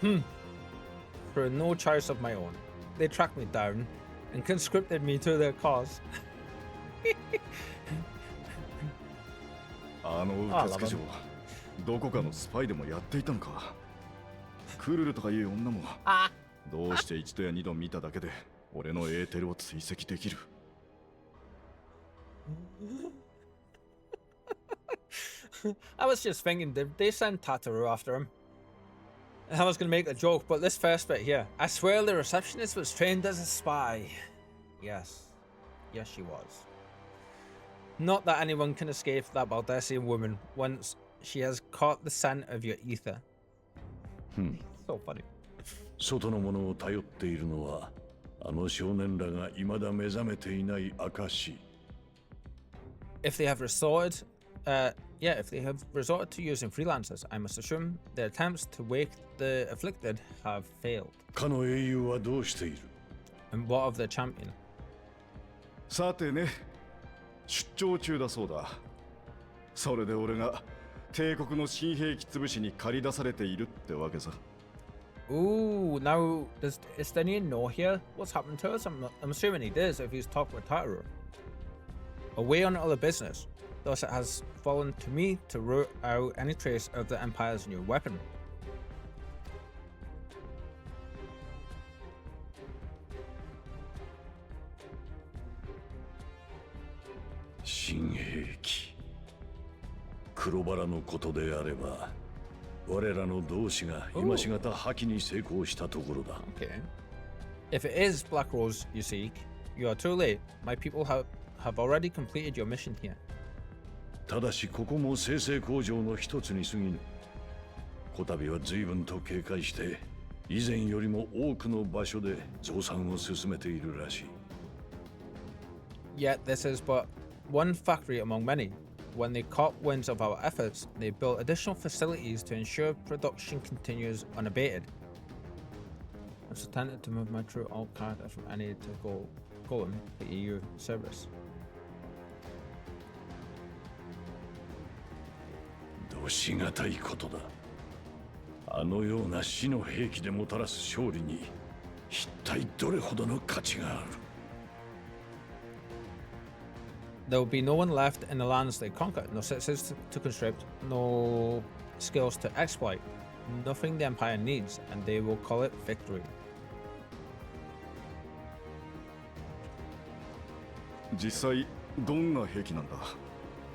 Through no choice of my own, they tracked me down and conscripted me to their cause. あの受付嬢、どこかのスパイでもやっていたのか。クルルとかいう女も、どうして一度や二度見ただけで俺のエーテルを追跡できる。I was just thinking, did they send Tataru after him? I was going to make a joke, but this first bit here. I swear the receptionist was trained as a spy. Yes. Yes, she was. Not that anyone can escape that Baldessian woman once she has caught the scent of your ether. So funny. 外の者を頼っているのは、あの少年らが未だ目覚めていない証。If they have resorted to using freelancers, I must assume their attempts to wake the afflicted have failed. かの英雄はどうしている？ And what of the champion? さてね、出張中だそうだ。それで俺が帝国の新兵器潰しに駆り出されているってわけさ。Ooh, now does Estinian know here what's happened to us? I'm assuming he does if he's talked with Tataru. Away on other business. Thus it has fallen to me to root out any trace of the Empire's new weapon. 新兵器。黒バラのことであれば、我らの同志が今しがた破棄に成功したところだ。Okay. If it is Black Rose you seek, you are too late. My people have already completed your mission here. ただしここも生成工場の一つに過ぎぬ。こたびは随分と警戒して以前よりも多くの場所で増産を進めているらしい。Yet this is but one factory among many. When they caught winds of our efforts, they built additional facilities to ensure production continues unabated. I'm so tempted to move my true alt character from any to Golem, the EU service. どしがたいことだ。あのような死の兵器でもたらす勝利に一体どれほどの価値がある。There will be no one left in the lands they conquered, no citizens to conscript, no skills to exploit, nothing the Empire needs, and they will call it victory. 実際どんな兵器なんだ？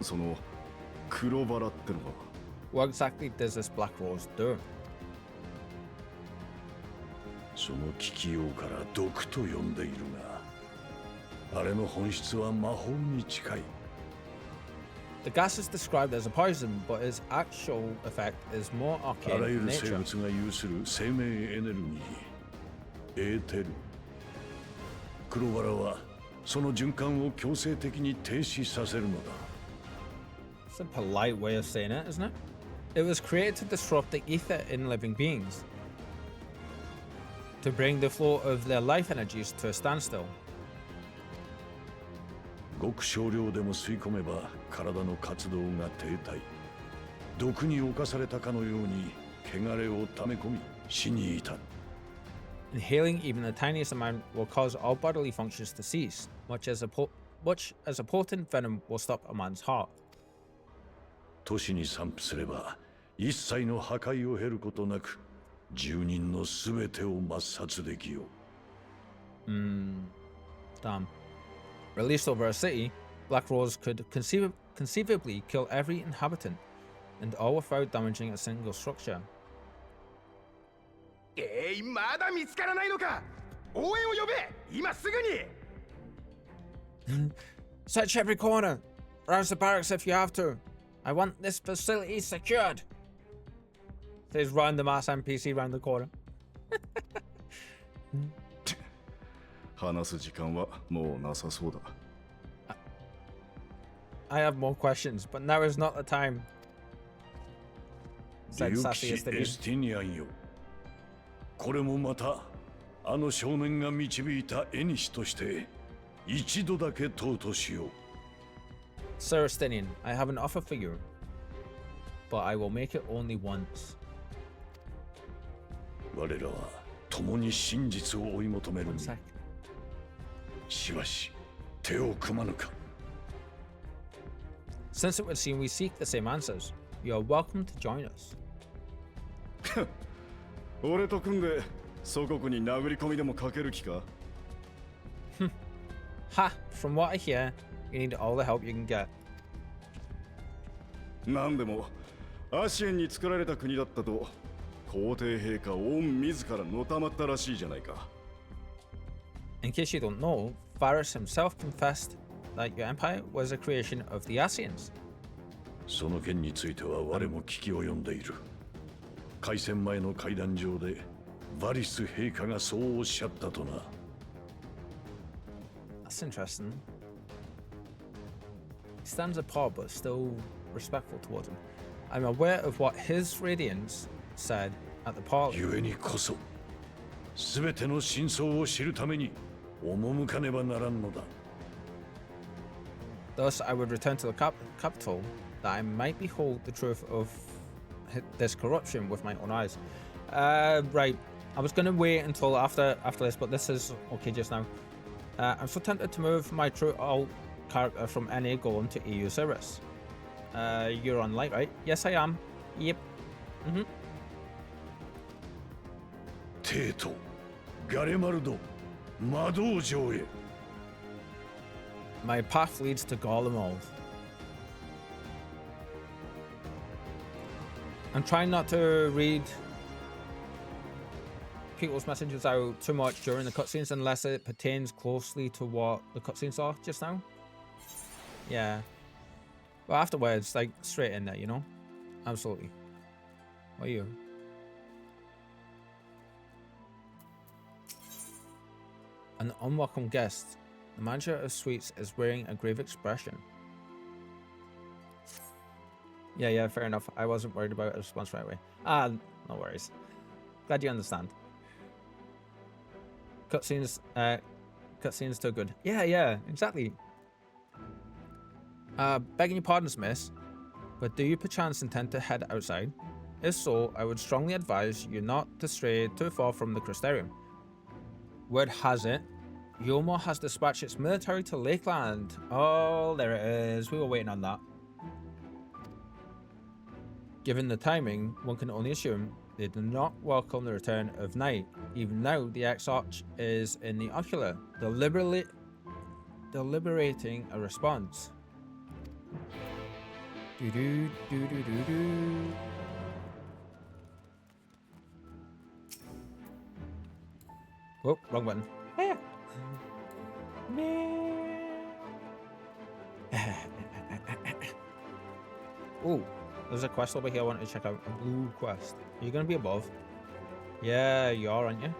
その黒バラってのは。What exactly does this Black Rose do? その聞きようから毒と呼んでいるが、あれの本質は魔法に近い。The gas is described as a poison, but its actual effect is more あ arcane らゆ in る生 nature. 物が有する生命エネルギー、エーテル。黒バラはその循環を強制的に停止させるのだ。It's a polite way of saying it, isn't it? It was created to disrupt the ether in living beings, to bring the flow of their life energies to a standstill. ごく少量でも吸い込めば体の活動が停滞。毒に侵されたかのように汚れを溜め込み死に至る。Inhaling even the tiniest amount will cause all bodily functions to cease, much as much as a potent venom will stop a man's heart. 都市に散布すれば一切の破壊を経ることなく住人のすべてを抹殺できよう。Damn. Released over a city, Black Rose could conceivably kill every inhabitant, and all without damaging a single structure. まだ見つからないのか。応援を呼べ。今すぐに。Search every corner. Rouse the barracks if you have to. I want this facility secured. There's random ass NPC round the corner. 話す時間はもうなさそうだ。I have more questions, but now is not the time. デューキシ・エスティニアンよ。これもまたあの少年が導いた絵にしとして一度だけ問うとしよう。Sir Estinian, I have an offer for you, but I will make it only once. 我らは共に真実を追い求める。しばし手を組まぬか。Since it would seem we seek the same answers, you are welcome to join us. 俺と組んで祖国に殴り込みでもかける気か？ Ha! From what I hear, you need all the help you can get. なんでもアシエンに作られた国だったと皇帝陛下御自らのたまったらしいじゃないか。In case you don't know, Varus himself confessed that your empire was a creation of the Asians. その件については我も聞き及んでいる。開戦前の会談上でバリス陛下がそうおっしゃったとな。That's interesting. He stands apart but still respectful towards him. I'm aware of what his radiance said at the parliament. 故にこそ全ての真相を知るために赴かねばならんのだ。Thus, I would return to the capital that I might behold the truth of this corruption with my own eyes. Right. I was going to wait until after this, but this is okay just now. I'm so tempted to move my true alt character from NA Golem to EU Cirrus. You're on light, right? Yes, I am. Yep. Mm-hmm. テート、ガレマルド、魔道場へ。My path leads to Garlemald. I'm trying not to read people's messages out too much during the cutscenes unless it pertains closely to what the cutscenes are just now. Yeah. But afterwards, like, straight in there, you know? Absolutely. What are you? An unwelcome guest. The manager of Sweets is wearing a grave expression. Yeah, fair enough. I wasn't worried about a response right away. No worries. Glad you understand. Cutscenes too good. Yeah, exactly. Begging your pardons, miss, but do you perchance intend to head outside? If so, I would strongly advise you not to stray too far from the Crystarium. Word has it, Yulmore has dispatched its military to Lakeland. Oh, there it is. We were waiting on that. Given the timing, one can only assume they do not welcome the return of night. Even now, the Exarch is in the ocular, deliberating a response. Oh, wrong button. Oh, there's a quest over here I wanted to check out. A blue quest. Are you going to be above? Yeah, you are, aren't you?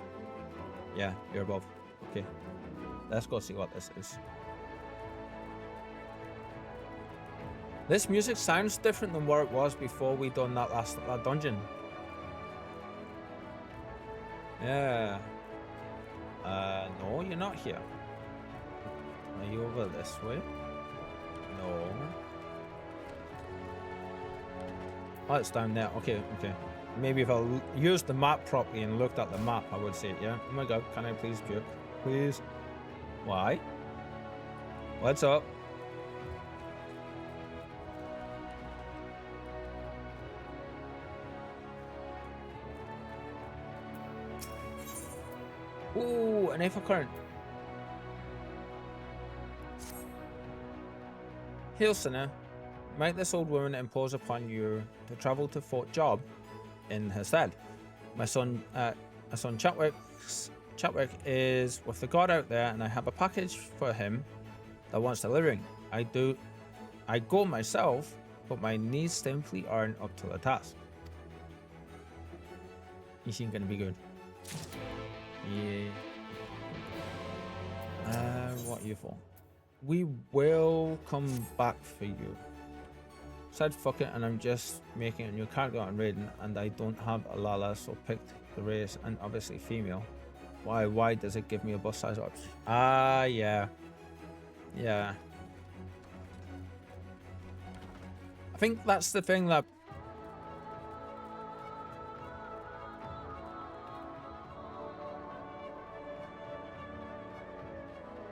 Yeah, you're above. Okay. Let's go see what this is. This music sounds different than what it was before we done that dungeon. Yeah. No, you're not here. Are you over this way? No. Oh, it's down there. Okay. Maybe if I used the map properly and looked at the map, I would see it, yeah? Oh my god, can I please puke? Please? Why? What's up? Ooh, an Aether Current. Hail, sinner. Might this old woman impose upon you to travel to Fort Job in her stead? My son Chatwick is with the god out there, and I have a package for him that wants delivering. I go myself, but my knees simply aren't up to the task. You seem gonna be good. Yeah. What are you for? We will come back for you. Said fuck it, and I'm just making a new character on Raiden, and I don't have a Lala, so picked the race, and obviously female. Why does it give me a bus size option? Yeah. Yeah. I think that's the thing that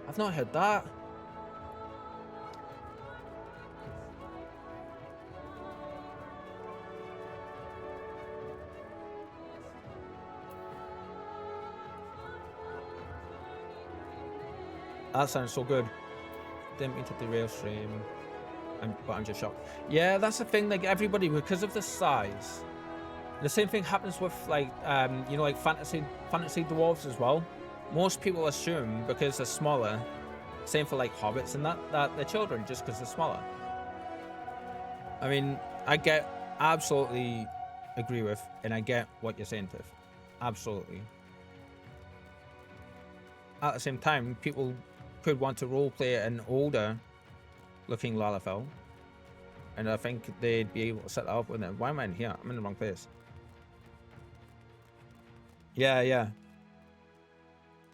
I've not heard that. That sounds so good. Didn't mean to derail stream, but I'm just shocked. Yeah, that's the thing. Like everybody, because of the size, the same thing happens with like you know, like fantasy dwarves as well. Most people assume because they're smaller. Same for like hobbits and that they're children just because they're smaller. I mean, I absolutely agree with, and I get what you're saying, Tiff. Absolutely. At the same time, people could want to roleplay an older looking Lalafell, and I think they'd be able to set that up with it. Why am I in here? I'm in the wrong place. Yeah.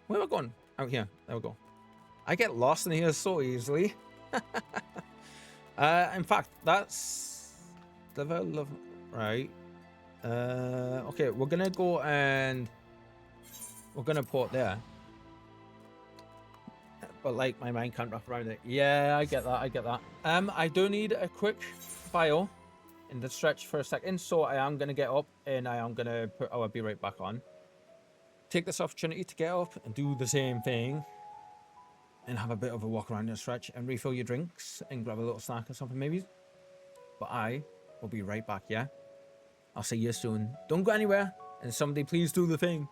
Where am I going? Out here. There we go. I get lost in here so easily. In fact, that's the right. Okay, we're gonna go and we're gonna port there. But like my mind can't wrap around it. Yeah, I get that. I do need a quick bio in the stretch for a second, so I am gonna get up and I am gonna I'll be right back on. Take this opportunity to get up and do the same thing and have a bit of a walk around the stretch and refill your drinks and grab a little snack or something maybe. But I will be right back, yeah? I'll see you soon. Don't go anywhere, and somebody please do the thing.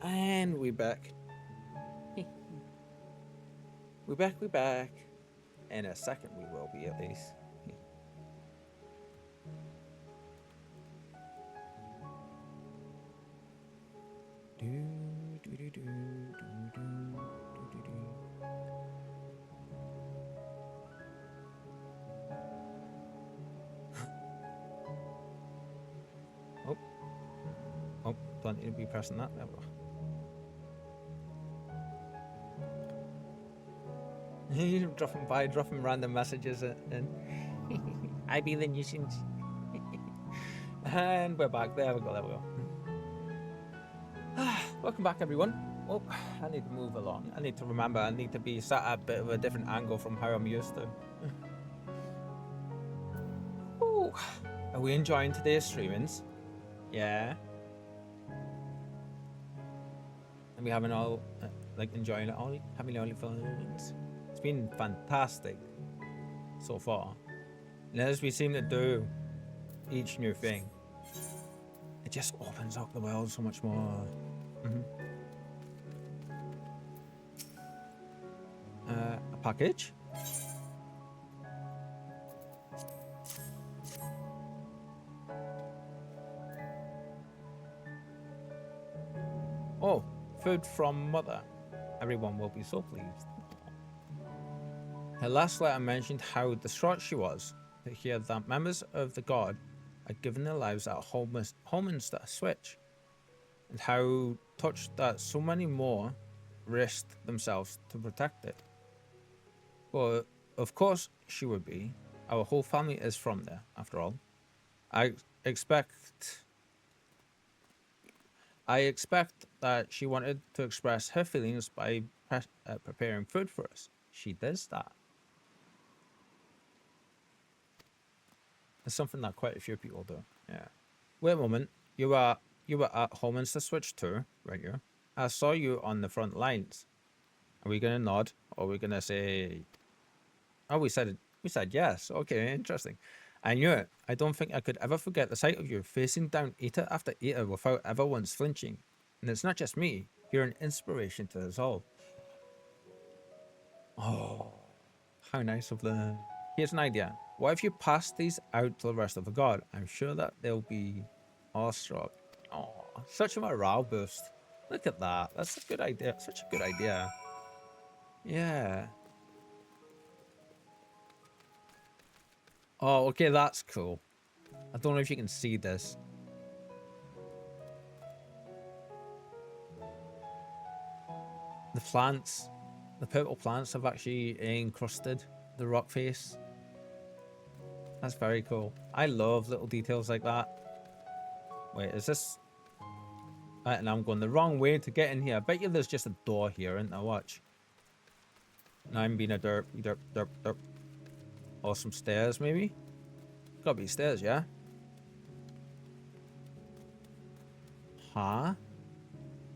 And we back. We back. In a second, we will be at least. Oh, oh, don't need to be pressing that. There we go. dropping random messages and I be the nuisance. And we're back. There we go. Welcome back, everyone. Oh, I need to move along. I need to remember. I need to be sat at a bit of a different angle from how I'm used to. Ooh. Are we enjoying today's streamings? Yeah. And we having all like enjoying it all, having all the fun. It's been fantastic so far. And as we seem to do each new thing, it just opens up the world so much more. A package. Oh, food from Mother. Everyone will be so pleased. Her last letter mentioned how distraught she was to hear that members of the God had given their lives at Holminster Switch, and how touched that so many more risked themselves to protect it. Well, of course she would be. Our whole family is from there, after all. I expect that she wanted to express her feelings by preparing food for us. She does that. It's something that quite a few people do. Yeah. Wait a moment. You were at Holminster Switch too, right here? I saw you on the front lines. Are we gonna nod, or are we gonna say? Oh, we said yes. Okay, interesting. I knew it. I don't think I could ever forget the sight of you facing down eater after eater without ever once flinching. And it's not just me. You're an inspiration to us all. Oh, how nice of them. Here's an idea. What if you pass these out to the rest of the God? I'm sure that they'll be awestruck. Oh, such a morale boost. Look at that. That's a good idea. Such a good idea. Yeah. Oh, okay, that's cool. I don't know if you can see this. The plants, the purple plants have actually encrusted the rock face. That's very cool. I love little details like that. Wait, is this... and I'm going the wrong way to get in here. I bet you there's just a door here, isn't there? Watch. And I'm being a derp. Or some stairs, maybe? Gotta be stairs, yeah? Huh?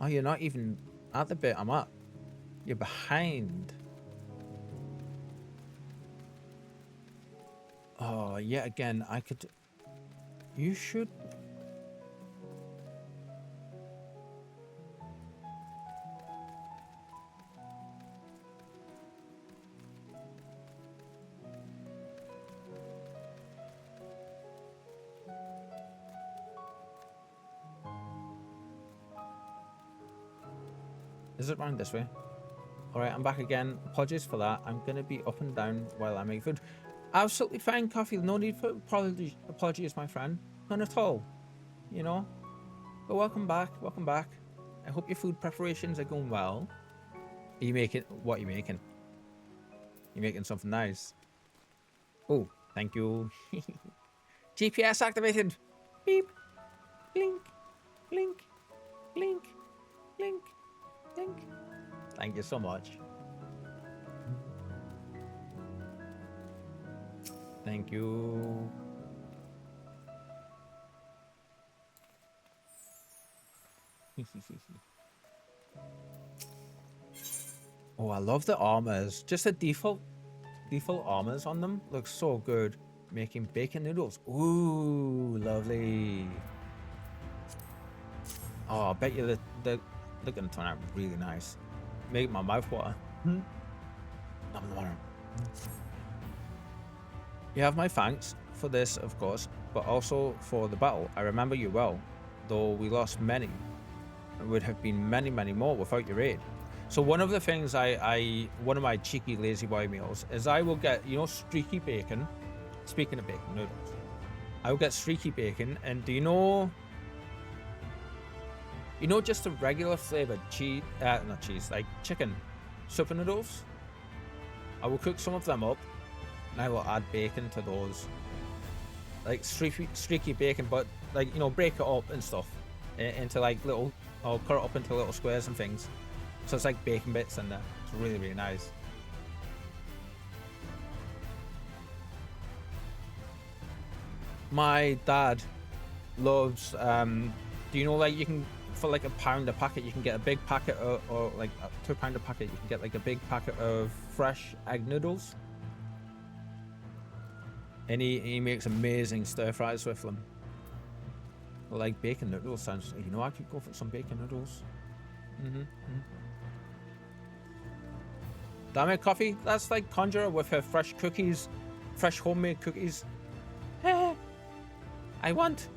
Oh, you're not even at the bit I'm at. You're behind. Oh, yet again, I could... You should... Is it round this way? Alright, I'm back again. Apologies for that. I'm going to be up and down while I make food. Absolutely fine, Coffee. No need for apologies, my friend. None at all. You know? But welcome back. Welcome back. I hope your food preparations are going well. Are you making... What are you making? You're making something nice. Oh, thank you. GPS activated. Beep. Blink. Blink. Blink. Blink. Blink. Thank you so much. Thank you. Oh, I love the armors. Just the default armors on them look so good. Making bacon noodles. Ooh, lovely. Oh, I bet you they're gonna turn out really nice. Make my mouth water. You have my thanks for this, of course, but also for the battle. I remember you well, though we lost many. There would have been many, many more without your aid. So one of the things one of my cheeky lazy boy meals is I will get, you know, streaky bacon. Speaking of bacon noodles, I will get streaky bacon, and do you know just the regular flavored cheese, not cheese, like chicken super noodles? I will cook some of them up, and I will add bacon to those, like streaky bacon, but like, you know, break it up and stuff into like little, I'll cut it up into little squares and things, so it's like bacon bits in there. It's really, really nice. My dad loves, do you know, like, you can, for like £1 a packet, you can get a big packet of, or like a £2 a packet, you can get like a big packet of fresh egg noodles. And he makes amazing stir fries with them. Like bacon noodles sounds, you know, I could go for some bacon noodles. Damn it, coffee, that's like Conjurer with her fresh cookies, fresh homemade cookies. I want.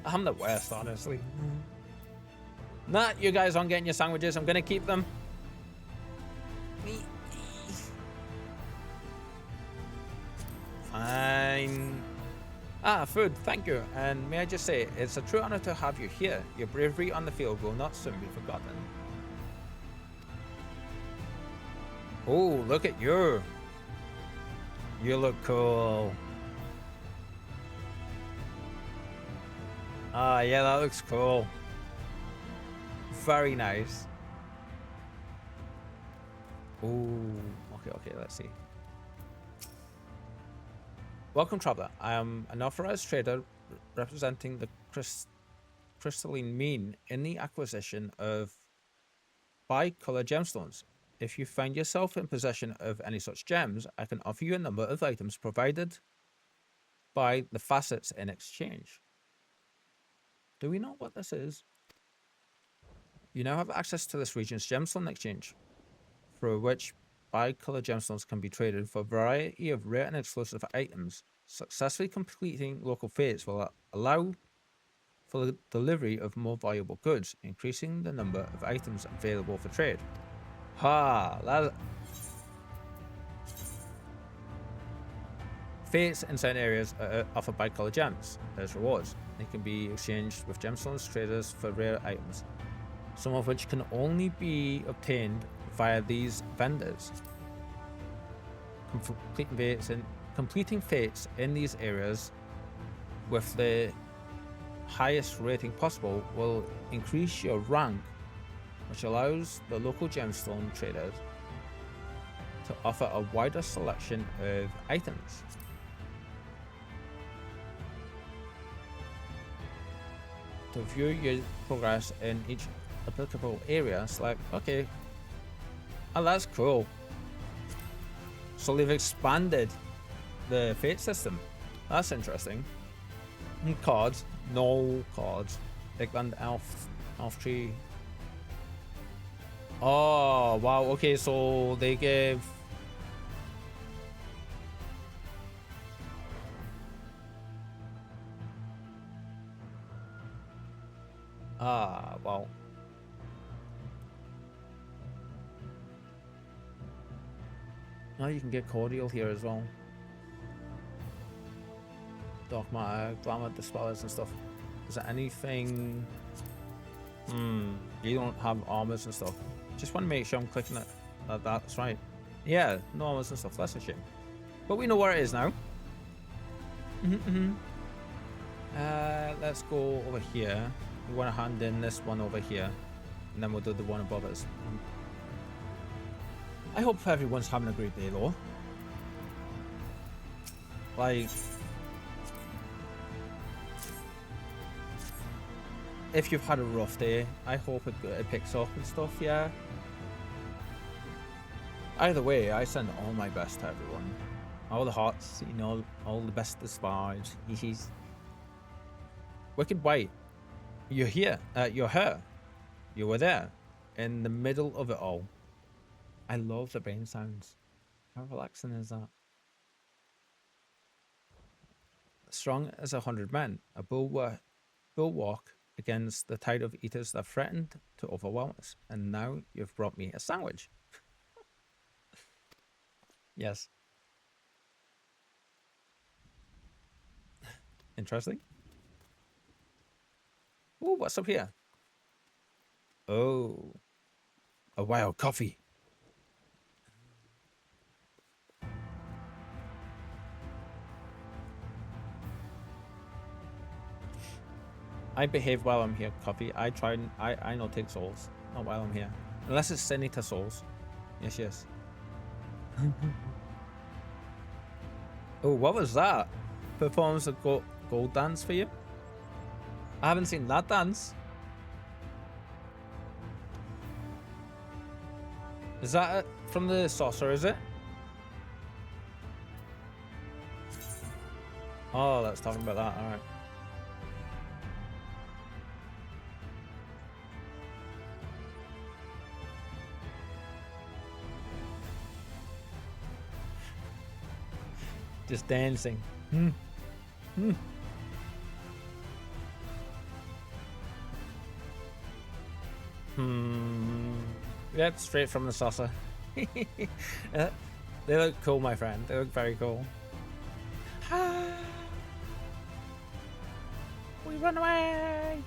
I'm the worst, honestly. Nah, you guys aren't getting your sandwiches. I'm gonna keep them. Fine. Ah, food, thank you. And may I just say, it's a true honor to have you here. Your bravery on the field will not soon be forgotten. Oh, look at you. You look cool. Ah, yeah, that looks cool. Very nice. Ooh, okay, let's see. Welcome, traveler. I am an authorized trader representing the crystalline mean in the acquisition of bicolor gemstones. If you find yourself in possession of any such gems, I can offer you a number of items provided by the facets in exchange. Do we know what this is? You now have access to this region's gemstone exchange, through which bicolor gemstones can be traded for a variety of rare and exclusive items. Successfully completing local fates will allow for the delivery of more valuable goods, increasing the number of items available for trade. Fates in certain areas are offered bicolor gems as rewards. They can be exchanged with gemstones traders for rare items, some of which can only be obtained via these vendors. Completing fates in these areas with the highest rating possible will increase your rank, which allows the local gemstone traders to offer a wider selection of items. To view your progress in each applicable area, select okay. Oh, that's cool. So they've expanded the fate system. That's interesting. And cards, no cards. Bigland elf tree. Oh wow, okay, so they give wow. Now you can get cordial here as well. Dark matter, glamour, dispellers and stuff. Is there anything? You don't have armors and stuff. Just want to make sure I'm clicking it. That's right. Yeah, no armors and stuff. That's a shame. But we know where it is now. Let's go over here. We want to hand in this one over here, and then we'll do the one above us. I hope everyone's having a great day though. Like, if you've had a rough day, I hope it picks up and stuff, yeah. Either way, I send all my best to everyone. All the hearts, you know, all the bestest vibes. Wicked White, you're here, you're her. You were there, in the middle of it all. I love the brain sounds. How relaxing is that? strong as 100 men, a bulwark against the tide of eaters that threatened to overwhelm us. And now you've brought me a sandwich. Yes. Interesting. Oh, what's up here? Oh, a wild coffee. I behave while I'm here, coffee. I no take souls. Not while I'm here. Unless it's Senator souls. Yes, yes. Oh, what was that? Performs a gold dance for you? I haven't seen that dance. Is that from the saucer, is it? Oh, let's talk about that. All right. Just dancing. Yep, straight from the saucer. They look cool, my friend. They look very cool. We run away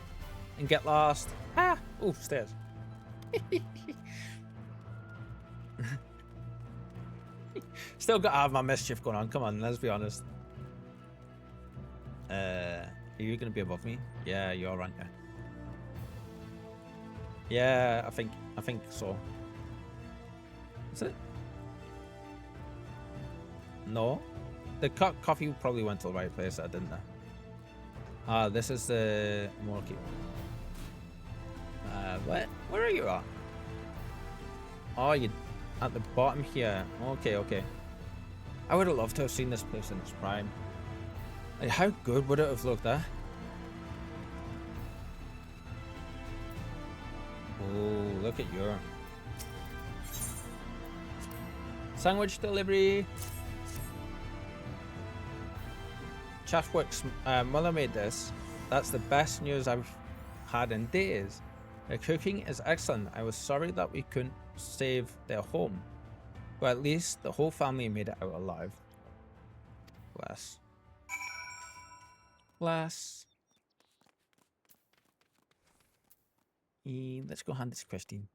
and get lost. Oh, stairs. Still got to have my mischief going on. Come on, let's be honest. Are you gonna be above me? Yeah, you are, aren't you? Yeah, I think so. Is it? No, the coffee probably went to the right place. I didn't know. This is the Morky. Where are you at? Oh, you at the bottom here. Okay, okay. I would have loved to have seen this place in its prime. Like, how good would it have looked, eh? Oh, look at your sandwich delivery. Chaffwick's mother made this. That's the best news I've had in days. The cooking is excellent. I was sorry that we couldn't save their home, but at least the whole family made it out alive. Bless. Bless. Let's go hand this question.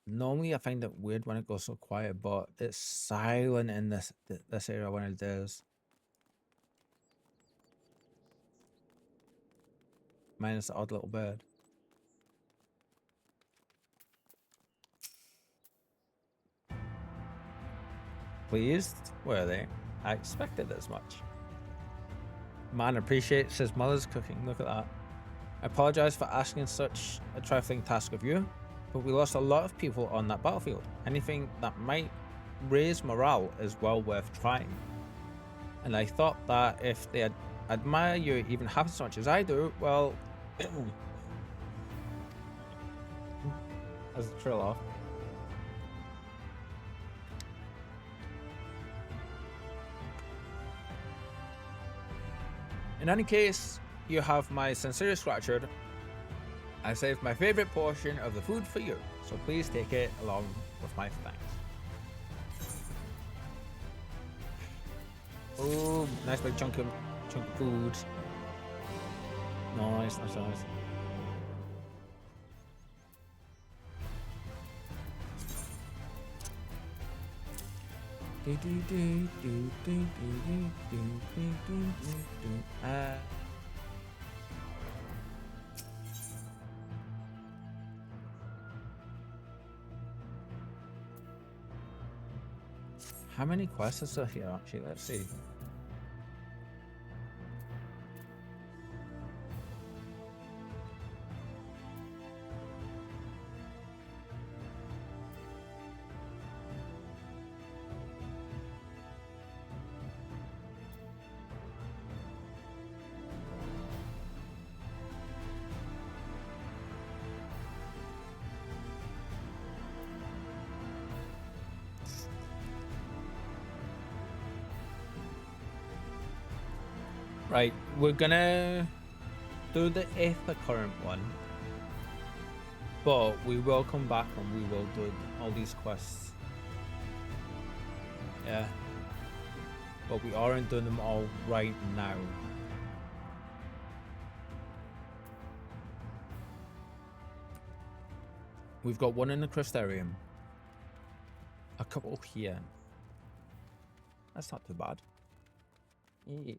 Normally I find it weird when it goes so quiet, but it's silent in this area when it does. Minus the odd little bird. Pleased? Were they? I expected as much. Man appreciates his mother's cooking. Look at that. I apologize for asking such a trifling task of you, but we lost a lot of people on that battlefield. Anything that might raise morale is well worth trying. And I thought that if they admire you even half as much as I do, well... as a trail off. In any case, you have my sincerest gratitude. I saved my favorite portion of the food for you, so please take it along with my thanks. Oh, nice big chunk of food. Nice, nice, nice. How many quests are here actually? Let's see. Right, we're gonna do the Aether Current one, but we will come back and we will do all these quests. Yeah, but we aren't doing them all right now. We've got one in the Crystarium, a couple here. That's not too bad. Yeah.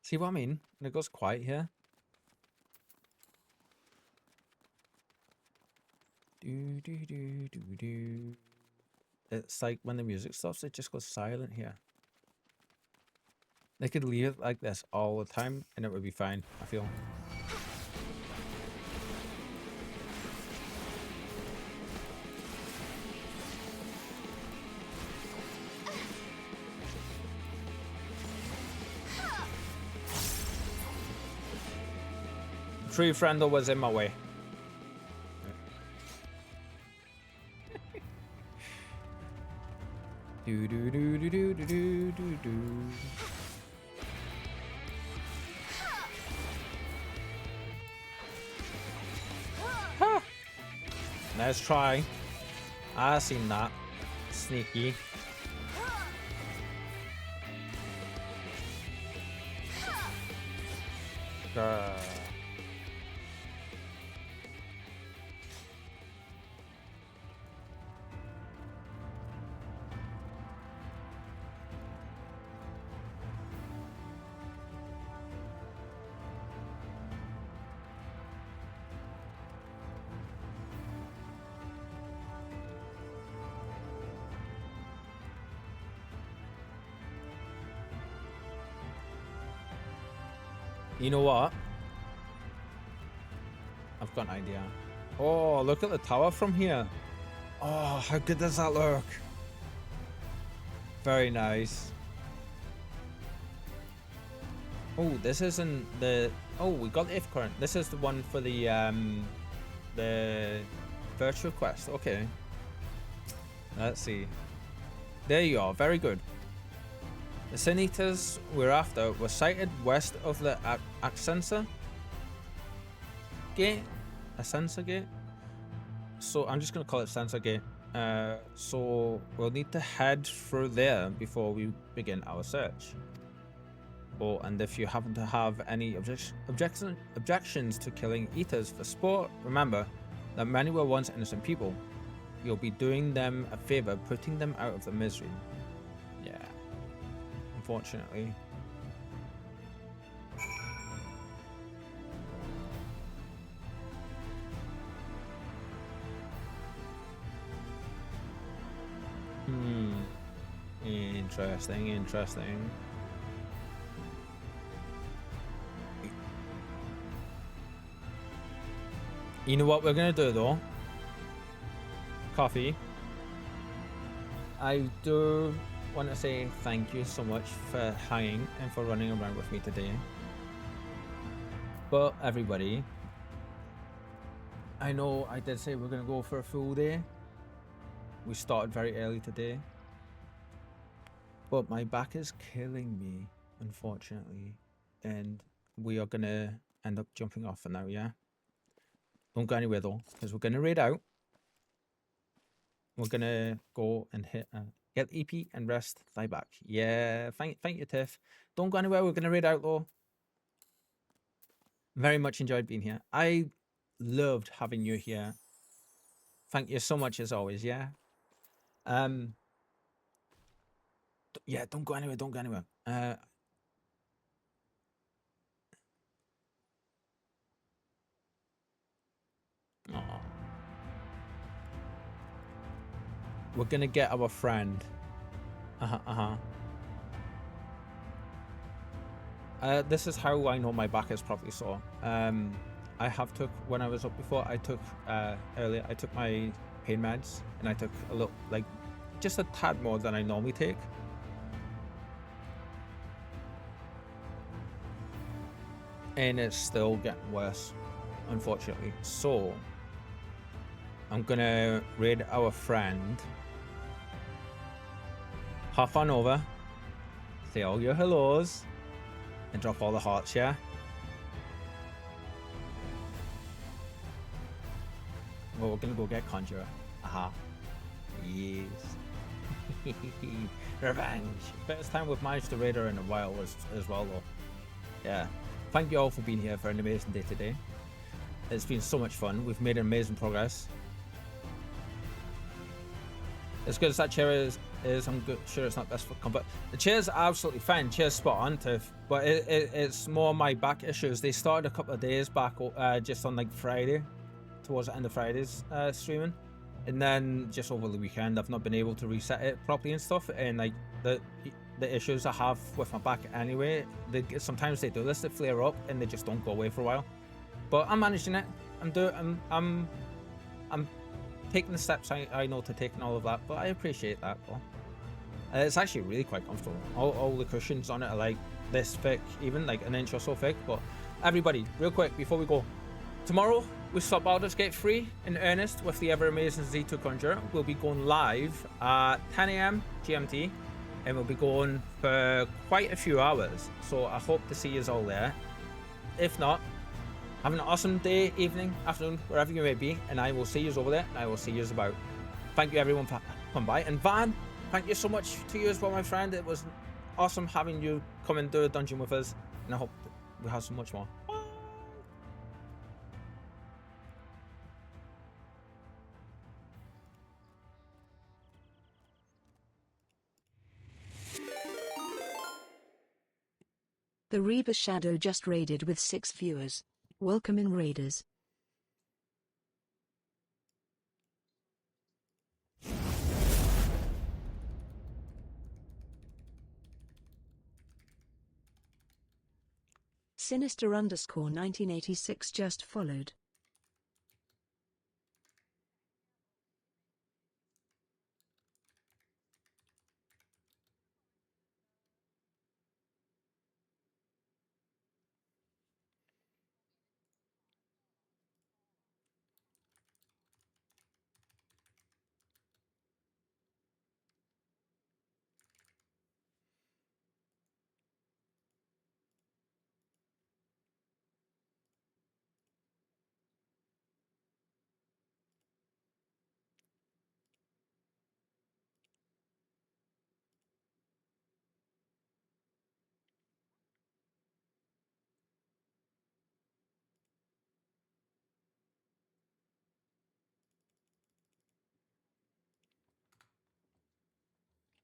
See what I mean? And it goes quiet here. Do do do do do. It's like when the music stops, it just goes silent here. They could leave it like this all the time and it would be fine, I feel. Tree friend was in my way. Do do do do do do do do do. Huh. Nice try. I seen that. Sneaky. You know what? I've got an idea. Oh, look at the tower from here. Oh, how good does that look? Very nice. Oh, this isn't the... Oh, we got the If Current. This is the one for the virtual quest. Okay. Let's see. There you are. Very good. The Sin Eaters we're after were sighted west of the Ascensa Gate. Ascensa Gate? So I'm just going to call it Ascensa Gate. So we'll need to head through there before we begin our search. Oh, and if you happen to have any objections to killing Eaters for sport, remember that many were once innocent people. You'll be doing them a favor, putting them out of the misery. Yeah. Unfortunately. Interesting. You know what we're gonna do though? Coffee. I do want to say thank you so much for hanging and for running around with me today. But everybody, I know I did say we're gonna go for a full day. We started very early today. But my back is killing me, unfortunately. And we are gonna end up jumping off for now, yeah? Don't go anywhere though, because we're gonna raid out. We're gonna go and hit get EP and rest thy back. Yeah, thank you, Tiff. Don't go anywhere, we're gonna raid out though. Very much enjoyed being here. I loved having you here. Thank you so much as always, yeah? Yeah, don't go anywhere, don't go anywhere. We're gonna get our friend. This is how I know my back is probably sore. I have took, when I was up before, I took, earlier, I took my pain meds, and I took a little, like, just a tad more than I normally take. and it's still getting worse, unfortunately. So I'm gonna raid our friend. Hop on over, say all your hellos, and drop all the hearts, yeah? Well, we're gonna go get Conjurer. Aha. Yes. Revenge. First time we've managed to raid her in a while as well, though. Yeah. Thank you all for being here for an amazing day today. It's been so much fun. We've made amazing progress. As good as that chair is I'm sure it's not best for comfort. The chair's absolutely fine. Chair's spot on, Tiff. But it's more my back issues. They started a couple of days back, just on like Friday, towards the end of Friday's streaming, and then just over the weekend I've not been able to reset it properly and stuff. And like the issues I have with my back anyway, sometimes they do this, they flare up and they just don't go away for a while. But I'm managing it. I'm taking the steps I know to take and all of that, but I appreciate that. It's actually really quite comfortable. All the cushions on it are like this thick, even like an inch or so thick. But everybody, real quick before we go, tomorrow we stop Baldur's Gate 3 in earnest with the ever amazing Z2 Conjurer. We'll be going live at 10 AM GMT, and we'll be going for quite a few hours. So I hope to see you all there. If not, have an awesome day, evening, afternoon, wherever you may be, and I will see you over there, and I will see you about. Thank you everyone for coming by. And Van, thank you so much to you as well, my friend. It was awesome having you come and do a dungeon with us, and I hope we have so much more. The ReeperShadow just raided with 6 viewers. Welcome in, raiders. Sinister_1986 just followed.